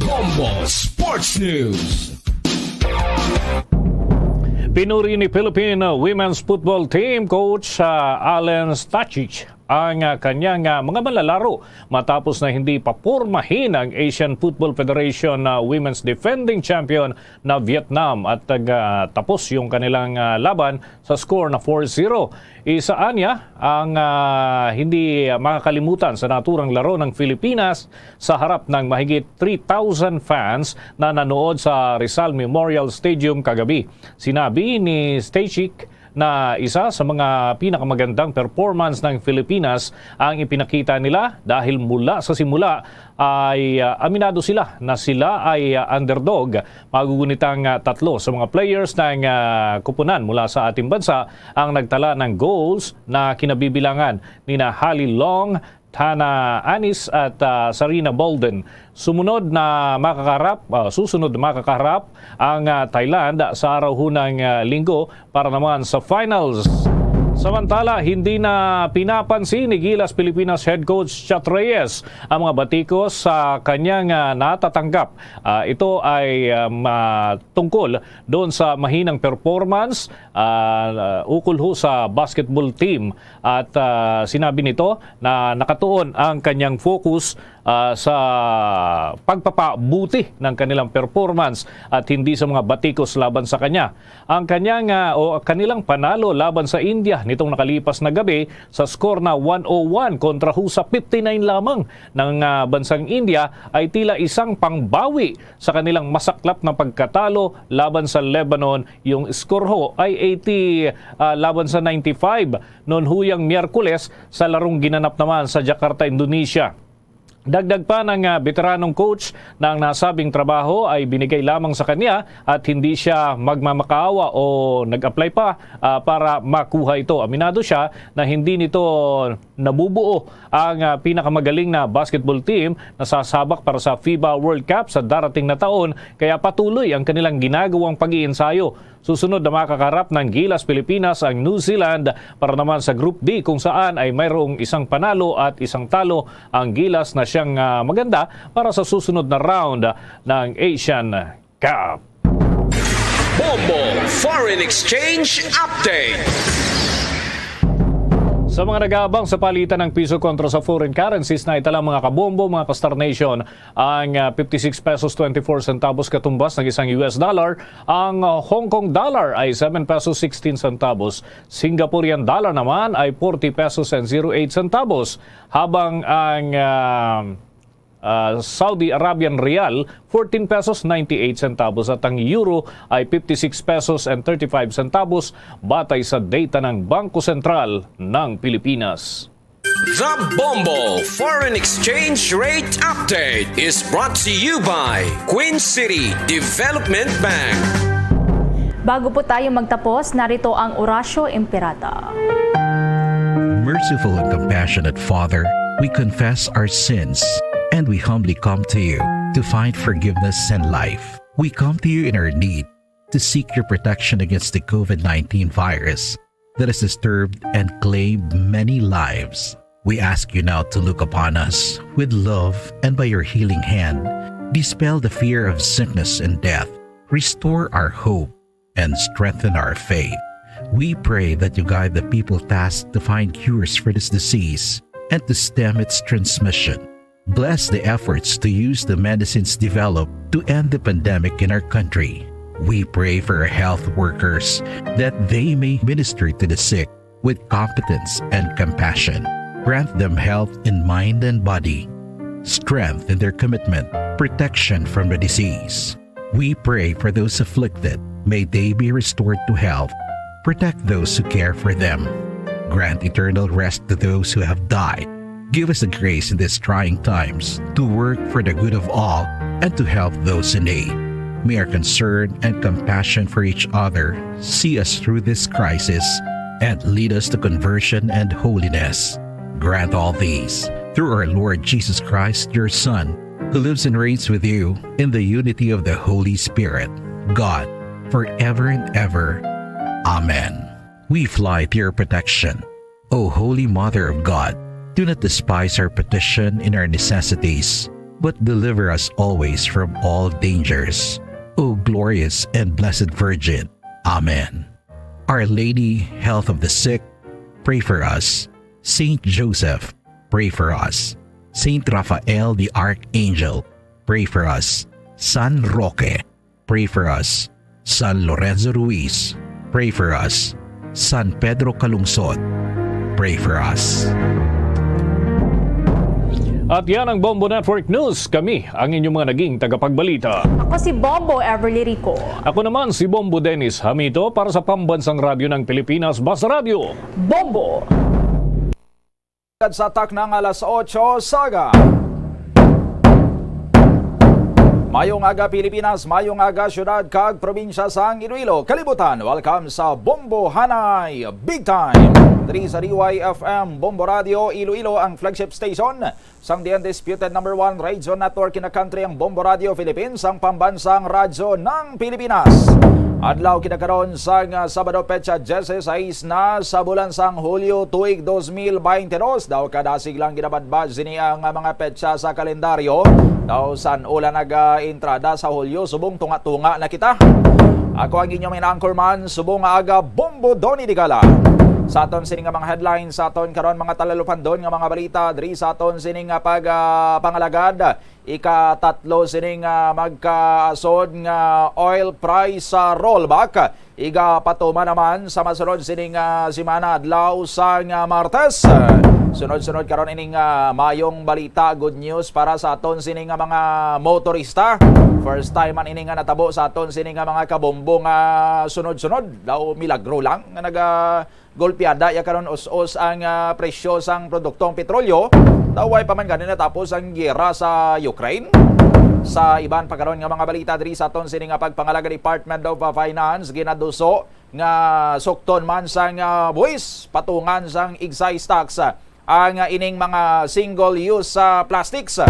Bombo Sports News. Pinuri ni Philippine Women's Football Team Coach Alen Stachich ang kanyang mga malalaro matapos na hindi papormahin ang Asian Football Federation Women's Defending Champion na Vietnam at tapos yung kanilang laban sa score na 4-0. Isaan niya ang hindi makakalimutan sa naturang laro ng Pilipinas sa harap ng mahigit 3,000 fans na nanood sa Rizal Memorial Stadium kagabi. Sinabi ni Stachich na isa sa mga pinakamagandang performance ng Pilipinas ang ipinakita nila dahil mula sa simula ay aminado sila na sila ay underdog. Magugunitang tatlo sa mga players ng kupunan mula sa ating bansa ang nagtala ng goals na kinabibilangan nina Hali Long, Hana Anis at Sarina Bolden. Susunod na makakaharap ang Thailand sa araw ng linggo para naman sa finals Samantala, hindi na pinapansin ni Gilas Pilipinas head coach Chat Reyes ang mga batikos sa kanyang natatanggap. Ito ay tungkol doon sa mahinang performance ukol ho sa basketball team. At sinabi nito na nakatuon ang kanyang focus sa pagpapabuti ng kanilang performance at hindi sa mga batikos laban sa kanya. Ang kanilang panalo laban sa India nitong nakalipas na gabi sa score na 101 kontra sa 59 lamang ng bansang India ay tila isang pangbawi sa kanilang masaklap na pagkatalo laban sa Lebanon. Yung score ho ay 80 laban sa 95 noon huyang Miyerkules sa larong ginanap naman sa Jakarta, Indonesia. Dagdag pa ng veteranong coach na ang nasabing trabaho ay binigay lamang sa kanya at hindi siya magmamakaawa o nag-apply pa para makuha ito. Aminado siya na hindi nito nabubuo ang pinakamagaling na basketball team na sasabak para sa FIBA World Cup sa darating na taon, kaya patuloy ang kanilang ginagawang pag-iensayo. Susunod na makakarap ng Gilas Pilipinas ang New Zealand para naman sa Group D kung saan ay mayroong isang panalo at isang talo ang Gilas na siyang maganda para sa susunod na round ng Asian Cup. Bombo Foreign Exchange Update. Sa mga nag-aabang sa palitan ng piso kontra sa foreign currencies na italang mga kabombo, mga ka-Star Nation, ang 56 pesos 24 centavos katumbas ng isang US dollar. Ang Hong Kong dollar ay 7 pesos 16 centavos. Singaporean dollar naman ay 40 pesos and 08 centavos. Habang ang Saudi Arabian Rial, 14 pesos 98 centavos at ang euro ay 56 pesos and 35 centavos batay sa data ng Bangko Sentral ng Pilipinas. The Bombo Foreign Exchange Rate Update is brought to you by Queen City Development Bank. Bago po tayo magtapos, narito ang Orasyo Imperata. Merciful and compassionate Father, we confess our sins and we humbly come to you to find forgiveness and life. We come to you in our need to seek your protection against the COVID-19 virus that has disturbed and claimed many lives. We ask you now to look upon us with love and by your healing hand, dispel the fear of sickness and death, restore our hope, and strengthen our faith. We pray that you guide the people tasked to find cures for this disease and to stem its transmission. Bless the efforts to use the medicines developed to end the pandemic in our country. We pray for our health workers that they may minister to the sick with competence and compassion. Grant them health in mind and body, strength in their commitment, protection from the disease. We pray for those afflicted. May they be restored to health. Protect those who care for them. Grant eternal rest to those who have died. Give us the grace in these trying times to work for the good of all and to help those in need. May our concern and compassion for each other see us through this crisis and lead us to conversion and holiness. Grant all these through our Lord Jesus Christ, your Son, who lives and reigns with you in the unity of the Holy Spirit, God, forever and ever. Amen. We fly to your protection, O Holy Mother of God. Do not despise our petition in our necessities, but deliver us always from all dangers. O glorious and blessed Virgin. Amen. Our Lady, health of the sick, pray for us. Saint Joseph, pray for us. Saint Raphael the Archangel, pray for us. San Roque, pray for us. San Lorenzo Ruiz, pray for us. San Pedro Calungsod, pray for us. At yan ang Bombo Network News. Kami ang inyong mga naging tagapagbalita. Ako si Bombo Everly Rico. Ako naman si Bombo Dennis Hamito para sa Pambansang Radyo ng Pilipinas, Basta Radio. Bombo! Sa atak ng alas 8, Saga. Mayong aga Pilipinas, mayong aga syudad kag probinsya sang Iloilo. Kalibutan, welcome sa Bombo Hanay Big Time. Diri sa DYFM Bombo Radio Iloilo ang flagship station sang the undisputed number 1 radio network in the country ang Bombo Radio Philippines, ang pambansang radyo ng Pilipinas. Adlaw kinakaron sang Sabado petsa 16 na sa bulan sang Hulyo tuig 2022. Daw kadasig lang ginabadbad sini ang mga petsa sa kalendaryo. Daw san ula nag-entrada sa Hulyo, subong tunga-tunga na kita. Ako ang inyong anchorman, subong aga Bombo Donny Digala. Sa aton sining nga mga headlines, sa aton karon mga talalupandon nga mga balita diri sa aton sining nga pangalagad. Ika-tatlo sining magkaasod nga oil price rollback. Iga patuma naman sa masunod sining simana adlaw sang Martes. Sunod-sunod karon ining mayong balita, good news para sa aton sining mga motorista. First time man ining natabo sa aton sining mga kabombo nga sunod-sunod. Daw milagro lang nga golpeada ya karon us-us ang presyo sang produktong petrolyo. Daway pa man ganina tapos ang giyera sa Ukraine. Sa iban pa karon nga mga balita diri sa aton sining pagpangalaga Department of Finance ginaduso nga sukton man sang buwis patungan sang excise tax ang ining mga single use plastics.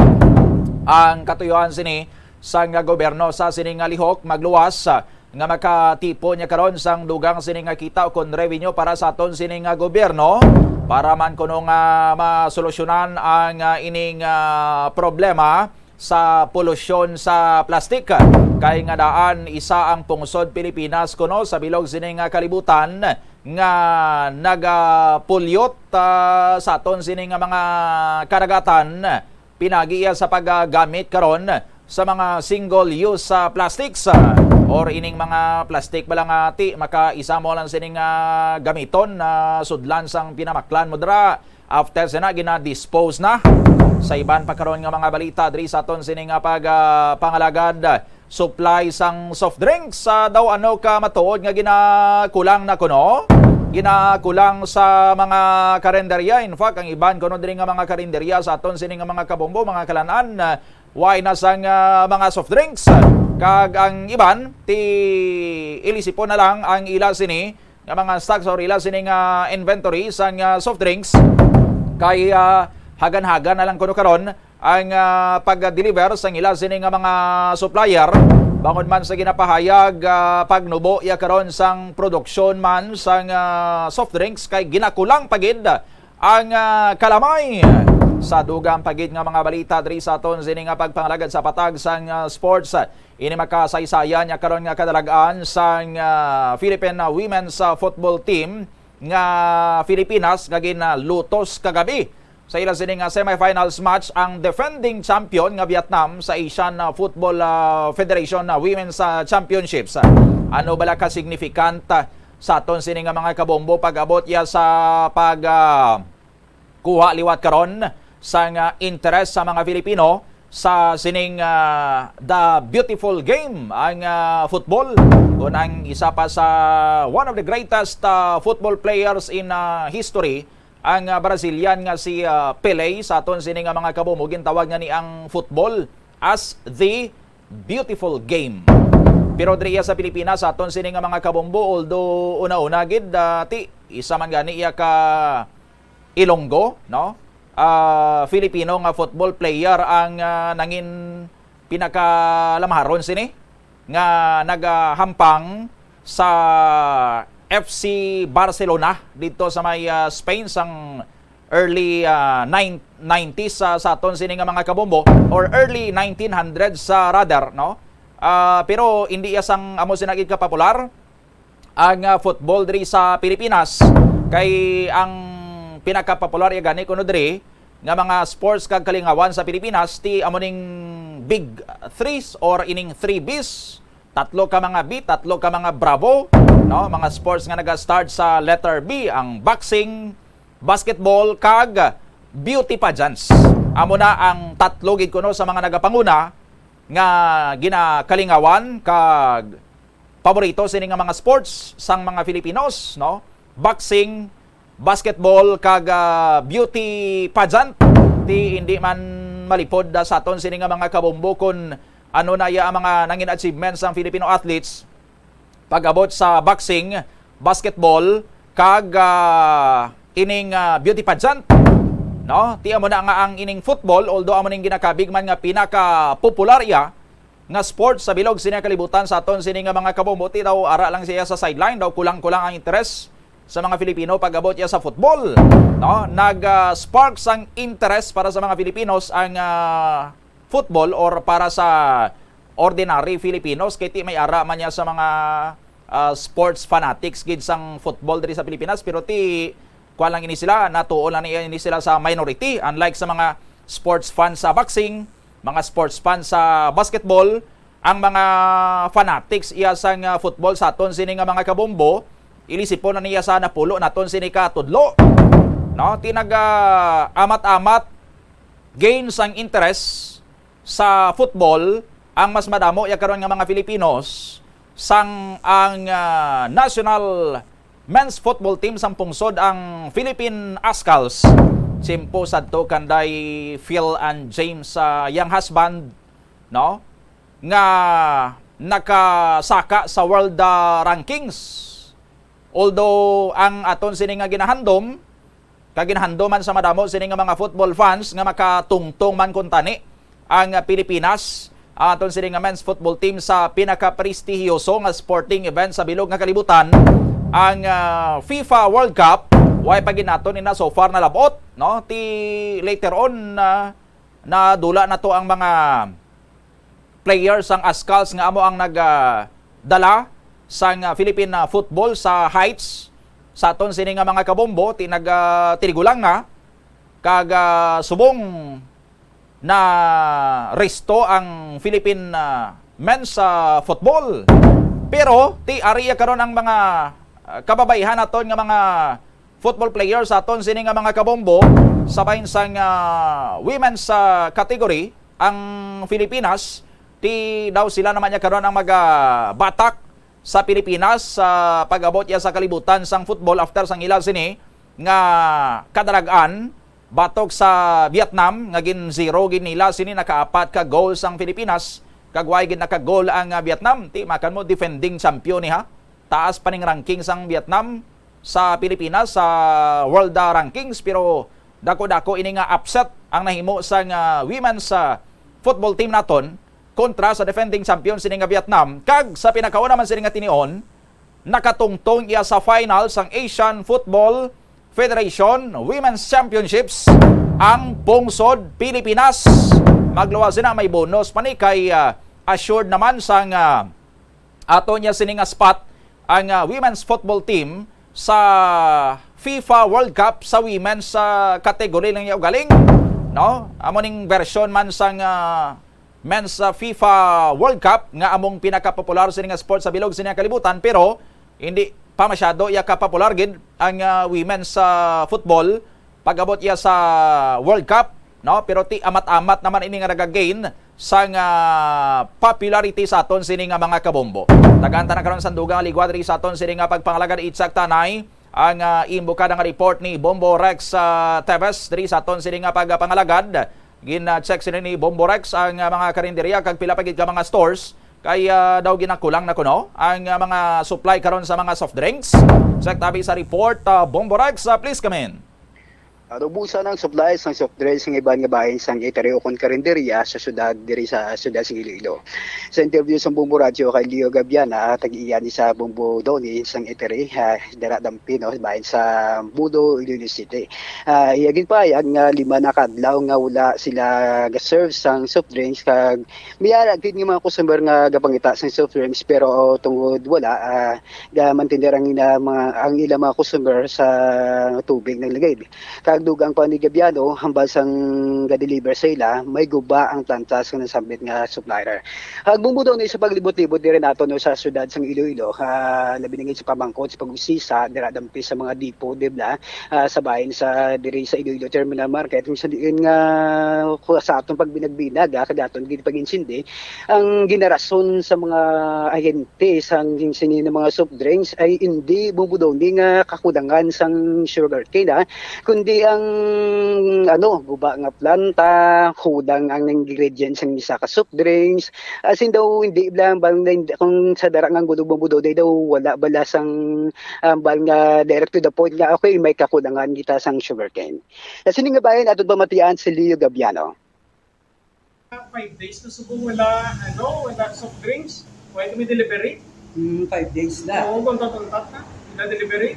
Ang katuyuan sini sang gobyerno sa sining lihok magluwas nga makatipo niya karon sang dugang sining kita o kon revenue para sa aton sining gobyerno para man kuno nga masolusyonan ang ining problema sa polusyon sa plastik. Kay nga daan isa ang pungsod Pilipinas kuno sa bilog sining kalibutan nga nagapulyot sa aton sining mga karagatan pinagiya sa paggamit karon sa mga single-use plastics or ining mga plastic balangati makaisa mo lang sining gamiton na sudlan sang pinamaklan mo dira after sina gina-dispose na. Sa iban pa karon nga mga balita diri sa aton sining pangalagad supply sang soft drinks daw ano ka matuod nga ginakulang na kuno. Ginakulang sa mga karenderya. In fact, ang iban kuno diri nga mga karenderya sa aton sining mga kabombo, mga kalanan, why na sang mga soft drinks. Kag ang iban ti ilisipon na lang ang ila sini nga mga stocks or ila sini nga inventory sang soft drinks kay hagan-hagan na lang kuno karon ang pag-deliver sang ila sini nga mga supplier bangod man sa ginapahayag pagnubo ya karon sang produksyon man sang soft drinks kay ginakulang pagid ang kalamay. Sa dugang pagid nga mga balita diri sa aton sini nga pagpangalagad sa patag sang sports ini makasaysayan nya karon nga kadalagan sang Philippine women's football team nga Pilipinas nga ginlutos kagabi sa ila sini nga semifinals match ang defending champion nga Vietnam sa Asian Football Federation Women's Championships. Ano bala ka significant sa aton sini nga mga kabombo pag-abot ya sa pag kuha liwat karon sang interest sa mga Pilipino sa sining the beautiful game ang football. Kung ang isa pa sa one of the greatest football players in history, ang Brazilian nga si Pelé sa aton sining mga kabombo gintawag nga ni ang football as the beautiful game. Pero diriya sa Pilipinas sa aton sining mga kabombo although una-una gid ti isa man gani iya ka Ilonggo, no? Filipino nga football player ang nangin pinakalamharon sini nga nagahampang sa FC Barcelona dito sa may Spain sang early 90s sa aton sini nga mga kabombo or early 1900s rather, no? Pero hindi iya sang amo sinagid ka popular ang football diri sa Pilipinas kay ang pinaka-popular ya gani kuno diri nga mga sports kag kalingawan sa Pilipinas ti amoning big threes or ining 3Bs. Tatlo ka mga B, tatlo ka mga Bravo, no? Mga sports nga naga-start sa letter B, ang boxing, basketball kag beauty pageants. Amo na ang tatlo gid kuno sa mga nagapanguna nga ginakalingawan kag paborito sini nga mga sports sang mga Filipinos, no? Boxing, basketball kag beauty pageant ti hindi man malipod sa aton sini nga mga kabombo kun ano na ang mga nangin achievements ng Filipino athletes pag-abot sa boxing, basketball, kag ining beauty pageant. No? Tiya mo na nga ang ining football, although amo ning ginakabig man nga pinaka-popular nga sports sa bilog sini kalibutan sa aton sini nga mga kabombo. Daw ara lang siya sa sideline, daw kulang-kulang ang interest sa mga Filipino pag-abot niya sa football. No? Nag-spark sang interest para sa mga Filipinos ang football or para sa ordinary Filipinos kay ti may ara man niya sa mga sports fanatics gid sang football diri sa Pilipinas, pero ti kuha lang ini sila, natuon lang ini sila sa minority, unlike sa mga sports fans sa boxing, mga sports fans sa basketball. Ang mga fanatics iya sang football sa aton sini nga mga kabombo, ilisipon na niya sa napulo naton sini ka tudlo. No, tinag amat-amat gains ang interest sa football ang mas madamo ya karon nga mga Filipinos sang ang national men's football team sang pungsod ang Philippine Ascals. Simpo sadto kanday Phil and James young husband, no, nga nakasaka sa world rankings. Although ang aton sini nga ginahandom kaginahandoman sa madamo sini nga mga football fans nga makatungtong man kuntani ang Pilipinas, aton sini nga men's football team sa pinaka-prestigiyoso nga sporting event sa bilog nga kalibutan, ang FIFA World Cup. Way paginaton ina so far na labot, no? Ti later on na dula na to ang mga players ang Ascals nga amo ang nagdala sang Philippine football sa heights sa aton sini nga mga kabombo. Tinigulang nga kag subong na resto ang Philippine men's football. Pero ti ariya karon ang mga kababayan naton nga mga football players sa aton sini nga mga kabombo sabay sang women's category ang Pilipinas. Ti daw sila naman niya karon ang batak sa Pilipinas sa pag-abot ya sa kalibutan sang football after sang ila sini nga kadaragan batok sa Vietnam nga gin 0 gin nila sini nakaapat ka goals ang Pilipinas kag way gin naka-goal ang Vietnam. Ti makan mo defending champion ni ha. Taas pa ning ranking sang Vietnam sa Pilipinas sa world rankings, pero dako-dako ini nga upset ang nahimo sang women's football team naton kontra sa defending champion sini nga Vietnam. Kag sa pinakauna man sini nga tinion, nakatungtong iya sa final sang Asian Football Federation Women's Championships ang pungsod Pilipinas. Magluwas sina may bonus pani kay assured naman sang ato niya sini nga spot ang women's football team sa FIFA World Cup sa women's category lang yung galing, no? Amo ning version man sang men's FIFA World Cup nga among pinaka-popular sa nga sport sa bilog sa kalibutan, pero hindi pa masyado iya ka-popular gid ang women's football pag-abot iya sa World Cup, no? Pero ti amat-amat naman ini nga nagagain sa popularity sa aton sini nga mga kabombo. Tagaanta na karon sa dugang ligwa diri sa aton sini nga pagpangalagan itsak tanay ang imbukada nga report ni Bombo Rex Teves diri sa aton sini nga pagpangalagad. Gin-check sila ni Bombo Rex ang mga karinderya kag pila pagid ka mga stores kay daw ginakulang na kuno ang mga supply karon sa mga soft drinks. Check tabi sa report Bombo Rex, please come in. Ubusan ng supplies ng soft drinks ng iban nga bahin sang Etereo kon karinderya sa syudad diri sa syudad sa Iloilo. Sa interview sa Bombo Radio kay Leo Gabiana, tag-iya ni sa Bombo Doni sang Etere dara Dampino bahin sa Budo, Iloilo City. Iyagin pa yang 5 na kadlaw nga wala sila ga-serve sang soft drinks kag miyara gid nga mga customer nga gapangita sang soft drinks, pero tungod wala ga mantinder ang ilang mga customer sa tubig nang ligay. Dugang pa ni Gabiano, hambal sang ga-deliver sa ila, may guba ang plantas ng nasambit nga supplier. Hagbumbo daw na sa paglibot-libot diri nato no sa syudad sang Iloilo, labiningin sa pamangkot sa pag-usisa dira dampi sa mga depot dibla sa bahin sa diri sa Iloilo Terminal Market kung sa diin nga sa atong pagbinagbinag kadaton gid pag-insindi ang generason sa mga ahente sang sini ng mga soft drinks ay hindi bumbudaw ni nga kakudangan sang sugarcane kundi ang guba nga planta, hudang ang ingredients ng isa ka soft drinks. As in daw hindi lang kung sa dara nga gudog-budo daw wala balasang bal nga direct to the point nga okay may kakulangan kita sang sugarcane. Kasi nga bayan ato ba matian si Leo Gabiano. 5 days na subong wala soft drinks. Why kami delivery? 5 days na. Oo, kontat-kontat na. Delivery.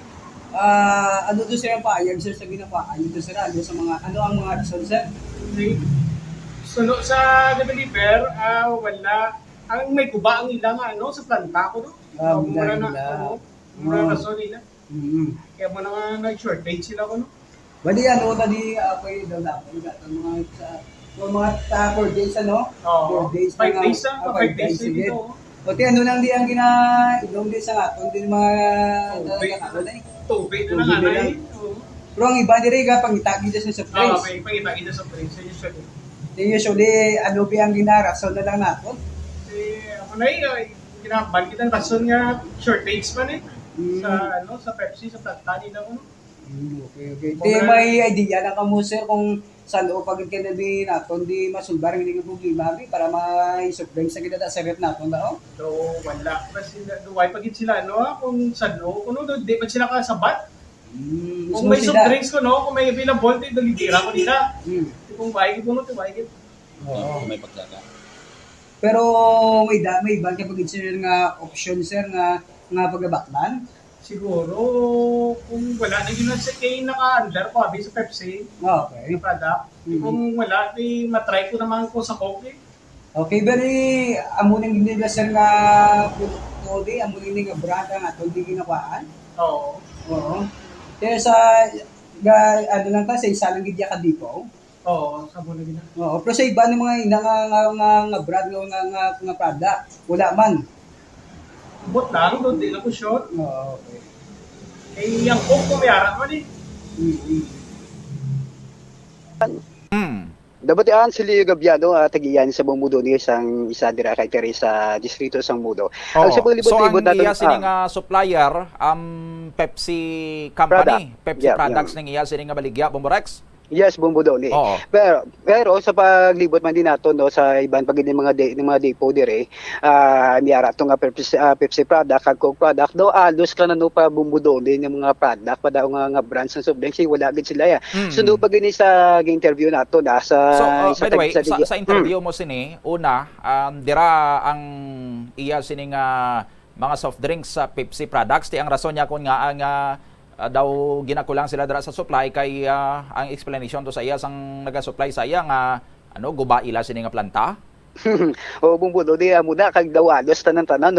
Ano to sir ang paayag sir sa ginapaan? Ito sir, sa mga, ang mga reason sir? So, sa deliver, wala. Ang may kuba ang ilang sa planta ko, no? Mura na rason nila. Kaya mo na nag-shortage sila ko, no? Bali, tadi ako'y daw dapat mga 4 days, 4 days 5 days na, 5 days na dito. O ti lang di ang ilong din sa aton din mga tubig na nga. Pero ang iba dire ga pangitagi sa soft drinks. Pangitagi sa soft drinks usually. Usually ang ginarason na lang nato. Ginabal kita rason nga shortage pa sa Pepsi sa planta nila ko. Okay. Di may idea na kamo sir kung saan o pagod ka na din natin, di masulbar hindi ka problema para ma-soft drinks na kita sa rep natin daw? So, wala. Kasi duway pagid sila, kung saan, di pa sila kasabat. Kung may soft drinks ko, kung may available, dalidira ko nila. Kung bayigit mo, bayigit. Oo, may pagdaga. Pero may iba ka pagid sir nga option sir nga pagabakman? Siguro, kung wala na yun sa kayo naka-under ko, sa Pepsi, okay. Na product. Kung wala, matry ko naman ko sa Coke. Okay, bali, amunin nila sir nga produkto, amunin nga brand nga ito, hindi ginawaan? Oo. Kaya sa, lang sa isa lang gidya ka dito? Oo, sabon na gina. Oo, pero sa iba ng mga nga brand nga product, wala man. Bot lang, doon din ako short. Okay. Yung Coke ko may harap mo din. Dabatian si Leo Gabiano tagiyan sa Bumudo ni isang isa dira kay Teresa distrito sang Mudo. So ang iya sining supplier Pepsi Company, Pepsi Products ning iya sining baligya Bomborex. Yes, Bumudo ni. Pero sa paglibot man din nato sa ibang pagid ng mga depot dire, niara to nga Pepsi product kag Coke product do alos ka na pa Bumudo din yung mga product pa daw nga brands ng soft drinks wala gid sila ya. So do pag ni sa interview nato sa by the way, sa interview mo sini una dira ang iya sining mga soft drinks sa Pepsi products ti ang rason niya kun nga ang daw ginakulang sila dira sa supply kay ang explanation to sa iya sang naga-supply sa iya nga guba ila sini nga planta. O Bumudo di muna kag dawalos tanan-tanan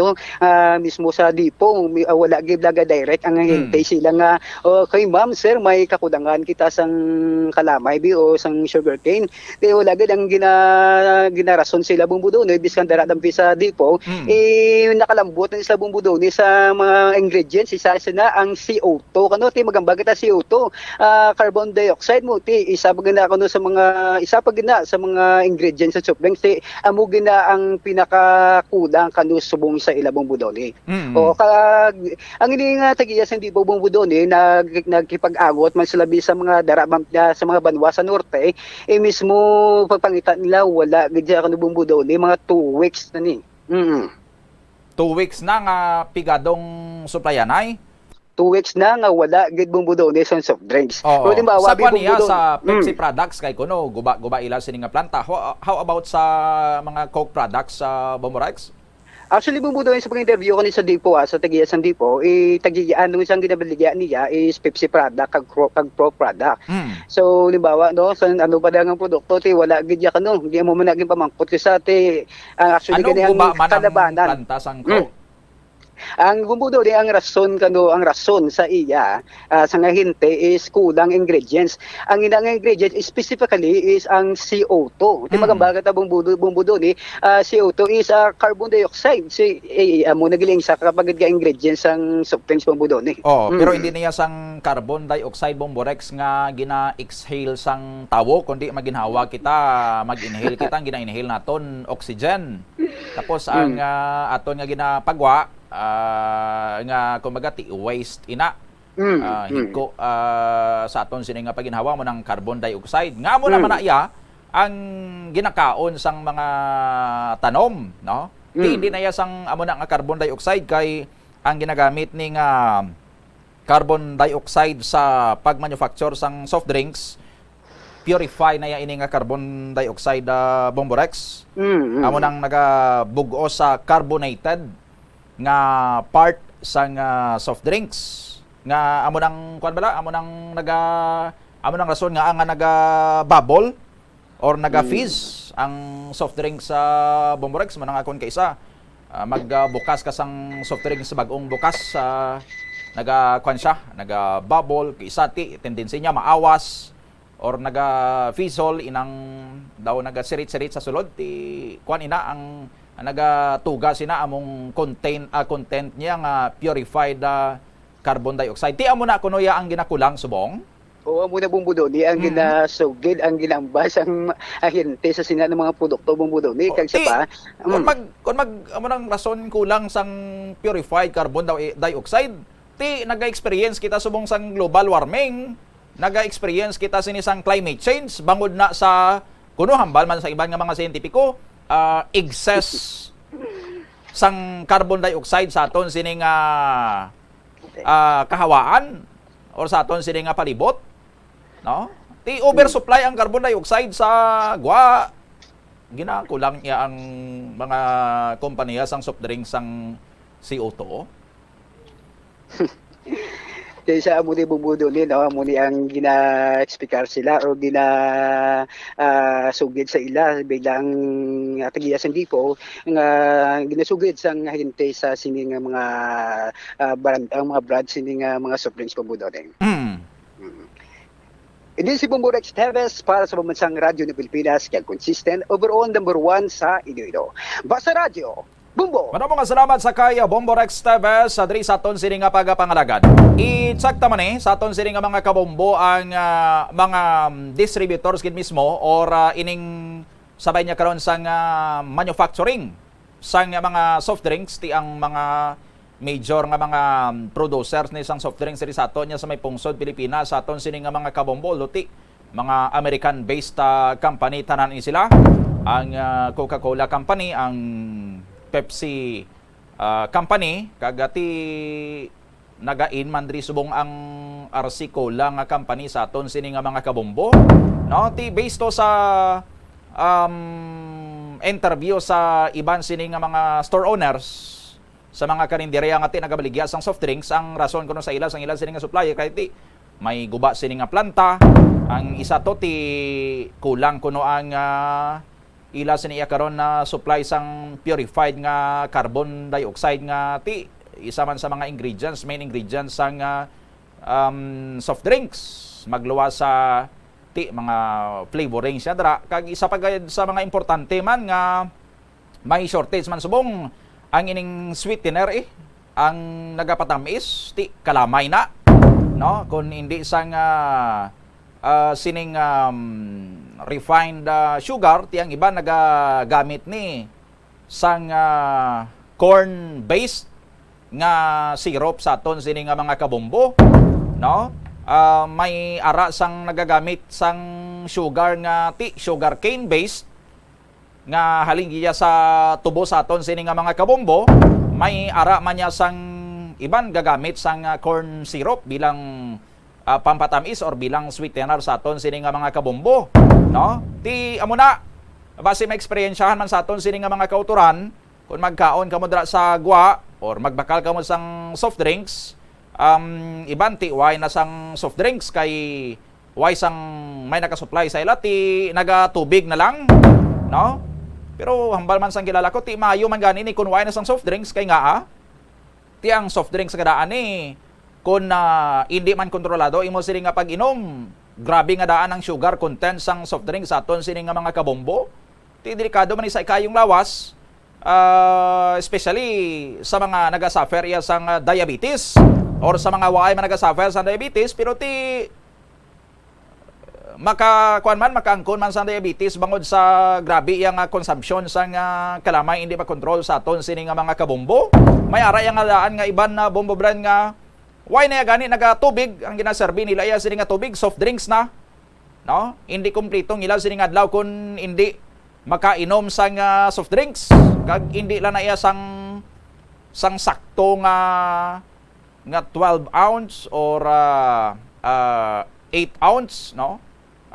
mismo sa dipo wala gid laga direct ang hintay sila nga okay ma'am sir may kakulangan kita sang kalamay o sang sugarcane di wala gid ang ginarason sila Bumudo no biskan dara dampi sa dipo nakalambot na sila Bumudo ni sa mga ingredients isa na ang CO2 kano ti magamba kita CO2 carbon dioxide mo ti isa pag na kuno sa mga ingredients sa soft drinks ti amo gina ang pinakakulang kanu subong sa ilabong budoni. O ang ini nga tagiya sa di bubong budoni nagkipag-agot man sila sa mga darabang sa mga banwa sa norte mismo pagpangitan nila wala gidya kanu bubong budoni mga 2 weeks na ni. 2 weeks na nga pigadong supplyanay. 2 weeks na nga wala gid Bumudo ni sa soft drinks. Pero di ba sa niya sa Pepsi products kay kuno guba ila sini nga planta. How about sa mga Coke products sa Bomborex? Actually Bumudo sa pag-interview ko ni sa Dipo sa tagiya sa Dipo tagiyan nung isang ginabaligya niya is Pepsi product kag Pro product. So limbawa sa pa ang produkto ti wala gid ya kano hindi mo man naging pamangkot ko sa ti actually ganyan kalabanan planta sang Coke. Ang Bumudo ang rason sa iya sa nga hinte is kulang ingredients. Ang inang ingredients specifically is ang CO2. Di magamba ta Bumudo ni CO2 is carbon dioxide. Amo nagiling sa kapag ga ingredients ang soft drinks Bumudo ni. Pero hindi niya sang carbon dioxide Bomborex nga gina-exhale sang tawo kundi maginhawa kita mag-inhale kita ang gina-inhale naton oxygen. Tapos ang aton nga ginapagwa nga kumbaga ti waste ina higko sa aton sini nga paginhawa mo ng carbon dioxide. Nga mo naman na iya ang ginakaon sang mga tanom, no? Hindi na iya sang amo na nga carbon dioxide kay ang ginagamit ni nga carbon dioxide sa pag-manufacture sang soft drinks purify na ini nga carbon dioxide Bomborex. Amo nang nagabugo sa carbonated nga part sang soft drinks nga amo nang kuan bala amo nang rason nga ang naga bubble or naga fizz ang soft drinks sa Bomborex man ang akon kaysa magbukas ka sang soft drinks sa bagong bukas naga kuan siya naga bubble kaysa ti tendency niya maawas or naga fizzle inang daw naga sirit-sirit sa sulod ti kuan ina ang nagatuga sina among content niya nga purified carbon dioxide. Ti amo na kuno ya ang ginakulang subong. Oo, muna bumbudo ni ang ginasugid ang ginambas ang ahente sa sina ng mga produkto bumbudo ni kag sa pa. Kung mag amo nang rason kulang sang purified carbon dioxide, ti naga-experience kita subong sang global warming, naga-experience kita sinisang climate change bangod na sa kuno hambal man sa iban nga mga siyentipiko, excess sang carbon dioxide sa aton sining kahawaan or sa aton sining palibot, no? Ti oversupply ang carbon dioxide sa gwa. Ginakulang ya ang mga kompanya sang soft drinks sang CO2. Kaya sa amo ni bumbudo ni no amo ni ang gina-expectar sila o sugid sa ila bilang tagiya sa dipo nga ginasugid sang hinte sa sini nga mga brand ang mga brands sini nga mga soft drinks bumbudo din. Ini si Bomborex Teves para sa Pambansang Radyo ng Pilipinas kaya consistent overall number 1 sa Iloilo. Basta Radyo Bumbo. Maraming salamat sa kaya Bomborex Teves sa diri sa aton sini nga pagapangalagad. I-check ta man sa aton sini nga mga kabombo ang mga distributors gid mismo or ining sabay niya karon sang manufacturing sang mga soft drinks ti ang mga major nga mga producers ni sang soft drinks diri sa aton nya sa may pungsod Pilipinas sa aton sini nga mga kabombo luti mga American based company tanan sila ang Coca-Cola company ang Pepsi company kagati nagain man diri subong ang RC Cola nga company sa aton sini nga mga kabombo, no? Ti based to sa interview sa iban sini nga mga store owners sa mga karinderya nga ti nagabaligya sang soft drinks ang rason kuno sa ila sang ila sini nga supplier kay ti may guba sini nga planta ang isa to ti kulang kuno ang ila siniya karon na supply sang purified nga carbon dioxide nga ti isa man sa mga ingredients, main ingredients sang soft drinks magluwas sa ti mga flavoring siya dra kag isa pa sa mga importante man nga may shortage man subong ang ining sweetener ang nagapatamis ti kalamay na, no? Kung hindi sang sining refined sugar ti ang iba nagagamit ni sang corn based nga syrup sa aton sini nga mga kabombo, no? May ara sang nagagamit sang sugar nga ti sugar cane based nga halinggiya sa tubo sa aton sini nga mga kabombo, may ara man niya sang iban gagamit sang corn syrup bilang pampatamis or bilang sweetener sa aton sini nga mga kabombo, no? Ti amo na base may eksperyensyahan man sa aton sini nga mga kauturan kung magkaon kamo dra sa gwa or magbakal kamo sang soft drinks, iban ti why na sang soft drinks kay why sang may nakasupply sa ila ti nagatubig na lang, no? Pero hambal man sang kilala ko ti maayo man gani ni kun why na sang soft drinks kay nga ti ang soft drinks kadaan ni kung hindi man kontrolado imo sini nga pag-inom, grabe nga daan ang sugar content sang soft drink sa aton sini nga mga kabombo. Ti delikado man sa ikayong lawas, especially sa mga nagasuffer iya sang diabetes or sa mga waay man nagasuffer sa diabetes pero ti makaangkon man sa diabetes bangod sa grabe yang consumption sang kalamay hindi pa control sa aton sini nga mga kabombo. May ara yang daan nga iban na bombo brand nga Why na gani nagatubig ang ginaserbi nila iya sini nga tubig, soft drinks na. No? Hindi kumpletong ila sini nga adlaw kun hindi makainom sang soft drinks. Kag hindi lang na iya sang sakto nga 12 ounce or 8 ounce, no?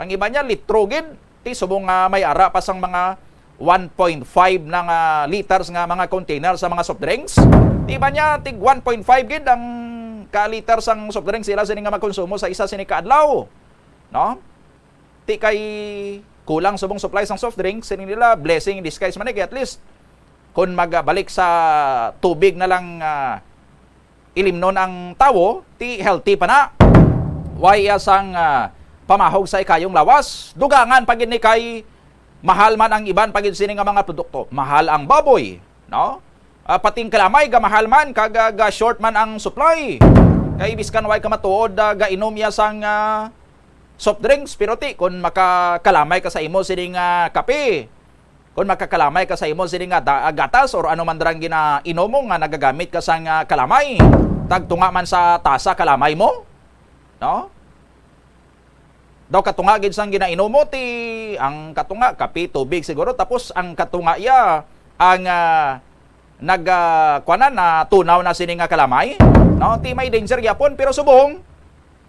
Ang iba niya litro gid, ti subong may ara pa sang mga 1.5 na nga liters nga mga container sa mga soft drinks. Ti iba niya tig 1.5 gid ang ka-liter sang soft drinks sila sini nga magkonsumo sa isa sini ka adlaw, no? Ti kay kulang subong supply sang soft drinks sini nila blessing in disguise man at least kung magbalik sa tubig na lang ilimnon ang tawo, ti healthy pa na. Why asang pamahog sa ikayong lawas? Dugangan pagid ni kay mahal man ang iban pagid sini nga mga produkto. Mahal ang baboy, no? Pating kalamay gamahal man kag short man ang supply. Kay biskan way ka matuod gainom ya sang soft drinks pero ti kun makakalamay ka sa imo sini nga kape. Kung makakalamay ka sa imo sini nga gatas or ano man drang ginainom mo nga nagagamit ka sang kalamay. Tagtunga man sa tasa kalamay mo, no? Daw katunga gid sang ginainom mo ti ang katunga kape tubig siguro tapos ang katunga ya ang kuanan na tunaw na sini nga kalamay, no? Ti may danger gyapon pero subong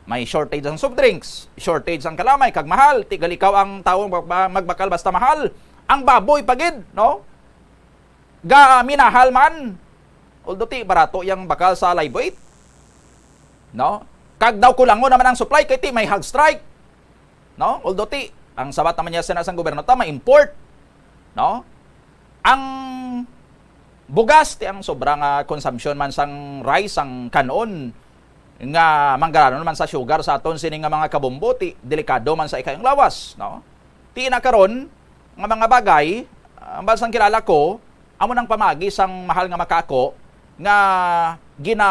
may shortage ang soft drinks, shortage ang kalamay kag mahal, ti galikaw ang tawo magbakal basta mahal. Ang baboy pagid, no? Minahal man. Although ti barato yang bakal sa live weight, no? Kag daw kulangon naman ang supply kay ti may hog strike, no? Although ti ang sabat naman niya sa gobyerno ta ma-import, no? Ang bugas ti ang sobrang consumption man sang rice ang kanon nga manggaranon man sa sugar sa aton sini nga mga kabombo ti delikado man sa ikayong lawas, no? Ti na karon nga mga bagay ang bansang kilala ko amo nang pamagi sang mahal nga makako nga gina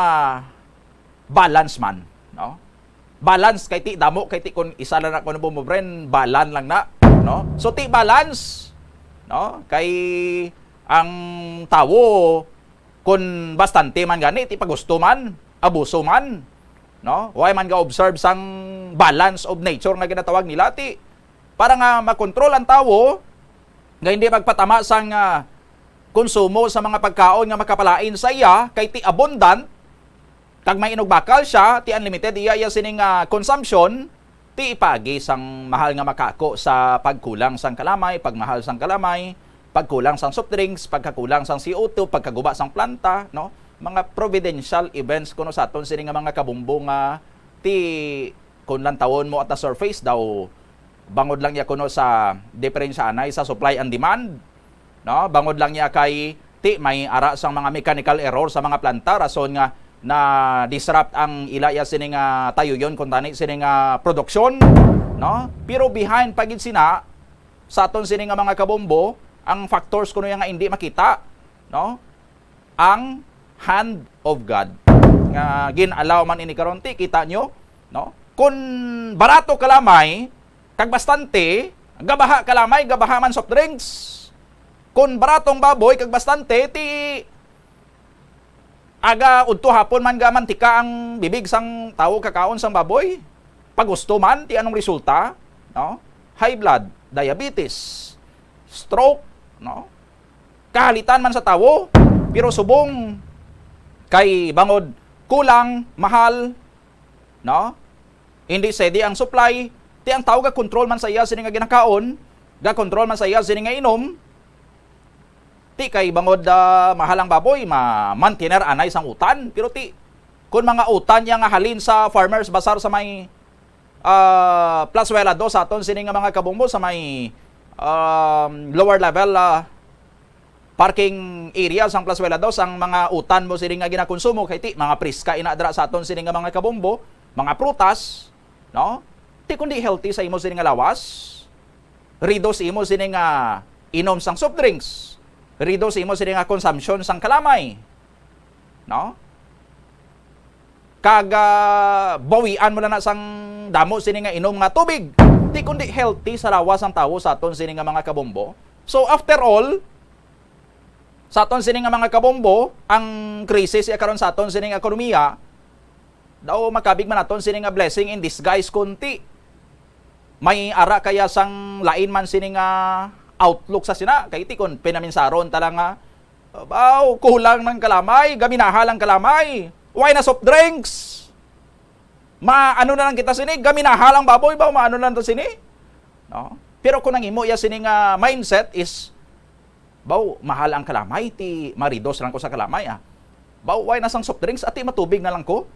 balance man, no? Balance kay ti damo kay ti kun isa lang na kun bumobren balan lang na, no? So ti balance, no? Kay ang tawo kun bastante man gani ti pagusto man abuso man, no? Why man ga observe sang balance of nature nga ginatawag nila ti para nga makontrol ang tawo nga hindi magpatama sang konsumo sa mga pagkaon nga makapalain sa iya kay ti abundant kag may inugbakal siya ti unlimited iya sining consumption ti ipagi sang mahal nga makako sa pagkulang sang kalamay, pagmahal sang kalamay, pagkulang sang soft drinks, pagkakulang sang CO2, pagkaguba sang planta, no? Mga providential events kuno sa aton sini nga mga kabumbo nga ti kun lang tawon mo at the surface daw bangod lang ya kuno sa diferensya anay sa supply and demand, no? Bangod lang ya kay ti may ara sang mga mechanical error sa mga planta rason nga na disrupt ang ilaya sini nga tayo yon kun tani sini nga production, no? Pero behind pagid sina sa aton sini nga mga kabombo ang factors kuno nga hindi makita, no? Ang hand of God nga ginalaw man ini karon ti kita nyo, no? Kun barato kalamay kag bastante gabaha kalamay gabaha man soft drinks. Kun baratong baboy kag bastante ti aga udto hapon man ga mantika ang bibig sang tawo kakaon sang baboy. Pagusto man ti anong resulta, no? High blood, diabetes, stroke, no? Kahalitan man sa tawo pero subong kay bangod kulang, mahal, no? Hindi steady ang supply, ti ang tao ga control man sa iya sini nga ginakaon, ga control man sa iya sini nga inom. Ti kay bangod mahal ang baboy, mantiner anay sang utan, pero ti kun mga utan yang halin sa farmers bazar sa may Plazuela do sa aton sini nga mga kabumbo sa may lower level parking area sang Plazuela daw sang mga utan mo sini nga ginakonsumo kay ti mga priska inadra sa aton sini nga mga kabombo, mga prutas, no? Ti kundi healthy sa imo sini nga lawas, reduce imo sini nga inom sang soft drinks, reduce imo sini nga consumption sang kalamay, no? Kaga bawian mo na sang damo sini nga inom nga tubig, ti kundi healthy sa lawas ang tawo sa aton sini nga mga kabombo. So after all, sa aton sining nga mga kabombo, ang krisis karon sa aton sining ekonomiya daw makabig man naton sini nga blessing in disguise kunti. May ara kaya sang lain man sini nga outlook sa sina kay ti kon pinaminsaron tala nga kulang ng kalamay, gaminahalang kalamay. Why na soft drinks? Maano na lang kita sini, gaminahalang baboy ba maano na to sini? No? Pero kung nangimo ya sini nga mindset is mahal ang kalamay ti maridos lang ko sa kalamay why na sang soft drinks ati matubig na lang ko?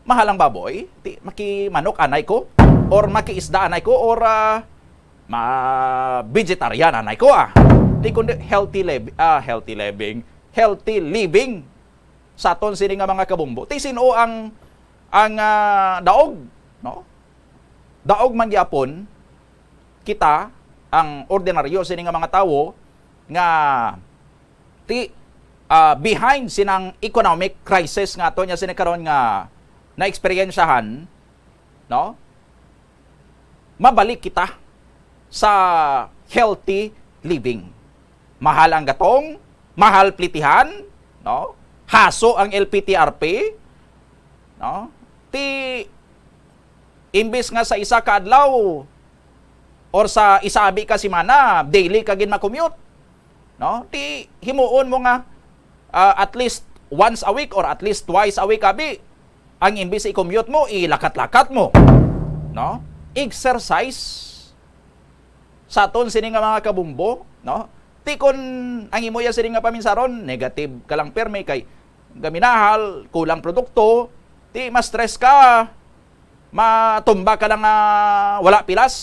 Mahal ang baboy, ti makimanok anay ko or makiisda anay ko or vegetarian anay ko Di kundi healthy living sa aton sini nga mga kabumbo. Ti sino ang daog, no? Daog man gyapon kita ang ordinaryo sini nga mga tawo nga behind sinang economic crisis nga ato nya sini karon nga na-eksperyensyahan, no? Mabalik kita sa healthy living. Mahal ang gatong, mahal plitihan, no? Haso ang LPTRP, no? Imbis nga sa isa ka adlaw or sa isabi ka simana, daily ka gin ma-commute, no? Himuon mo nga at least once a week or at least twice a week abi. Ang imbis i-commute mo, ilakat-lakat mo, no? Exercise sa aton sini nga mga kabumbo, no? Tikon ang imo ya sini nga paminsaron, negative ka lang perme kay gaminahal, kulang produkto, ti ma-stress ka, matumba ka lang wala pilas,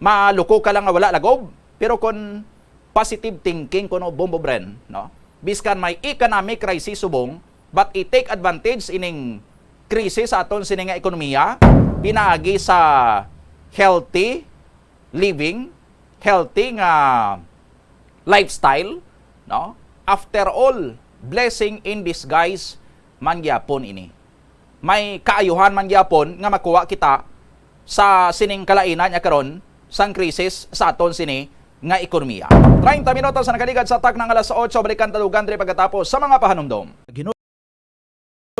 maluko ka lang wala lagob. Pero kung positive thinking kuno Bombo Bren, no? Biskan may economic crisis subong, but i-take advantage ining krisis sa aton sini nga ekonomiya, pinaagi sa healthy living, healthy nga lifestyle, no? After all, blessing in disguise man gyapon ini. May kaayuhan man gyapon nga makuha kita sa sining kalainan nya karon sang krisis sa aton sini nga ekonomiya. 30 minutos sa nakaligad sa tak ng alas 8 balikan talugan diri pagkatapos sa mga pahanumdom.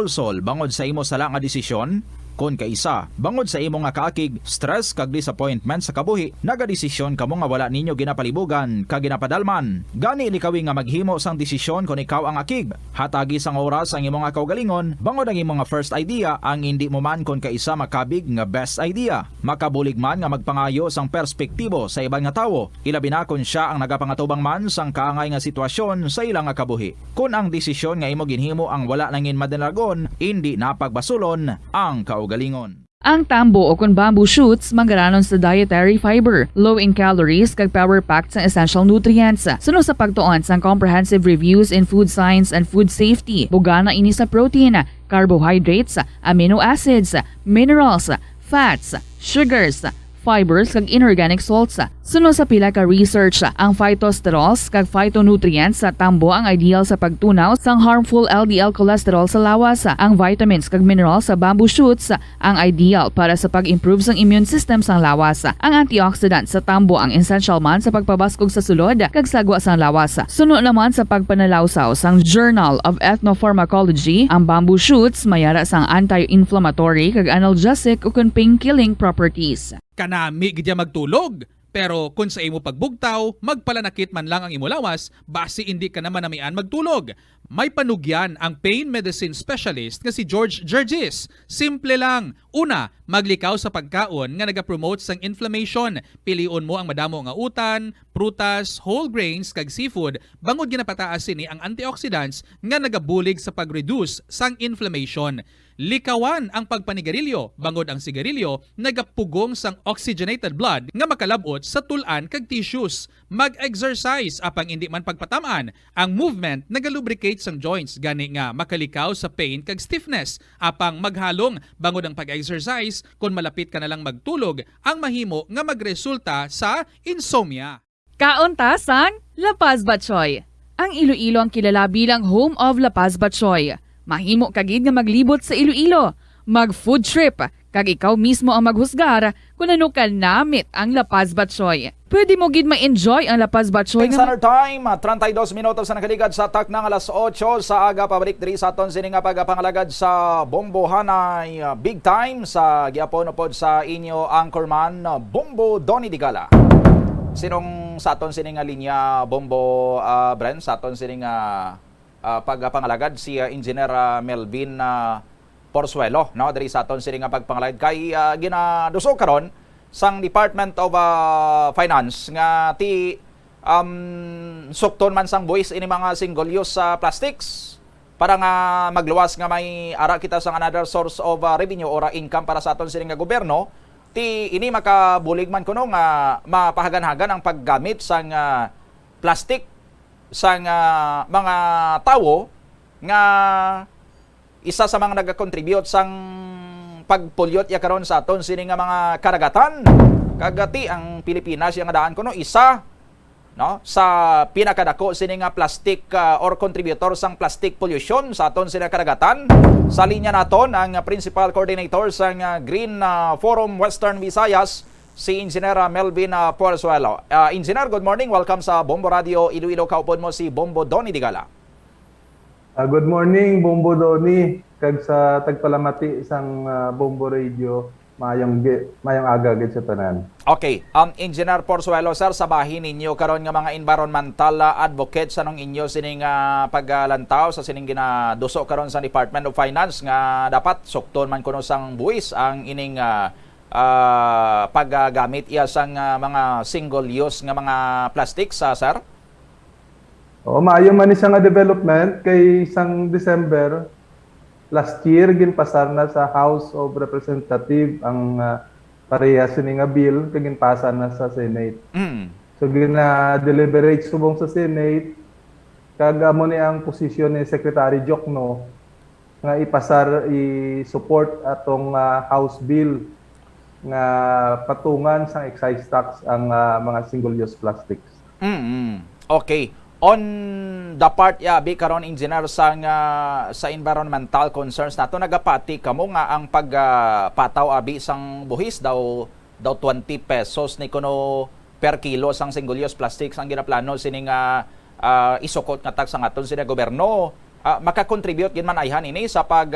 Sol bangod sa imo sala nga desisyon kon kaisa bangod sa imo nga kaakig stress kag disappointment sa kabuhi nagadesisyon kamo nga wala ninyo ginapalibugan kag ginapadalman gani likawi nga maghimo sang desisyon kon ikaw ang akig hatagi sang oras ang imo nga kaugalingon bangod ang imo nga first idea ang hindi mo man kon kaisa makabig nga best idea makabulig man nga magpangayo sang perspektibo sa ibang nga tawo ilabi na kon siya ang nagapangatubang man sang kaangay nga sitwasyon sa ilang nga kabuhi kun ang desisyon nga imo ginhimo ang wala nangin madalagon hindi napagbasulon ang kaugalingon. Ang tambo o kung bamboo shoots manggaranon sa dietary fiber, low in calories kag power-packed sa essential nutrients. Suno sa pagtuon sa comprehensive reviews in food science and food safety, bugana ini sa protein, carbohydrates, amino acids, minerals, fats, sugars, fibers kag inorganic salts. Suno sa pila ka research, ang phytosterols kag phytonutrients sa tambo ang ideal sa pagtunaw sang harmful LDL cholesterol sa lawas. Ang vitamins kag minerals sa bamboo shoots ang ideal para sa pag-improve sang immune system sang lawas. Ang antioxidant sa tambo ang essential man sa pagpabaskog sa sulod kag sagwa sang lawas. Suno naman sa pagpanalawsaw sang Journal of Ethnopharmacology, ang bamboo shoots mayara sang anti-inflammatory kag analgesic ug pain-killing properties. Kanami gidya magtulog. Pero kung sa imo pagbugtaw, magpalanakit man lang ang imo lawas, basi hindi ka naman namian magtulog. May panugyan ang pain medicine specialist nga si George Gergis. Simple lang. Una, maglikaw sa pagkaon nga nagapromote sang inflammation. Piliun mo ang madamo nga utan, prutas, whole grains kag seafood. Bangod ginapataas sini ang antioxidants nga nagabulig sa pag-reduce sang inflammation. Likawan ang pagpanigarilyo, bangod ang sigarilyo nagapugong sang oxygenated blood nga makalabot sa tulan kag tissues. Mag-exercise apang hindi man pagpatamaan. Ang movement nagalubricate sang joints gani nga makalikaw sa pain kag stiffness. Apang maghalong bangod ang pag-exercise kung malapit ka na lang magtulog ang mahimo nga magresulta sa insomnia. Kaunta sang La Paz Batchoy. Ang Iloilo ang kilala bilang home of La Paz Batchoy. Mahimo kagid nga maglibot sa Iloilo, mag-food trip, kag ikaw mismo ang maghusgar kung ano ka namit ang La Paz Batchoy. pwede mo gid ma-enjoy ang Lapas Batchoy nga Standard time, 32 minutos na nakaligad sa tak ng alas 8 sa aga pabalik diri sa aton sini nga pagapangalagad sa Bombo Hanay Big Time sa giapon pod sa inyo anchorman Bombo Donny Digala. Sinong sa aton sini nga linya Bombo Bren sa aton sini nga pagapangalagad si Engineer Melvin Porzuelo no diri sa aton sini nga pagpangalagad kay ginaduso karon sang Department of Finance nga ti sukton man sang buwis ini mga single use plastics para nga magluwas nga may ara kita sang another source of revenue or income para sa aton sini nga gobyerno ti ini makabulig man kuno nga mapahagan-hagan ang paggamit sang plastic sang mga tawo nga isa sa mga nagakontribute sang pagpulyot ya karon sa aton sini nga mga karagatan kagati ang Pilipinas yang daan kuno isa no sa pinakadako sini nga plastic or contributor sang plastic pollution sa aton sini karagatan. Sa linya naton ang principal coordinator sang Green Forum Western Visayas si Engineer Melvin Porzuelo. Engineer, good morning. Welcome sa Bombo Radio Iloilo. Kaupon mo si Bombo Donny Digala. Good morning, Bombo Donny. Kag sa tagpalamati isang Bombo Radio, mayang aga gid sa tanan. Okay, Engineer Porzuelo, sir, sabahin ninyo karon nga mga environmental advocates anong inyo sining paglantaw sa sining ginaduso karon sa Department of Finance nga dapat sukton man kuno sang buwis ang ining paggamit iya sang mga single use nga mga plastics, sir? O maayo man ni nga development kay isang December last year ginpasar na sa House of Representative ang parehas ni nga bill kag ginpasa na sa Senate. So gina-deliberate subong sa Senate kag amo ni ang posisyon ni Secretary Jokno nga ipasar i-support atong House bill nga patungan sa excise tax ang mga single-use plastics. Okay. On the part yabi karon engineer sa environmental concerns nato nagapati kamo nga ang pagpataw abi sang buhis daw 20 pesos ni kuno per kilo sang single use plastics ang ginaplano sining isukot nga tax sang aton sina gobyerno maka-contribute gid man ayhan ini sa pag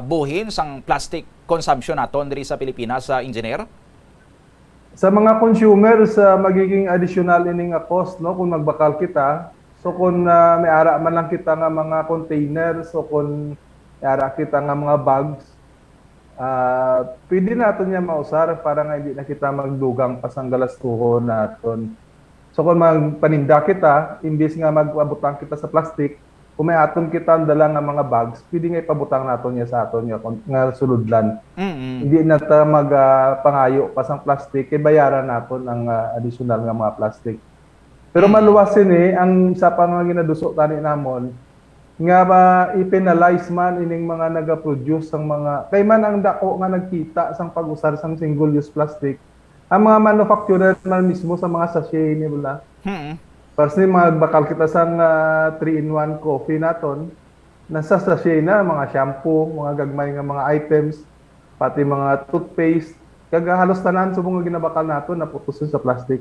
buhin sang plastic consumption naton diri sa Pilipinas sa engineer. Sa mga consumers, magiging additional ining cost no kung magbakal kita. So kung may ara man lang kita nga mga containers, so kung may ara kita nga mga bags, pwede natin niya mausar para nga hindi na kita magdugang pasang galastuhon naton. So kung magpaninda kita, imbis nga magpabutang kita sa plastic, kung may aton kita ang dala nga mga bags, pwede nga ipabutang naton niya sa aton nga suludlan. Hindi na ta magpangayo pasang plastic, kay bayaran naton ang additional nga mga plastic. Pero maluwasin ang sa pang ginaduso tani namon, nga ba i-penalize man ining mga naga-produce sang mga, kay man ang dako nga nagkita sang pag-usar sang single-use plastic, ang mga manufacturer man mismo sa mga sachet ni bula. Personally, magbakal kita sang 3-in-1 coffee naton. Nasa sachet na mga shampoo, mga gagmay nga mga items, pati mga toothpaste. Kag halos tanan subong nga ginabakal naton naputuson sa plastic.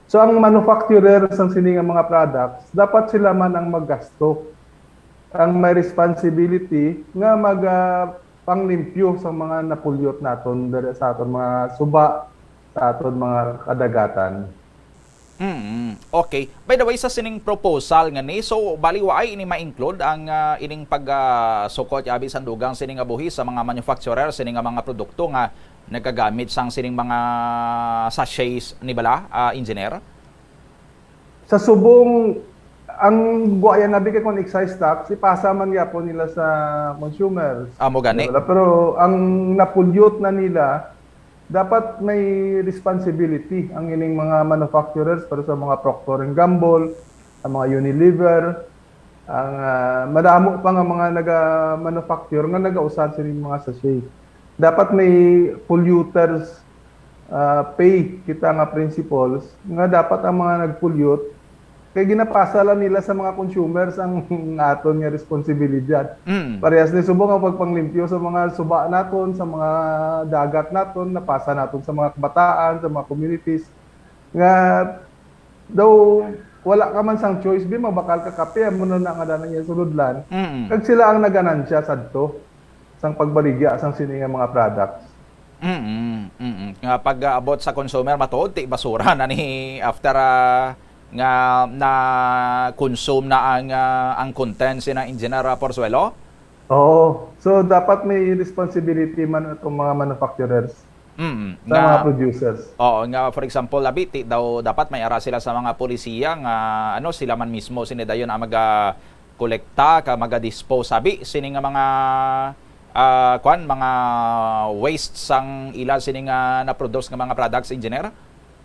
So ang manufacturer sang sining mga products, dapat sila man ang maggasto. Ang may responsibility nga panglimpyo sa mga napulyot naton sa aton mga suba, sa aton mga kadagatan. Okay. By the way, sa sining proposal nga ni, so baliwaay ini ma-include ang ining pag-sukot yabi sandugang sining buhi sa mga manufacturer, sining mga produkto nga nagagamit sang sining mga sachets ni bala, engineer? Sa subong, ang guayan nabi kay kon excise tax, ipasa man gyapon nila sa consumers. Mo gani. Pero ang napulyot na nila, dapat may responsibility ang ining mga manufacturers para sa mga Procter & Gamble, ang mga Unilever, ang madamo pa nga mga naga-manufacture nga nagausan sa mga sachet. Dapat may polluters pay kita nga principles nga dapat ang mga nag-pollute kay ginapasa lang nila sa mga consumers ang aton nga responsibilidad. Parehas ni subong ang pagpanglimpyo sa mga suba naton, sa mga dagat naton, napasa naton sa mga kabataan, sa mga communities. nga daw wala ka man sang choice bi mabakal ka kape mo na nga danan niya suludlan. Kag sila ang naganansya sadto sang pagbaligya sang sini nga mga products. Nga pag-abot sa consumer matuod ti basura na ni after nga na consume na ang content sina Engineer Porzuelo. Oo. So dapat may responsibility man itong mga manufacturers. Sa mga producers. Oo, nga for example, abiti daw dapat may ara sila sa mga polisiya nga sila man mismo sinidayon ang maga-kolekta ka maga-dispose sabi sini nga mga mga waste sang ila sini nga na-produce nga mga products, Engineer?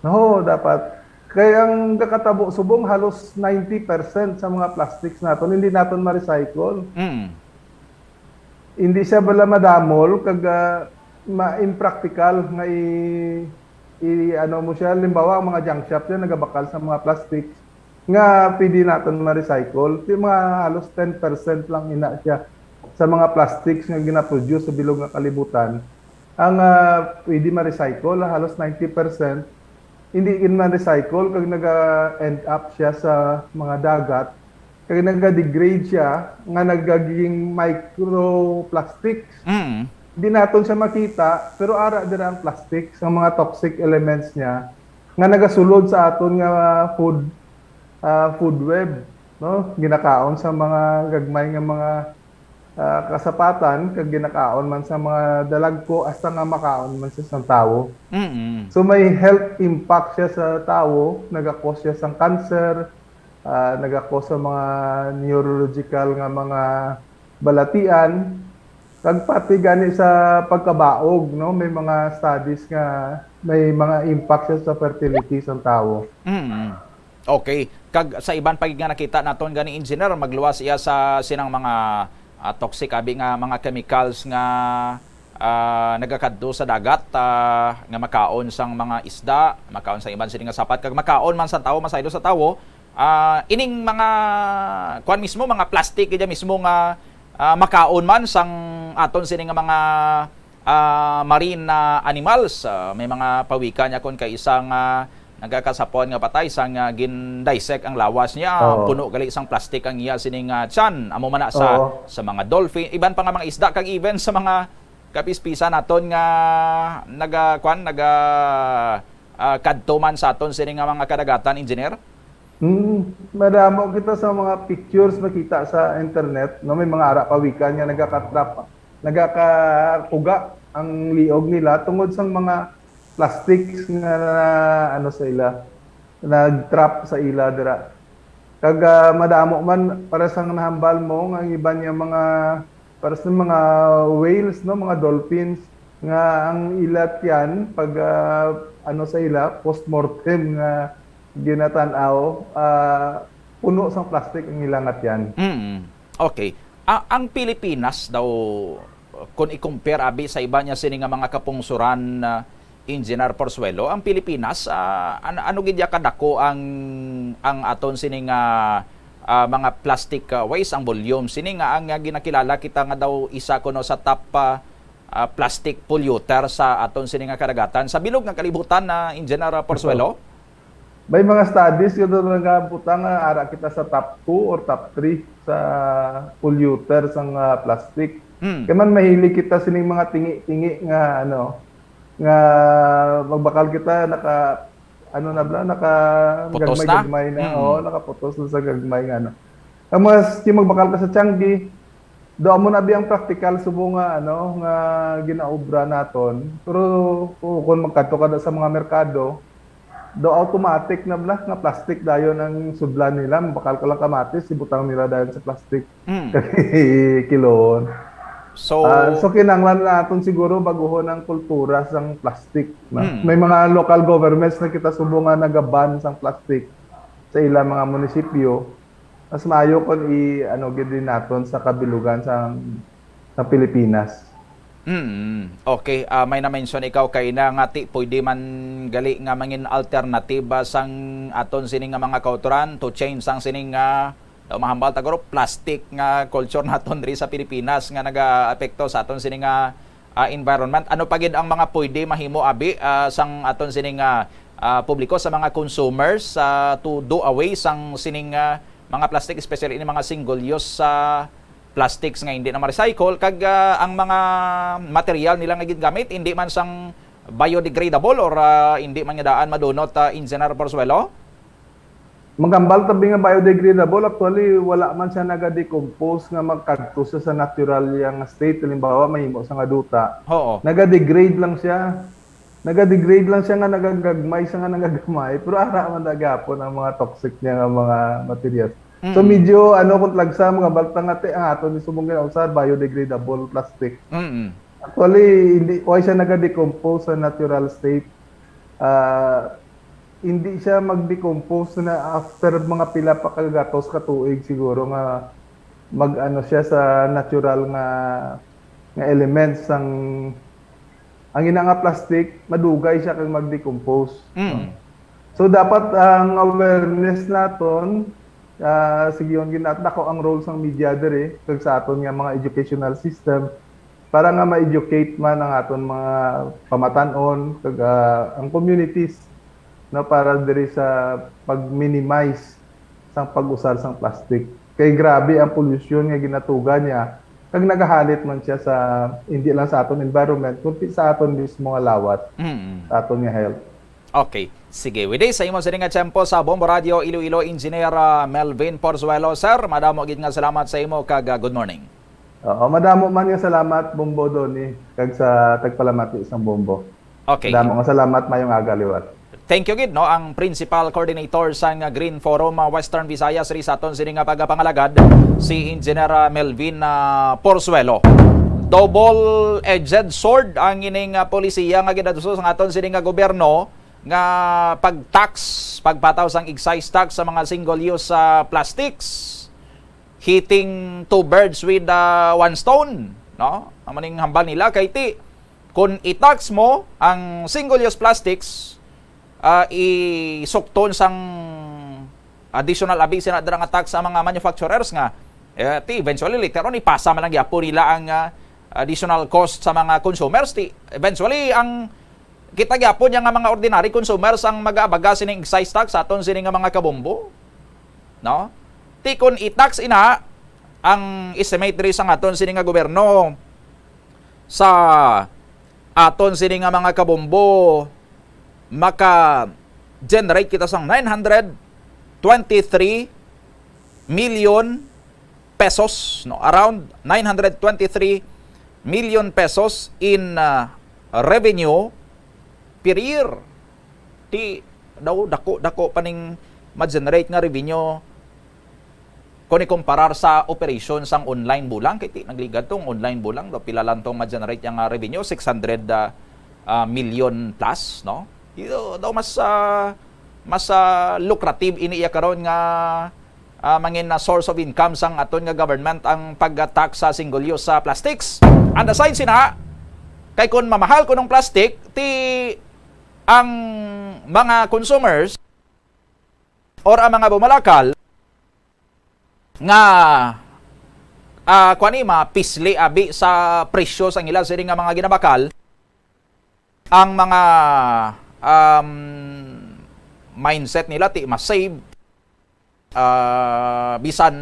Oo, dapat. Kaya ang kakatabo subong halos 90% sa mga plastics naton hindi naton ma-recycle. Hindi siya bala madamol kag ma-impractical nga mo siya limbawa ang mga junk shop yan nagabakal sa mga plastics nga pwede natin ma-recycle. Yung mga halos 10% lang ina siya sa mga plastics nga gina-produce sa bilog nga kalibutan. Ang pwede ma-recycle halos 90%. Hindi ma-recycle kag naga-end up siya sa mga dagat. Kag naga-degrade siya nga nagaging microplastics. Hindi naton siya makita pero ara dira ang plastic sa mga toxic elements niya nga nagasulod sa aton nga food web, no, ginakaon sa mga gagmay nga mga kasapatan kag ginakaon man sa mga dalagko hasta nga makaon man sa tawo. So may health impact siya sa tawo, nagakos siya sang cancer, nagakos sa mga neurological nga mga balatian. Kag pati gani sa pagkabaog, no, may mga studies nga may mga impact sa fertility sa tao. Okay. Kag sa iban pag nga nakita naton gani Engineer magluwas iya sa sinang mga toxic abi nga mga chemicals nga nagakadto sa dagat nga makaon sang mga isda, makaon sa iban sini nga sapat kag makaon man sa tawo, masaylo sa tawo. Ining mga kuan mismo mga plastic ida mismo nga makaon man sang aton sini nga mga marine animals, may mga pawikan niya kon kay isang nagakasapon nga patay sang gin-dissect ang lawas niya, puno gali isang plastic ang iya sining tiyan amo man sa mga dolphin, iban pa nga mga isda kag even sa mga kapispisa naton nga kadto man sa aton sini nga mga kadagatan, Engineer. Madamo kita sa mga pictures makita sa internet, no, may mga ara pawikan nga nagakakuga ang liog nila tungod sa mga plastics nga sa ila nagtrap sa ila dira. Kag madamo man para sa nahambal mo nga iban nga mga para sa mga whales, no, mga dolphins nga ang ilat yan pag sa ila post-mortem nga ginatanaw, puno sang plastic ang ilangat yan. Okay. Ang Pilipinas daw, kung i-compare abi sa iba niya sini nga mga kapungsuran Engineer Porzuelo, ang Pilipinas, ano gidya kadako ang aton sini nga mga plastic waste, ang volume. Sini nga ang ginakilala kita nga daw isa kuno sa top plastic polluter sa aton sini nga kadagatan. Sa bilog nga kalibutan na Engineer Porzuelo? May mga studies yun doon nga putang ara kita sa top 2 or top 3 sa polluter sang plastic. Kaya man mahilig kita sining mga tingi-tingi nga nga magbakal kita naka gagmay na nakaputos na sa gagmay nga Ang mas magbakal ka sa Changi do amo na biyang practical subo nga nga ginaobra naton. Pero kung magkadto ka sa mga merkado do automatic na nga plastic dayon ang sudlan nila, bakal ka lang kamatis ibutang nila dayon sa plastic kilon. So kinanglan naton siguro baguhon ang kultura sang plastic. May mga local governments na kita subo nga nagaban sang plastic sa ilang mga munisipyo. Mas maayo kon gid naton sa kabilugan sa Pilipinas. Okay, may na-mention ikaw kay na nga pwede man gali nga mangin alternatiba sang aton sining nga mga kauturan to change sang sining nga mahambal tagoro plastic nga culture naton diri sa Pilipinas nga naga-apekto sa aton sining nga environment. Ano pa gid ang mga pwede mahimo abi sang aton sining nga publiko sa mga consumers to do away sang sining mga plastic, especially ini mga single use plastics nga hindi na ma-recycle kag ang mga material nila nga gingamit hindi man sang biodegradable or hindi man nga daan madunot Engineer Porzuelo. Magambal tabi nga biodegradable, actually wala man siya naga-decompose nga magkadto sa natural yang state. Halimbawa mahimo sa nga duta. Oo. Naga-degrade lang siya. Naga-degrade lang siya nga nagagagmay siya nga nagagamay, pero ara man dagapon ang mga toxic niya nga mga materials. So medyo kung lagsa mga balta nga ang aton ni subong ginausad biodegradable plastic. Actually hindi why siya naga-decompose sa natural state. Hindi siya mag-decompose na after mga pila pa kagatos ka tuig siguro nga siya sa natural nga elements ang ina nga plastic madugay siya kag mag-decompose. So dapat ang awareness naton sige yon ginatako ang role sang media dere kag sa aton nga mga educational system para nga ma-educate man ang aton mga pamatan-on kag ang communities no para diri sa pag-minimize sang pag-usar sang plastic. Kay grabe ang pollution nga ginatuga niya kag nagahalit man siya sa hindi lang sa aton environment kundi sa aton mismo nga lawat. Sa aton nga health. Okay. Sige, with this, sa imo sa nga tiyempo sa Bombo Radio Iloilo, Engineer Melvin Porzuelo. Sir, madamo gid nga salamat sa imo kag good morning. Oo, madamo man nga salamat Bombo Doni kag sa tagpalamati sang Bombo. Okay. Madamo nga salamat mayong aga liwat. Thank you gid no ang Principal Coordinator sa Green Forum Western Visayas ri sa aton sini nga pagapangalagad si Engineer Melvin Porzuelo. Double-edged sword ang ining polisiya nga ginaduso sa aton sini nga gobyerno nga pagpataw sang excise tax sa mga single-use plastics, hitting two birds with one stone, no? Ang maning hambal nila kay ti kung i-tax mo ang single-use plastics, isukton sang additional abisin na nga tax sa mga manufacturers nga ti eventually later on ipasa man lang yapo nila ang additional cost sa mga consumers ti eventually ang kita gyapon yang mga ordinary consumers ang mag-aabaga sining excise tax sa aton sining mga kabombo, no? Ti kun i-tax ina ang estimate ri sa aton sining gobyerno sa aton sining mga kabombo maka-generate kita sang 923 million pesos, no? Around 923 million pesos in revenue per year. Ti daw dako paning ma-generate nga revenue kung ikumparar sa operation sang online bulang kay ti nagligad tong online bulang do pila lang tong ma-generate yang revenue 600 million plus, no? Ito daw mas lucrative ini karon nga mangin na source of income sang aton nga government ang pag-tax sa single use sa plastics. And aside sina kay kun mamahal ko ng plastic ti ang mga consumers or ang mga bumalakal nga kuanima pisli abi sa presyo sang ila sining nga mga ginabakal ang mga mindset nila ti mas-save bisan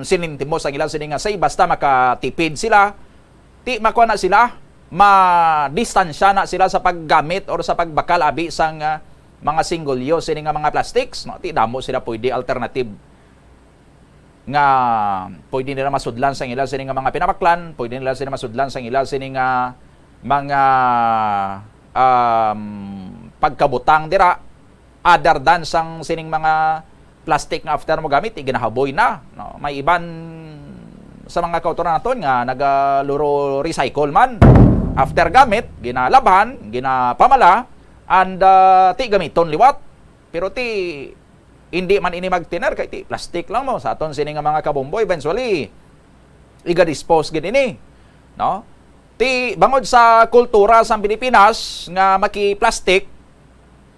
sinintimo sang ila sining nga save basta makatipid sila ti makuha na sila ma-distansya na sila sa paggamit or sa pagbakal abi sang mga single use sining nga mga plastics, no? Ti damo sila pwede alternative nga pwede nila masudlan sang ila sining nga mga pinabaklan, pwede nila sila masudlan sang ila sining nga mga pagkabutang dira other than sang sining mga plastic nga after mo gamit iginahaboy na, no? May iban sa mga kautoran naton nga nagaluro recycle man after gamit ginalaban ginapamala and ti gamiton liwat pero ti hindi man ini magtiner kay ti plastic lang mo sa aton sining nga mga kabombo eventually iga-dispose gid ini, no? Ti bangod sa kultura sa Pilipinas nga maki-plastic,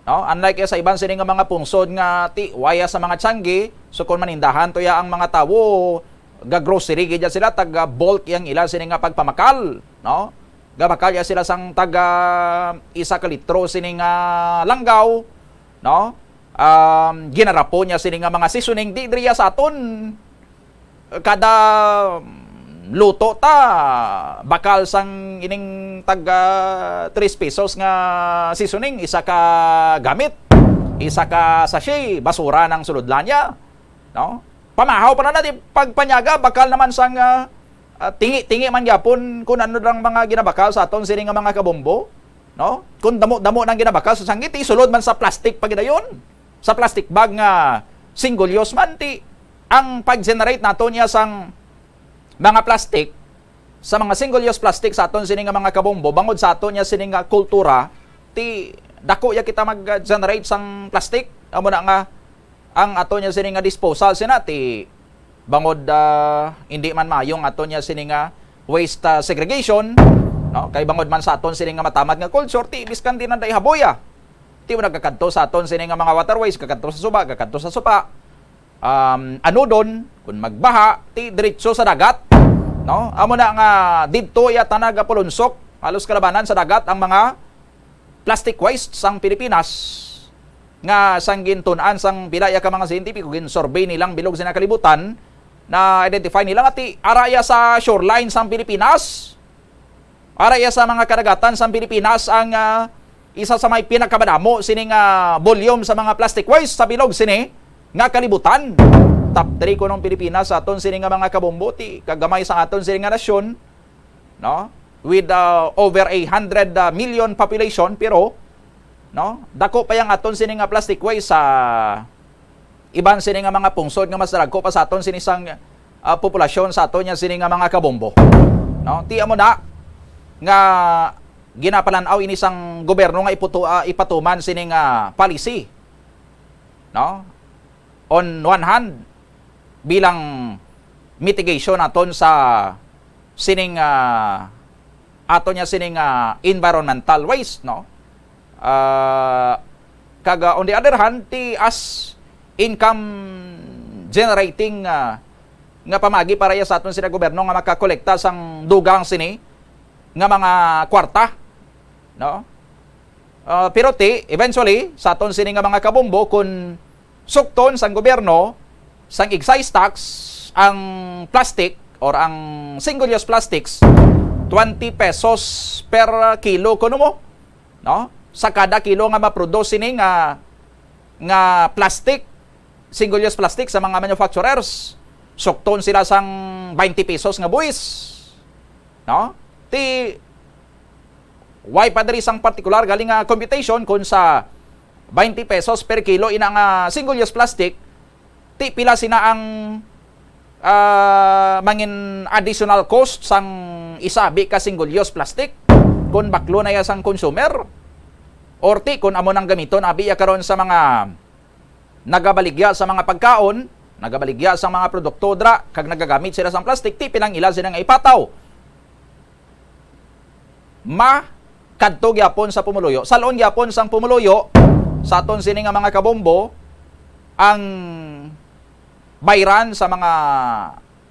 no? Unlike sa iban sining nga mga pungsod nga ti waya sa mga tiyanggi, so kung manindahan to ya ang mga tawo ga-grocery gid sila taga bulk yang ila sining nga pagpamakal, no? Gabakal ya sila sang taga 1 ka litro sining langgaw no? Ginarapo niya sini nga mga seasoning di driya sa aton kada luto ta bakal sang ining taga 3 pesos nga seasoning, isa ka gamit, isa ka sachet, basura ng suludlan niya, no? Pamahaw pa na natin pagpanyaga bakal naman sang tingi man gyapon kung ano lang mga ginabakal sa aton sini nga mga kabombo, no? Kung damo-damo nang ginabakal sa sanggit isulod man sa plastic pagidayon, sa plastic bag nga single use man ti ang pag-generate nato niya sang mga plastic, sa mga single use plastic sa aton sini nga mga kabombo, bangod sa aton niya sini nga kultura ti dako ya kita mag-generate sang plastic, amo na nga ang aton niya sini nga disposal sina ti bangod hindi man mayong aton niya sini nga waste segregation, no? Kay bangod man sa aton sini nga matamad nga culture ti biskan din nanday haboya ti nagkakadto sa aton sini nga mga waterways, kakadto sa suba, kakadto sa sopa, anudon kung magbaha ti diretso sa dagat, no? Amo na nga didto ya tanaga pulunsok halos kalabanan sa dagat ang mga plastic waste sang Pilipinas nga sang gintunan sang pilaya ka mga scientific gin survey nilang bilog sa nakalibutan na identify nila nga ti araya sa shoreline sang Pilipinas, araya sa mga kadagatan sang Pilipinas ang isa sa may pinakabadamo sini nga volume sa mga plastic waste sa bilog sini nga kalibutan. Top 3 ko ng Pilipinas sa aton sini nga mga kabombo ti kagamay sa aton sini nga nasyon, no? With over 100 million population, pero no, dako pa yang aton sini nga plastic waste sa iban sini nga mga pungsod nga mas dagko pa sa aton sini sang populasyon sa aton nya sini nga mga kabombo, no? Ti amo na nga ginapalanaw ini sang gobyerno nga ipatuman sini nga policy, no? On one hand bilang mitigation aton sa sining ato niya sining environmental waste, no? Kaga on the other hand ti as income generating nga pamagi para sa aton sina gobyerno nga makakolekta sang dugang sini nga mga kwarta, no? Pero ti eventually sa aton sini nga mga kabombo kung sukton sang gobyerno sang excise tax ang plastic or ang single use plastics 20 pesos per kilo kuno mo, no? Sa kada kilo nga ma-produce ni nga plastic, single use plastic sa mga manufacturers, sukton sila sang 20 pesos nga buwis, no? Ti why pa diri sang particular galing nga computation kun sa 20 pesos per kilo inang single use plastic ti pila sina ang mangin additional cost sang isabi ka single use plastic kung baklo na ya sang consumer or ti kung amo nang gamiton abi ya karon sa mga nagabaligya sa mga pagkaon, nagabaligya sa mga produkto dra kag nagagamit sila sang plastic ti pinang ila sila nga ipataw kadto gyapon sa pumuluyo, salon gyapon sang pumuluyo sa aton sini nga mga kabombo ang bayran sa mga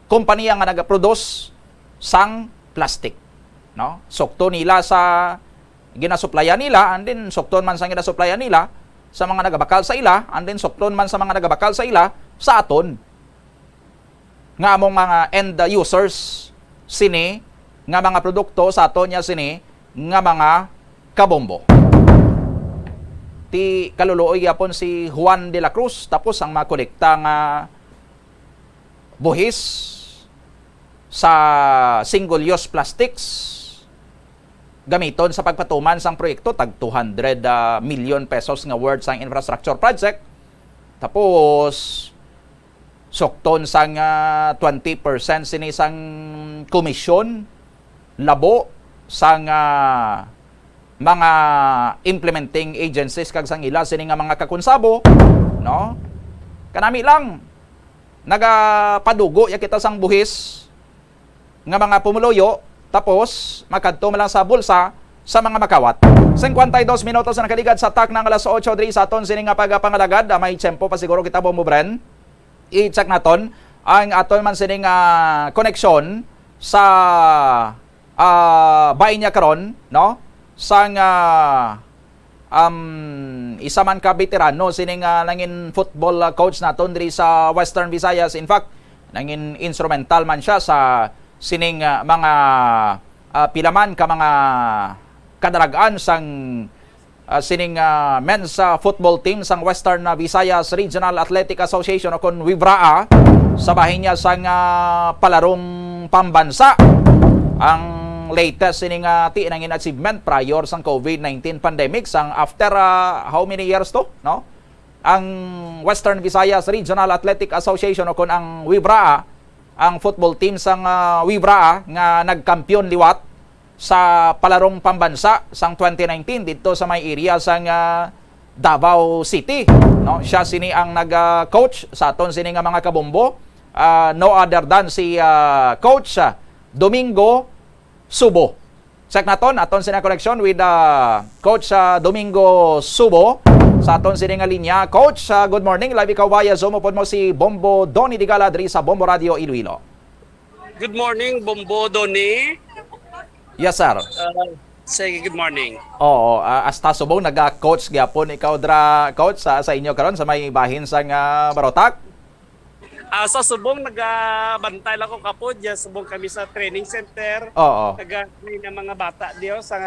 kompanya nga nagaproduce sang plastic, no? Sukto nila sa ginasuplayan nila, and then sukton man sa ginasuplayan nila sa mga nagabakal sa ila, and then sukton man sa mga nagabakal sa ila sa aton nga among mga end users sini nga mga produkto sa aton nya sini nga mga kabombo. Ti kaluluoy yapon si Juan de la Cruz tapos ang makolekta nga buhis sa single-use plastics gamiton sa pagpatuman sang proyekto tag 200 million pesos nga worth sang infrastructure project. Tapos sukton sang 20% sini sang komisyon labo sang mga implementing agencies kag sang ila sini nga mga kakonsabo, no? Kanami lang nagapadugo ya kita sang buhis nga mga pumuluyo tapos makadto lang sa bulsa sa mga makawat. 52 minutos na nakaligad sa tak ng alas 8 diri sa aton sini nga pagapangalagad. May tiyempo pa siguro kita bomobren. I-check naton ang aton man sini nga connection sa bahay niya karon, no? Sang isa man ka veterano sining nangin football coach naton diri sa Western Visayas. In fact, nangin instrumental man siya sa sining mga pilaman ka mga kadaragaan sang sining men's football team sang Western Visayas Regional Athletic Association o kon WIVRAA sa bahin niya sang palarong pambansa. Ang latest sining ti nangin achievement prior sang COVID-19 pandemic sang after how many years to, no? Ang Western Visayas Regional Athletic Association o kon ang WIVRAA, ang football team sang WIVRAA nga nagkampiyon liwat sa palarong pambansa sang 2019 dito sa may area sang Davao City, no? Siya sini ang nag-coach sa aton sini nga mga kabombo, no other than si coach Domingo Subo. Check naton aton sini connection with coach Domingo Subo sa aton sini nga linya. Coach, good morning. Live ikaw via Zoom pod mo si Bombo Donny Digala diri sa Bombo Radio Iloilo. Good morning, Bombo Donny. Yes, sir. Say good morning. Oo, hasta subong nag-coach gyapon ikaw dra coach sa inyo karon sa may bahin sang Barotac. Sa subong nagabantay lang ko kapod, subong kami sa training center. Oo. Nag-train ng mga bata diyo sa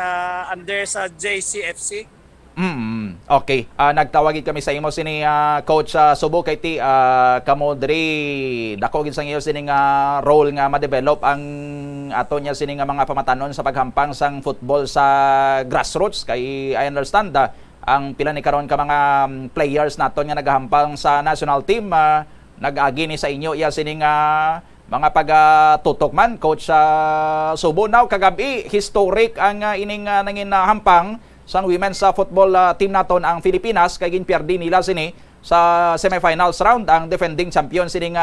under sa JCFC. Okay. Nagtawagid kami sa imo sini coach Subo kay ti kamo diri dako gid sang iyo sini nga role nga ma-develop ang ato niya sini nga mga pamatanon sa paghampang sang football sa grassroots kay I understand ang pila ni karon ka mga players naton nga nagahampang sa national team nag-agi ni sa inyo iya sini nga mga pagtutok man coach Subo. Now kagabi historic ang ining nangin hampang sang women's football team naton ang Pilipinas kay ginperdi nila sini sa semifinals round ang defending champion sining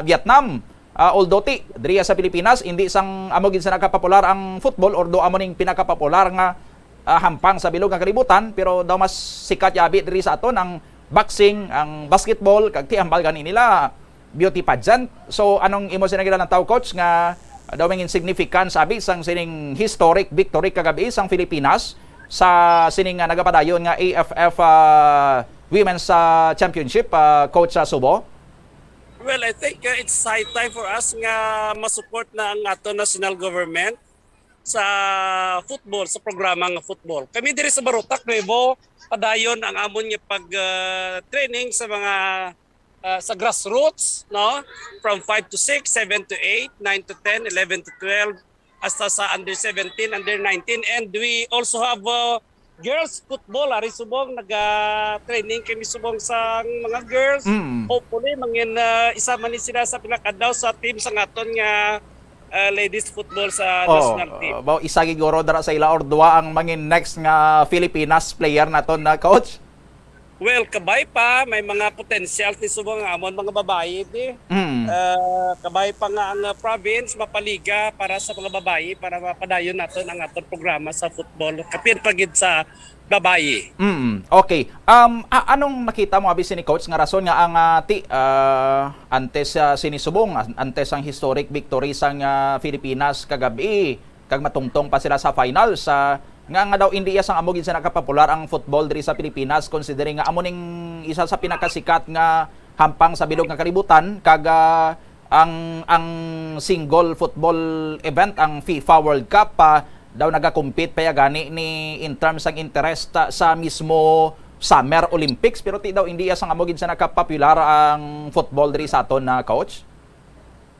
Vietnam. Although diri sa Pilipinas hindi sang amo gid sa nakapopular ang football or do amo ning pinakapopular nga hampang sa bilog nga kalibutan, pero daw mas sikat yabi diri sa aton ang boxing, ang basketball kag ti ambal gani nila beauty pageant. So anong imo sinagila ng tao coach nga daw ming insignificant sabi sang sining historic victory kagabi sang Pilipinas sa sining nagapadayon nga AFF Women's Championship, Coach Subo? Well, I think it's high time for us nga masupport na ang ato national government sa football, sa programa nga football. Kami diri sa Barotac, Nuevo, padayon ang amon nga pag-training sa mga sa grassroots, no? From 5 to 6, 7 to 8, 9 to 10, 11 to 12, hasta sa under 17, under 19, and we also have girls football. Ari subong nag-training kami subong sa mga girls. Hopefully mangin isa man ni sila sa pinakadaw sa team sa ngaton nga ladies football sa national team. Isa giguro dara sa ila or duwa ang mangin next nga Filipinas player naton na coach? Well, kabay pa, may mga potential ni subong amon mga babae di. Kabay pa nga ang province mapaliga para sa mga babae para mapadayon naton ang aton programa sa football. Kapin pagid sa babae. Okay. Anong makita mo abi ni coach nga rason nga ang antes sinisubong antes ang historic victory sang Pilipinas kagabi kag matungtong pa sila sa final sa nga daw hindi sang amo gid sa nakapopular ang football diri sa Pilipinas considering nga amo ning isa sa pinakasikat nga hampang sa bilog nga kalibutan kag ang single football event ang FIFA World Cup daw nagakompete pa gani ni in terms ang interest sa mismo Summer Olympics, pero ti daw hindi sang amo gid sa nakapopular ang football diri sa aton na coach.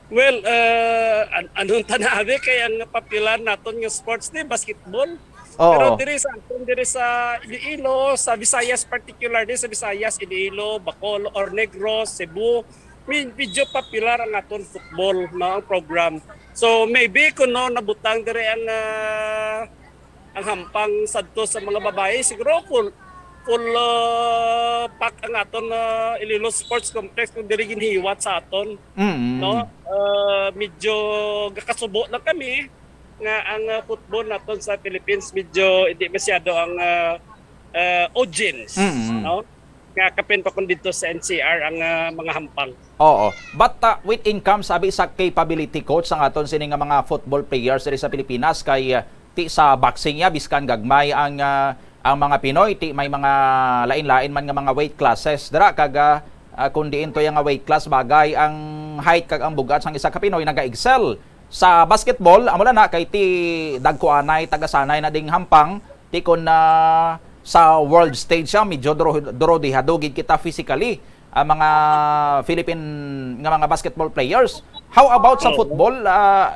Well, anong tanabi kay ang popular naton nga sports ni basketball. Pero diri sa Iloilo, sa Visayas particularly sa Visayas, Iloilo, Bacolod, or Negros, Cebu, medyo popular ang aton football na program. So maybe kuno nabutang diri ang hampang sadto sa mga babae, siguro full pack ang aton Iloilo Sports Complex kung diri ginhiwat sa aton. No? Medyo gakasubo lang kami nga ang football naton sa Philippines medyo hindi masyado ang audience, no? Nga kapin pa kun dito sa NCR ang mga hampang. Oo. But with income sabi sa capability coach ang aton sini nga mga football players diri sa Pilipinas kay ti sa boxing ya biskan gagmay ang ang mga Pinoy ti may mga lain-lain man nga mga weight classes dira kag kundi into yung weight class bagay ang height kag ang bugat sang isa ka Pinoy naga-excel sa basketball. Amo na kay ti dagko anay tagasanay na ding hampang ti kon sa world stage siya medyo duro dihadugid kita physically ang mga Philippine nga mga basketball players. How about sa football?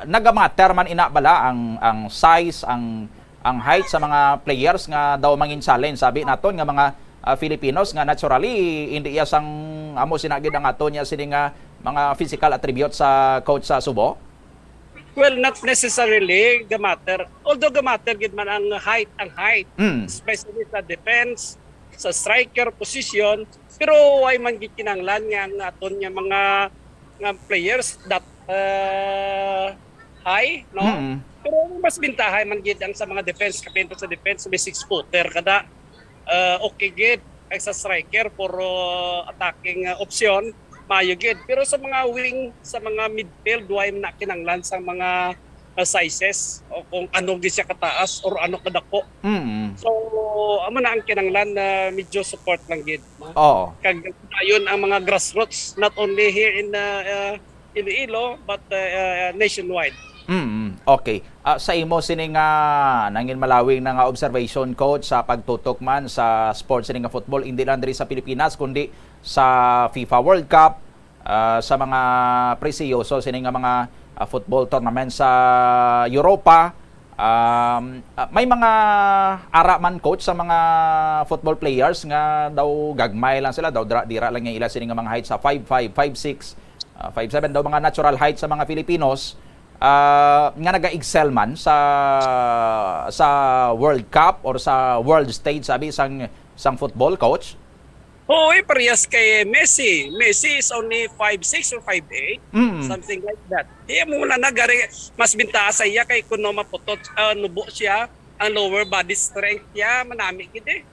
Nagamatter man ina bala ang size, ang height sa mga players nga daw mangin challenge sabi naton nga mga Filipinos nga naturally hindi iya sang amo sinagid ang aton niya sini nga mga physical attributes sa coach sa Subo? Well, not necessarily gamatter. Although gamatter gid man ang height, especially sa defense, sa striker position, pero why man gid kinahanglan nga ang aton nga mga players that high, no? Pero mas bintahay man gid ang sa mga defense kapinto sa defense may 6-footer kada okay gid ay sa striker for attacking option maayo gid. Pero sa mga wing, sa mga midfield, why na kinanglan sa mga sizes o kung ano gid siya kataas or ano kadako. So amo na ang kinanglan na medyo support lang gid. Oo. Kag ayon ang mga grassroots not only here in Iloilo but nationwide. Okay. Sa imo sini nga nangin malawing na nga observation coach sa pagtutok man sa sports sini nga football hindi lang diri sa Pilipinas kundi sa FIFA World Cup, sa mga presiyoso sini nga mga football tournament sa Europa. May mga ara man coach sa mga football players nga daw gagmay lang sila daw dira lang nga ila sini nga mga height sa 5'5", 5'6", 5'7" daw mga natural height sa mga Filipinos. Nga naga-excel man sa World Cup or sa world stage sabi sang football coach? Oo, parehas kay Messi. Messi is only 5'6" or 5'8", something like that. Iya muna nagari mas bintaha sa iya kay kuno maputot nubo siya ang lower body strength niya manami gid eh.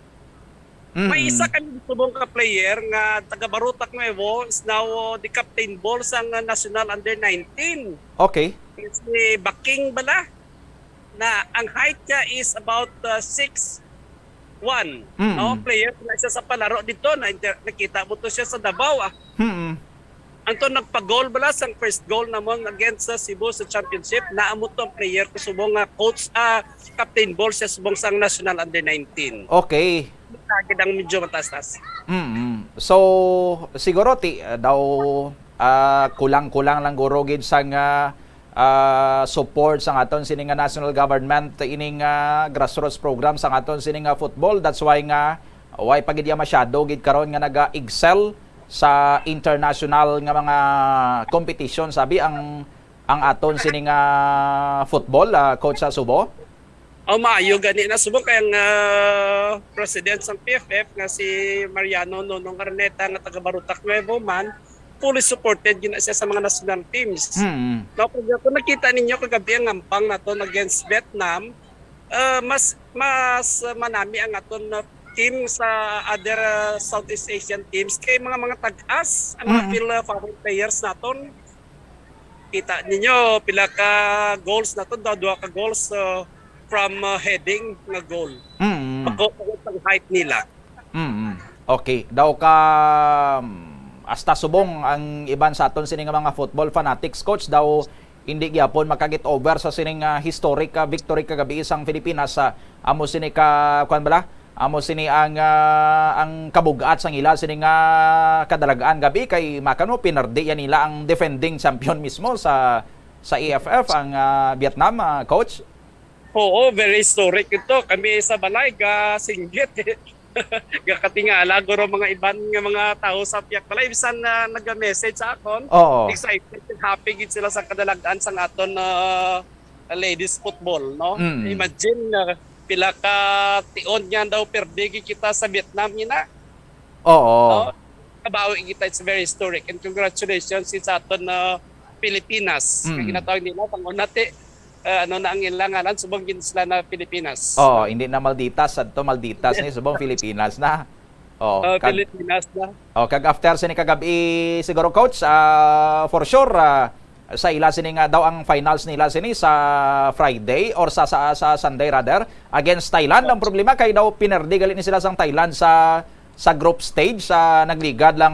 May isa kami subong ka player nga taga Barutak Nuevo is now the captain ball sang National Under 19. Okay. Si Baking bala na ang height niya is about 6'1", no? Player na siya sa palaro dito na nakita mo to siya sa Davao Anto nagpa-goal bala sang first goal namon against sa Cebu sa championship naamo tong player ko subong nga coach captain ball siya subong sang National Under 19. Okay. Kagid ang medyo matastas. So siguro daw kulang-kulang lang guro gid sang support sa aton sini nga national government ining grassroots program sa aton sini nga football. That's why nga why pagid ya masyado gid karon nga naga-excel sa international nga mga competition sabi ang aton sini nga football coach sa Subo. Maayo gani na subong kay ang president sang PFF nga si Mariano Nonong Arneta nga taga Barutak Nuevo man fully supported yun siya sa mga national teams. No, kung nakita ninyo kagabi ang ampang naton against Vietnam, mas manami ang aton team sa other Southeast Asian teams kay mga tag-as ang mga foreign players naton. Kita ninyo pila ka goals naton daw 2 ka goals from heading nga goal. Pagkakot ang height nila. Okay, daw ka hasta subong ang iban sa aton sining mga football fanatics coach daw hindi gyapon makagit over sa sining historic victory kagabi isang Pilipinas sa amo sini ka kuan bala amo sini ang kabugat sang ila sini nga kadalagaan gabi kay makano pinardi yan nila ang defending champion mismo sa AFF ang Vietnam coach. Oo, very historic ito. Kami sa balay singlet katingala guro mga iban nga mga tao sa piyak balay bisan na nag-message sa akon. Excited and happy gid sila sa kadalagan sang aton ladies football, no? Imagine pila ka tion niyan daw perdi kita sa Vietnam ina. No? Kabawi kita, it's very historic and congratulations sa aton Pilipinas. Ginatawag nila pangunati ano na ang ilanganan subong sila na Pilipinas. Hindi na Malditas adto Malditas ni subong Pilipinas na. Pilipinas na. Kag after sini kagabi siguro coach for sure sa ila sini nga daw ang finals nila sini sa Friday or sa Sunday rather against Thailand. Ang problema kay daw pinerdi gali ni sila sang Thailand sa group stage sa nagligad lang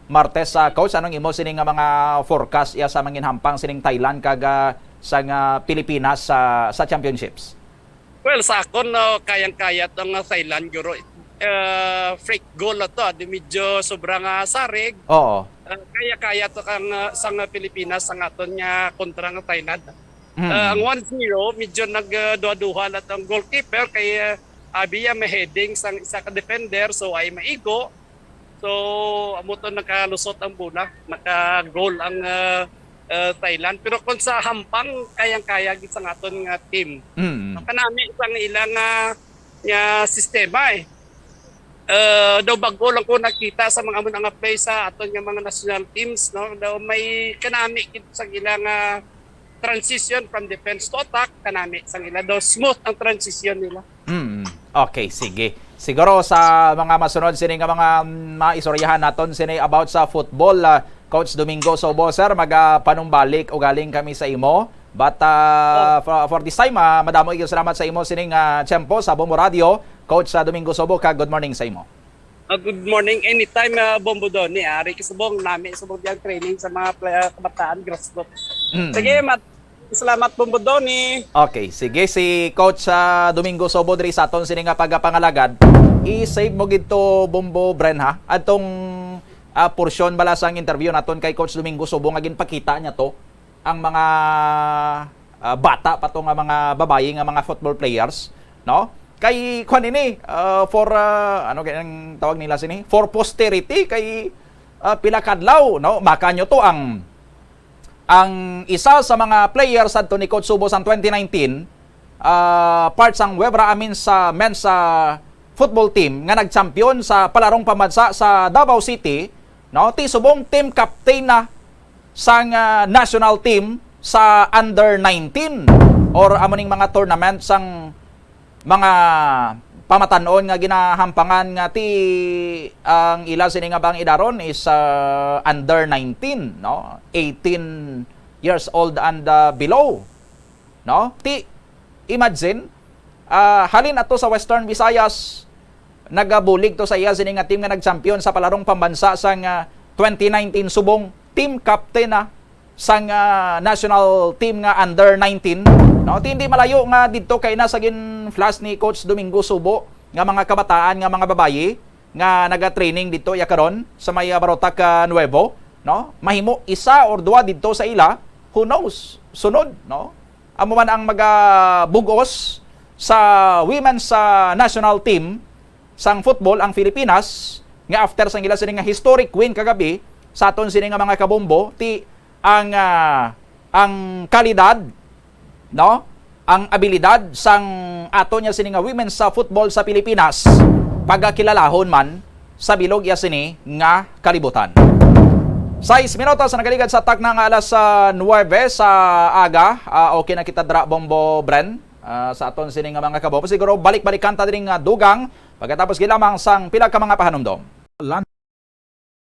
Martes sa coach. Anong imo sini nga mga forecast ya sa manginhampang sining Thailand kaga sa Pilipinas sa championships? Well, sa akon no, kayang-kaya tong Thailand Euro. Freak goal na to, di medyo sobrang sarig. Oo. Kaya-kaya to kang sang Pilipinas ang aton nga kontra ng Thailand. Ang 1-0 medyo nagduha-duha na tong goalkeeper kay abiya may heading sang isa ka defender so ay maigo. So amo to nakalusot ang bola, naka-goal ang Thailand, pero kung sa hampang kayang-kaya gid sang aton nga team. Kanami isang ilang nga sistema daw bago lang ko nakita sa mga amon nga play sa aton nga mga national teams, no, daw may kanami gid sang ilang transition from defense to attack, kanami sang ila daw smooth ang transition nila. Okay, sige. Siguro sa mga masunod sini nga mga maistoryahan naton sini about sa football, Coach Domingo Sobo, sir, magapanumbalik o galing kami sa imo. But for this time, madamo iyo salamat sa imo sining tiyempo sa Bombo Radio. Coach Domingo Sobo, good morning sa imo. Good morning. Anytime, Bombo Doni. Ari kisubong namin subong diyan training sa mga kabataan grassroots. Sige, salamat Bombo Doni. Okay, sige si Coach Domingo Sobo diri sa aton sini nga pagapangalagad. I-save mo gito Bombo Bren ha. Atong porsyon bala sang interview naton kay Coach Domingo Sobo nga ginpakita niya to ang mga bata pa to nga mga babaye nga mga football players, no? Kay kwan ini for ano ganang tawag nila sini? For posterity kay pila kadlaw, no? Makanyo to ang isa sa mga players adto ni Coach Sobo sa 2019 part sang Webra Amin sa men's football team nga nag-champion sa palarong pambansa sa Davao City, no? Ti subong team captain na sang national team sa under 19 or amoning mga tournament sang mga pamatanon nga ginahampangan nga ti ang ila sini nga bang idaron is under 19, no? 18 years old and below, no? Ti imagine halin ato sa Western Visayas nagabulig to sa iya sini nga team nga nag-champion sa palarong pambansa sang 2019 subong team captain na sang national team nga under 19, no? Ti hindi malayo nga didto kay nasa gin flash ni Coach Domingo Sobo nga mga kabataan nga mga babaye nga naga-training dito ya karon sa may Barotac Nuevo, no? Mahimo isa or duwa didto sa ila, who knows, sunod, no? Amo man ang magabugos sa women's national team sang football ang Pilipinas nga after sang ila sini nga historic win kagabi sa aton sini nga mga kabombo, ti ang kalidad, no? Ang abilidad sang ato niya sini nga women's football sa Pilipinas pagkakilalahon man sa bilog ya sini nga kalibutan. 6 minutos na nagaligad sa tak ng alas 9 sa aga. Okay na kita dra Bombo Bren sa aton sini nga mga kabombo. Siguro balik-balikan ta diri nga dugang pagkatapos gilamang sang pila ka mga pahanumdom.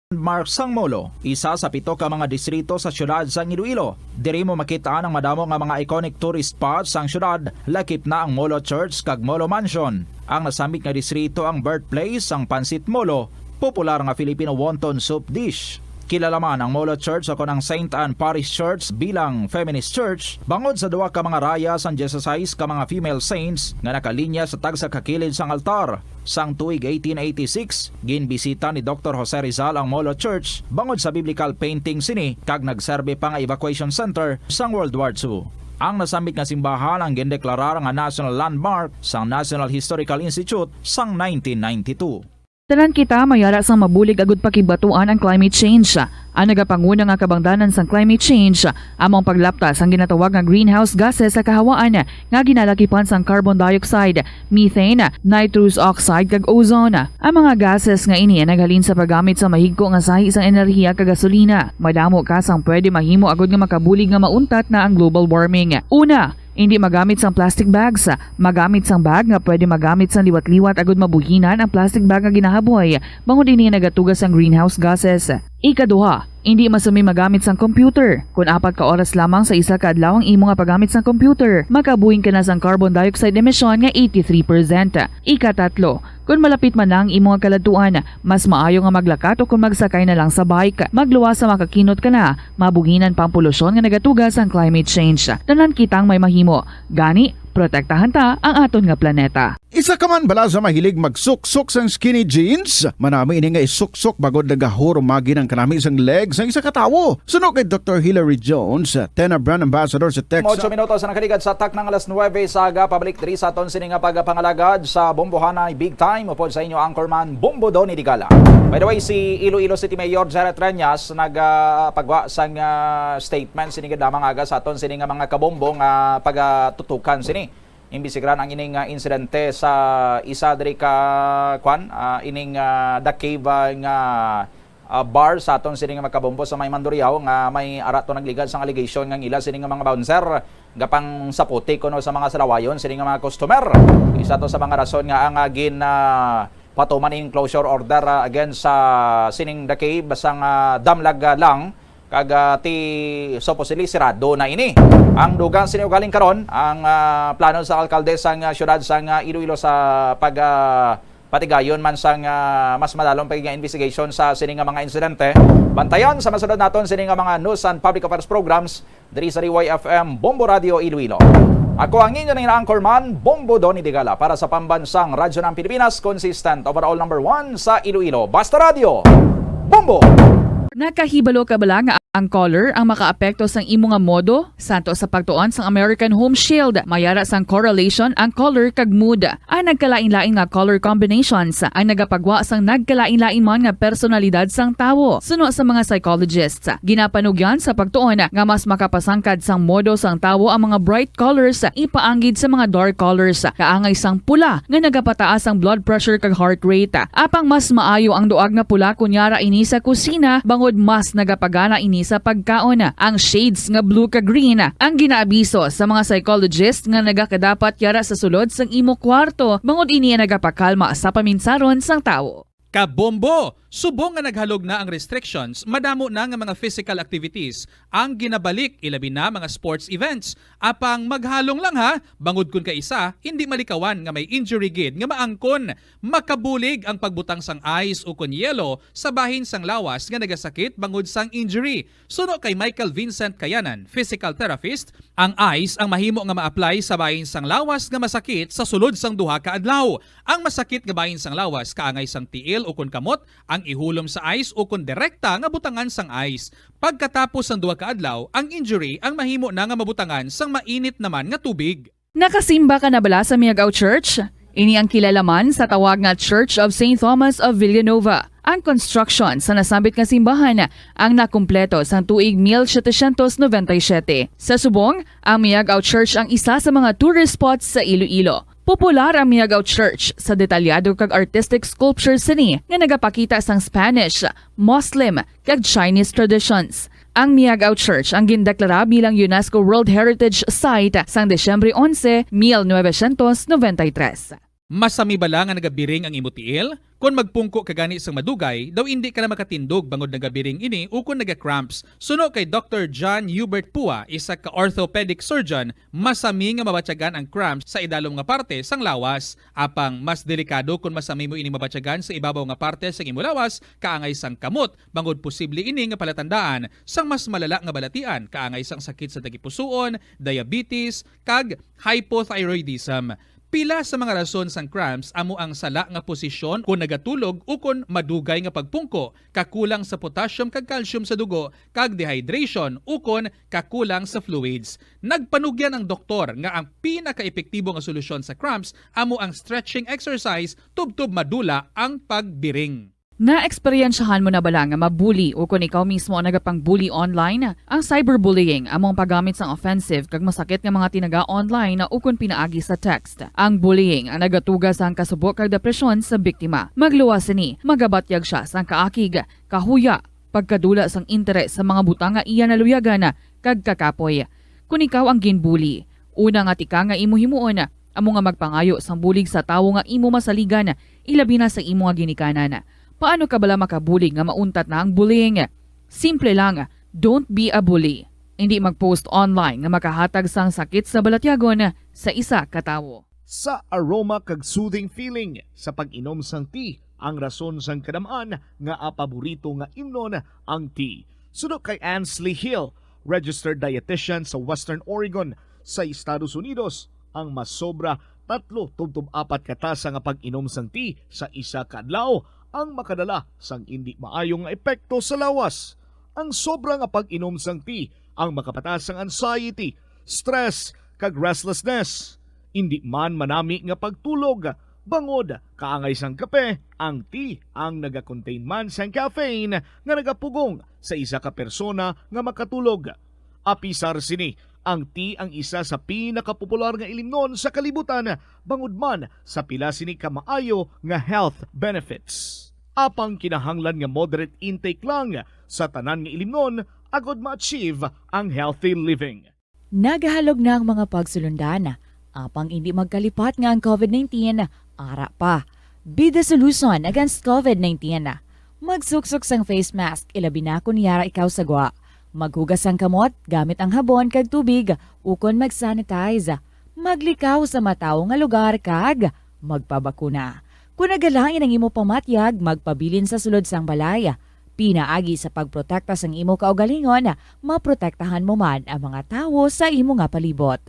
Landmark sang Molo, isa sa 7 ka mga distrito sa syudad sang Iloilo. Diri mo makita ang madamo nga mga iconic tourist spots sang syudad, lakip na ang Molo Church kag Molo Mansion. Ang nasambit nga distrito ang birthplace sang Pansit Molo, popular nga Filipino wonton soup dish. Kilala man ang Molo Church ako ng St. Anne Parish Church bilang feminist church, bangod sa duwa ka mga raya sang 16 ka mga female saints nga nakalinya sa tagsa kakilid sang altar. Sang tuig 1886, ginbisita ni Dr. Jose Rizal ang Molo Church bangod sa biblical painting sini kag nagserbe pa nga evacuation center sang World War II. Ang nasambit nga simbahan ang gindeklarar nga national landmark sang National Historical Institute sang 1992. Tanan kita mayara sang mabulig agud pakibatuan ang climate change. Ang nagapanguna nga kabangdanan sang climate change among paglaptas ang ginatawag nga greenhouse gases sa kahawaan nga ginalakipan sang carbon dioxide, methane, nitrous oxide kag ozone. Ang mga gases nga ini naghalin sa paggamit sa mahigko nga sahi sang enerhiya kag gasolina. Madamo ka sang pwede mahimo agud nga makabulig nga mauntat na ang global warming. Una, hindi magamit sang plastic bags. Magamit sang bag nga pwede magamit sang liwat-liwat agud mabuhinan ang plastic bag nga ginahaboy. Bangod ini nagatugas ang greenhouse gases. Ikaduha, hindi masami magamit sang computer. Kung 4 ka oras lamang sa isa ka adlaw ang imo nga paggamit sang computer, makabuhing ka na sang carbon dioxide emission nga 83%. Ikatatlo, kung malapit man lang imo nga kaladtuan, mas maayo nga maglakat o kung magsakay na lang sa bike. Magluwas sa makakinot ka na, mabuginan pang polusyon nga nagatugas ang climate change. Tanan kitang may mahimo. Gani, protektahan ta ang aton nga planeta. Isa ka man bala sa mahilig magsuksok sang skinny jeans? Manami ini nga isuksok bagod nagahuro magi ng kanami isang legs ng isa katawo. Suno kay Dr. Hillary Jones, Tena Brand Ambassador sa Texas. 8 minutos na nakaligad sa tak ng alas 9 saga pabalik diri sa aton sini nga pagapangalagad sa Bombohanay Big Time upod sa inyo anchorman Bombo Donny Digala. By the way, si Iloilo City Mayor Jared Reñas nagpagwa sang statement sini nga damang aga sa aton sini nga mga kabombo nga pagatutukan sini. Imbisigran ang ining insidente sa isa diri ka ining The Cave nga bar sa aton sini nga magkabombo sa may Mandurriao nga may arato nagligad sang allegation nga ila sini nga mga bouncer gapang saputi kuno sa mga salawayon sini nga mga customer. Isa to sa mga rason nga ang patuman in closure order against sa sining The Cave sang damlag lang kag ti supposedly sirado na ini. Ang dugang siniugaling karon ang plano sa alkalde sang syudad sang Iloilo sa patigayon man sang mas madalong pagiging investigation sa sining nga mga insidente. Bantayan sa masunod naton sining nga mga news and public affairs programs diri sa RYFM Bombo Radio Iloilo. Ako ang inyo ng anchorman, Bombo Donny Digala para sa pambansang radyo ng Pilipinas, consistent overall number 1 sa Iloilo. Basta Radio, Bombo! Nakahibalo ka bala nga ang color ang makaapekto sang imo nga modo santo sa pagtuon sang American Home Shield mayara sang correlation ang color kag mood. Ang nagkalain-lain nga color combinations ang nagapagwa sang nagkalain-lain man nga personalidad sang tawo. Suno sa mga psychologists, ginapanugyan sa pagtuon nga mas makapasangkad sang modo sang tawo ang mga bright colors ipaanggid sa mga dark colors kaangay sang pula nga nagapataas ang blood pressure kag heart rate. Apang mas maayo ang duag nga pula kunyara ini sa kusina bangod mas nagapagana ini sa pagkaon. Ang shades nga blue ka green ang ginaabiso sa mga psychologist nga nagakadapat yara sa sulod sang imo kwarto bangod ini nagapakalma sa paminsaron sang tawo. Kabombo! Subong nga naghalog na ang restrictions, madamo na nga mga physical activities ang ginabalik ilabi na mga sports events. Apang maghalong lang ha, bangod kun ka isa, hindi malikawan nga may injury gid nga maangkon. Makabulig ang pagbutang sang ice o kun yelo sa bahin sang lawas nga nagasakit bangod sang injury. Suno kay Michael Vincent Kayanan, physical therapist, ang ice ang mahimo nga ma-apply sa bahin sang lawas nga masakit sa sulod sang duha ka adlaw. Ang masakit nga bahin sang lawas kaangay sang tiil o kun kamot, ang ihulom sa ice o kung direkta nga butangan sang ice. Pagkatapos ng 2 ka adlaw, ang injury ang mahimo na nga mabutangan sang mainit naman nga tubig. Nakasimba ka na bala sa Miagao Church? Ini ang kilalaman sa tawag nga Church of St. Thomas of Villanova. Ang construction sa nasambit nga simbahan ang nakumpleto sa tuig 1797. Sa subong, ang Miagao Church ang isa sa mga tourist spots sa Iloilo. Popular ang Miagao Church sa detalyado kag artistic sculptures sini nga nagapakita sang Spanish, Muslim kag Chinese traditions. Ang Miagao Church ang gindeklara bilang UNESCO World Heritage Site sang Desyembre 11, 1993. Masami bala nga nagabiring ang imo tiil? Kung magpungko ka gani sang madugay, daw hindi ka na makatindog bangod nagabiring ini o kung naga-cramps. Suno kay Dr. John Hubert Pua, isa ka orthopedic surgeon, masami nga mabatyagan ang cramps sa idalom nga parte sang lawas. Apang mas delikado kung masami mo ini mabatyagan sa ibabaw nga parte sang imo lawas, kaangay sang kamot, bangod posible ini nga palatandaan sang mas malala nga balatian, kaangay sang sakit sa dagipusoon, diabetes, kag hypothyroidism. Pila sa mga rason sang cramps amo ang sala nga posisyon kung nagatulog o kung madugay nga pagpungko, kakulang sa potassium kag calcium sa dugo, kag dehydration o kung kakulang sa fluids. Nagpanugyan ang doktor nga ang pinaka-epektibo nga solusyon sa cramps amo ang stretching exercise tubtub madula ang pagbiring. Na-eksperyensyahan mo na bala nga mabuli o kung ikaw mismo ang nagapang-bully online? Ang cyberbullying among paggamit sang offensive kag masakit nga mga tinaga online na ukon pinaagi sa text. Ang bullying ang nagatugas sang kasubok kag depresyon sa biktima. Magluwas ni, magabatyag siya sang kaakig, kahuya, pagkadula sang interes sa mga butang nga iya naluyagan kag kakapoy. Kung ikaw ang ginbully, una nga tika nga imo himuon, amo nga magpangayo sang bulig sa tawo nga imo masaligan, ilabi na sa imo nga ginikanan. Paano ka bala makabuli nga mauntat na ang bullying? Simple lang, don't be a bully. Hindi mag-post online nga makahatag sang sakit sa balatyagon sa isa ka tawo. Sa aroma kag soothing feeling sa pag-inom sang tea, ang rason sang kadamaan nga paborito nga imnon ang tea. Sunod kay Ansley Hill, registered dietitian sa Western Oregon sa Estados Unidos, ang masobra 3-4 katasa nga pag-inom sang tea sa isa ka adlaw ang makadala sang hindi maayong nga epekto sa lawas. Ang sobra nga pag-inom sang tea ang makapatas sang anxiety, stress, kag restlessness. Hindi man manami nga pagtulog, bangod kaangay sang kape, ang tea ang naga-contain man sang caffeine nga nagapugong sa isa ka persona nga makatulog. Apisar sini, ang tea ang isa sa pinakapopular nga ilimnon sa kalibutan, bangod man sa pila sini ka maayo nga health benefits. Apang kinahanglan nga moderate intake lang sa tanan nga ilimnon agod ma-achieve ang healthy living. Nagahalog na ang mga pagsulundan. Apang hindi magkalipat nga ang COVID-19, ara pa. Be the solution against COVID-19. Magsuksok sang face mask, ilabi na kung yara ikaw sagwa. Maghugas ang kamot gamit ang habon kag tubig, ukon mag-sanitize. Maglikaw sa mataw nga lugar kag magpabakuna. Kung nagalangin ang imo pamatyag, magpabilin sa sulod sang balay. Pinaagi sa pagprotekta sang imo kaugalingon, maprotektahan mo man ang mga tawo sa imo nga palibot.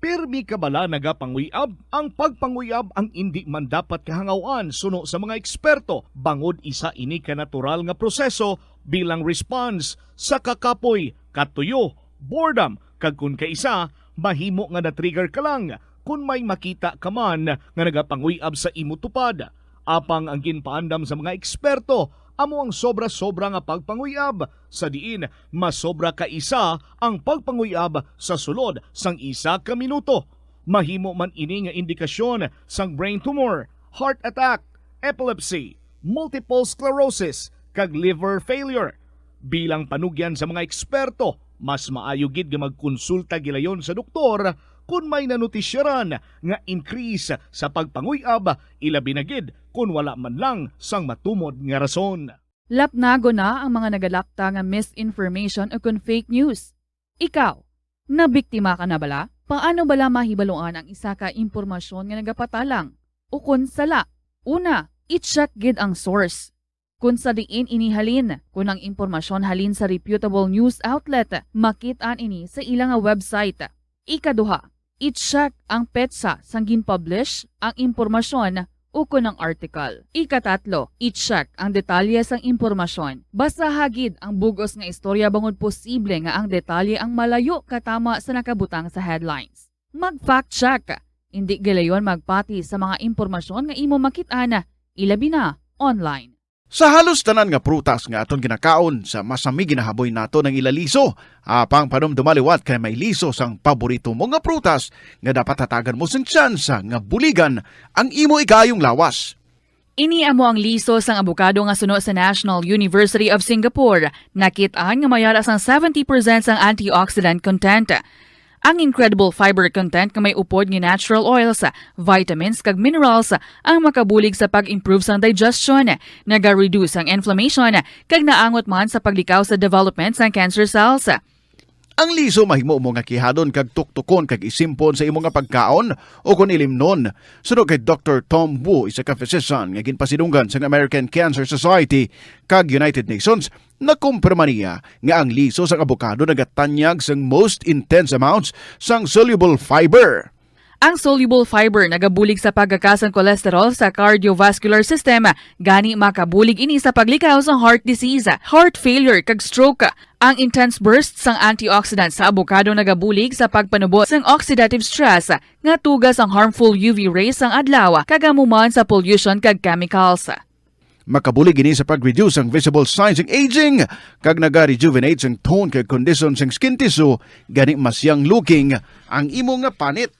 Pirmi ka bala nagapanguyab? Ang pagpanguyab ang hindi man dapat kahangawan suno sa mga eksperto. Bangod isa ini ka natural nga proseso bilang response sa kakapoy, katuyo, boredom, kag kun kaisa, mahimo nga na-trigger ka lang kung may makita ka man nga nagapanguyab sa imo tupad. Apang ang ginpaandam sa mga eksperto, amo ang sobra-sobra nga pagpanguyab, sa diin masobra ka isa ang pagpanguyab sa sulod sang isa ka minuto. Mahimo man ini nga indikasyon sang brain tumor, heart attack, epilepsy, multiple sclerosis, kag liver failure. Bilang panugyan sa mga eksperto, mas maayo gid nga magkonsulta gilayon sa doktor kung may nanutisyaran nga increase sa pagpanguyab, ilabi na gid kung wala man lang sang matumod nga rason. Lapnago na ang mga nagalakta nga misinformation o kung fake news. Ikaw, nabiktima ka na bala? Paano bala mahibaluan ang isa ka impormasyon nga nagapatalang? O kung sala? Una, i-check gid ang source. Kung sa diin inihalin, kung ang impormasyon halin sa reputable news outlet, makitaan ini sa ilang website. Ikaduha, i-check ang petsa sang gin-publish ang impormasyon o kung ang article. Ikatatlo, i-check ang detalye sang impormasyon. Basta hagid ang bugos nga istorya bangod posible nga ang detalye ang malayo katama sa nakabutang sa headlines. Mag-fact check. Hindi galayon magpati sa mga impormasyon nga imo makitaan, ilabi na online. Sa halos tanan nga prutas nga aton ginakaon sa masami ginahaboy nato ng ilaliso, apang panumdumaliwat kay may liso sang paborito mo nga prutas nga dapat hatagan mo sang tsansa nga buligan ang imo ikayong lawas. Ini amo ang liso sang abukado nga suno sa National University of Singapore. Nakitaan nga mayara sang 70% sang antioxidant content. Ang incredible fiber content nga may upod nga natural oils, vitamins kag minerals ang makabulig sa pag-improve sang digestion, naga-reduce ang inflammation kag naangot man sa paglikaw sa development sang cancer cells. Ang liso mahimo mo nga kihadon kag tuktukon kag isimpon sa imo nga pagkaon o kun ilimnon. Sunod kay Dr. Tom Wu, isa ka physician nga ginpasidunggan sa American Cancer Society kag United Nations, nakumpirma niya nga ang liso sang abokado nagatanyag sang most intense amounts sang soluble fiber. Ang soluble fiber nagabulig sa pagkakasang cholesterol sa cardiovascular system, gani makabulig ini sa paglikaw sa heart disease, heart failure kag stroke. Ang intense burst sang antioxidants sa abokado nagabulig sa pagpanubo sang oxidative stress nga tugas ang harmful UV rays sang adlaw kagamuman sa pollution kag chemicals. Makabulig ini sa pag-reduce ang visible signs ng aging kag naga-rejuvenate ang tone kag condition sang skin tissue, gani mas young looking ang imo nga panit.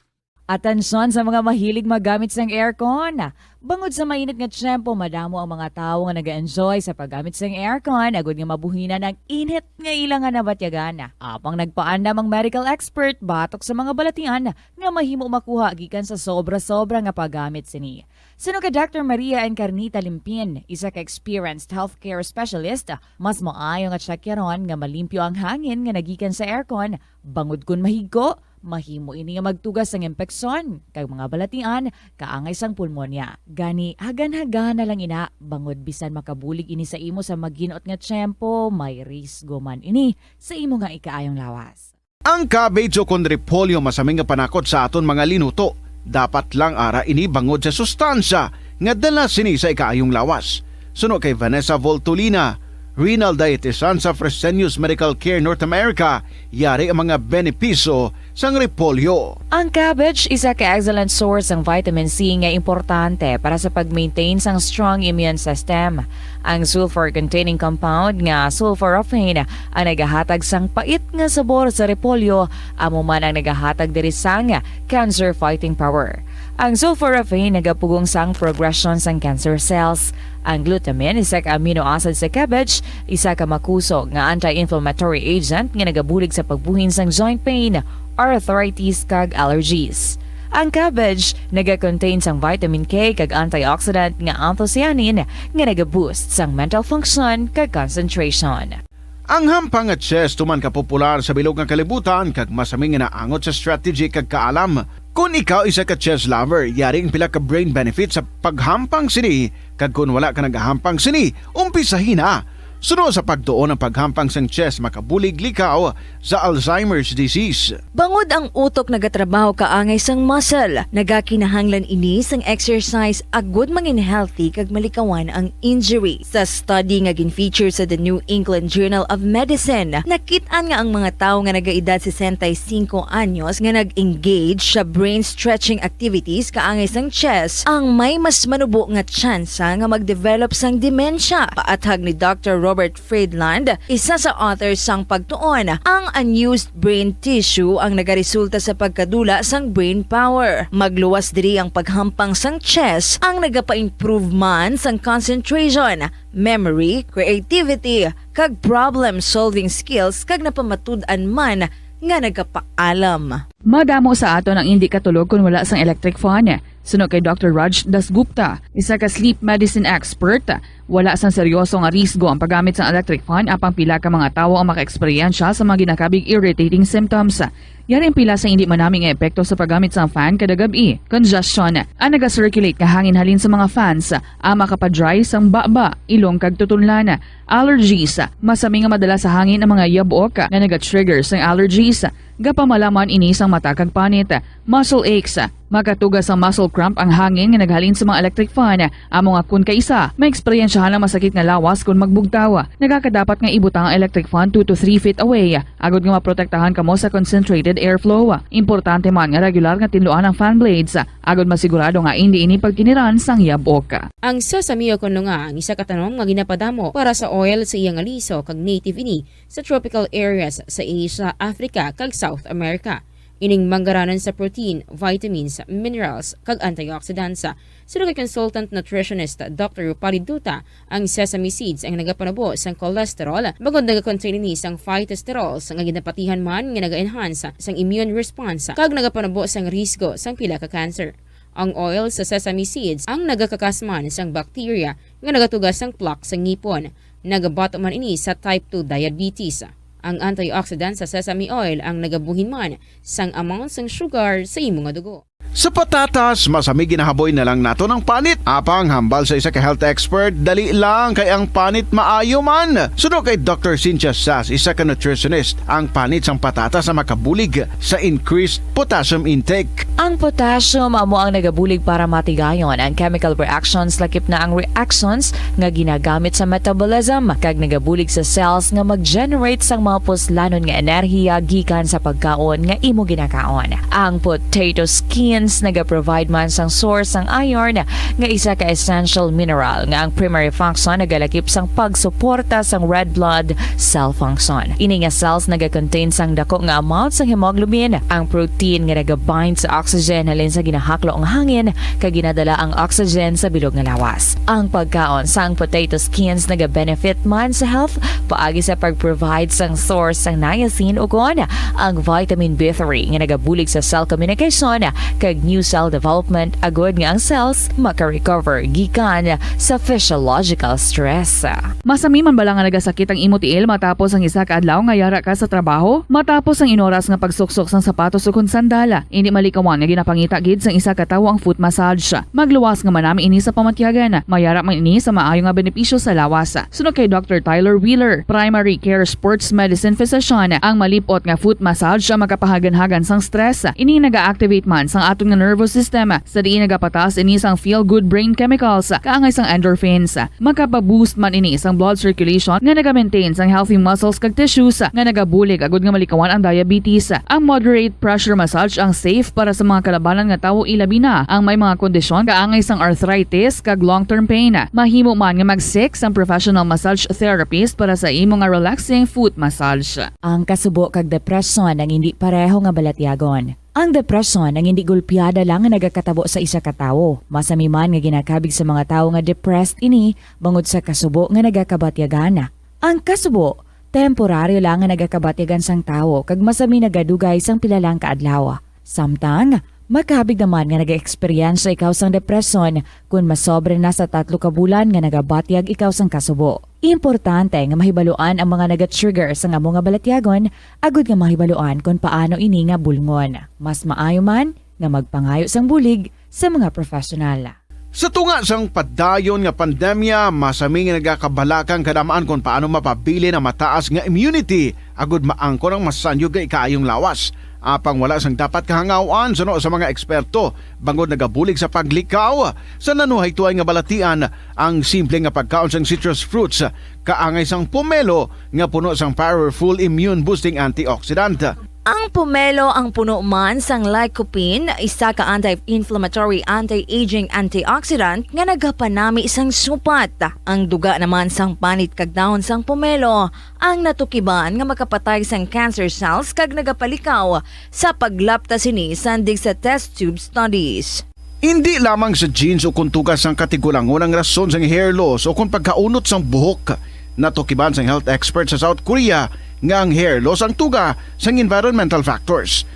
Atensyon sa mga mahilig magamit sang aircon. Bangod sa mainit nga tiyempo, madamo ang mga tao nga nag-enjoy sa paggamit sang aircon, agud nga mabuhinan ang init nga ilangan na batyagan. Apang nagpaandam ang medical expert batok sa mga balatian nga mahimo makuha gikan sa sobra-sobra nga paggamit sini. Suno ka Dr. Maria Encarnita Limpin, isa ka experienced healthcare specialist, mas maayo nga tsakyaron nga malimpyo ang hangin nga nagikan sa aircon, bangod kun mahigo, mahimo ini nga magtugas ng impeksyon, kag mga balatian, kaangay sang pulmonya. Gani, hagan-hagan na lang ina, bangod bisan makabulig ini sa imo sa maginot nga tiyempo, may risgo man ini sa imo nga ikaayong lawas. Ang cabbage o kon repolyo masaming nga panakot sa aton mga linuto. Dapat lang ara ini bangod sa sustansya nga dala sini sa ikaayong lawas. Suno kay Vanessa Voltolina, renal dietitian sa Fresenius Medical Care North America, yari ang mga benepisyo sang repolyo. Ang cabbage isa ka excellent source ng vitamin C nga importante para sa pag-maintain sang strong immune system. Ang sulfur-containing compound nga sulforaphane ang nagahatag sang pait nga sabor sa repolyo, amo man ang nagahatag diri sang cancer-fighting power. Ang sulforaphane nagapugong sang progression sang cancer cells. Ang glutamine, isa ka amino acid sa cabbage, isa ka makusog nga anti-inflammatory agent nga nagabulig sa pagbuhin sang joint pain, arthritis kag allergies. Ang cabbage naga-contain sang vitamin K kag antioxidant nga anthocyanin nga naga-boost sang mental function kag concentration. Ang hampang at chess tuman ka popular sa bilog nga kalibutan kag masaming nga naangot sa strategy kag kaalam. Kung ikaw isa ka chess lover, yaring pila ka brain benefit sa paghampang sini kag kung wala ka nagahampang sini, umpisahin na. Suno sa pagtuon ng paghampang sang chess makabulig likaw sa Alzheimer's disease. Bangod ang utok nagatrabaho kaangay sang muscle, nagakinahanglan ini sang exercise agud mangin healthy kag malikawan ang injury. Sa study nga gin-feature sa The New England Journal of Medicine, nakit-an nga ang mga tawo nga nagaedad 65 anyos nga nag-engage sa brain stretching activities kaangay sang chess ang may mas manubo nga tsansa nga mag-develop sang demensya. Paathag ni Dr. Robert Friedland, isa sa authors sang pagtuon, ang unused brain tissue ang nagaresulta sa pagkadula sang brain power. Magluwas diri ang paghampang sang chess ang nagapa-improve man sang concentration, memory, creativity, kag problem-solving skills kag napamatud-an man nga nagapaalam. Madamo sa aton ang hindi katulog kung wala sang electric fan. Suno kay Dr. Raj Dasgupta, isa ka sleep medicine expert, wala sang seryoso nga risgo ang paggamit sang electric fan apang pila ka mga tawo ang maka-eksperyensya sa mga ginakabig irritating symptoms. Yari ang pila sa hindi manaming epekto sa paggamit sang fan kada gabi. Congestion, ang naga-circulate ka hangin halin sa mga fans, ang makapadry sang baba, ilong kag tutunlan. Allergies, masami nga madala sa hangin ang mga yabok na naga-trigger sang allergies. Gapamalaman ini sang mata kag panit. Muscle aches, makatugas ang muscle cramp ang hangin nga naghalin sa mga electric fan. Amo nga kun kaisa, may eksperyensyahan ang masakit nga lawas kung magbugtaw. Nagakadapat nga ibutang ang electric fan 2 to 3 feet away. Agod nga maprotektahan kamo sa concentrated airflow. Importante man nga regular nga tinluan ang fan blades. Agod masigurado nga hindi ini pagkiniran sang yabok. Ang sesame o kuno nga ang isa ka tanom nga ginapadamo para sa oil sa iyang aliso kag native ini sa tropical areas sa Asia, Africa kag South America. Ining manggaranan sa protein, vitamins, minerals, kag antioxidants. Sino kay consultant nutritionist Dr. Rupali Duta, ang sesame seeds ang nagapanabo sang cholesterol, bagod nagakontain ni sang phytosterols nga ginapatihan man nga naga-enhance sang immune response, kag nagapanabo sang risgo sang pila ka cancer. Ang oil sa sesame seeds ang nagakakasman sang bacteria nga nagatugas sang plaque sa ngipon. Nagabato man ini sa type 2 diabetes. Ang antioxidant sa sesame oil ang nagabuhin man sang amount sang sugar sa imong dugo. Sa patatas, masami ginahaboy na lang nato ng panit. Apang hambal sa isa ka health expert, dali lang kay ang panit maayo man. Suno kay Dr. Cynthia Sass, isa ka nutritionist, ang panit sang patatas na makabulig sa increased potassium intake. Ang potassium amo ang nagabulig para matigayon ang chemical reactions lakip na ang reactions nga ginagamit sa metabolism kag nagabulig sa cells nga mag-generate sang mga puslanon nga enerhiya gikan sa pagkaon nga imo ginakaon. Ang potato skins naga-provide man sang source sang iron nga isa ka essential mineral nga ang primary function nagalakip sang pagsuporta sang red blood cell function. Ini nga cells naga-contain sang dako nga amount sang hemoglobin, ang protein nga naga-bind sa oxygen halin sa ginahaklo ang hangin kag ginadala ang oxygen sa bilog nga lawas. Ang pagkaon sang potato skins naga-benefit man sa health paagi sa pag-provide sang source sang niacin ug ang vitamin B3 nga nagabulig sa cell communication kag kag new cell development agud nga ang cells maka-recover gikan sa physiological stress. Masami man bala nga nagasakit ang imo tiil matapos ang isa ka adlaw nga yara ka sa trabaho? Matapos ang inoras nga pagsuksok sang sapatos ug sandala, hindi malikawan nga ginapangita gid sang isa ka tawo ang foot massage. Magluwas nga manami ini sa pamatyagan, mayara man ini sa maayo nga benepisyo sa lawas. Sunod kay Dr. Tyler Wheeler, primary care sports medicine physician, ang malipot nga foot massage ang makapahagan-hagan sang stress. Ini naga-activate man sang aton nga nervous system, sa diin nagapatas ini sang feel-good brain chemicals, kaangay sang endorphins. Makapaboost man ini sang blood circulation nga naga-maintain sang healthy muscles kag tissues nga nagabulig agud nga malikawan ang diabetes. Ang moderate pressure massage ang safe para sa mga kalabanan nga tawo ilabi na ang may mga kondisyon kaangay sang arthritis kag long-term pain. Mahimo man nga mag-seek sang professional massage therapist para sa imo nga relaxing foot massage. Ang kasubo kag depresyon ang hindi pareho nga balatyagon. Ang depresyon ang hindi gulpiyada lang nga nagakatabo sa isa ka tawo. Masami man nga ginakabig sa mga tawo nga depressed ini bangod sa kasubo nga nagakabatyagan. Ang kasubo temporaryo lang nga nagakabatyagan sang tawo kag masami nagadugay sang pilalang kaadlaw. Samtang makabig naman nga naga-experience ikaw sang depresyon kung masobre na sa 3 ka bulan nga nagabatyag ikaw sang kasubo. Importante nga mahibaluan ang mga naga-trigger sa nga mga balatyagon agud nga mahibaluan kung paano ini nga bulngon. Mas maayo man nga magpangayo sang bulig sa mga profesional. Sa tunga sang padayon nga pandemya, masami nga nagakabalakang kadamaan kung paano mapabili na mataas nga immunity agud maangkon ang masanyog nga ikaayong lawas. Apang wala sang dapat kahangawan suno sa mga eksperto bangod nagabulig sa paglikaw sa nanuhay tuay nga balatian ang simple nga pagkaon sang citrus fruits kaangay sang pomelo nga puno sang powerful immune boosting antioxidant. Ang pomelo ang puno man sang lycopene, isa ka anti-inflammatory, anti-aging antioxidant nga nagapanami sang supat. Ang duga naman sang panit kag dahon sang pomelo ang natukiban nga makapatay sang cancer cells kag nagapalikaw sa paglapta sini sandig sa test tube studies. Hindi lamang sa genes o kung tugas sang katigulangon ang rason sang hair loss o kung pagkaunot sang buhok. Natukiban sang health expert sa South Korea nga ang hair loss ang tuga sang environmental factors.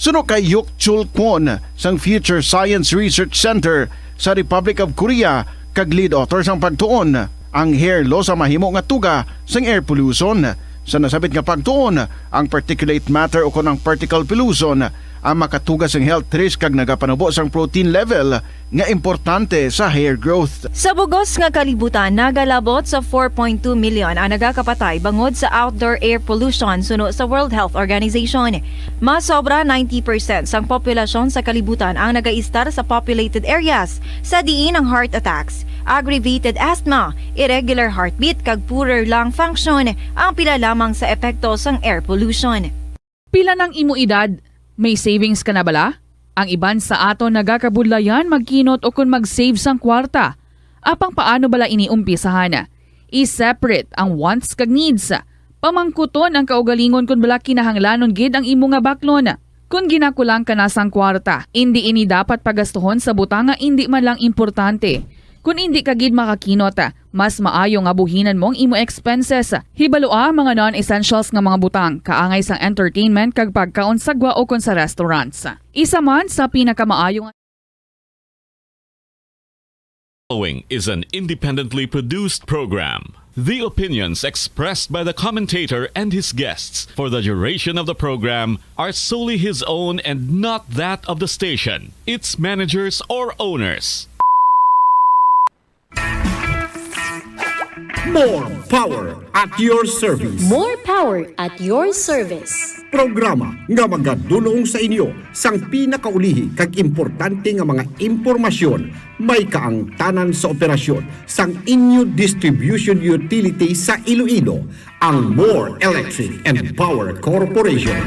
Suno kay Yuk Chul Kwon sang Future Science Research Center sa Republic of Korea kag lead author sang pagtuon, ang hair loss ang mahimo nga tuga sang air pollution. Sa nasabit nga pagtuon, ang particulate matter o kung ang particle pollution ang makatuga sang health risk kag nagapanubo sang protein level nga importante sa hair growth. Sa bugos nga kalibutan, nagalabot sa 4.2 million ang nagakapatay bangod sa outdoor air pollution suno sa World Health Organization. Mas sobra 90% sang populasyon sa kalibutan ang nagaistar sa populated areas, sa diin ang heart attacks, aggravated asthma, irregular heartbeat kag poorer lung function ang pila lamang sa epekto sang air pollution. Pila ng imo edad? May savings ka na bala? Ang iban sa ato nagakabudlayan magkinot o kung mag-save sang kwarta. Apang paano bala iniumpisahan? I-separate ang wants kag needs. Pamangkuton ang kaugalingon kung bala kinahanglanon gid ang imo nga baklon. Kung ginakulang ka na sang kwarta, hindi ini dapat pagastuhon sa butang nga hindi man lang importante. Kung hindi ka gid makakinot, mas maayo nga buhinan mong imo expenses. Hibaloa mga non-essentials nga mga butang, kaangay sang entertainment kag pagkaon sagwa o kon sa restaurants. Isa man sa pinakamaayo nga Following is an independently produced program. The opinions expressed by the commentator and his guests for the duration of the program are solely his own and not that of the station, its managers or owners. More power at your service. More power at your service. Programa nga magadulong sa inyo sang pinakaulihi kag importante nga mga impormasyon may kaangtanan sa operasyon sang inyo distribution utility sa Iloilo, ang More Electric and Power Corporation.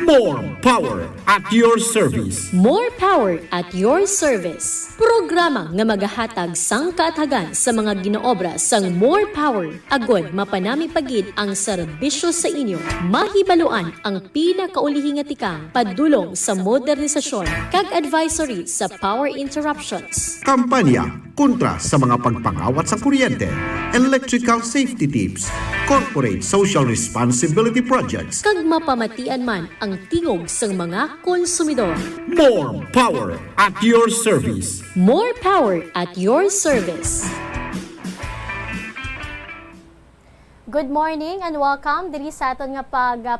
More power at your service. More power at your service. Programa nga magahatag sang kaatagan sa mga ginoobra sang More Power agod mapanami pagid ang serbisyo sa inyo. Mahibaluan ang pinakaulihi nga tikang padulong sa modernisasyon kag advisory sa power interruptions. Kampanya kontra sa mga pagpangawat sa kuryente, electrical safety tips, corporate social responsibility projects, Kag mapamatian man ang tingog sa mga konsumidor. more power at your service. More power at your service. Good morning and welcome diri sa aton nga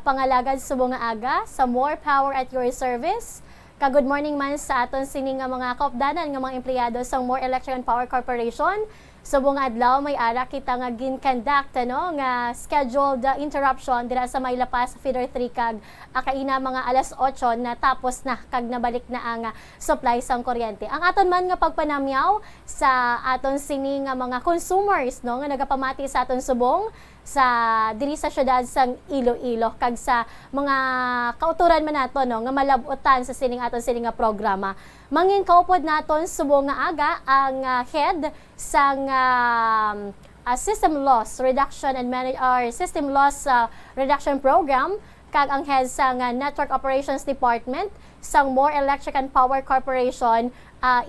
pangalagad subong nga aga sa More Power at Your Service. Good morning man sa aton sini nga mga kaupdanan nga mga empleyado sa More Electric and Power Corporation. Subong nga adlaw may ara kita nga gin-conduct nga scheduled interruption dira sa may lapas feeder 3 kag akaina mga alas 8 na tapos na kag nabalik na ang supply sang kuryente. Ang aton man nga pagpanamyaw sa aton sini nga mga consumers nga nagapamati sa aton subong sa diri sa syudad sang Iloilo kag sa mga kauturan man nato nga malabutan sa sining aton sining nga programa. Mangin kaupod naton subong nga aga ang head sang System Loss Reduction and System Loss Reduction Program kag ang head sang Network Operations Department sang More Electric and Power Corporation,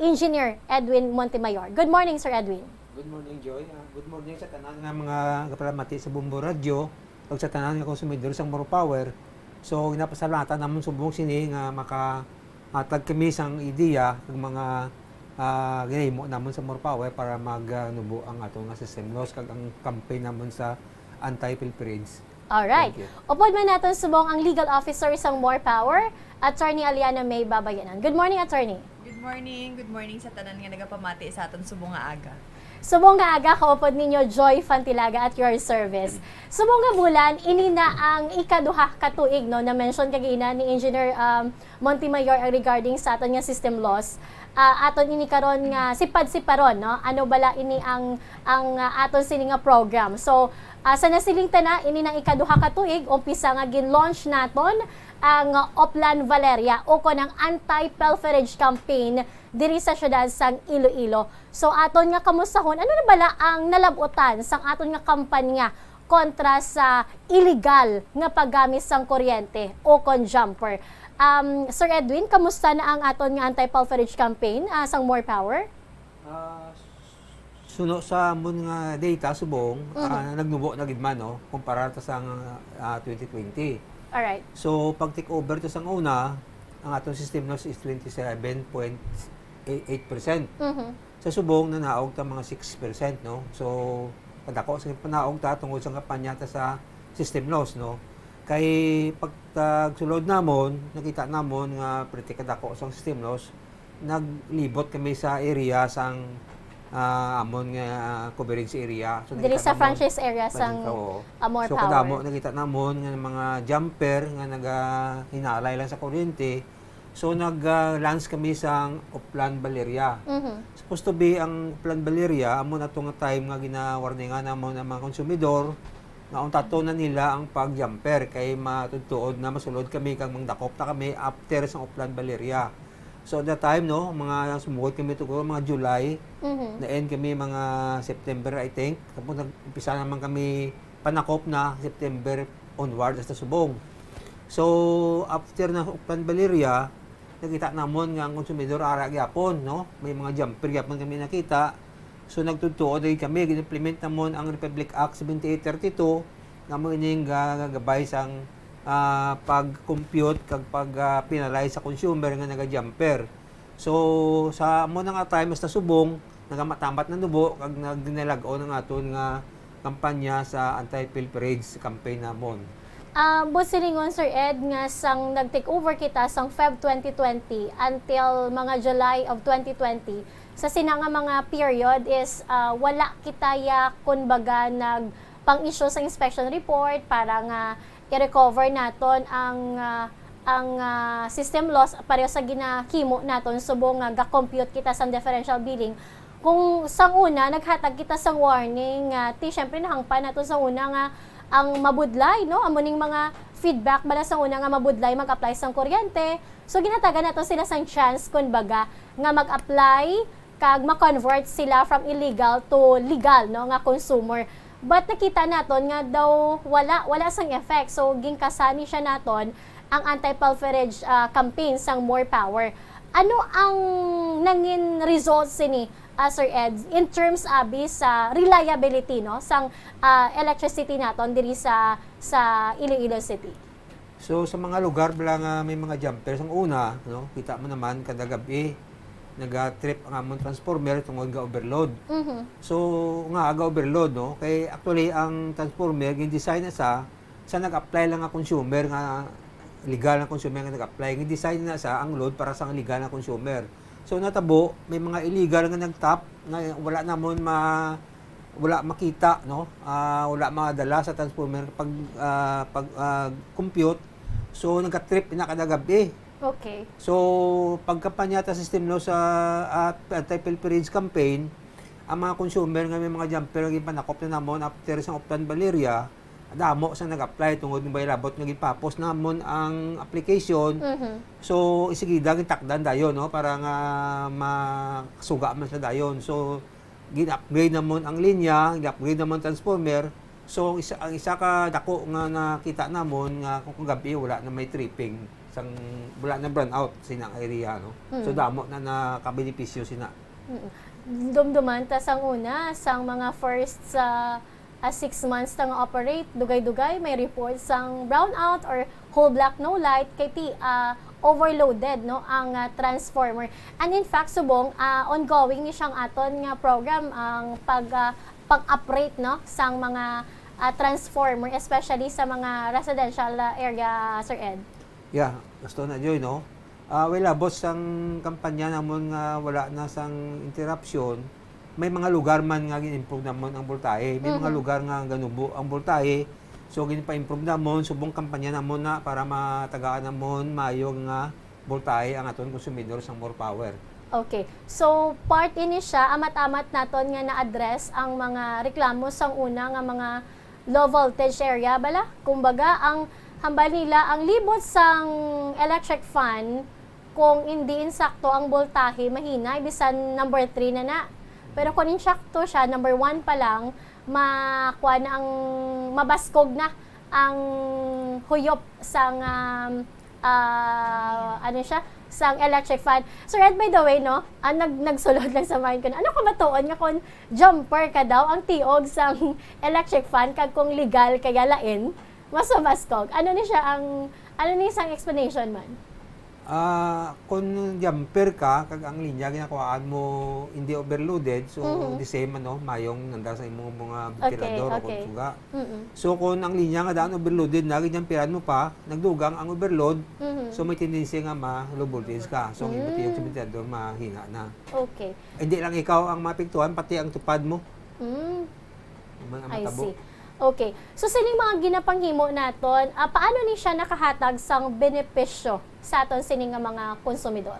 Engineer Edwin Montemayor. Good morning, Sir Edwin. Good morning, Joy. Good morning sa tanan nga mga kapalamati sa Bombo Radio ug sa tanan nga konsumidor sa More Power. So ginapasalamatan namon subong sini nga makahatag kami sang ideya ng mga ginahimo namon sa More Power para magnubo ang ato nga system loss kag ang campaign namon sa anti-pilferage. Alright. Upod man natin subong ang legal officer sang More Power, Attorney Aliana May Babayanan. Good morning, Attorney. Good morning sa tanan nga nagapamati sa aton subong nga aga. Subong nga aga, kaupod ninyo Joy Fantilaga at your service. Subong nga bulan, ini na ang ikaduha katuig na mention kagina ni Engineer Montemayor regarding sa aton nga system loss. Aton ini karon nga sipad-siparon, no? Ano bala ini ang aton sini nga program. So, sa nasiling tana, ini na ikaduha katuig, umpisa nga gin-launch naton ang Oplan Valeria o ko ng anti-pilferage campaign diri sa syudad sang Iloilo. So aton nga kamusahon, ano na bala ang nalabutan sang aton nga kampanya kontra sa illegal nga paggamit sang kuryente o kon jumper. Sir Edwin, kamusta na ang aton nga anti-pilferage campaign sang More Power? Suno sa amon nga data subong, nagnubo na gid man no kumpara ta sang 2020. Alright. So pag take over to sang una, ang atong system loss is 27.8%. Sa subong nanaog ta mga 6%, no. So kadako sa panaog ta tungod sa kampanya ta sa system loss, no. Kay pagsulod namon, nakita namon nga pretty kadako sa system loss, naglibot kami sa area sang amon nga coverage area. So dili sa franchise area sang More so, Power. So kadamo nakita namon nga mga jumper nga hinalay lang sa kuryente. So nag-launch kami sang Oplan Valeria. Supposed to be ang Oplan Valeria amon ato nga time nga ginawarningan namon ang mga konsumidor nga untato na nila ang pag-jumper kay matudtuod na masulod kami kang mangdakop ta kami after sang Oplan Valeria. So at that time, no, mga sumugod kami ito mga July, na-end kami mga September, I think. Tapos nag-umpisa naman kami panakop na September onward hasta subong. So, after na Oplan Valeria, nakita namon nga ang konsumidor ara gyapon, no? May mga jumper gyapon kami nakita. So, nagtutuo din kami, gin-implement namon ang Republic Act 7832 nga mo ining gagabay sang pag-compute kag pag-penalize sa consumer nga naga-jumper. So sa mo nga time sa subong nagamatamat na nubo kag nagdinalag-o ng aton nga kampanya sa anti-pilferage campaign namon. Busilingon Sir Ed nga sang nag-take over kita sang Feb 2020 until mga July of 2020 sa sinanga mga period is wala kitaya kunbaga nag pang-issue sa inspection report para nga i-recover naton ang system loss pareho sa ginahimo naton subong nga ga-compute kita sa differential billing. Kung sang una naghatag kita sang warning syempre nahangpan naton sa una nga ang mabudlay, no, amuning mga feedback bala sa una nga mabudlay mag-apply sang kuryente. So ginatagan nato sila sang chance kunbaga nga mag-apply kag ma-convert sila from illegal to legal, no, nga consumer. But nakita naton nga daw wala sang effect. So ginkasani siya naton ang anti-pilferage campaign sang More Power. Ano ang nangin results ni Sir Ed, in terms abi sa reliability no sang electricity naton diri sa Iloilo City. So sa mga lugar bala nga may mga jumpers ang una, no, kita mo naman kada gabi naga-trip ang among transformer tungod ga overload. So nga aga overload no, kay actually ang transformer gin-design na sa nag-apply lang ang consumer nga legal na consumer nga nag-apply, gin-design na sa ang load para sa legal na consumer. So natabo may mga illegal nga nag-tap nga wala namon wala makita no, wala madala sa transformer pag compute. So nagka-trip na kada gabi. Okay. So pagkampanya ta system no sa anti-pilferage campaign, ang mga consumer nga may mga jumper nga panakop na namon after sa Optan Valeria, damo sa nag-apply tungod ng baylabot nga gipapos namon ang application. So isigida gitakdan dayon no para nga masuga man sa dayon. So gin-upgrade namon ang linya, gin-upgrade namon transformer. So ang isa ka dako nga nakita namon nga kung gabi wala na may tripping, wala na burn out sinang area no. So damo na nakabenepisyo sina. Dumduman ta sang una sang mga first sa 6 months na nga operate, dugay-dugay may report sang brownout or whole black no light kay overloaded no ang transformer. And in fact subong ongoing ni siyang aton nga program ang pag-operate no sang mga transformer especially sa mga residential area, Sir Ed. Yeah, gusto na joy no. Wala boss sang kampanya namon nga wala na sang interruption. May mga lugar man nga gin-improve namon ang voltahe. May mga lugar nga ganubo ang voltahe. So gin-pa-improve namon subong kampanya namon na para matagaan namon maayo nga voltahe ang aton konsumidor sang more power. Okay. So part ini siya amat-amat naton nga na-address ang mga reklamo sang una nga mga low voltage area bala. Kumbaga ang hambal nila ang libot sang electric fan kung hindi insakto ang voltahe mahina bisan number 3 na. Pero kung insakto siya, number 1 pa lang, makuha na ang mabaskog na ang huyop sang sang electric fan. So Red, by the way, no, nagsulod lang sa mind ko na, ano ka matuon nga kung jumper ka daw ang tiog sang electric fan kag kung legal kaya lain, mas mabaskog. Ano ni siyang explanation man? Kung jumper ka kag ang linya ginakuhaan mo hindi overloaded, so the same mayong nandar sa imong mga ventilador o suga. So kung ang linya nga daan overloaded na ginjamperan mo pa, nagdugang ang overload, so may tendency nga low voltage ka. So ang ibutiyog sa ventilador mahina na. Okay. Hindi lang ikaw ang mapektuhan, pati ang tupad mo. I see. Okay. So sining mga ginapanghimo naton, paano ni siya nakahatag sang benepisyo sa aton sining nga mga konsumidor?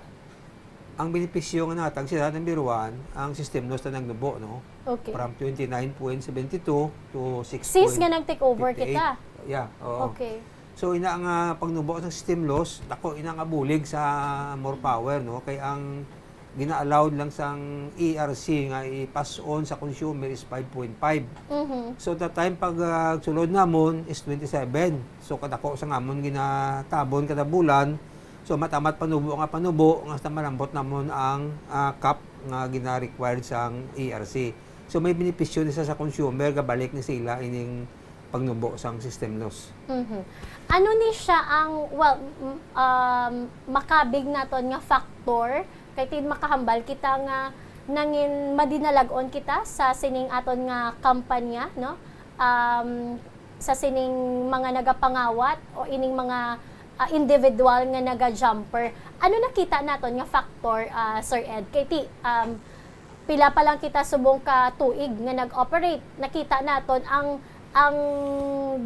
Ang benepisyo nga natag sila number 1, ang system nos na nagnubo no. Okay. From 29.72 to 6. Since nga nag-take over kita. Yeah, oo. Okay. So ina nga pagnubo sa system loss, dako ina nga bulig sa more power no, kay ang gina-allowed lang sang ERC nga i-pass on sa consumer is 5.5. So that time pag sulod namon is 27. So kadako sa ngamon ginatabon kada bulan. So matamat panubo nga sa malambot namon ang cap nga gina-required sang ERC. So may benepisyo nisa sa consumer gabalik ni sila ining pagnubo sang system loss. Ano ni siya ang makabig naton nga factor kay tin makahambal kita nga nangin madinalagon kita sa sining aton nga kampanya no, sa sining mga nagapangawat o ining mga individual nga naga-jumper. Ano nakita naton nga factor, Sir Ed? Kay pila pa lang kita subong ka tuig nga nag-operate, nakita naton ang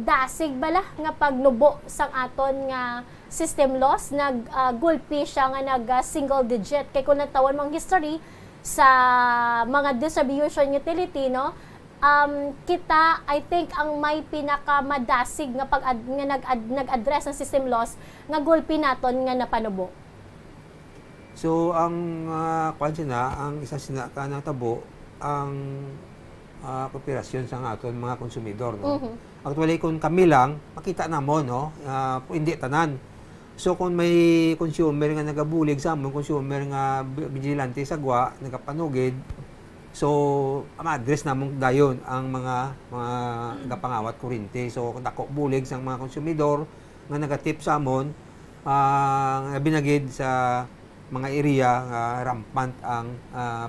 dasig bala nga pagnubo sang aton nga system loss, gulpi siya nga single digit. Kay kung nagtawan mong history sa mga distribution utility no, kita I think ang may pinakamadasig nga nag-address ng system loss nga gulpi naton nga napanubo. So ang ang isa sina ka natabo ang kooperasyon sa aton mga konsumidor no. Actually kung kami lang makita namon no, hindi tanan. So kung may consumer nga nagabulig sa among consumer nga vigilante sa gwa, nagapanugid, So, ma-address namong dayon ang mga gapangawat kuryente. So, dako bulig sa mga konsumidor nga nagatip sa amon nga binagid sa mga area nga rampant ang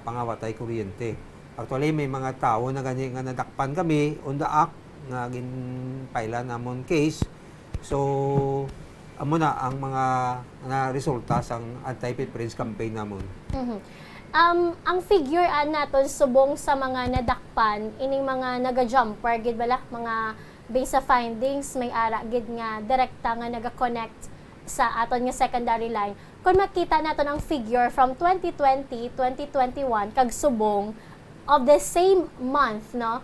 pangawatay kuryente. Actually, may mga tao na gani nga nadakpan kami on the act nga ginpailan namon case. So, amo na ang mga na resulta sang anti-preference campaign namon. Ang figure naton subong sa mga nadakpan ining mga naga-jumper gid bala mga based sa findings may ara gid nga direkta nga naga-connect sa aton nga secondary line. Kung makita naton ang figure from 2020, 2021 kag subong of the same month, no,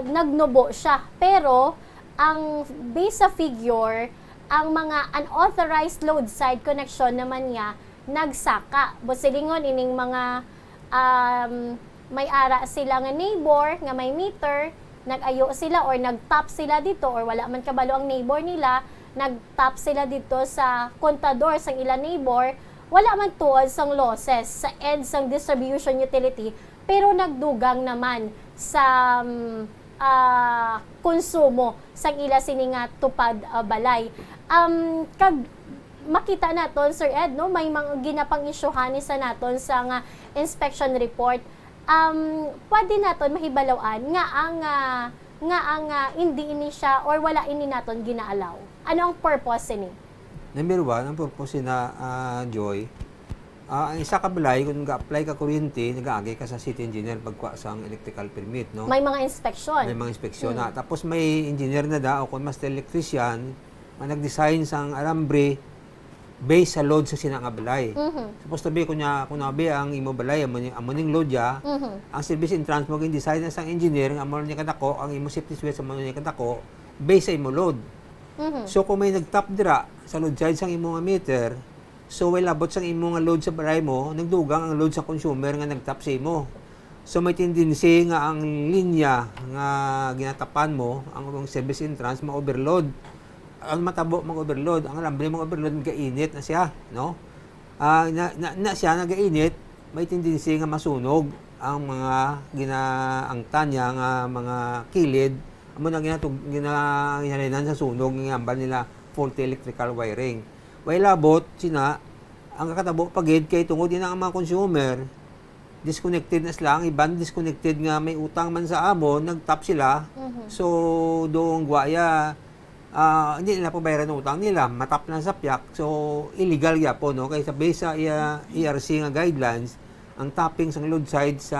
nagnubo siya. Pero ang based sa figure, ang mga unauthorized load side connection naman niya nagsaka. Busilingon ining mga may ara sila nga neighbor nga may meter, nag-ayo sila or nag-top sila dito or wala man kabalo ang neighbor nila, nag-top sila dito sa kontador sang ila neighbor, wala man tuod sang losses sa end sang distribution utility, pero nagdugang naman sa konsumo sang ila sininga tupad balay. Kag makita naton Sir Ed, no, may mga ginapang isyuhan sa naton sa nga inspection report. Pwede naton mahibalawan nga ang hindi ini siya or wala ini naton ginaalaw. Ano ang purpose ni? Number 1, ang purpose na Joy, ang isa ka balay kung nag-apply ka kuryente, nag-aagay ka sa city engineer pagkuha sa electrical permit, no? May mga inspeksyon. May mga inspeksyon na. Tapos may engineer na da o kung master electrician, nag-design sang alambre based sa load sa sinangabalay. Supposed to be kung nabi ang imo balay amoning load ya, ang service entrance mo gin design sang engineer ang amo niya kadako, ang imo safety switch sa niya kadako based sa imo load. So kung may nagtap dira sa load side sang imo nga meter, so way labot sang imo nga load sa balay mo, nagdugang ang load sa consumer nga nagtap sa imo. So may tendency nga ang linya nga ginatapan mo, ang service entrance ma-overload. Ang matabo mag-overload, ang alambre mag-overload, nag-init na siya, no? Na siya nag-init, may tendency nga masunog ang mga ginaangtan niya nga mga kilid, amo na ginalinan sa sunog ng ambal nila faulty electrical wiring. Way labot sina ang kakatabo pagid kay tungod din ang mga consumer disconnected na sila, ang iban disconnected nga may utang man sa amo, nagtap sila. So doong guaya hindi nila pabayaran ng utang nila, matap na sa piyak, so illegal ya po, no? Kaya based sa ERC nga guidelines, ang tapping sang load side sa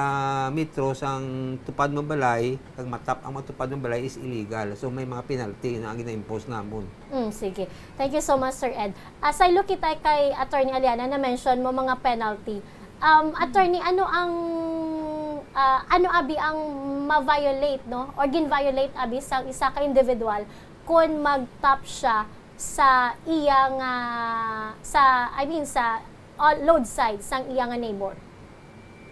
metro sang tupad ng balay, kag matap ang matupad ng balay is illegal. So may mga penalty na gina-impose namon. Sige. Thank you so much, Sir Ed. As I look itay kay Attorney Aliana na mention mo mga penalty. Attorney, ano abi ang ma-violate, no? Or gin-violate abi sang isa ka individual kung mag-top siya sa iyang sa load side sang iyang neighbor.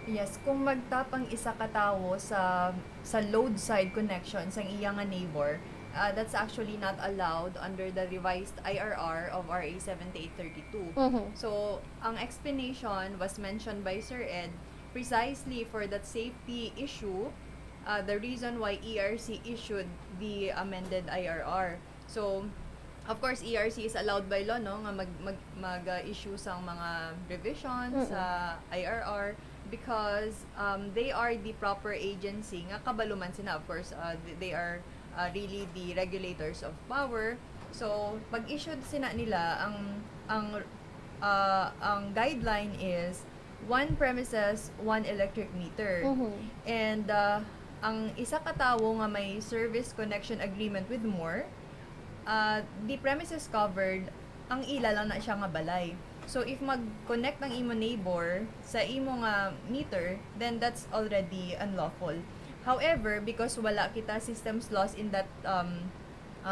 Yes, kung mag-top ang isa ka tawo sa load side connection sang iyang neighbor, that's actually not allowed under the revised IRR of RA 7832. So, ang explanation was mentioned by Sir Ed precisely for that safety issue. The reason why ERC issued the amended IRR. So, of course, ERC is allowed by law, no, nga mag-issue sang mga revisions sa IRR because they are the proper agency nga kabaluman sina. Of course, they are really the regulators of power. So, pag-issued sina nila, ang guideline is one premises, one electric meter. And ang isa ka tawo nga may service connection agreement with more, the premises covered, ang ila lang na siya nga balay. So if mag-connect ng imo neighbor sa imo nga meter, then that's already unlawful. However, because wala kita systems loss in that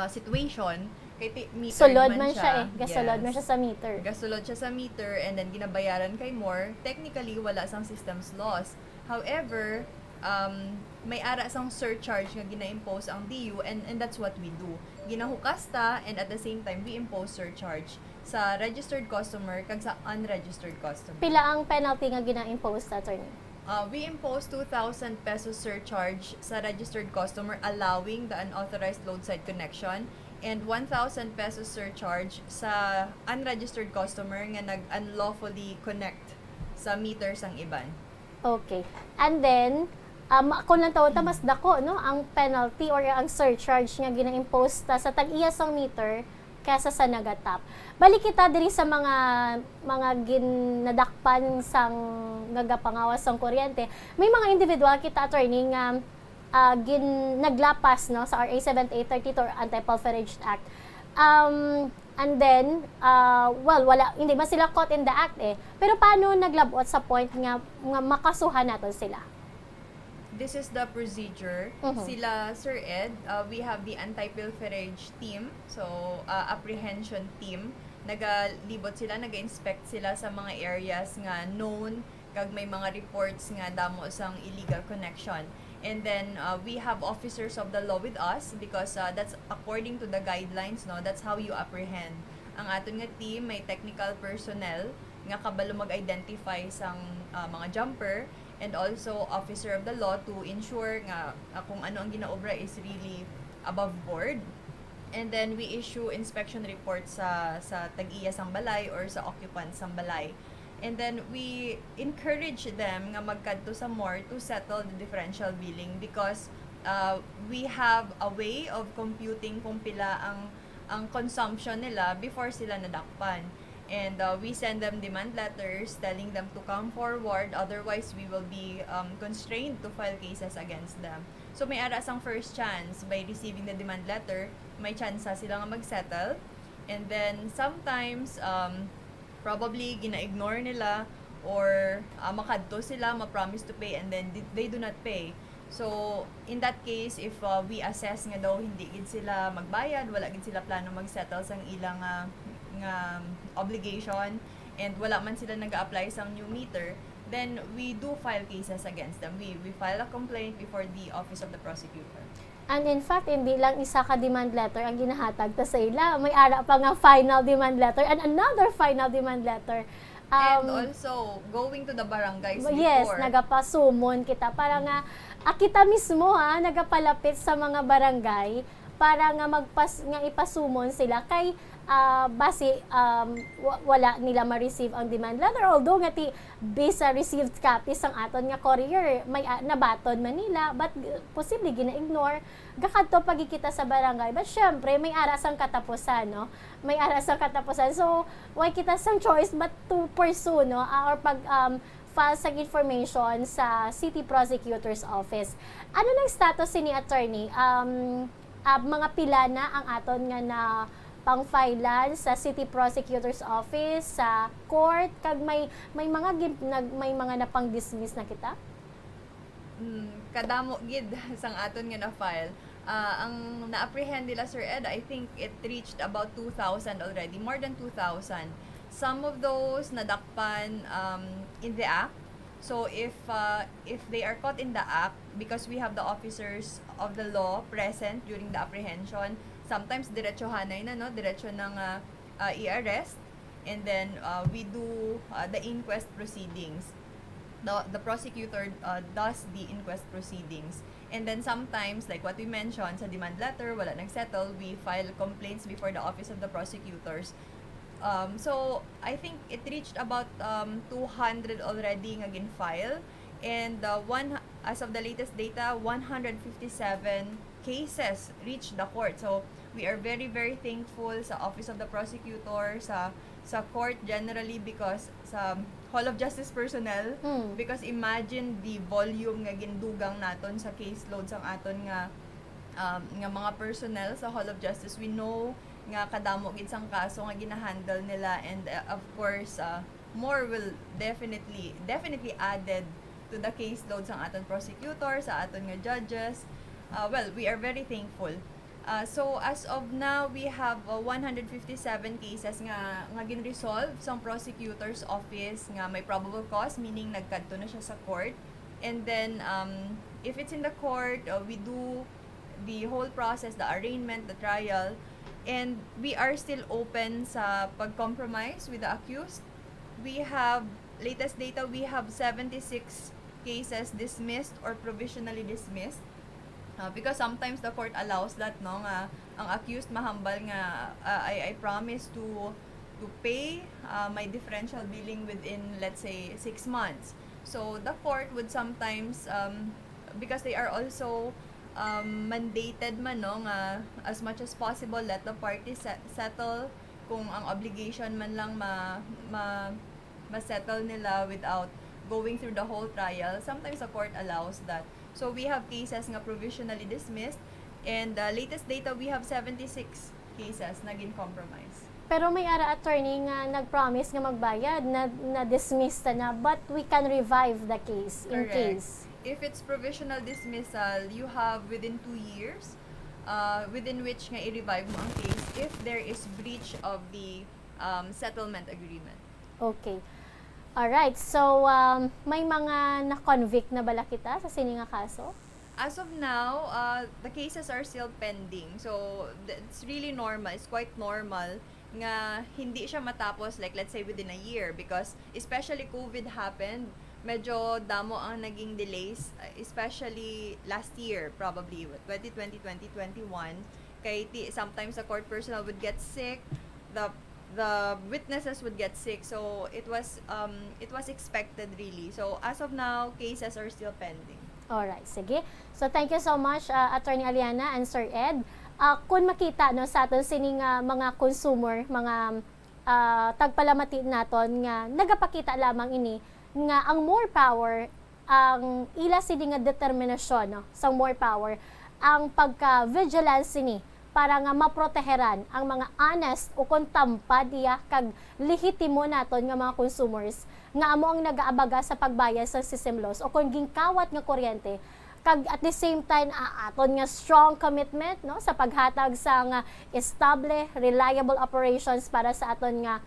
situation, kay meter Sulod man siya gasulod man siya sa meter. Gasulod siya sa meter and then ginabayaran kay more, technically wala sang systems loss. However, may ara sang surcharge nga gina-impose ang DU and that's what we do. Ginahukasta and at the same time we impose surcharge sa registered customer kag sa unregistered customer. Pila ang penalty nga gina-impose, Attorney? We imposed 2,000 pesos surcharge sa registered customer allowing the unauthorized load side connection and 1,000 pesos surcharge sa unregistered customer nga nag-unlawfully connect sa meters ang iban. Okay. And then, kung lang tawag mas dako, no, ang penalty or ang surcharge nga gina-impose sa tag-iya sang meter kaysa sa nagatap. Balik kita diri sa mga ginadakpan sang nagapangawas sang kuryente. May mga individual kita, attorney, nga naglapas, no, sa RA 7832 or Anti-Pilferage Act. And then, hindi man sila caught in the act Pero paano naglabot sa point nga makasuhan natin sila? This is the procedure. Sila, Sir Ed, we have the anti-pilferage team, so apprehension team. Nagalibot sila, naga-inspect sila sa mga areas nga known, kag may mga reports nga damo sang illegal connection. And then we have officers of the law with us because that's according to the guidelines, no? That's how you apprehend. Ang aton nga team may technical personnel nga kabalo mag-identify sang mga jumper and also officer of the law to ensure nga kung ano ang ginaobra is really above board. And then we issue inspection reports sa tag-iya sang balay or sa occupants sang balay. And then we encourage them nga magkadto sa MOR to settle the differential billing because we have a way of computing kung pila ang consumption nila before sila nadakpan. And we send them demand letters telling them to come forward, otherwise we will be constrained to file cases against them. So may ara sang first chance by receiving the demand letter, may chance sila nga mag-settle. And then sometimes probably gina-ignore nila or makadto sila, ma-promise to pay and then they do not pay. So in that case, if we assess nga daw hindi gid sila magbayad, wala gid sila plano mag-settle sang ilang nga obligation and wala man sila nag-apply sa new meter, then we do file cases against them. We file a complaint before the office of the prosecutor. And in fact, hindi lang isa ka demand letter ang ginahatag ta sa ila. May ara pa nga final demand letter and another final demand letter. And also, going to the barangays before. Yes, nagapasumon kita. Para nga, kita mismo nagapalapit sa mga barangay para nga ipasumon sila kay base wala nila ma-receive ang demand letter, although nga bisa received copies ang aton nga courier may nabaton man nila but posible gina-ignore gakadto pagikita sa barangay, but syempre may aras ang katapusan, no, may aras ang katapusan, so why kita sang choice but to pursue, no, or pag file sa information sa City Prosecutor's Office. Ano nang status ni attorney? Mga pila na ang aton nga na pang-filean sa City Prosecutor's Office, sa court, kag may mga napang-dismiss na kita? Kadamo gid sang aton nga na-file. Ang na-apprehend nila, Sir Ed, I think it reached about 2,000 already, more than 2,000. Some of those nadakpan in the act. So if they are caught in the act, because we have the officers of the law present during the apprehension, sometimes diretsohanay na, no, diretso ng i-arrest, and then we do the inquest proceedings. The prosecutor does the inquest proceedings. And then sometimes, like what we mentioned, sa demand letter, wala nagsettle, we file complaints before the office of the prosecutors. So I think it reached about 200 already nga gin-file, and as of the latest data, 157 cases reached the court. So we are very, very thankful sa office of the prosecutor, sa court generally, because sa Hall of Justice personnel, because imagine the volume nga gindugang naton sa caseload sang aton nga mga personnel sa Hall of Justice. We know nga kadamo gid sang kaso nga ginahandle nila, and of course more will definitely added to the caseload sang aton prosecutor, sa aton nga judges. Well, we are very thankful. So as of now, we have 157 cases nga gin-resolve sa prosecutor's office nga may probable cause, meaning nagkadto na siya sa court. And then if it's in the court, we do the whole process, the arraignment, the trial, and we are still open sa pag-compromise with the accused. We have latest data, we have 76 cases dismissed or provisionally dismissed. Because sometimes the court allows that, no, nga ang accused mahambal nga I promise to pay my differential billing within, let's say, 6 months. So the court would sometimes because they are also mandated man, no, nga as much as possible let the parties settle kung ang obligation man lang ma-settle nila without going through the whole trial. Sometimes the court allows that. So we have cases nga provisionally dismissed, and the latest data we have 76 cases naging compromise. Pero may ara attorney nga nag-promise nga magbayad na dismiss na, but we can revive the case in Correct. case. If it's provisional dismissal, you have within 2 years within which nga i-revive mo ang case if there is breach of the settlement agreement. Okay. Alright, so may mga na-convict na bala kita sa sini nga kaso? As of now, the cases are still pending. So it's really normal. It's quite normal nga hindi siya matapos, like let's say within a year, because especially COVID happened, medyo damo ang naging delays, especially last year, probably 2020, 2021. Kay sometimes the court personnel would get sick, the witnesses would get sick, so it was expected really. So as of now, cases are still pending. Alright, sige. So thank you so much Attorney Aliana and Sir Ed. Kung makita no sa aton sining mga consumer, mga tagpalamati naton nga nagapakita lamang ini nga ang more power, ang ila sini nga determinasyon, no, sa more power, ang pagka-vigilance ni para nga maproteheran ang mga honest o kung tampad iya kag lehitimo naton nga mga consumers nga amo ang nagaabaga sa pagbayad sa system laws o kung gingkawat nga kuryente, kag at the same time aton nga strong commitment, no, sa paghatag sa nga estable, reliable operations para sa aton nga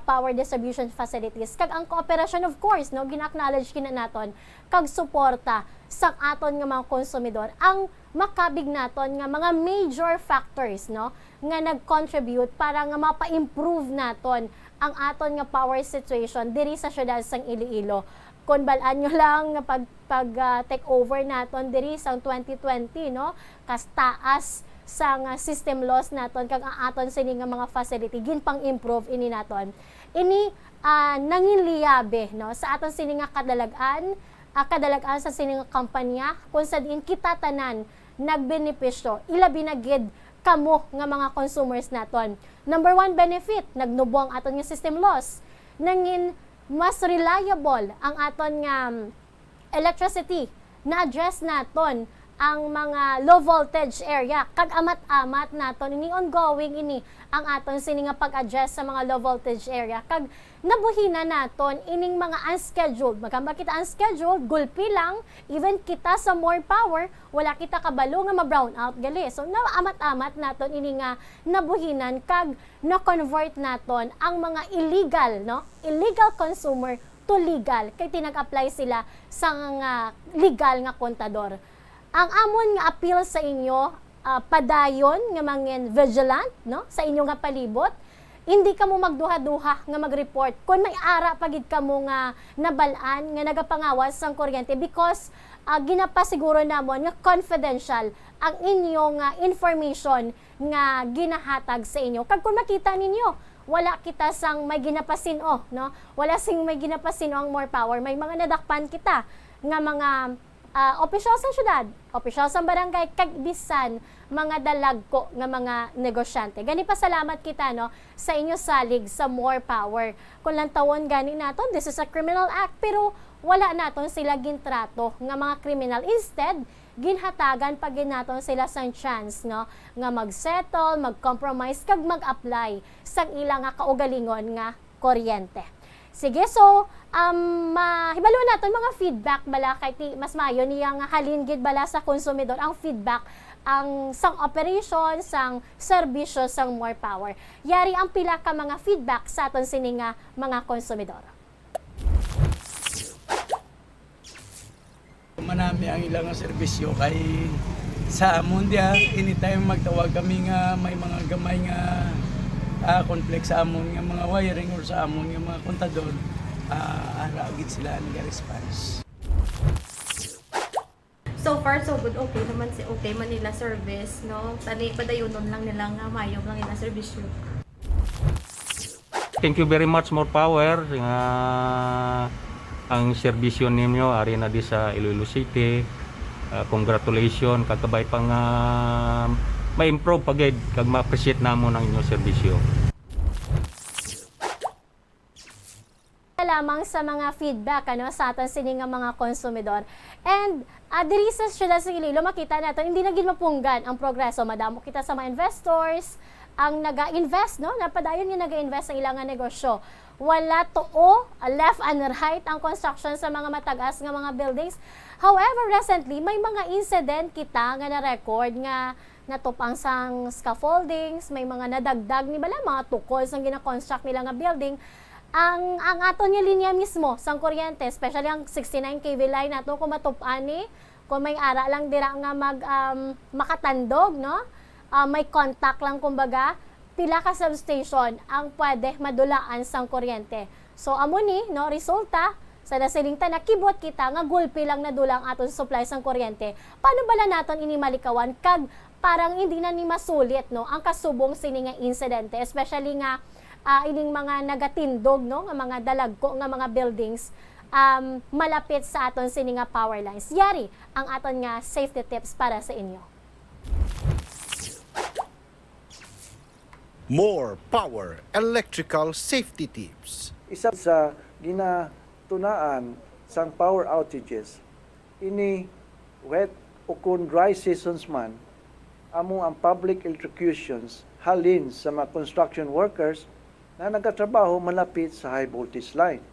power distribution facilities, kag ang cooperation of course, no, gina-acknowledge kina naton kag suporta sa aton nga mga konsumidor ang makabig naton nga mga major factors, no, nga nag-contribute para nga mapa-improve naton ang aton nga power situation diri sa syudad sang Iloilo. Kung balaan nyo lang nga pag take over naton diri sang 2020, no, kas taas sang system loss naton kag ang aton sini nga mga facility gin pang-improve ini naton. Ini nanginliyabe, no, sa aton sini nga kadalagan sa sini nga kampanya kung sa diin kita tanan nagbenepisyo, ilabi na gid kamo nga mga consumers naton. Number 1 benefit, nagnubo ang aton nga system loss. Nangin mas reliable ang aton nga electricity, na-address naton ang mga low voltage area, kag amat-amat naton ini ongoing ini ang aton sini nga pag-adjust sa mga low voltage area, kag nabuhina naton ining mga unscheduled, magamba kita unscheduled, gulpi lang, even kita sa more power, wala kita kabalo nga ma-brown out gali. So amat-amat naton ini nga nabuhinan kag na-convert naton ang mga illegal consumer to legal, kay tinag-apply sila sa legal nga kontador. Ang amon nga appeal sa inyo, padayon nga mangin vigilant, no, sa inyo nga palibot, hindi ka mo magduha-duha nga mag-report kung may ara pagid ka mo nga nabalaan nga nagapangawas sang kuryente, because ginapasiguro namon nga confidential ang inyong information nga ginahatag sa inyo. Kag kung makita ninyo, wala kita sang may ginapasino, no, wala sing may ginapasino ang more power, may mga nadakpan kita nga mga opisyal sa syudad, opisyal sa barangay, kag bisan mga dalagko nga mga negosyante. Gani pa salamat kita, no, sa inyo salig sa more power. Kung lang tawon gani naton, this is a criminal act, pero wala naton sila gintrato nga mga criminal. Instead, ginhatagan pag naton sila sang chance, no, nga mag-settle, mag-compromise, kag mag-apply sa ilang nga kaugalingon nga kuryente. Sige, so mahibalo naton mga feedback bala kay mas mayo niya nga halin gid bala sa konsumidor ang feedback ang sang operation, sang serbisyo sang more power. Yari ang pila ka mga feedback sa aton sini nga mga konsumidor. Manami ang ilang serbisyo kay sa amon dia anytime magtawag kami nga may mga gamay nga complex sa amon nga mga wiring or sa amon nga mga kontador, ara gid sila nag-response. So far, so good. Okay naman okay man nila service, no? Tani padayunon lang nila nga mayong lang nila service yun. Thank you very much, More Power. Ang serbisyo ninyo ari na di sa Iloilo City. Congratulations, kagabay pang ma-improve pagid kag ma-appreciate namo ng inyong serbisyo. Lamang sa mga feedback sa aton sining nga mga konsumidor. And diri sa siyudad sa Iloilo, makita natin hindi na gid mapunggan ang progreso. Madamo kita sa mga investors ang naga-invest, no? Napadayon nga naga-invest sa ilang nga negosyo. Wala too left and right ang construction sa mga matagas nga mga buildings. However, recently may mga incident kita nga na-record nga natupang sang scaffoldings, may mga nadagdag ni bala mga tukol sang gina-construct nila nga building. Ang aton nga linya mismo sang kuryente, especially ang 69 kV line nato kung matupani, kung may ara lang dira nga makatandog, no? May contact lang kumbaga, pila ka substation ang pwede madulaan sang kuryente. So amo ni no resulta sa nasiling nakibot kita nga gulpi lang nadulang aton supply sang kuryente. Paano bala naton ini malikawan kag parang hindi na ni masulit no ang kasubong sini nga insidente, especially nga ining mga nagatindog no nga mga dalagko nga mga buildings malapit sa aton sini nga power lines. Yari ang aton nga safety tips para sa inyo. More Power Electrical Safety Tips. Isa sa ginatunaan sang power outages, ini wet o kung dry seasons man, amo ang public electrocutions halin sa mga construction workers na nagatrabaho malapit sa high voltage line.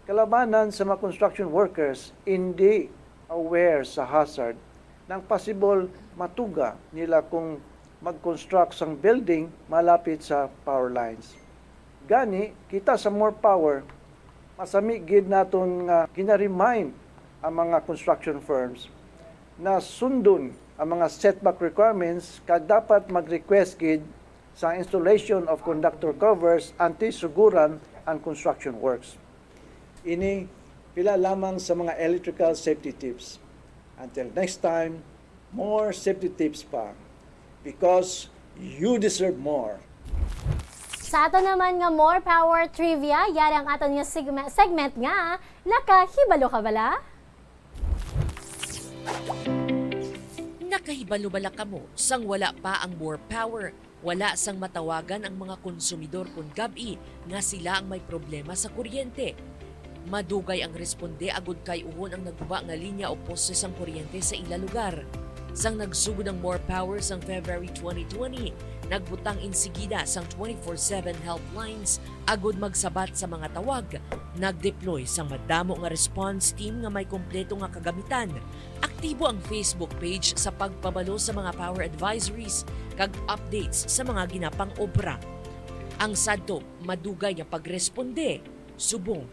Kalabanan sa mga construction workers, hindi aware sa hazard ng possible matuga nila kung mag-construct sang building malapit sa power lines. Gani, kita sa More Power, masami gid naton nga gina-remind ang mga construction firms na sundon ang mga setback requirements kag dapat mag-request gid sa installation of conductor covers anti-suguran ang construction works. Ini pila lamang sa mga electrical safety tips. Until next time, more safety tips pa. Because you deserve more. Sa ato naman nga More Power Trivia, yari ang aton nga segment nga, nakahibalo ka bala? Nakahibalo bala ka mo sang wala pa ang More Power? Wala sang matawagan ang mga konsumidor kun gabi nga sila ang may problema sa kuryente. Madugay ang responde agud kay uhon ang nagguba nga linya o poste sang kuryente sa ila lugar. Sang nagsugod ang More Power sang February 2020, nagbutang insigida sang 24/7 helplines agud magsabat sa mga tawag. Nagdeploy sang madamo nga response team nga may kompleto nga kagamitan. Aktibo ang Facebook page sa pagpabalo sa mga power advisories kag updates sa mga ginapang obra. Ang sadto madugay nga pagresponde, subong,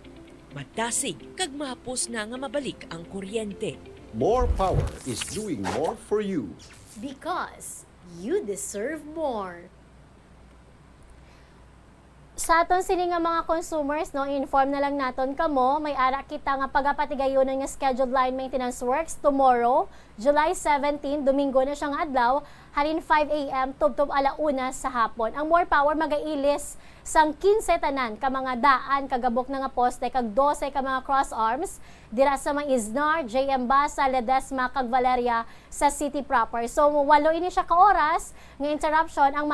matasig kag mahapos na nga mabalik ang kuryente. More Power is doing more for you. Because you deserve more. Sa aton sini nga mga consumers, no, inform na lang naton kamo, may ara kita nga pagapatigayonon nga scheduled line maintenance works tomorrow, July 17, Domingo na siyang adlaw, halin 5 a.m. tubtob alauna sa hapon. Ang More Power magailis sang 15 tanan ka mga daan kagabok na nga poste kag 12 ka mga cross arms dira sa mga Iznar, JM Basa, Ledesma kag Valeria sa city proper. So walo ini siya ka oras nga interruption ang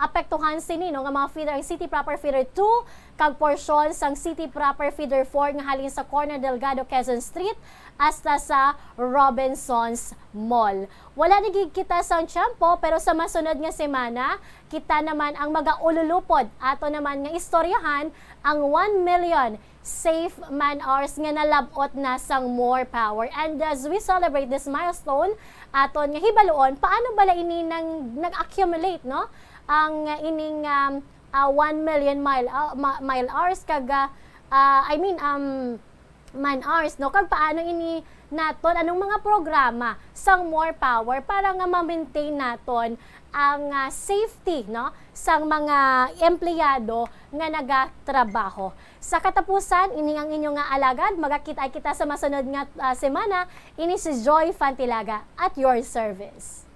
apektuhan sini no nga mga feeder ang city proper feeder 2 kag porsyon sang city proper feeder 4 nga halin sa corner Delgado Quezon Street hasta sa Robinsons Mall. Wala ni kita sa tiyempo pero sa masunod nga semana kita naman ang magaululupod ato naman nga istoryahan ang 1 million safe man hours nga nalabot na sang More Power. And as we celebrate this milestone, aton nga hibaluon paano bala ini nag-accumulate no ang ining 1 million mile hours kag man hours no kag paano ini naton anong mga programa sang More Power para nga ma-maintain naton ang safety no sang mga empleyado nga nagatrabaho. Sa katapusan, ini ang inyong nga alagad, magakita kita sa masunod nga semana. Ini si Joy Fantilaga at your service.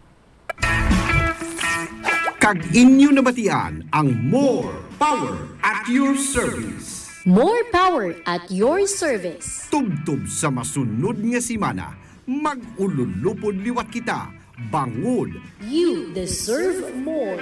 Kag inyo nabatian ang More Power at your service. More Power at your service. Tubtub sa masunod nga semana, mag-ululupod liwat kita, bangod. You deserve more.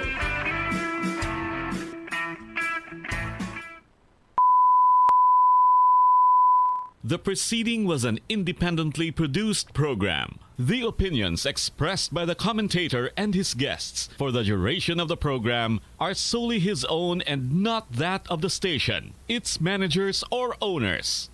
The preceding was an independently produced program. The opinions expressed by the commentator and his guests for the duration of the program are solely his own and not that of the station, its managers, or owners.